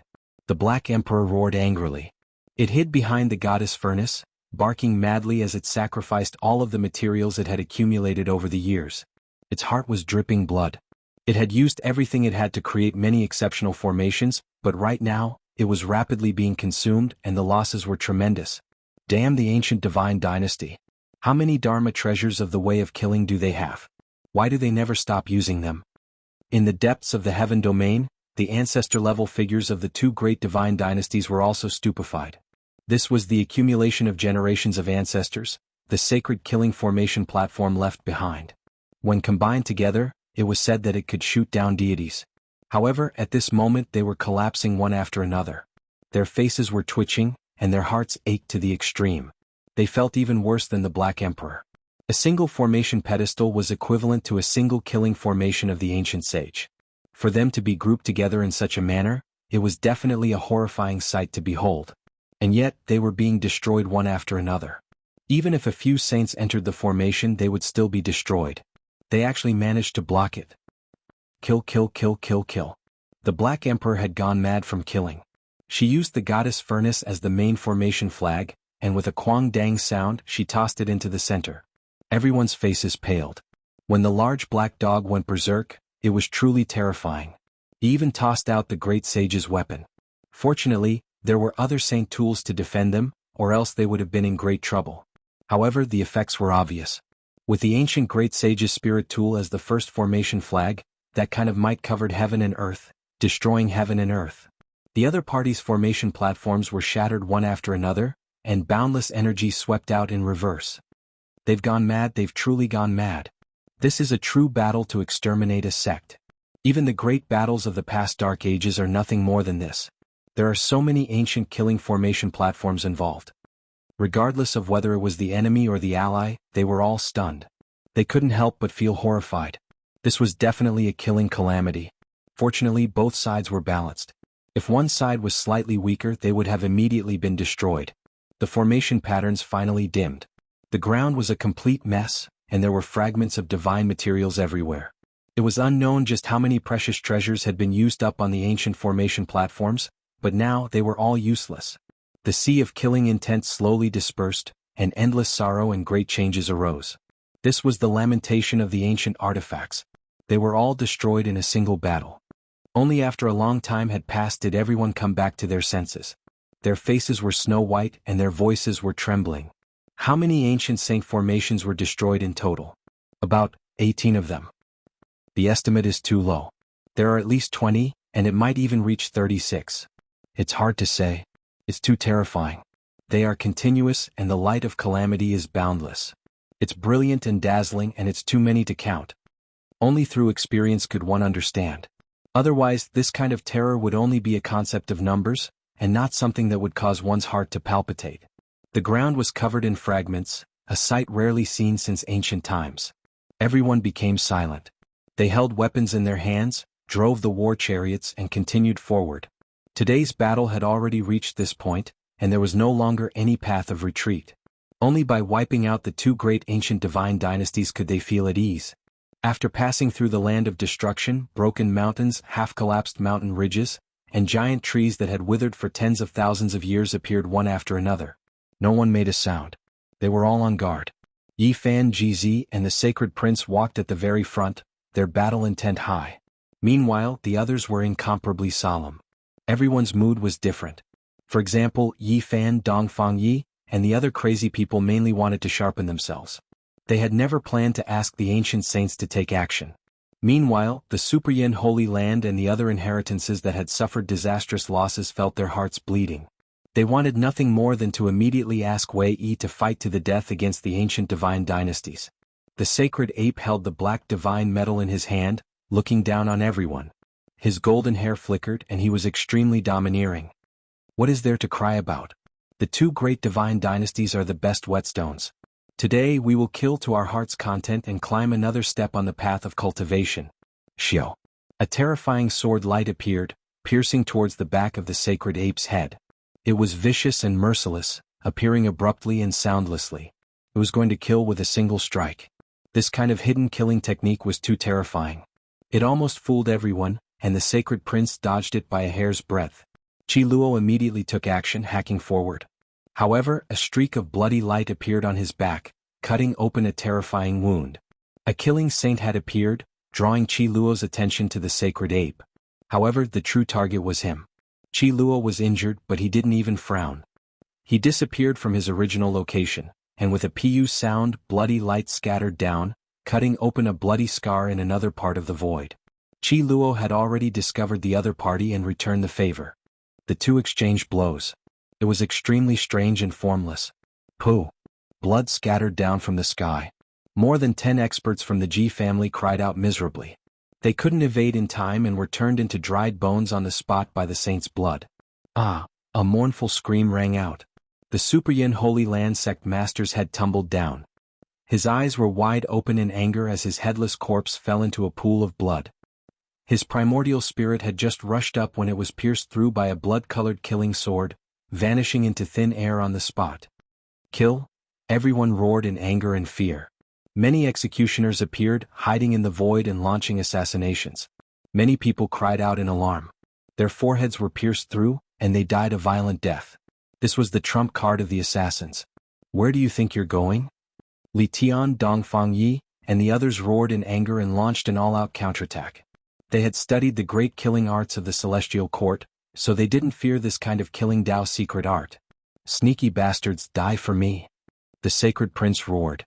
The Black Emperor roared angrily. It hid behind the goddess furnace, barking madly as it sacrificed all of the materials it had accumulated over the years. Its heart was dripping blood. It had used everything it had to create many exceptional formations, but right now, it was rapidly being consumed and the losses were tremendous. Damn the ancient divine dynasty. How many Dharma treasures of the way of killing do they have? Why do they never stop using them? In the depths of the heaven domain, the ancestor-level figures of the two great divine dynasties were also stupefied. This was the accumulation of generations of ancestors, the sacred killing formation platform left behind. When combined together, it was said that it could shoot down deities. However, at this moment they were collapsing one after another. Their faces were twitching, and their hearts ached to the extreme. They felt even worse than the Black Emperor. A single formation pedestal was equivalent to a single killing formation of the ancient sage. For them to be grouped together in such a manner, it was definitely a horrifying sight to behold. And yet, they were being destroyed one after another. Even if a few saints entered the formation, they would still be destroyed. They actually managed to block it. Kill, kill, kill, kill, kill. The Black Emperor had gone mad from killing. She used the goddess furnace as the main formation flag, and with a quang dang sound, she tossed it into the center. Everyone's faces paled. When the large black dog went berserk, it was truly terrifying. He even tossed out the great sage's weapon. Fortunately, there were other saint tools to defend them, or else they would have been in great trouble. However, the effects were obvious. With the ancient great sage's spirit tool as the first formation flag, that kind of might covered heaven and earth, destroying heaven and earth. The other party's formation platforms were shattered one after another, and boundless energy swept out in reverse. They've gone mad, they've truly gone mad. This is a true battle to exterminate a sect. Even the great battles of the past dark ages are nothing more than this. There are so many ancient killing formation platforms involved. Regardless of whether it was the enemy or the ally, they were all stunned. They couldn't help but feel horrified. This was definitely a killing calamity. Fortunately, both sides were balanced. If one side was slightly weaker, they would have immediately been destroyed. The formation patterns finally dimmed. The ground was a complete mess, and there were fragments of divine materials everywhere. It was unknown just how many precious treasures had been used up on the ancient formation platforms, but now they were all useless. The sea of killing intent slowly dispersed, and endless sorrow and great changes arose. This was the lamentation of the ancient artifacts. They were all destroyed in a single battle. Only after a long time had passed did everyone come back to their senses. Their faces were snow-white and their voices were trembling. How many ancient saint formations were destroyed in total? About 18 of them. The estimate is too low. There are at least 20, and it might even reach 36. It's hard to say. It's too terrifying. They are continuous and the light of calamity is boundless. It's brilliant and dazzling and it's too many to count. Only through experience could one understand. Otherwise, this kind of terror would only be a concept of numbers, and not something that would cause one's heart to palpitate. The ground was covered in fragments, a sight rarely seen since ancient times. Everyone became silent. They held weapons in their hands, drove the war chariots and continued forward. Today's battle had already reached this point, and there was no longer any path of retreat. Only by wiping out the two great ancient divine dynasties could they feel at ease. After passing through the land of destruction, broken mountains, half-collapsed mountain ridges, and giant trees that had withered for tens of thousands of years appeared one after another. No one made a sound. They were all on guard. Yi Fan Gz and the sacred prince walked at the very front, their battle intent high. Meanwhile, the others were incomparably solemn. Everyone's mood was different. For example, Yi Fan Dongfang Yi and the other crazy people mainly wanted to sharpen themselves. They had never planned to ask the ancient saints to take action. Meanwhile, the Superyin Holy Land and the other inheritances that had suffered disastrous losses felt their hearts bleeding. They wanted nothing more than to immediately ask Wei Yi to fight to the death against the ancient divine dynasties. The sacred ape held the black divine metal in his hand, looking down on everyone. His golden hair flickered and he was extremely domineering. What is there to cry about? The two great divine dynasties are the best whetstones. Today we will kill to our heart's content and climb another step on the path of cultivation. Xiao. A terrifying sword light appeared, piercing towards the back of the sacred ape's head. It was vicious and merciless, appearing abruptly and soundlessly. It was going to kill with a single strike. This kind of hidden killing technique was too terrifying. It almost fooled everyone, and the sacred prince dodged it by a hair's breadth. Qi Luo immediately took action, hacking forward. However, a streak of bloody light appeared on his back, cutting open a terrifying wound. A killing saint had appeared, drawing Qi Luo's attention to the sacred ape. However, the true target was him. Qi Luo was injured, but he didn't even frown. He disappeared from his original location, and with a pu sound, bloody light scattered down, cutting open a bloody scar in another part of the void. Qi Luo had already discovered the other party and returned the favor. The two exchanged blows. It was extremely strange and formless. Pooh! Blood scattered down from the sky. More than 10 experts from the Ji family cried out miserably. They couldn't evade in time and were turned into dried bones on the spot by the saint's blood. Ah! A mournful scream rang out. The Super Yin Holy Land sect master's head tumbled down. His eyes were wide open in anger as his headless corpse fell into a pool of blood. His primordial spirit had just rushed up when it was pierced through by a blood-colored killing sword, vanishing into thin air on the spot. Kill! Everyone roared in anger and fear. Many executioners appeared, hiding in the void and launching assassinations. Many people cried out in alarm. Their foreheads were pierced through, and they died a violent death. This was the trump card of the assassins. Where do you think you're going? Li Tian, Dongfang Yi, and the others roared in anger and launched an all-out counterattack. They had studied the great killing arts of the celestial court, so they didn't fear this kind of killing Dao secret art. Sneaky bastards, die for me! The sacred prince roared.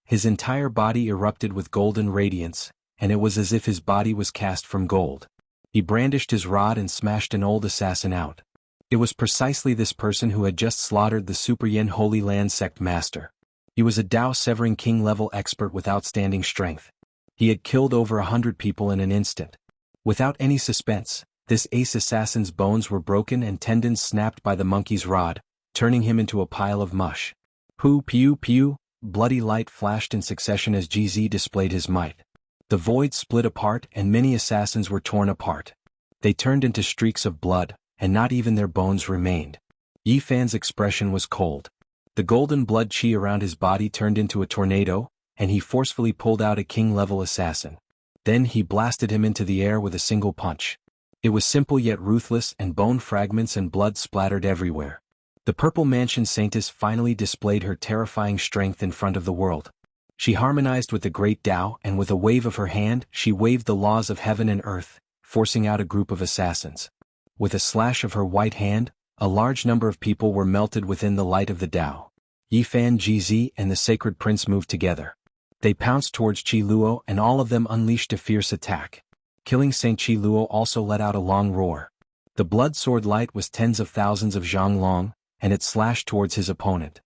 His entire body erupted with golden radiance, and it was as if his body was cast from gold. He brandished his rod and smashed an old assassin out. It was precisely this person who had just slaughtered the Super Yin Holy Land sect master. He was a Dao-severing king-level expert with outstanding strength. He had killed over 100 people in an instant. Without any suspense, this ace assassin's bones were broken and tendons snapped by the monkey's rod, turning him into a pile of mush. Pew pew pew! Bloody light flashed in succession as GZ displayed his might. The void split apart and many assassins were torn apart. They turned into streaks of blood, and not even their bones remained. Yi Fan's expression was cold. The golden blood qi around his body turned into a tornado, and he forcefully pulled out a king-level assassin. Then he blasted him into the air with a single punch. It was simple yet ruthless, and bone fragments and blood splattered everywhere. The Purple Mansion Saintess finally displayed her terrifying strength in front of the world. She harmonized with the great Tao, and with a wave of her hand, she waved the laws of heaven and earth, forcing out a group of assassins. With a slash of her white hand, a large number of people were melted within the light of the Tao. Yi Fan, GZ, and the Sacred Prince moved together. They pounced towards Qi Luo, and all of them unleashed a fierce attack. Killing Saint Qi Luo also let out a long roar. The blood sword light was tens of thousands of zhonglong, and it slashed towards his opponent.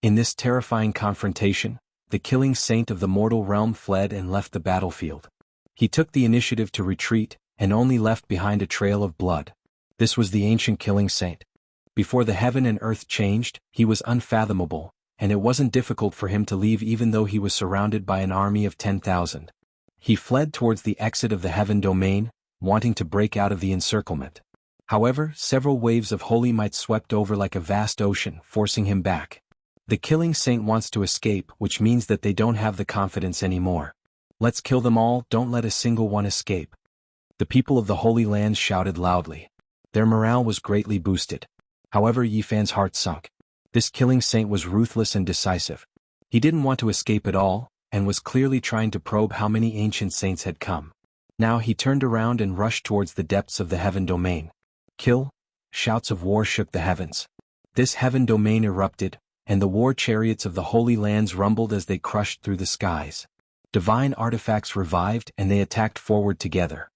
In this terrifying confrontation, the killing saint of the mortal realm fled and left the battlefield. He took the initiative to retreat, and only left behind a trail of blood. This was the ancient killing saint. Before the heaven and earth changed, he was unfathomable, and it wasn't difficult for him to leave even though he was surrounded by an army of 10,000. He fled towards the exit of the heaven domain, wanting to break out of the encirclement. However, several waves of holy might swept over like a vast ocean, forcing him back. The killing saint wants to escape, which means that they don't have the confidence anymore. Let's kill them all, don't let a single one escape. The people of the Holy Lands shouted loudly. Their morale was greatly boosted. However, Yi Fan's heart sunk. This killing saint was ruthless and decisive. He didn't want to escape at all, and was clearly trying to probe how many ancient saints had come. Now he turned around and rushed towards the depths of the heaven domain. Kill! Shouts of war shook the heavens. This heaven domain erupted, and the war chariots of the Holy Lands rumbled as they crushed through the skies. Divine artifacts revived and they attacked forward together.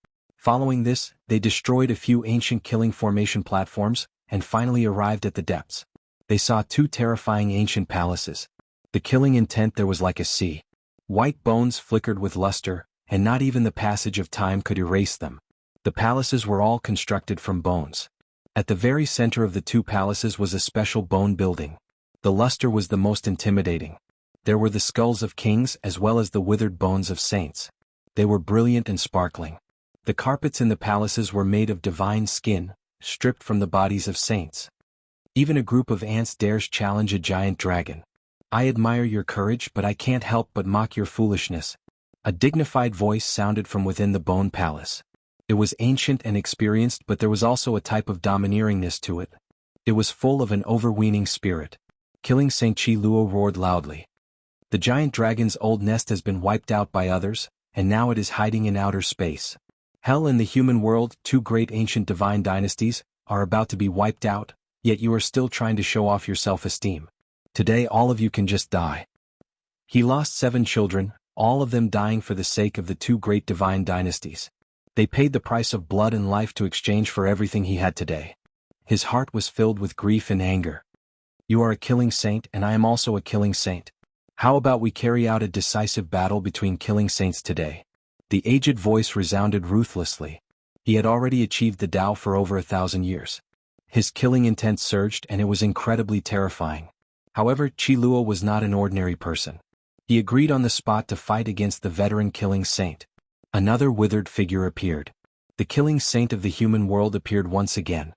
Following this, they destroyed a few ancient killing formation platforms, and finally arrived at the depths. They saw two terrifying ancient palaces. The killing intent there was like a sea. White bones flickered with luster, and not even the passage of time could erase them. The palaces were all constructed from bones. At the very center of the two palaces was a special bone building. The luster was the most intimidating. There were the skulls of kings as well as the withered bones of saints. They were brilliant and sparkling. The carpets in the palaces were made of divine skin, stripped from the bodies of saints. Even a group of ants dares challenge a giant dragon. I admire your courage, but I can't help but mock your foolishness. A dignified voice sounded from within the bone palace. It was ancient and experienced, but there was also a type of domineeringness to it. It was full of an overweening spirit. Killing Saint Chi Luo roared loudly. The giant dragon's old nest has been wiped out by others, and now it is hiding in outer space. Hell and the human world, two great ancient divine dynasties, are about to be wiped out, yet you are still trying to show off your self-esteem. Today all of you can just die. He lost 7 children, all of them dying for the sake of the two great divine dynasties. They paid the price of blood and life to exchange for everything he had today. His heart was filled with grief and anger. You are a killing saint, and I am also a killing saint. How about we carry out a decisive battle between killing saints today? The aged voice resounded ruthlessly. He had already achieved the Tao for over 1,000 years. His killing intent surged, and it was incredibly terrifying. However, Chi Luo was not an ordinary person. He agreed on the spot to fight against the veteran killing saint. Another withered figure appeared. The killing saint of the human world appeared once again.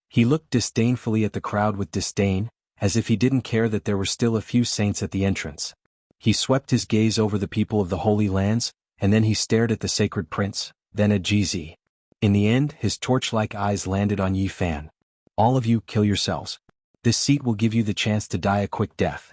He looked disdainfully at the crowd with disdain, as if he didn't care that there were still a few saints at the entrance. He swept his gaze over the people of the Holy Lands, and then he stared at the sacred prince, then at Jizi. In the end, his torch-like eyes landed on Yi Fan. All of you, kill yourselves. This seat will give you the chance to die a quick death.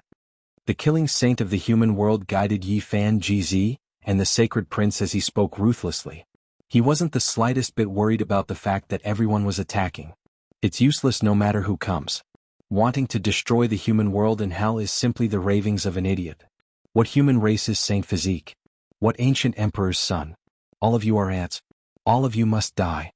The killing saint of the human world guided Yi Fan, Jizi, and the sacred prince as he spoke ruthlessly. He wasn't the slightest bit worried about the fact that everyone was attacking. It's useless no matter who comes. Wanting to destroy the human world and hell is simply the ravings of an idiot. What human race is Saint Physique? What ancient emperor's son? All of you are ants. All of you must die.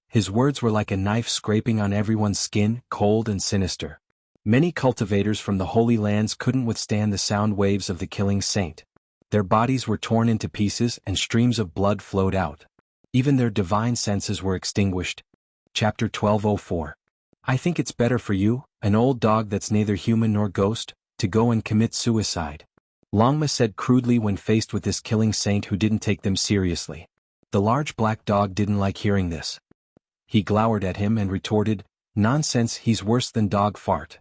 His words were like a knife scraping on everyone's skin, cold and sinister. Many cultivators from the Holy Lands couldn't withstand the sound waves of the killing saint. Their bodies were torn into pieces and streams of blood flowed out. Even their divine senses were extinguished. Chapter 1204. I think it's better for you, an old dog that's neither human nor ghost, to go and commit suicide. Longma said crudely when faced with this killing saint who didn't take them seriously. The large black dog didn't like hearing this. He glowered at him and retorted, "Nonsense, he's worse than dog fart.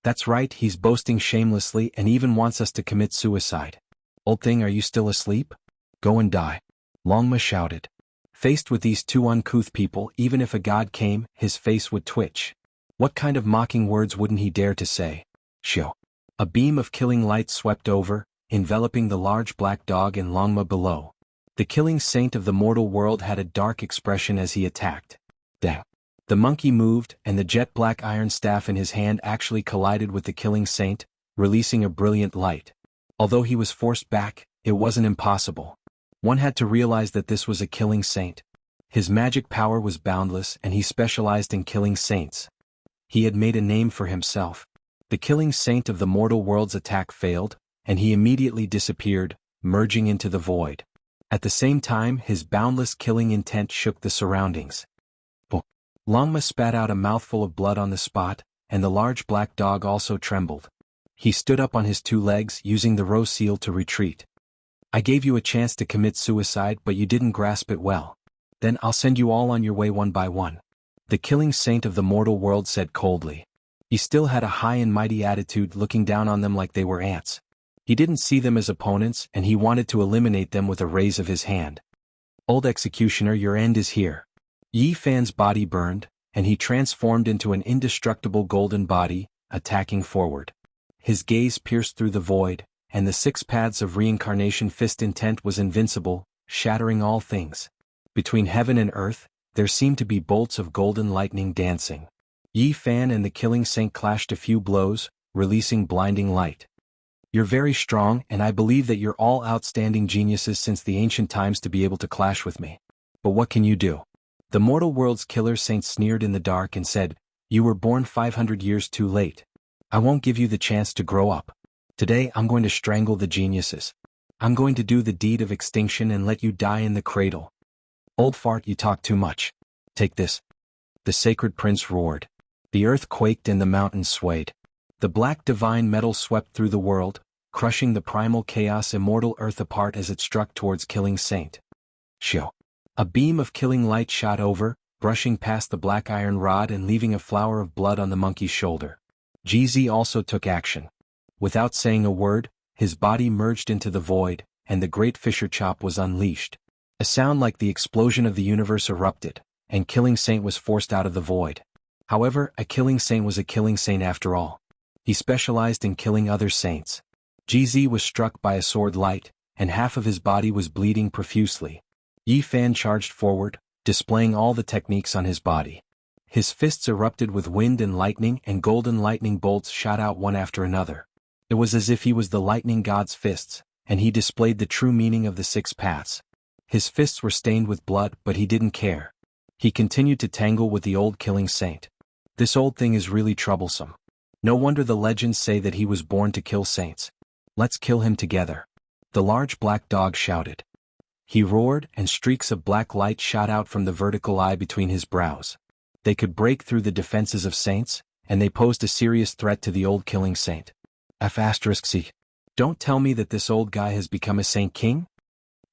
That's right, he's boasting shamelessly and even wants us to commit suicide. Old thing, are you still asleep? Go and die." Longma shouted. Faced with these two uncouth people, even if a god came, his face would twitch. What kind of mocking words wouldn't he dare to say? Shoo. A beam of killing light swept over, enveloping the large black dog and Longma below. The killing saint of the mortal world had a dark expression as he attacked. Dang. The monkey moved, and the jet-black iron staff in his hand actually collided with the killing saint, releasing a brilliant light. Although he was forced back, it wasn't impossible. One had to realize that this was a killing saint. His magic power was boundless, and he specialized in killing saints. He had made a name for himself. The killing saint of the mortal world's attack failed, and he immediately disappeared, merging into the void. At the same time, his boundless killing intent shook the surroundings. Longma spat out a mouthful of blood on the spot, and the large black dog also trembled. He stood up on his 2 legs, using the rose seal to retreat. I gave you a chance to commit suicide, but you didn't grasp it well. Then I'll send you all on your way one by one. The killing saint of the mortal world said coldly. He still had a high and mighty attitude, looking down on them like they were ants. He didn't see them as opponents, and he wanted to eliminate them with a raise of his hand. Old executioner, your end is here. Yi Fan's body burned, and he transformed into an indestructible golden body, attacking forward. His gaze pierced through the void, and the 6 paths of reincarnation fist intent was invincible, shattering all things. Between heaven and earth, there seemed to be bolts of golden lightning dancing. Yi Fan and the killing saint clashed a few blows, releasing blinding light. You're very strong, and I believe that you're all outstanding geniuses since the ancient times to be able to clash with me. But what can you do? The mortal world's killer saint sneered in the dark and said, "You were born 500 years too late. I won't give you the chance to grow up. Today I'm going to strangle the geniuses. I'm going to do the deed of extinction and let you die in the cradle." Old fart, you talk too much. Take this. The sacred prince roared. The earth quaked and the mountains swayed. The black divine metal swept through the world, crushing the primal chaos immortal earth apart as it struck towards killing saint. Shoo. A beam of killing light shot over, brushing past the black iron rod and leaving a flower of blood on the monkey's shoulder. GZ also took action. Without saying a word, his body merged into the void, and the great Fisher Chop was unleashed. A sound like the explosion of the universe erupted, and Killing Saint was forced out of the void. However, a Killing Saint was a Killing Saint after all. He specialized in killing other saints. GZ was struck by a sword light, and half of his body was bleeding profusely. Yi Fan charged forward, displaying all the techniques on his body. His fists erupted with wind and lightning, and golden lightning bolts shot out one after another. It was as if he was the lightning god's fists, and he displayed the true meaning of the 6 paths. His fists were stained with blood, but he didn't care. He continued to tangle with the old Killing Saint. This old thing is really troublesome. No wonder the legends say that he was born to kill saints. Let's kill him together. The large black dog shouted. He roared, and streaks of black light shot out from the vertical eye between his brows. They could break through the defenses of saints, and they posed a serious threat to the old Killing Saint. F***C. Don't tell me that this old guy has become a Saint King?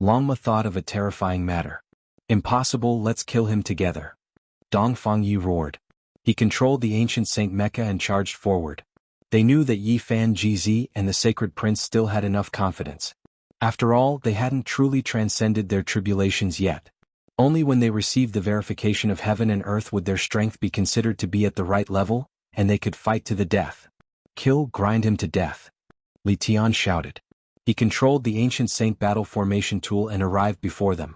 Longma thought of a terrifying matter. Impossible, let's kill him together. Dongfang Yi roared. He controlled the ancient Saint Mecha and charged forward. They knew that Yi Fan GZ and the Sacred Prince still had enough confidence. After all, they hadn't truly transcended their tribulations yet. Only when they received the verification of heaven and earth would their strength be considered to be at the right level, and they could fight to the death. Kill, grind him to death. Li Tian shouted. He controlled the ancient saint battle formation tool and arrived before them.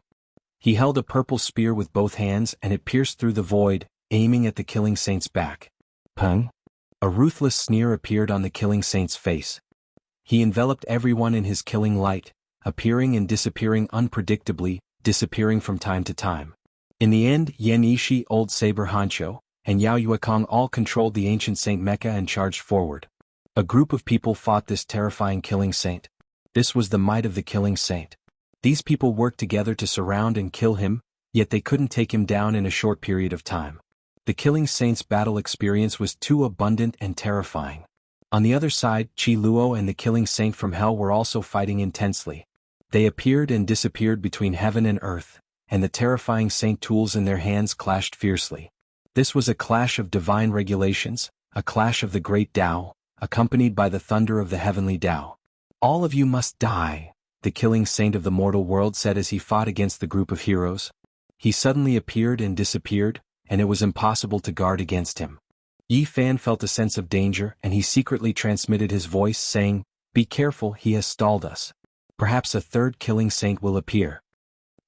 He held a purple spear with both hands, and it pierced through the void, aiming at the Killing Saint's back. Pung? A ruthless sneer appeared on the Killing Saint's face. He enveloped everyone in his killing light, appearing and disappearing unpredictably, disappearing from time to time. In the end, Yan Yishi, Old Saber Hancho, and Yao Yuekong all controlled the ancient Saint Mecha and charged forward. A group of people fought this terrifying Killing Saint. This was the might of the Killing Saint. These people worked together to surround and kill him, yet they couldn't take him down in a short period of time. The Killing Saint's battle experience was too abundant and terrifying. On the other side, Qi Luo and the Killing Saint from Hell were also fighting intensely. They appeared and disappeared between heaven and earth, and the terrifying saint tools in their hands clashed fiercely. This was a clash of divine regulations, a clash of the great Tao, accompanied by the thunder of the heavenly Tao. All of you must die, the Killing Saint of the mortal world said as he fought against the group of heroes. He suddenly appeared and disappeared, and it was impossible to guard against him. Yi Fan felt a sense of danger, and he secretly transmitted his voice saying, "Be careful, he has stalled us. Perhaps a third Killing Saint will appear."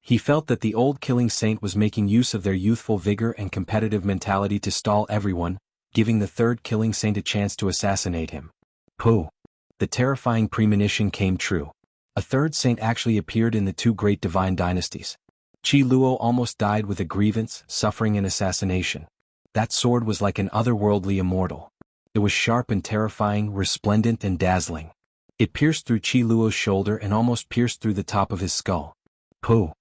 He felt that the old Killing Saint was making use of their youthful vigor and competitive mentality to stall everyone, giving the third Killing Saint a chance to assassinate him. Pooh! The terrifying premonition came true. A third saint actually appeared in the 2 great divine dynasties. Qi Luo almost died with a grievance, suffering an assassination. That sword was like an otherworldly immortal. It was sharp and terrifying, resplendent and dazzling. It pierced through Qi Luo's shoulder and almost pierced through the top of his skull. Pooh!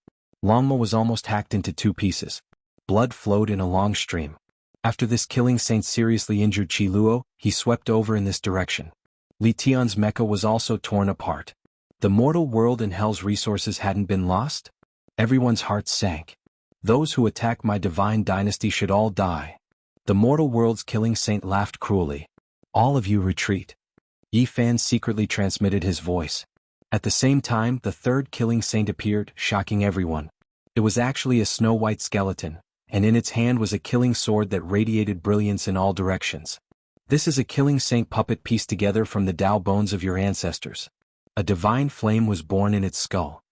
Longma was almost hacked into 2 pieces. Blood flowed in a long stream. After this Killing Saint seriously injured Qi Luo, he swept over in this direction. Li Tian's mecha was also torn apart. The mortal world and hell's resources hadn't been lost? Everyone's heart sank. Those who attack my divine dynasty should all die. The mortal world's Killing Saint laughed cruelly. All of you retreat. Yi Fan secretly transmitted his voice. At the same time, the third Killing Saint appeared, shocking everyone. It was actually a snow-white skeleton, and in its hand was a killing sword that radiated brilliance in all directions. This is a Killing Saint puppet pieced together from the Tao bones of your ancestors. A divine flame was born in its skull.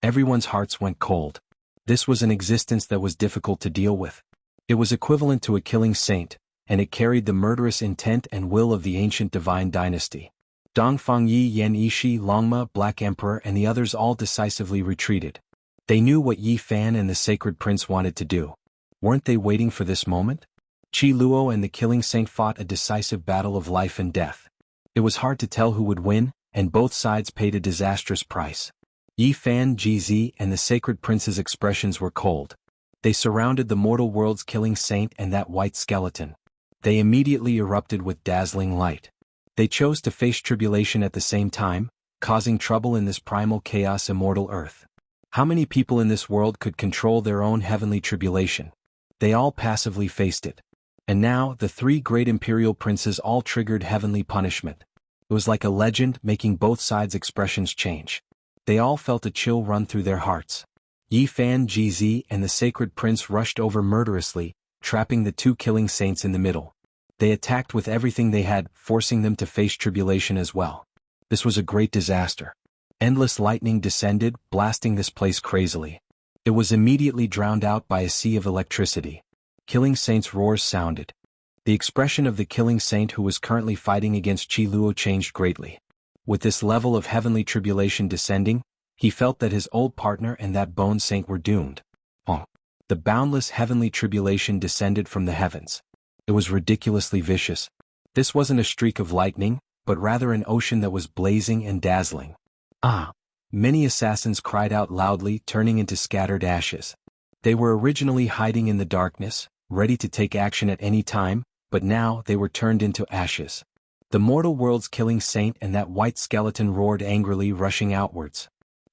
Everyone's hearts went cold. This was an existence that was difficult to deal with. It was equivalent to a Killing Saint, and it carried the murderous intent and will of the ancient divine dynasty. Dongfang Yi, Yan Yishi, Longma, Black Emperor and the others all decisively retreated. They knew what Yi Fan and the Sacred Prince wanted to do. Weren't they waiting for this moment? Qi Luo and the Killing Saint fought a decisive battle of life and death. It was hard to tell who would win, and both sides paid a disastrous price. Yi Fan, GZ and the Sacred Prince's expressions were cold. They surrounded the mortal world's Killing Saint and that white skeleton. They immediately erupted with dazzling light. They chose to face tribulation at the same time, causing trouble in this primal chaos immortal earth. How many people in this world could control their own heavenly tribulation? They all passively faced it. And now, the 3 great imperial princes all triggered heavenly punishment. It was like a legend, making both sides' expressions change. They all felt a chill run through their hearts. Yi Fan, GZ, and the Sacred Prince rushed over murderously, trapping the two killing saints in the middle. They attacked with everything they had, forcing them to face tribulation as well. This was a great disaster. Endless lightning descended, blasting this place crazily. It was immediately drowned out by a sea of electricity. Killing Saint's roars sounded. The expression of the killing saint who was currently fighting against Qi Luo changed greatly. With this level of heavenly tribulation descending, he felt that his old partner and that bone saint were doomed. The boundless heavenly tribulation descended from the heavens. It was ridiculously vicious. This wasn't a streak of lightning, but rather an ocean that was blazing and dazzling. Many assassins cried out loudly, turning into scattered ashes. They were originally hiding in the darkness, ready to take action at any time, but now they were turned into ashes. The mortal world's killing saint and that white skeleton roared angrily, rushing outwards.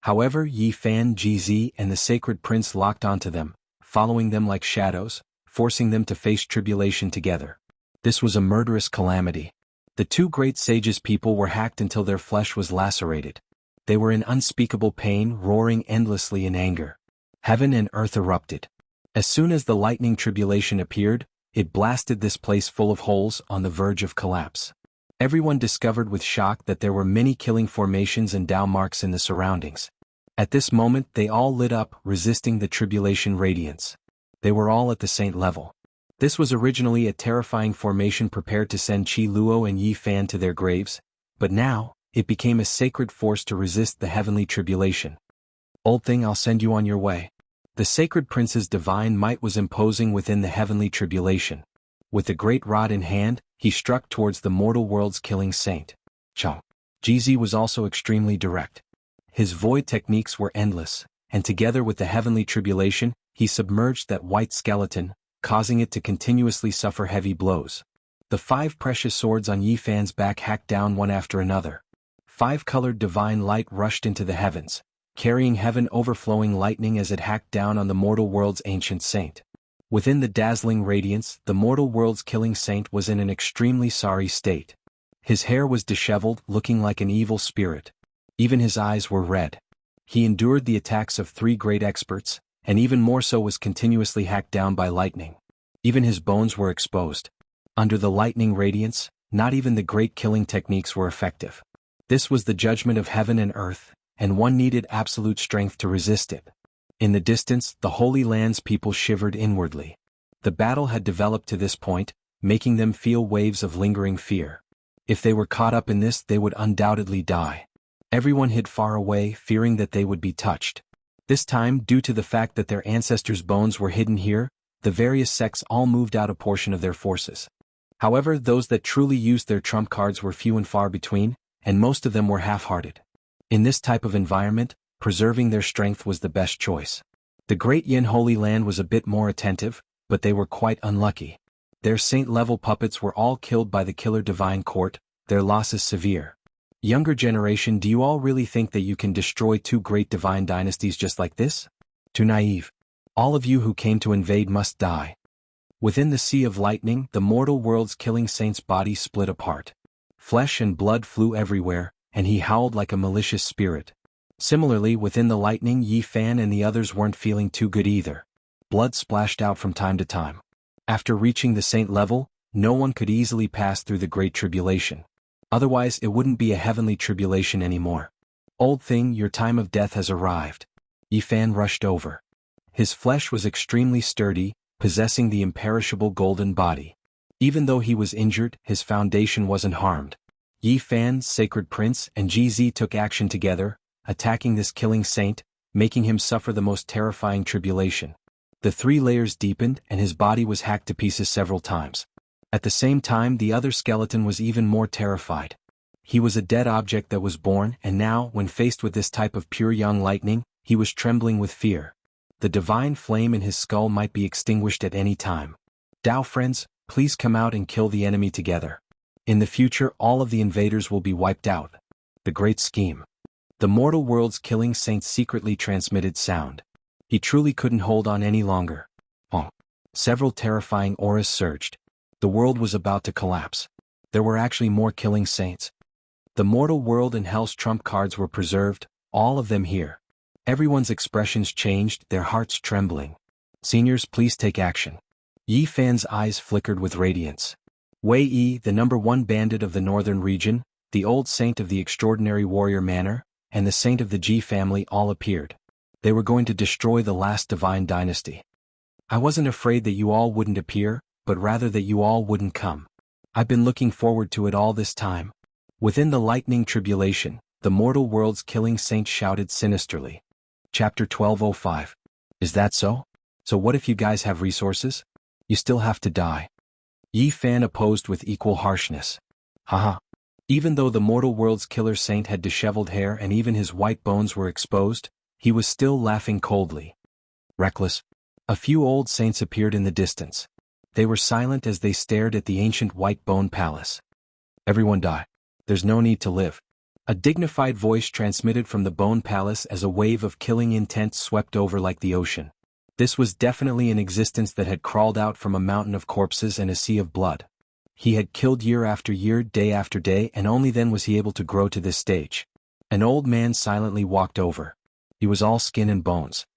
However, Yi Fan, GZ, and the Sacred Prince locked onto them, following them like shadows, forcing them to face tribulation together. This was a murderous calamity. The two great sages' people were hacked until their flesh was lacerated. They were in unspeakable pain, roaring endlessly in anger. Heaven and earth erupted. As soon as the lightning tribulation appeared, it blasted this place full of holes on the verge of collapse. Everyone discovered with shock that there were many killing formations and Dao marks in the surroundings. At this moment they all lit up, resisting the tribulation radiance. They were all at the saint level. This was originally a terrifying formation prepared to send Qi Luo and Yi Fan to their graves, but now, it became a sacred force to resist the heavenly tribulation. Old thing, I'll send you on your way. The Sacred Prince's divine might was imposing within the heavenly tribulation. With the great rod in hand, he struck towards the mortal world's killing saint. GZ was also extremely direct. His void techniques were endless, and together with the heavenly tribulation, he submerged that white skeleton, causing it to continuously suffer heavy blows. The 5 precious swords on Yi Fan's back hacked down one after another. 5-colored divine light rushed into the heavens, carrying heaven overflowing lightning as it hacked down on the mortal world's ancient saint. Within the dazzling radiance, the mortal world's killing saint was in an extremely sorry state. His hair was disheveled, looking like an evil spirit. Even his eyes were red. He endured the attacks of 3 great experts, and even more so was continuously hacked down by lightning. Even his bones were exposed. Under the lightning radiance, not even the great killing techniques were effective. This was the judgment of heaven and earth, and one needed absolute strength to resist it. In the distance, the Holy Land's people shivered inwardly. The battle had developed to this point, making them feel waves of lingering fear. If they were caught up in this, they would undoubtedly die. Everyone hid far away, fearing that they would be touched. This time, due to the fact that their ancestors' bones were hidden here, the various sects all moved out a portion of their forces. However, those that truly used their trump cards were few and far between, and most of them were half-hearted. In this type of environment, preserving their strength was the best choice. The Great Yin Holy Land was a bit more attentive, but they were quite unlucky. Their saint-level puppets were all killed by the Killer Divine Court, their loss is severe. Younger generation, do you all really think that you can destroy 2 great divine dynasties just like this? Too naive. All of you who came to invade must die. Within the sea of lightning, the mortal world's killing saint's body split apart. Flesh and blood flew everywhere, and he howled like a malicious spirit. Similarly, within the lightning, Yi Fan and the others weren't feeling too good either. Blood splashed out from time to time. After reaching the saint level, no one could easily pass through the Great Tribulation. Otherwise, it wouldn't be a heavenly tribulation anymore. Old thing, your time of death has arrived. Yi Fan rushed over. His flesh was extremely sturdy, possessing the imperishable golden body. Even though he was injured, his foundation wasn't harmed. Yi Fan, Sacred Prince, and GZ took action together, attacking this killing saint, making him suffer the most terrifying tribulation. The 3 layers deepened, and his body was hacked to pieces several times. At the same time, the other skeleton was even more terrified. He was a dead object that was born, and now, when faced with this type of pure young lightning, he was trembling with fear. The divine flame in his skull might be extinguished at any time. Dao friends, please come out and kill the enemy together. In the future, all of the invaders will be wiped out. The great scheme. The mortal world's killing saint secretly transmitted sound. He truly couldn't hold on any longer. Several terrifying auras surged. The world was about to collapse. There were actually more killing saints. The mortal world and hell's trump cards were preserved, all of them here. Everyone's expressions changed, their hearts trembling. Seniors, please take action. Yi Fan's eyes flickered with radiance. Wei Yi, the #1 bandit of the northern region, the old saint of the extraordinary warrior manor, and the saint of the Ji family all appeared. They were going to destroy the last divine dynasty. I wasn't afraid that you all wouldn't appear, but rather that you all wouldn't come. I've been looking forward to it all this time. Within the lightning tribulation, the mortal world's killing saint shouted sinisterly. Chapter 1205. Is that so? So what if you guys have resources? You still have to die. Yi Fan opposed with equal harshness. Haha. Even though the mortal world's killer saint had disheveled hair and even his white bones were exposed, he was still laughing coldly. Reckless. A few old saints appeared in the distance. They were silent as they stared at the ancient white bone palace. Everyone die. There's no need to live. A dignified voice transmitted from the bone palace as a wave of killing intent swept over like the ocean. This was definitely an existence that had crawled out from a mountain of corpses and a sea of blood. He had killed year after year, day after day, and only then was he able to grow to this stage. An old man silently walked over. He was all skin and bones.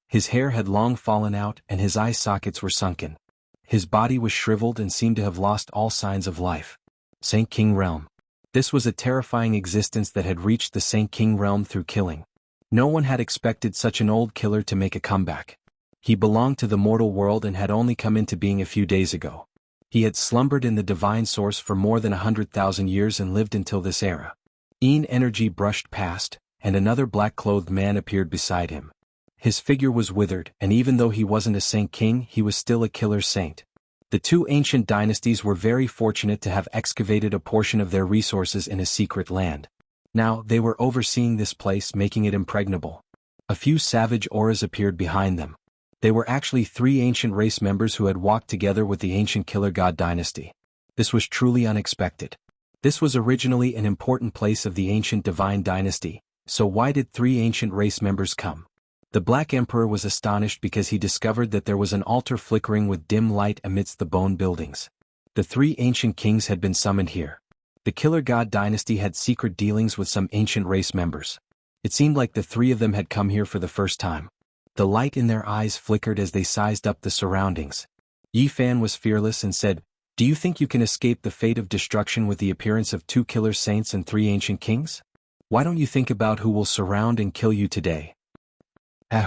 His hair had long fallen out and his eye sockets were sunken. His body was shriveled and seemed to have lost all signs of life. Saint King Realm. This was a terrifying existence that had reached the Saint King Realm through killing. No one had expected such an old killer to make a comeback. He belonged to the mortal world and had only come into being a few days ago. He had slumbered in the divine source for more than 100,000 years and lived until this era. Energy brushed past, and another black-clothed man appeared beside him. His figure was withered, and even though he wasn't a Saint King, he was still a killer saint. The two ancient dynasties were very fortunate to have excavated a portion of their resources in a secret land. Now, they were overseeing this place, making it impregnable. A few savage auras appeared behind them. They were actually 3 ancient race members who had walked together with the ancient killer god dynasty. This was truly unexpected. This was originally an important place of the ancient divine dynasty, so why did 3 ancient race members come? The Black Emperor was astonished because he discovered that there was an altar flickering with dim light amidst the bone buildings. The 3 ancient kings had been summoned here. The killer god dynasty had secret dealings with some ancient race members. It seemed like the 3 of them had come here for the first time. The light in their eyes flickered as they sized up the surroundings. Yi Fan was fearless and said, "Do you think you can escape the fate of destruction with the appearance of 2 killer saints and 3 ancient kings? Why don't you think about who will surround and kill you today?"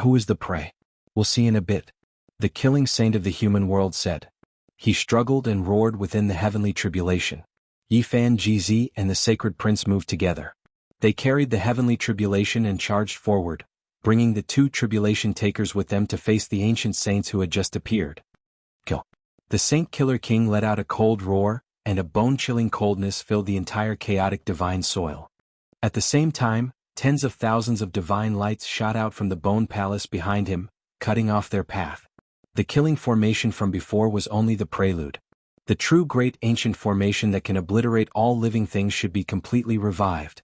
Who is the prey? We'll see in a bit. The killing saint of the human world said. He struggled and roared within the heavenly tribulation. Yi Fan, GZ, and the sacred prince moved together. They carried the heavenly tribulation and charged forward, bringing the 2 tribulation takers with them to face the ancient saints who had just appeared. Kill. The Saint Killer King let out a cold roar, and a bone-chilling coldness filled the entire chaotic divine soil. At the same time, tens of thousands of divine lights shot out from the bone palace behind him, cutting off their path. The killing formation from before was only the prelude. The true great ancient formation that can obliterate all living things should be completely revived.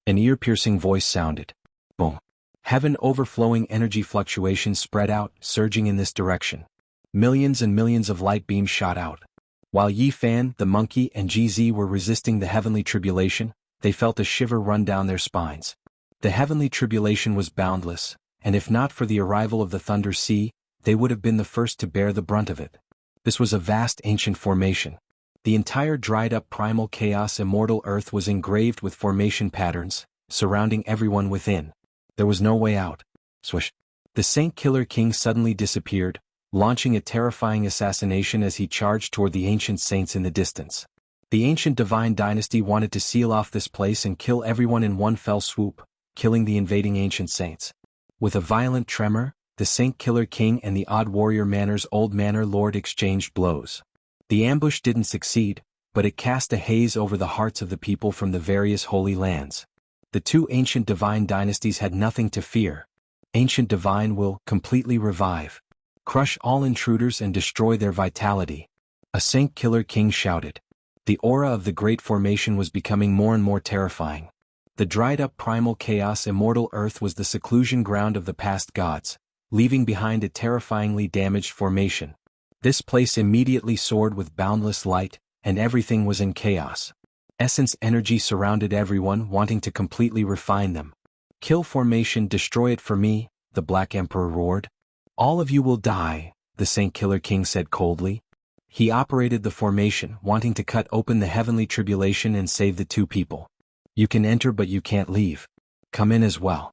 An ear-piercing voice sounded. Boom. Heaven overflowing energy fluctuations spread out, surging in this direction. Millions and millions of light beams shot out. While Yi Fan, the monkey, and GZ were resisting the heavenly tribulation, they felt a shiver run down their spines. The heavenly tribulation was boundless, and if not for the arrival of the Thunder Sea, they would have been the first to bear the brunt of it. This was a vast ancient formation. The entire dried-up primal chaos immortal earth was engraved with formation patterns, surrounding everyone within. There was no way out. Swish. The Saint Killer King suddenly disappeared, launching a terrifying assassination as he charged toward the ancient saints in the distance. The ancient divine dynasty wanted to seal off this place and kill everyone in one fell swoop, killing the invading ancient saints. With a violent tremor, the Saint Killer King and the Odd Warrior Manor's old manor lord exchanged blows. The ambush didn't succeed, but it cast a haze over the hearts of the people from the various holy lands. The 2 ancient divine dynasties had nothing to fear. Ancient divine will completely revive, crush all intruders and destroy their vitality. A Saint Killer King shouted. The aura of the great formation was becoming more and more terrifying. The dried-up primal chaos immortal earth was the seclusion ground of the past gods, leaving behind a terrifyingly damaged formation. This place immediately soared with boundless light, and everything was in chaos. Essence energy surrounded everyone, wanting to completely refine them. Kill formation, destroy it for me, the Black Emperor roared. All of you will die, the Saint Killer King said coldly. He operated the formation, wanting to cut open the heavenly tribulation and save the two people. You can enter but you can't leave. Come in as well.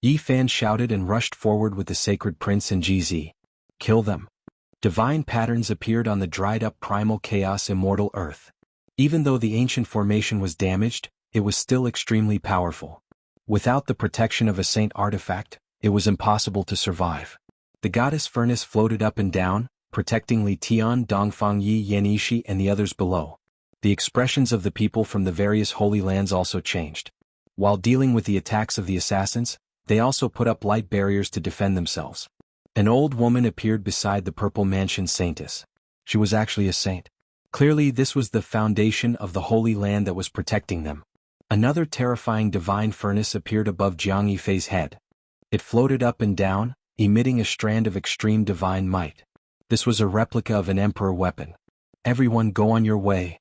Yi Fan shouted and rushed forward with the sacred prince and GZ. Kill them. Divine patterns appeared on the dried-up primal chaos immortal earth. Even though the ancient formation was damaged, it was still extremely powerful. Without the protection of a saint artifact, it was impossible to survive. The goddess furnace floated up and down, protecting Li Tian, Dongfang Yi, Yanishi and the others below. The expressions of the people from the various holy lands also changed. While dealing with the attacks of the assassins, they also put up light barriers to defend themselves. An old woman appeared beside the purple mansion saintess. She was actually a saint. Clearly this was the foundation of the holy land that was protecting them. Another terrifying divine furnace appeared above Jiang Yifei's head. It floated up and down, emitting a strand of extreme divine might. This was a replica of an emperor weapon. Everyone go on your way.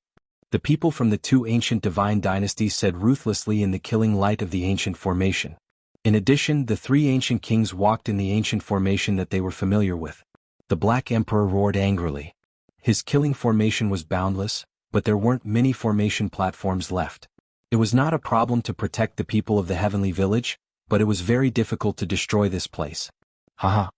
The people from the two ancient divine dynasties said ruthlessly in the killing light of the ancient formation. In addition, the three ancient kings walked in the ancient formation that they were familiar with. The Black Emperor roared angrily. His killing formation was boundless, but there weren't many formation platforms left. It was not a problem to protect the people of the heavenly village, but it was very difficult to destroy this place. Haha.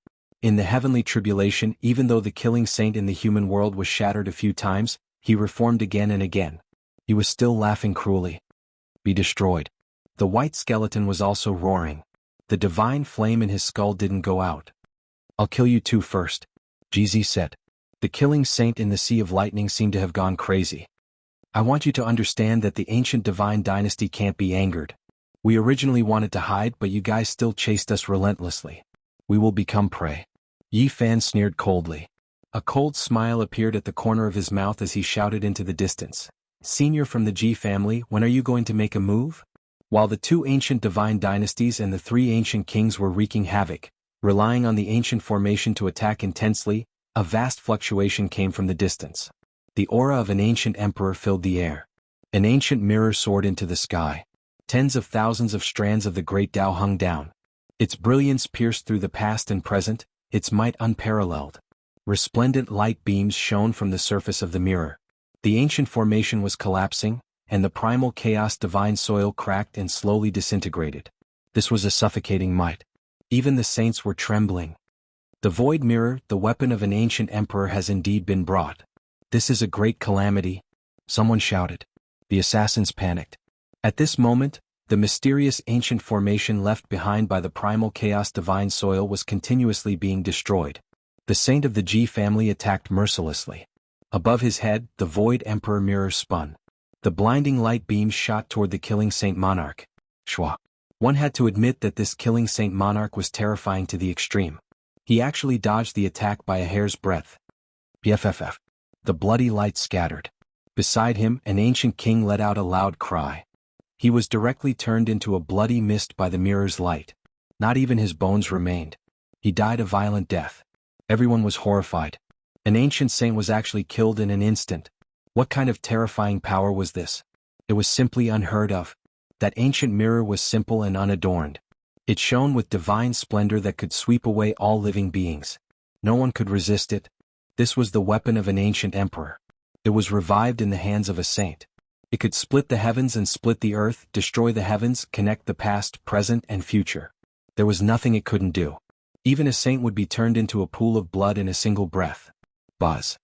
In the heavenly tribulation, even though the killing saint in the human world was shattered a few times, he reformed again and again. He was still laughing cruelly. Be destroyed. The white skeleton was also roaring. The divine flame in his skull didn't go out. I'll kill you two first, GZ said. The killing saint in the Sea of Lightning seemed to have gone crazy. I want you to understand that the ancient divine dynasty can't be angered. We originally wanted to hide, but you guys still chased us relentlessly. We will become prey. Yi Fan sneered coldly. A cold smile appeared at the corner of his mouth as he shouted into the distance. Senior from the Ji family, when are you going to make a move? While the two ancient divine dynasties and the three ancient kings were wreaking havoc, relying on the ancient formation to attack intensely, a vast fluctuation came from the distance. The aura of an ancient emperor filled the air. An ancient mirror soared into the sky. Tens of thousands of strands of the great Tao hung down. Its brilliance pierced through the past and present, its might unparalleled. Resplendent light beams shone from the surface of the mirror. The ancient formation was collapsing, and the primal chaos divine soil cracked and slowly disintegrated. This was a suffocating might. Even the saints were trembling. The void mirror, the weapon of an ancient emperor, has indeed been brought. This is a great calamity, someone shouted. The assassins panicked. At this moment, the mysterious ancient formation left behind by the primal chaos divine soil was continuously being destroyed. The saint of the Ji family attacked mercilessly. Above his head, the void emperor mirror spun. The blinding light beams shot toward the killing saint monarch. Shwa. One had to admit that this killing saint monarch was terrifying to the extreme. He actually dodged the attack by a hair's breadth. BFFF. The bloody light scattered. Beside him, an ancient king let out a loud cry. He was directly turned into a bloody mist by the mirror's light. Not even his bones remained. He died a violent death. Everyone was horrified. An ancient saint was actually killed in an instant. What kind of terrifying power was this? It was simply unheard of. That ancient mirror was simple and unadorned. It shone with divine splendor that could sweep away all living beings. No one could resist it. This was the weapon of an ancient emperor. It was revived in the hands of a saint. It could split the heavens and split the earth, destroy the heavens, connect the past, present, and future. There was nothing it couldn't do. Even a saint would be turned into a pool of blood in a single breath. Buzz.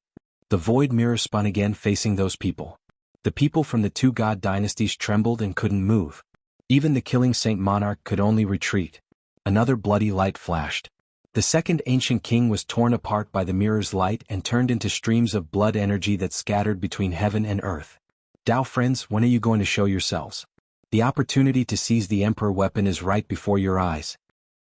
The void mirror spun again, facing those people. The people from the two god dynasties trembled and couldn't move. Even the killing saint monarch could only retreat. Another bloody light flashed. The second ancient king was torn apart by the mirror's light and turned into streams of blood energy that scattered between heaven and earth. Dao friends, when are you going to show yourselves? The opportunity to seize the emperor weapon is right before your eyes.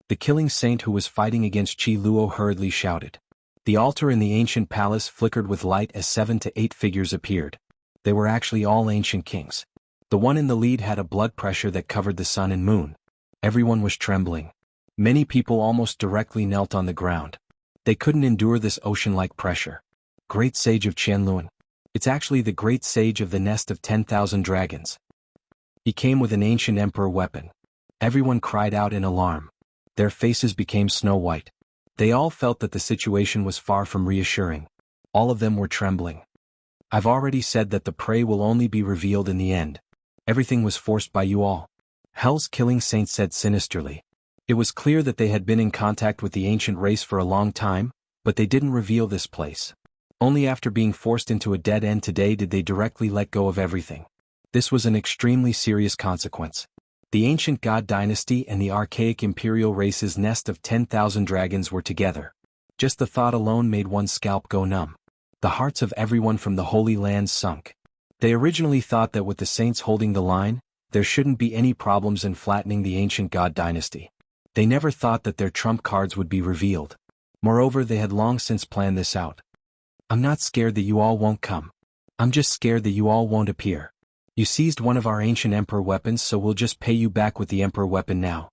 The killing saint who was fighting against Qi Luo hurriedly shouted. The altar in the ancient palace flickered with light as 7 to 8 figures appeared. They were actually all ancient kings. The one in the lead had a blood pressure that covered the sun and moon. Everyone was trembling. Many people almost directly knelt on the ground. They couldn't endure this ocean-like pressure. Great sage of Qianluan. It's actually the great sage of the nest of 10,000 dragons. He came with an ancient emperor weapon. Everyone cried out in alarm. Their faces became snow white. They all felt that the situation was far from reassuring. All of them were trembling. I've already said that the prey will only be revealed in the end. Everything was forced by you all. Hell's killing saint said sinisterly. It was clear that they had been in contact with the ancient race for a long time, but they didn't reveal this place. Only after being forced into a dead end today did they directly let go of everything. This was an extremely serious consequence. The ancient god dynasty and the archaic imperial race's nest of 10,000 dragons were together. Just the thought alone made one's scalp go numb. The hearts of everyone from the Holy Lands sunk. They originally thought that with the saints holding the line, there shouldn't be any problems in flattening the ancient god dynasty. They never thought that their trump cards would be revealed. Moreover, they had long since planned this out. I'm not scared that you all won't come. I'm just scared that you all won't appear. You seized one of our ancient emperor weapons, so we'll just pay you back with the emperor weapon now.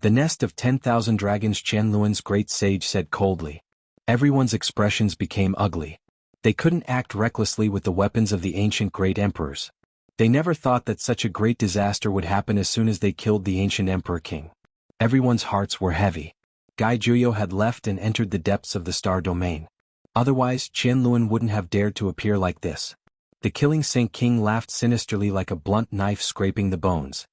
The nest of 10,000 dragons, Chen Luan's great sage said coldly. Everyone's expressions became ugly. They couldn't act recklessly with the weapons of the ancient great emperors. They never thought that such a great disaster would happen as soon as they killed the ancient emperor king. Everyone's hearts were heavy. Gai Juyo had left and entered the depths of the star domain. Otherwise, Chen Luan wouldn't have dared to appear like this. The killing Saint King laughed sinisterly like a blunt knife scraping the bones.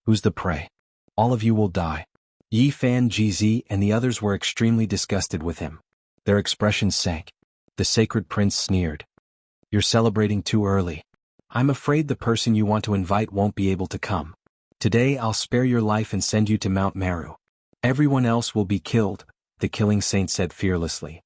Who's the prey? All of you will die. Yi Fan, GZ, and the others were extremely disgusted with him. Their expressions sank. The sacred prince sneered. You're celebrating too early. I'm afraid the person you want to invite won't be able to come. Today I'll spare your life and send you to Mount Meru. Everyone else will be killed, the killing saint said fearlessly.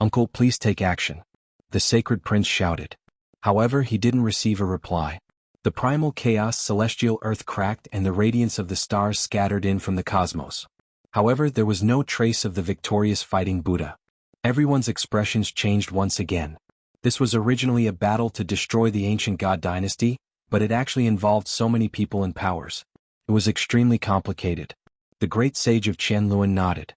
Uncle, please take action. The sacred prince shouted. However, he didn't receive a reply. The primal chaos celestial earth cracked and the radiance of the stars scattered in from the cosmos. However, there was no trace of the victorious fighting Buddha. Everyone's expressions changed once again. This was originally a battle to destroy the ancient god dynasty, but it actually involved so many people and powers. It was extremely complicated. The great sage of Chen Luan nodded.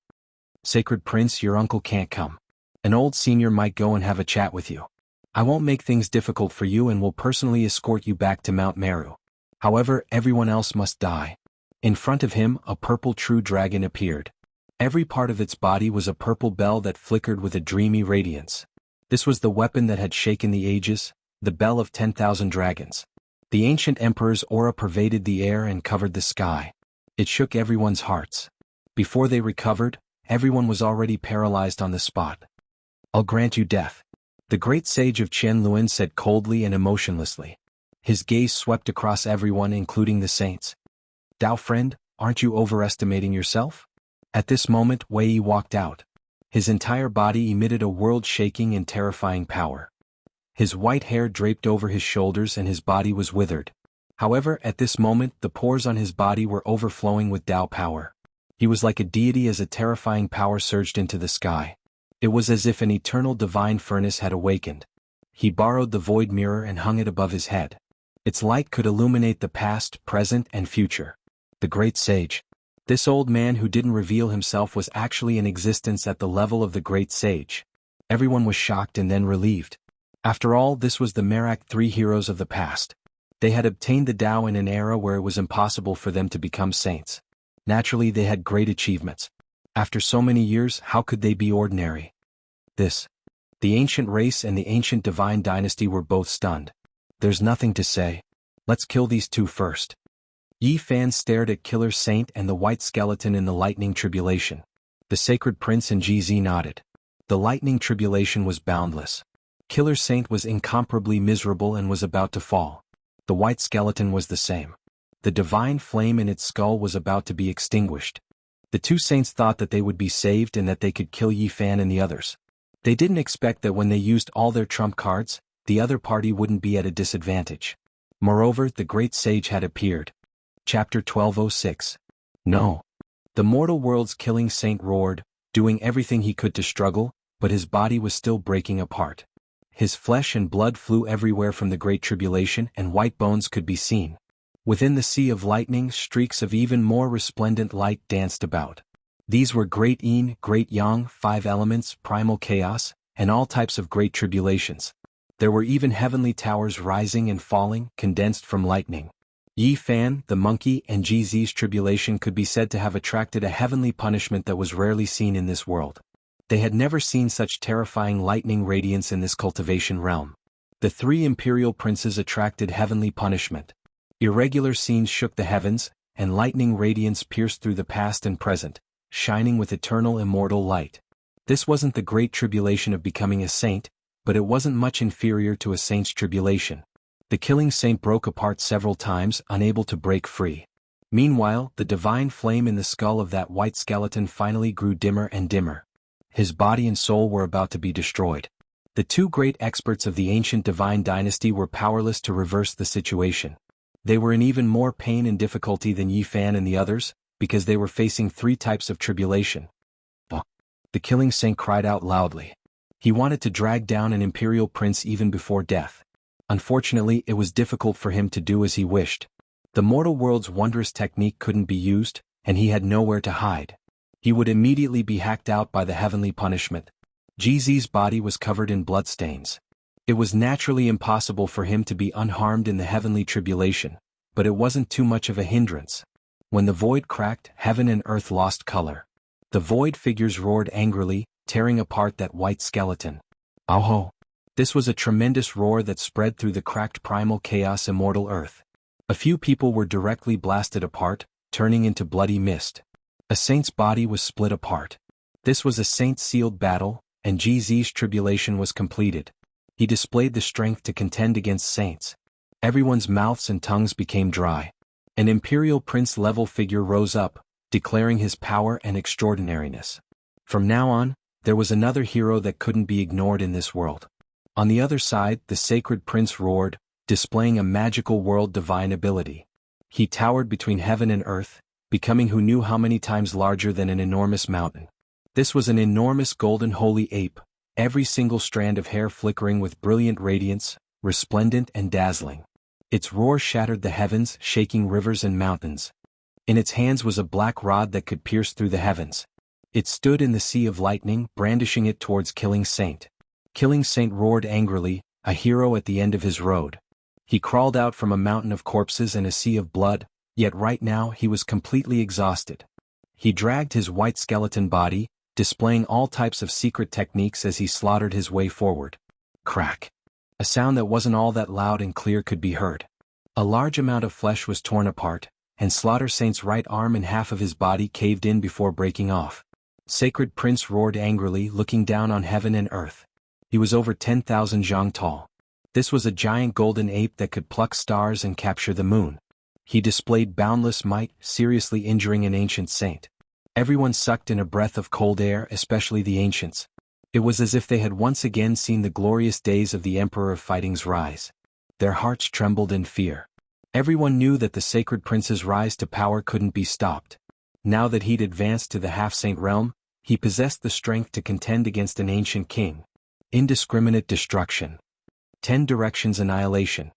Sacred Prince, your uncle can't come. An old senior might go and have a chat with you. I won't make things difficult for you and will personally escort you back to Mount Meru. However, everyone else must die. In front of him, a purple true dragon appeared. Every part of its body was a purple bell that flickered with a dreamy radiance. This was the weapon that had shaken the ages, the bell of 10,000 dragons. The ancient emperor's aura pervaded the air and covered the sky. It shook everyone's hearts. Before they recovered, everyone was already paralyzed on the spot. I'll grant you death. The great sage of Chen Luan said coldly and emotionlessly. His gaze swept across everyone, including the saints. Dao friend, aren't you overestimating yourself? At this moment, Wei Yi walked out. His entire body emitted a world-shaking and terrifying power. His white hair draped over his shoulders and his body was withered. However, at this moment, the pores on his body were overflowing with Dao power. He was like a deity as a terrifying power surged into the sky. It was as if an eternal divine furnace had awakened. He borrowed the void mirror and hung it above his head. Its light could illuminate the past, present, and future. The great sage. This old man who didn't reveal himself was actually in existence at the level of the great sage. Everyone was shocked and then relieved. After all, this was the Merak three heroes of the past. They had obtained the Tao in an era where it was impossible for them to become saints. Naturally, they had great achievements. After so many years, how could they be ordinary? The ancient race and the ancient divine dynasty were both stunned. There's nothing to say. Let's kill these two first. Yi Fan stared at Killer Saint and the white skeleton in the lightning tribulation. The sacred prince and GZ nodded. The lightning tribulation was boundless. Killer Saint was incomparably miserable and was about to fall. The white skeleton was the same. The divine flame in its skull was about to be extinguished. The two saints thought that they would be saved and that they could kill Yi Fan and the others. They didn't expect that when they used all their trump cards, the other party wouldn't be at a disadvantage. Moreover, the great sage had appeared. Chapter 1206. No. The mortal world's killing saint roared, doing everything he could to struggle, but his body was still breaking apart. His flesh and blood flew everywhere from the great tribulation and white bones could be seen. Within the sea of lightning, streaks of even more resplendent light danced about. These were great yin, great yang, 5 elements, primal chaos, and all types of great tribulations. There were even heavenly towers rising and falling, condensed from lightning. Yi Fan, the monkey, and Jizi's tribulation could be said to have attracted a heavenly punishment that was rarely seen in this world. They had never seen such terrifying lightning radiance in this cultivation realm. The three imperial princes attracted heavenly punishment. Irregular scenes shook the heavens, and lightning radiance pierced through the past and present, shining with eternal immortal light. This wasn't the great tribulation of becoming a saint, but it wasn't much inferior to a saint's tribulation. The killing saint broke apart several times, unable to break free. Meanwhile, the divine flame in the skull of that white skeleton finally grew dimmer and dimmer. His body and soul were about to be destroyed. The two great experts of the ancient divine dynasty were powerless to reverse the situation. They were in even more pain and difficulty than Yi Fan and the others, because they were facing three types of tribulation. The killing saint cried out loudly. He wanted to drag down an imperial prince even before death. Unfortunately, it was difficult for him to do as he wished. The mortal world's wondrous technique couldn't be used, and he had nowhere to hide. He would immediately be hacked out by the heavenly punishment. Jizi's body was covered in bloodstains. It was naturally impossible for him to be unharmed in the heavenly tribulation, but it wasn't too much of a hindrance. When the void cracked, heaven and earth lost color. The void figures roared angrily, tearing apart that white skeleton. Aho! This was a tremendous roar that spread through the cracked primal chaos immortal earth. A few people were directly blasted apart, turning into bloody mist. A saint's body was split apart. This was a saint-sealed battle, and Jizi's tribulation was completed. He displayed the strength to contend against saints. Everyone's mouths and tongues became dry. An imperial prince-level figure rose up, declaring his power and extraordinariness. From now on, there was another hero that couldn't be ignored in this world. On the other side, the sacred prince roared, displaying a magical world divine ability. He towered between heaven and earth, becoming who knew how many times larger than an enormous mountain. This was an enormous golden holy ape, every single strand of hair flickering with brilliant radiance, resplendent and dazzling. Its roar shattered the heavens, shaking rivers and mountains. In its hands was a black rod that could pierce through the heavens. It stood in the sea of lightning, brandishing it towards Killing Saint. Killing Saint roared angrily, a hero at the end of his road. He crawled out from a mountain of corpses and a sea of blood, yet right now he was completely exhausted. He dragged his white skeleton body, displaying all types of secret techniques as he slaughtered his way forward. Crack! A sound that wasn't all that loud and clear could be heard. A large amount of flesh was torn apart, and Slaughter Saint's right arm and half of his body caved in before breaking off. Sacred Prince roared angrily, looking down on heaven and earth. He was over 10,000 zhang tall. This was a giant golden ape that could pluck stars and capture the moon. He displayed boundless might, seriously injuring an ancient saint. Everyone sucked in a breath of cold air, especially the ancients. It was as if they had once again seen the glorious days of the Emperor of Fighting's rise. Their hearts trembled in fear. Everyone knew that the sacred prince's rise to power couldn't be stopped. Now that he'd advanced to the half-saint realm, he possessed the strength to contend against an ancient king. Indiscriminate destruction. 10 directions annihilation.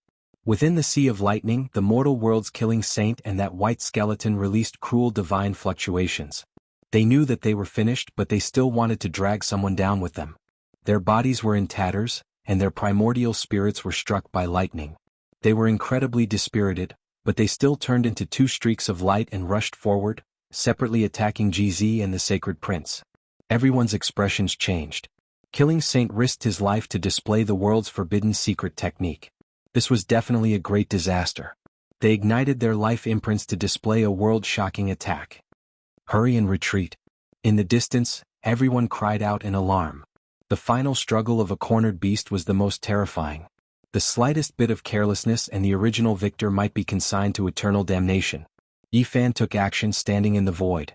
Within the sea of lightning, the mortal world's killing saint and that white skeleton released cruel divine fluctuations. They knew that they were finished, but they still wanted to drag someone down with them. Their bodies were in tatters, and their primordial spirits were struck by lightning. They were incredibly dispirited, but they still turned into 2 streaks of light and rushed forward, separately attacking GZ and the sacred prince. Everyone's expressions changed. Killing Saint risked his life to display the world's forbidden secret technique. This was definitely a great disaster. They ignited their life imprints to display a world-shocking attack. Hurry and retreat. In the distance, everyone cried out in alarm. The final struggle of a cornered beast was the most terrifying. The slightest bit of carelessness and the original victor might be consigned to eternal damnation. Yifan took action standing in the void.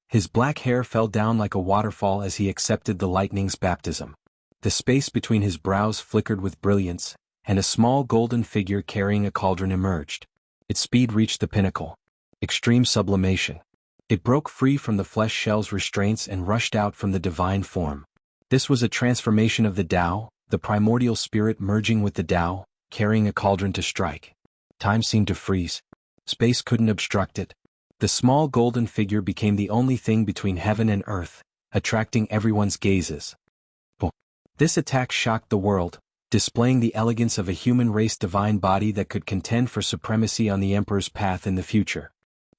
His black hair fell down like a waterfall as he accepted the lightning's baptism. The space between his brows flickered with brilliance, and a small golden figure carrying a cauldron emerged. Its speed reached the pinnacle. Extreme sublimation. It broke free from the flesh shell's restraints and rushed out from the divine form. This was a transformation of the Tao, the primordial spirit merging with the Tao, carrying a cauldron to strike. Time seemed to freeze. Space couldn't obstruct it. The small golden figure became the only thing between heaven and earth, attracting everyone's gazes. This attack shocked the world, displaying the elegance of a human race divine body that could contend for supremacy on the Emperor's path in the future.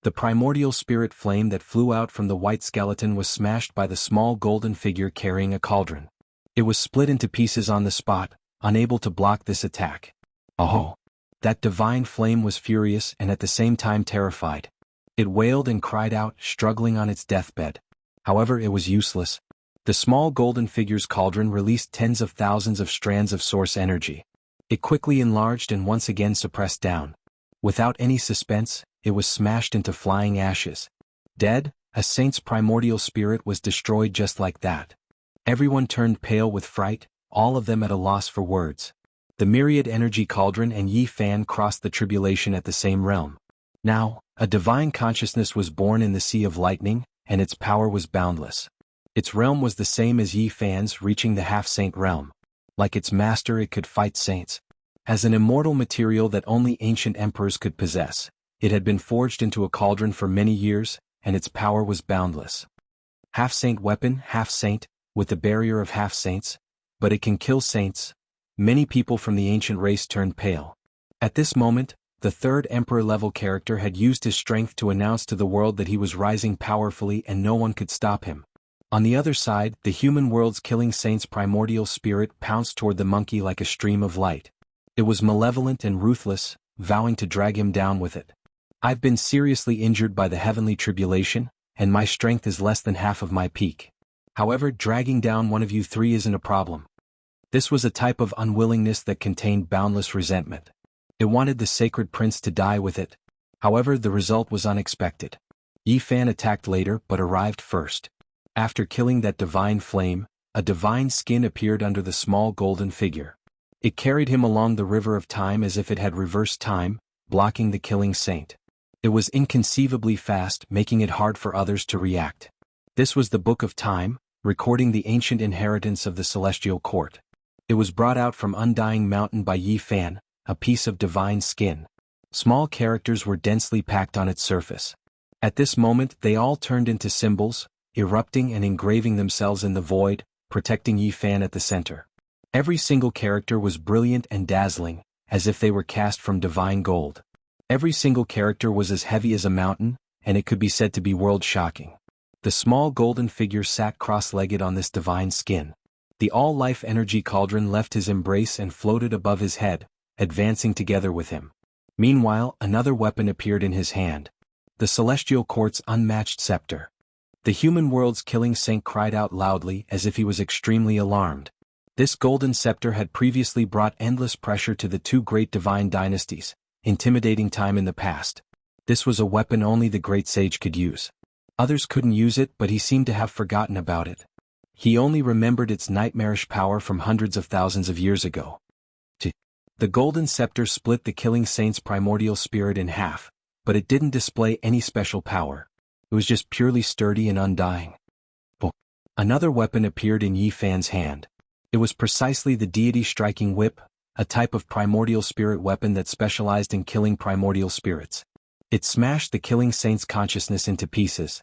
The primordial spirit flame that flew out from the white skeleton was smashed by the small golden figure carrying a cauldron. It was split into pieces on the spot, unable to block this attack. Oh! That divine flame was furious and at the same time terrified. It wailed and cried out, struggling on its deathbed. However, it was useless. The small golden figure's cauldron released tens of thousands of strands of source energy. It quickly enlarged and once again suppressed down. Without any suspense, it was smashed into flying ashes. Dead, a saint's primordial spirit was destroyed just like that. Everyone turned pale with fright, all of them at a loss for words. The myriad energy cauldron and Yi Fan crossed the tribulation at the same realm. Now, a divine consciousness was born in the Sea of Lightning, and its power was boundless. Its realm was the same as Yi Fan's, reaching the half-saint realm. Like its master, it could fight saints. As an immortal material that only ancient emperors could possess, it had been forged into a cauldron for many years, and its power was boundless. Half-saint weapon, half-saint, with the barrier of half-saints, but it can kill saints. Many people from the ancient race turned pale. At this moment, the third emperor-level character had used his strength to announce to the world that he was rising powerfully and no one could stop him. On the other side, the human world's killing saint's primordial spirit pounced toward the monkey like a stream of light. It was malevolent and ruthless, vowing to drag him down with it. I've been seriously injured by the heavenly tribulation, and my strength is less than half of my peak. However, dragging down one of you three isn't a problem. This was a type of unwillingness that contained boundless resentment. It wanted the sacred prince to die with it. However, the result was unexpected. Yi Fan attacked later but arrived first. After killing that divine flame, a divine skin appeared under the small golden figure. It carried him along the river of time as if it had reversed time, blocking the killing saint. It was inconceivably fast, making it hard for others to react. This was the Book of Time, recording the ancient inheritance of the celestial court. It was brought out from Undying Mountain by Yi Fan, a piece of divine skin. Small characters were densely packed on its surface. At this moment they all turned into symbols, erupting and engraving themselves in the void, protecting Yi Fan at the center. Every single character was brilliant and dazzling, as if they were cast from divine gold. Every single character was as heavy as a mountain, and it could be said to be world-shocking. The small golden figure sat cross-legged on this divine skin. The all-life energy cauldron left his embrace and floated above his head, advancing together with him. Meanwhile, another weapon appeared in his hand. The celestial court's unmatched scepter. The human world's killing saint cried out loudly as if he was extremely alarmed. This golden scepter had previously brought endless pressure to the two great divine dynasties, intimidating time in the past. This was a weapon only the great sage could use. Others couldn't use it, but he seemed to have forgotten about it. He only remembered its nightmarish power from hundreds of thousands of years ago. The golden scepter split the killing saint's primordial spirit in half, but it didn't display any special power. It was just purely sturdy and undying. Another weapon appeared in Yi Fan's hand. It was precisely the deity striking whip, a type of primordial spirit weapon that specialized in killing primordial spirits. It smashed the killing saint's consciousness into pieces.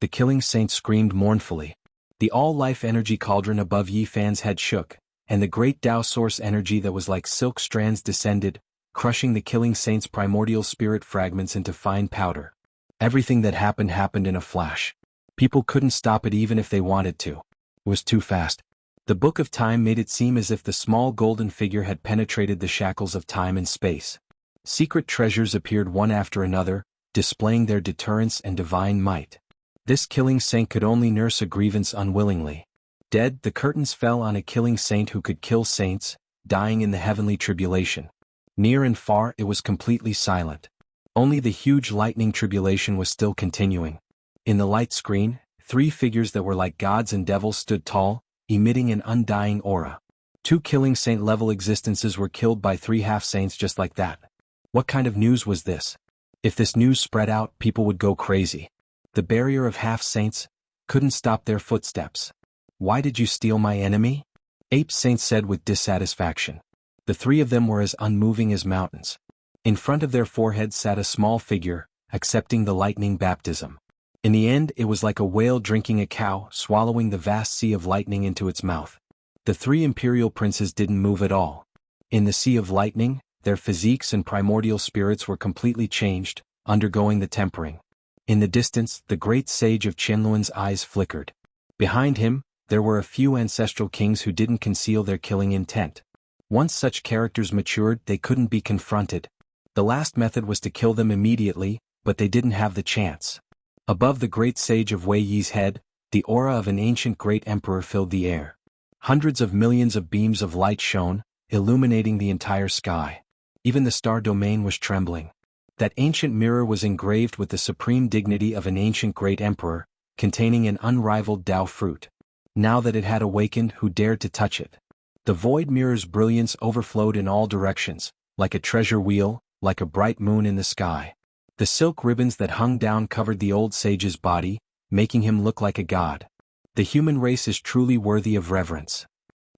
The killing saint screamed mournfully. The all-life energy cauldron above Yi Fan's head shook, and the great Tao source energy that was like silk strands descended, crushing the killing saint's primordial spirit fragments into fine powder. Everything that happened in a flash. People couldn't stop it even if they wanted to. It was too fast. The Book of Time made it seem as if the small golden figure had penetrated the shackles of time and space. Secret treasures appeared one after another, displaying their deterrence and divine might. This killing saint could only nurse a grievance unwillingly. Dead, the curtains fell on a killing saint who could kill saints, dying in the heavenly tribulation. Near and far it was completely silent. Only the huge lightning tribulation was still continuing. In the light screen, three figures that were like gods and devils stood tall, emitting an undying aura. Two killing saint-level existences were killed by three half-saints just like that. What kind of news was this? If this news spread out, people would go crazy. The barrier of half-saints couldn't stop their footsteps. Why did you steal my enemy? Ape Saint said with dissatisfaction. The three of them were as unmoving as mountains. In front of their foreheads sat a small figure, accepting the lightning baptism. In the end, it was like a whale drinking a cow, swallowing the vast sea of lightning into its mouth. The three imperial princes didn't move at all. In the Sea of Lightning, their physiques and primordial spirits were completely changed, undergoing the tempering. In the distance, the great sage of Qianluan's eyes flickered. Behind him, there were a few ancestral kings who didn't conceal their killing intent. Once such characters matured, they couldn't be confronted. The last method was to kill them immediately, but they didn't have the chance. Above the great sage of Wei Yi's head, the aura of an ancient great emperor filled the air. Hundreds of millions of beams of light shone, illuminating the entire sky. Even the star domain was trembling. That ancient mirror was engraved with the supreme dignity of an ancient great emperor, containing an unrivaled Tao fruit. Now that it had awakened, who dared to touch it? The void mirror's brilliance overflowed in all directions, like a treasure wheel, like a bright moon in the sky. The silk ribbons that hung down covered the old sage's body, making him look like a god. The human race is truly worthy of reverence.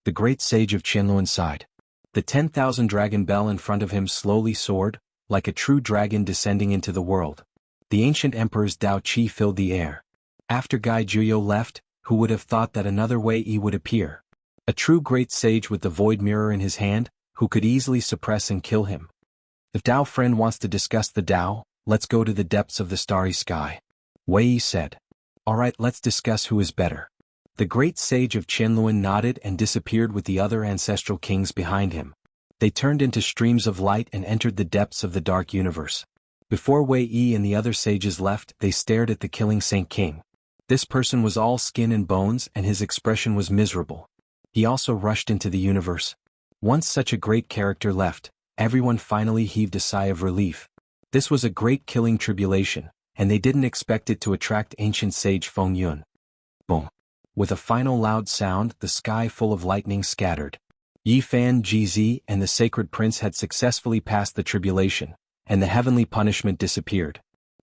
The great sage of Qianluan sighed. The 10,000 dragon bell in front of him slowly soared, like a true dragon descending into the world. The ancient emperor's Dao Qi filled the air. After Gai Juyo left, who would have thought that another Wei Yi would appear? A true great sage with the void mirror in his hand, who could easily suppress and kill him. If Dao friend wants to discuss the Dao, let's go to the depths of the starry sky. Wei Yi said. Alright, let's discuss who is better. The great sage of Qianluan nodded and disappeared with the other ancestral kings behind him. They turned into streams of light and entered the depths of the dark universe. Before Wei Yi and the other sages left, they stared at the killing Saint King. This person was all skin and bones, and his expression was miserable. He also rushed into the universe. Once such a great character left, everyone finally heaved a sigh of relief. This was a great killing tribulation, and they didn't expect it to attract ancient sage Feng Yun. Boom. With a final loud sound, the sky full of lightning scattered. Yi Fan Gz and the sacred prince had successfully passed the tribulation, and the heavenly punishment disappeared.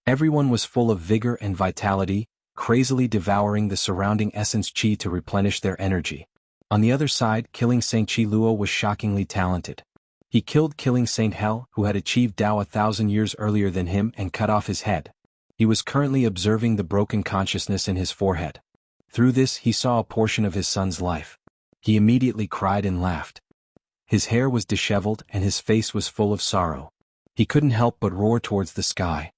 Everyone was full of vigor and vitality, crazily devouring the surrounding essence Qi to replenish their energy. On the other side, killing Saint Qi Luo was shockingly talented. He killed killing Saint Hel, who had achieved Dao 1,000 years earlier than him, and cut off his head. He was currently observing the broken consciousness in his forehead. Through this, he saw a portion of his son's life. He immediately cried and laughed. His hair was disheveled and his face was full of sorrow. He couldn't help but roar towards the sky.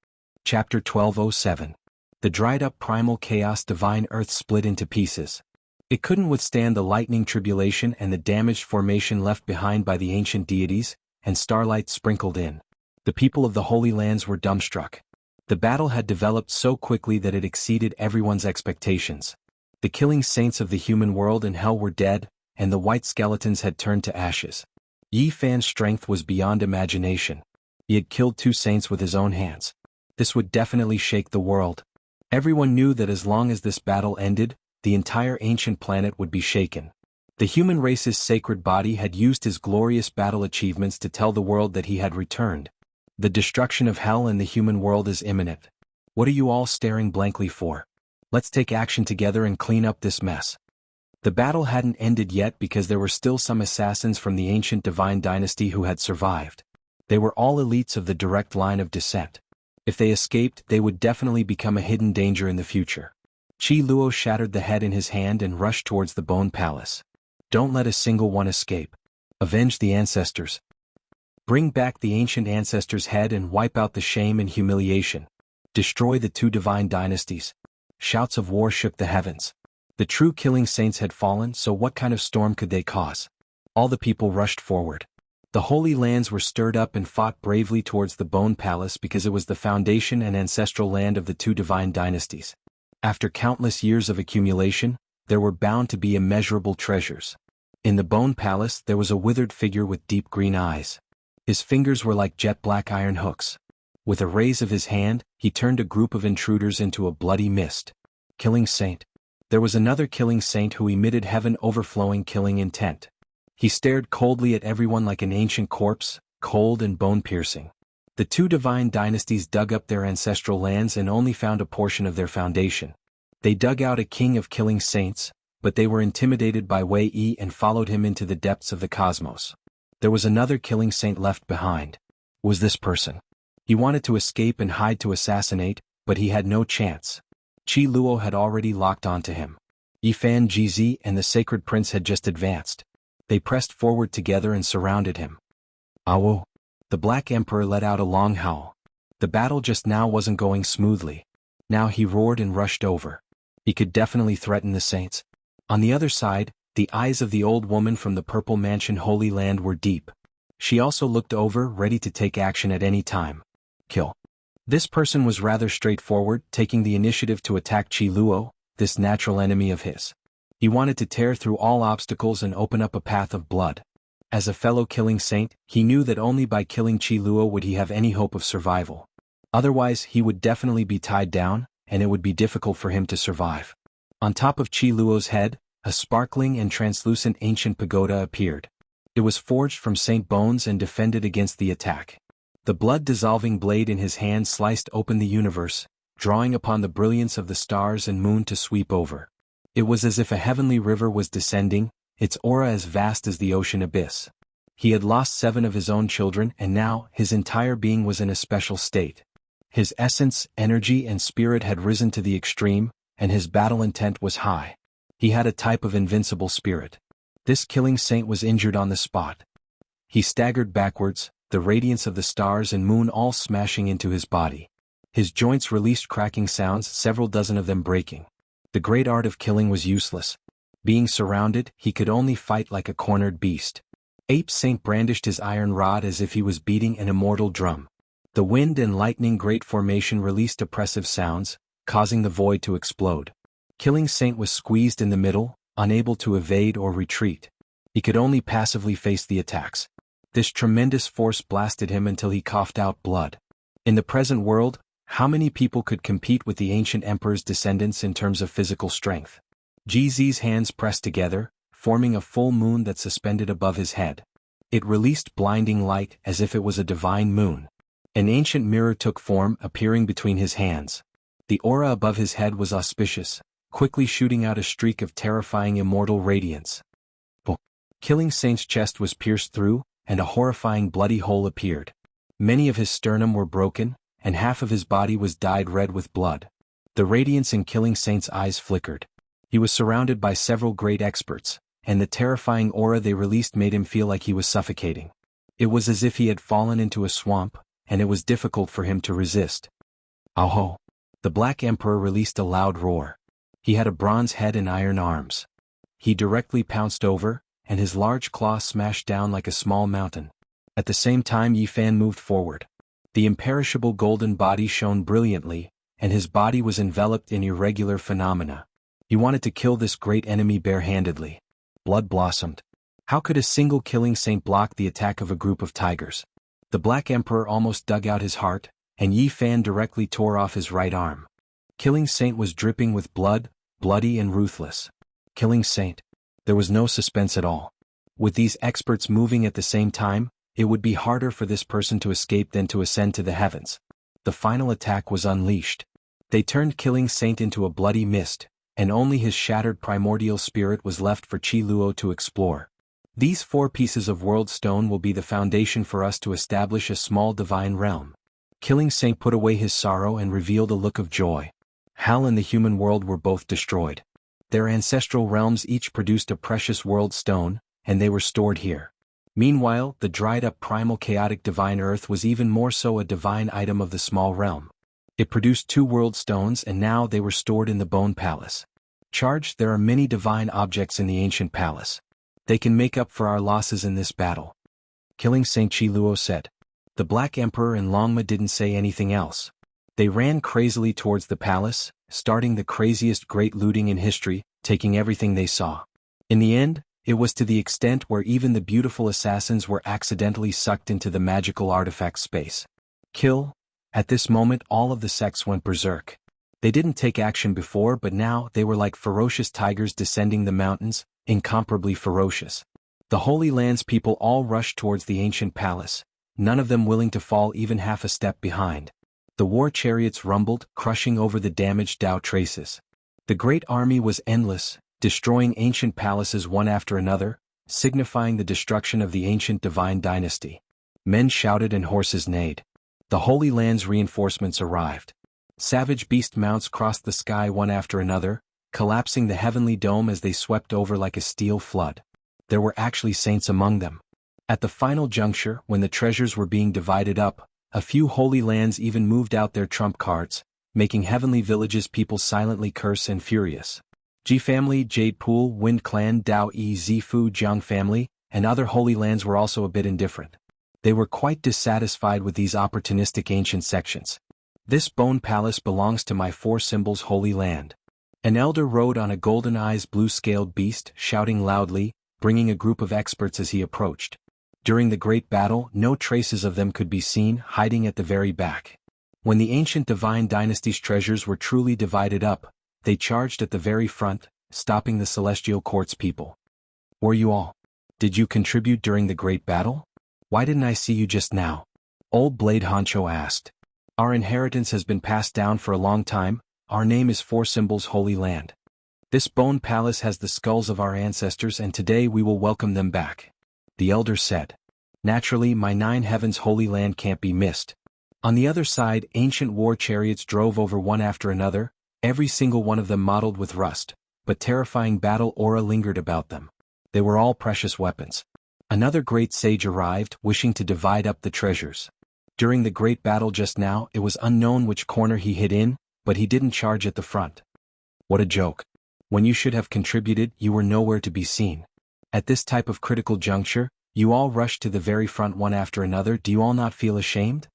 Chapter 1207. The dried-up primal chaos divine earth split into pieces. It couldn't withstand the lightning tribulation and the damaged formation left behind by the ancient deities, and starlight sprinkled in. The people of the Holy Lands were dumbstruck. The battle had developed so quickly that it exceeded everyone's expectations. The killing saints of the human world and hell were dead, and the white skeletons had turned to ashes. Yi Fan's strength was beyond imagination. He had killed 2 saints with his own hands. This would definitely shake the world. Everyone knew that as long as this battle ended, the entire ancient planet would be shaken. The human race's sacred body had used his glorious battle achievements to tell the world that he had returned. The destruction of hell and the human world is imminent. What are you all staring blankly for? Let's take action together and clean up this mess. The battle hadn't ended yet because there were still some assassins from the ancient divine dynasty who had survived. They were all elites of the direct line of descent. If they escaped, they would definitely become a hidden danger in the future. Qi Luo shattered the head in his hand and rushed towards the Bone Palace. Don't let a single one escape. Avenge the ancestors. Bring back the ancient ancestors' head and wipe out the shame and humiliation. Destroy the 2 divine dynasties. Shouts of war shook the heavens. The true killing saints had fallen, so what kind of storm could they cause? All the people rushed forward. The Holy Lands were stirred up and fought bravely towards the Bone Palace because it was the foundation and ancestral land of the 2 divine dynasties. After countless years of accumulation, there were bound to be immeasurable treasures. In the Bone Palace there was a withered figure with deep green eyes. His fingers were like jet-black iron hooks. With a raise of his hand, he turned a group of intruders into a bloody mist. Killing saint. There was another killing saint who emitted heaven-overflowing killing intent. He stared coldly at everyone like an ancient corpse, cold and bone-piercing. The 2 divine dynasties dug up their ancestral lands and only found a portion of their foundation. They dug out a king of killing saints, but they were intimidated by Wei Yi and followed him into the depths of the cosmos. There was another killing saint left behind. Was this person? He wanted to escape and hide to assassinate, but he had no chance. Qi Luo had already locked onto him. Yifan Jizi and the Sacred Prince had just advanced. They pressed forward together and surrounded him. Awo! The Black Emperor let out a long howl. The battle just now wasn't going smoothly. Now he roared and rushed over. He could definitely threaten the saints. On the other side, the eyes of the old woman from the Purple Mansion Holy Land were deep. She also looked over, ready to take action at any time. Kill. This person was rather straightforward, taking the initiative to attack Qi Luo, this natural enemy of his. He wanted to tear through all obstacles and open up a path of blood. As a fellow killing saint, he knew that only by killing Qi Luo would he have any hope of survival. Otherwise, he would definitely be tied down, and it would be difficult for him to survive. On top of Qi Luo's head, a sparkling and translucent ancient pagoda appeared. It was forged from saint bones and defended against the attack. The blood-dissolving blade in his hand sliced open the universe, drawing upon the brilliance of the stars and moon to sweep over. It was as if a heavenly river was descending, its aura as vast as the ocean abyss. He had lost 7 of his own children, and now his entire being was in a special state. His essence, energy and spirit had risen to the extreme, and his battle intent was high. He had a type of invincible spirit. This killing saint was injured on the spot. He staggered backwards, the radiance of the stars and moon all smashing into his body. His joints released cracking sounds, several dozen of them breaking. The great art of killing was useless. Being surrounded, he could only fight like a cornered beast. Ape Saint brandished his iron rod as if he was beating an immortal drum. The wind and lightning great formation released oppressive sounds, causing the void to explode. Killing Saint was squeezed in the middle, unable to evade or retreat. He could only passively face the attacks. This tremendous force blasted him until he coughed out blood. In the present world, how many people could compete with the ancient emperor's descendants in terms of physical strength? Jizi's hands pressed together, forming a full moon that suspended above his head. It released blinding light as if it was a divine moon. An ancient mirror took form, appearing between his hands. The aura above his head was auspicious, quickly shooting out a streak of terrifying immortal radiance. Killing Saint's chest was pierced through, and a horrifying bloody hole appeared. Many of his sternum were broken, and half of his body was dyed red with blood. The radiance in Killing Saint's eyes flickered. He was surrounded by several great experts, and the terrifying aura they released made him feel like he was suffocating. It was as if he had fallen into a swamp, and it was difficult for him to resist. Aho! The Black Emperor released a loud roar. He had a bronze head and iron arms. He directly pounced over, and his large claw smashed down like a small mountain. At the same time Yifan moved forward. The imperishable golden body shone brilliantly, and his body was enveloped in irregular phenomena. He wanted to kill this great enemy barehandedly. Blood blossomed. How could a single killing saint block the attack of a group of tigers? The Black Emperor almost dug out his heart, and Yifan directly tore off his right arm. Killing Saint was dripping with blood, bloody and ruthless. Killing Saint. There was no suspense at all. With these experts moving at the same time, it would be harder for this person to escape than to ascend to the heavens. The final attack was unleashed. They turned Killing Saint into a bloody mist, and only his shattered primordial spirit was left for Qi Luo to explore. These 4 pieces of world stone will be the foundation for us to establish a small divine realm. Killing Saint put away his sorrow and revealed a look of joy. Hell and the human world were both destroyed. Their ancestral realms each produced a precious world stone, and they were stored here. Meanwhile, the dried-up primal chaotic divine earth was even more so a divine item of the small realm. It produced 2 world stones, and now they were stored in the Bone Palace. Charge, there are many divine objects in the ancient palace. They can make up for our losses in this battle. Killing Saint Qi Luo said. The Black Emperor and Longma didn't say anything else. They ran crazily towards the palace, starting the craziest great looting in history, taking everything they saw. In the end, it was to the extent where even the beautiful assassins were accidentally sucked into the magical artifact space. Kill. At this moment all of the sects went berserk. They didn't take action before, but now they were like ferocious tigers descending the mountains, incomparably ferocious. The Holy Land's people all rushed towards the ancient palace, none of them willing to fall even half a step behind. The war chariots rumbled, crushing over the damaged Dao traces. The great army was endless, destroying ancient palaces one after another, signifying the destruction of the ancient divine dynasty. Men shouted and horses neighed. The Holy Land's reinforcements arrived. Savage beast mounts crossed the sky one after another, collapsing the heavenly dome as they swept over like a steel flood. There were actually saints among them. At the final juncture, when the treasures were being divided up, a few holy lands even moved out their trump cards, making Heavenly Village's people silently curse and furious. Ji family, Jade Pool, Wind Clan, Dao Yi Zifu, Jiang family, and other holy lands were also a bit indifferent. They were quite dissatisfied with these opportunistic ancient sections. This bone palace belongs to my four symbols holy land. An elder rode on a golden-eyes blue-scaled beast, shouting loudly, bringing a group of experts as he approached. During the great battle, no traces of them could be seen, hiding at the very back. When the ancient divine dynasty's treasures were truly divided up, they charged at the very front, stopping the celestial court's people. Were you all? Did you contribute during the great battle? Why didn't I see you just now? Old Blade Honcho asked. Our inheritance has been passed down for a long time. Our name is Four Symbols Holy Land. This bone palace has the skulls of our ancestors, and today we will welcome them back. The elder said. Naturally, my 9 heavens holy land can't be missed. On the other side, ancient war chariots drove over one after another, every single one of them mottled with rust, but terrifying battle aura lingered about them. They were all precious weapons. Another great sage arrived, wishing to divide up the treasures. During the great battle just now, it was unknown which corner he hid in, but he didn't charge at the front. What a joke. When you should have contributed, you were nowhere to be seen. At this type of critical juncture, you all rushed to the very front one after another. Do you all not feel ashamed?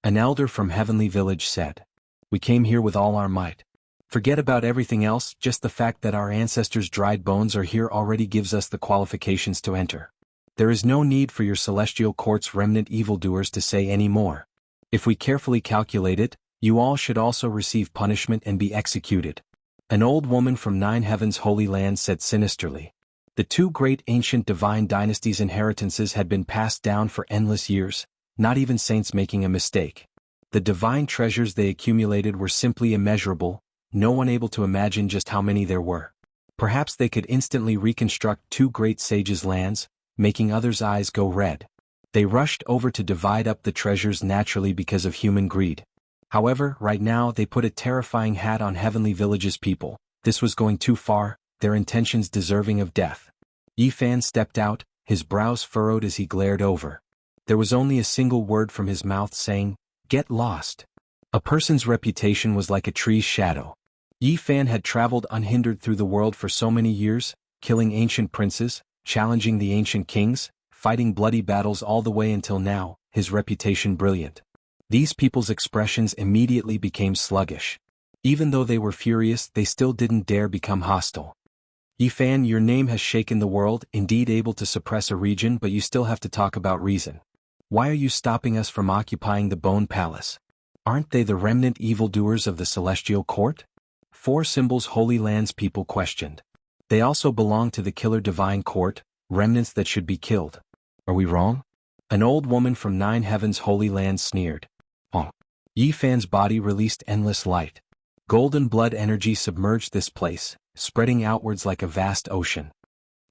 An elder from Heavenly Village said. We came here with all our might. Forget about everything else, just the fact that our ancestors' dried bones are here already gives us the qualifications to enter. There is no need for your celestial court's remnant evildoers to say any more. If we carefully calculate it, you all should also receive punishment and be executed. An old woman from 9 heavens holy land said sinisterly. The 2 great ancient divine dynasties' inheritances had been passed down for endless years, not even saints making a mistake. The divine treasures they accumulated were simply immeasurable, no one able to imagine just how many there were. Perhaps they could instantly reconstruct 2 great sages' lands, making others' eyes go red. They rushed over to divide up the treasures naturally because of human greed. However, right now they put a terrifying hat on Heavenly Village's people. This was going too far, their intentions deserving of death. Yifan stepped out, his brows furrowed as he glared over. There was only a single word from his mouth saying, "Get lost." A person's reputation was like a tree's shadow. Yifan had traveled unhindered through the world for so many years, killing ancient princes, challenging the ancient kings, fighting bloody battles all the way until now, his reputation brilliant. These people's expressions immediately became sluggish. Even though they were furious, they still didn't dare become hostile. Yifan, your name has shaken the world, indeed able to suppress a region, but you still have to talk about reason. Why are you stopping us from occupying the Bone Palace? Aren't they the remnant evildoers of the Celestial Court? 4 Symbols Holy Lands people questioned. They also belong to the Killer Divine Court, remnants that should be killed. Are we wrong? An old woman from 9 heavens Holy Land sneered. Oh. Yifan's body released endless light. Golden blood energy submerged this place, spreading outwards like a vast ocean.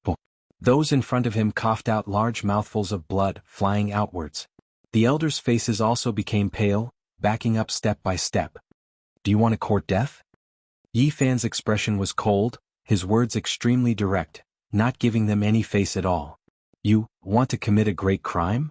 Oh. Those in front of him coughed out large mouthfuls of blood, flying outwards. The elders' faces also became pale, backing up step by step. Do you want to court death? Yifan's expression was cold, his words extremely direct, not giving them any face at all. You want to commit a great crime?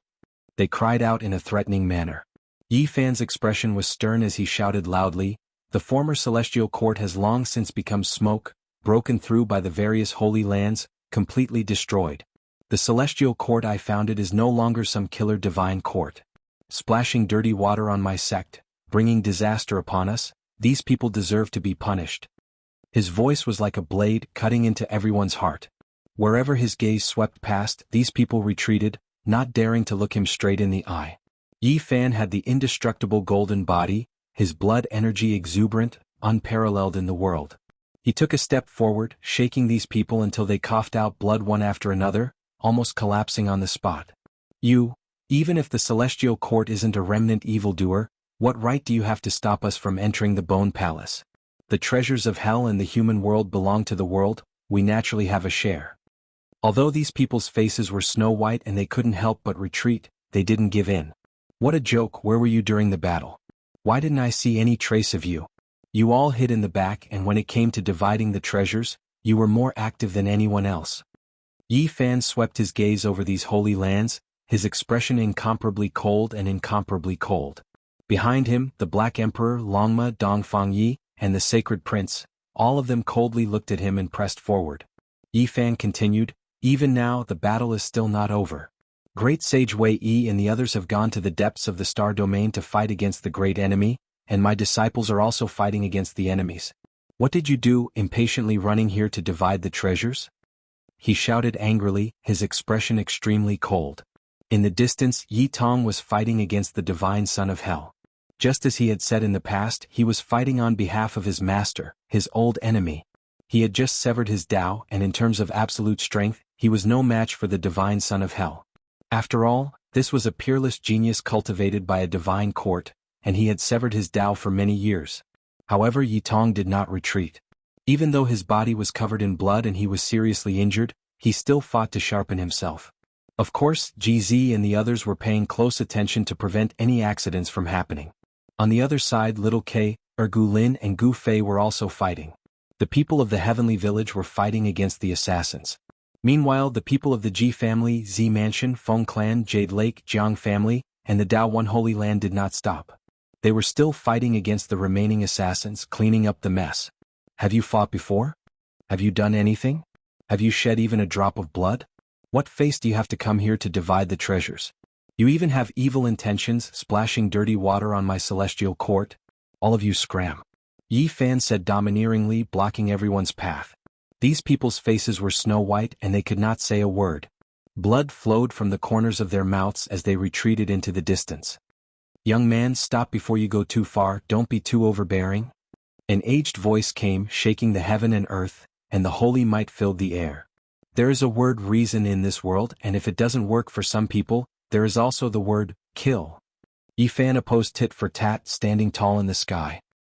They cried out in a threatening manner. Yifan's expression was stern as he shouted loudly, the former celestial court has long since become smoke, broken through by the various holy lands, completely destroyed. The celestial court I founded is no longer some killer divine court. Splashing dirty water on my sect, bringing disaster upon us, these people deserve to be punished. His voice was like a blade cutting into everyone's heart. Wherever his gaze swept past, these people retreated, not daring to look him straight in the eye. Yifan had the indestructible golden body, his blood energy exuberant, unparalleled in the world. He took a step forward, shaking these people until they coughed out blood one after another, almost collapsing on the spot. You, even if the celestial court isn't a remnant evildoer, what right do you have to stop us from entering the Bone Palace? The treasures of hell and the human world belong to the world, we naturally have a share. Although these people's faces were snow white and they couldn't help but retreat, they didn't give in. What a joke, where were you during the battle? Why didn't I see any trace of you? You all hid in the back, and when it came to dividing the treasures, you were more active than anyone else. Yi Fan swept his gaze over these holy lands, his expression incomparably cold and incomparably cold. Behind him, the Black Emperor Longma Dongfang Yi, and the Sacred Prince, all of them coldly looked at him and pressed forward. Yi Fan continued, "Even now the battle is still not over. Great Sage Wei Yi and the others have gone to the depths of the Star Domain to fight against the great enemy, and my disciples are also fighting against the enemies. What did you do, impatiently running here to divide the treasures?" He shouted angrily, his expression extremely cold. In the distance, Yi Tong was fighting against the divine son of hell. Just as he had said in the past, he was fighting on behalf of his master, his old enemy. He had just severed his Tao, and in terms of absolute strength, he was no match for the divine son of hell. After all, this was a peerless genius cultivated by a divine court, and he had severed his Tao for many years. However, Yi Tong did not retreat. Even though his body was covered in blood and he was seriously injured, he still fought to sharpen himself. Of course, GZ and the others were paying close attention to prevent any accidents from happening. On the other side, Little K, Gu Lin and Gu Fei were also fighting. The people of the Heavenly Village were fighting against the assassins. Meanwhile, the people of the Ji family, Z Mansion, Feng Clan, Jade Lake, Jiang family, and the Dao One Holy Land did not stop. They were still fighting against the remaining assassins, cleaning up the mess. Have you fought before? Have you done anything? Have you shed even a drop of blood? What face do you have to come here to divide the treasures? You even have evil intentions, splashing dirty water on my celestial court? All of you scram. Yi Fan said domineeringly, blocking everyone's path. These people's faces were snow white and they could not say a word. Blood flowed from the corners of their mouths as they retreated into the distance. "Young man, stop before you go too far, don't be too overbearing." An aged voice came, shaking the heaven and earth, and the holy might filled the air. There is a word reason in this world, and if it doesn't work for some people, there is also the word kill. Yi Fan opposed tit for tat, standing tall in the sky.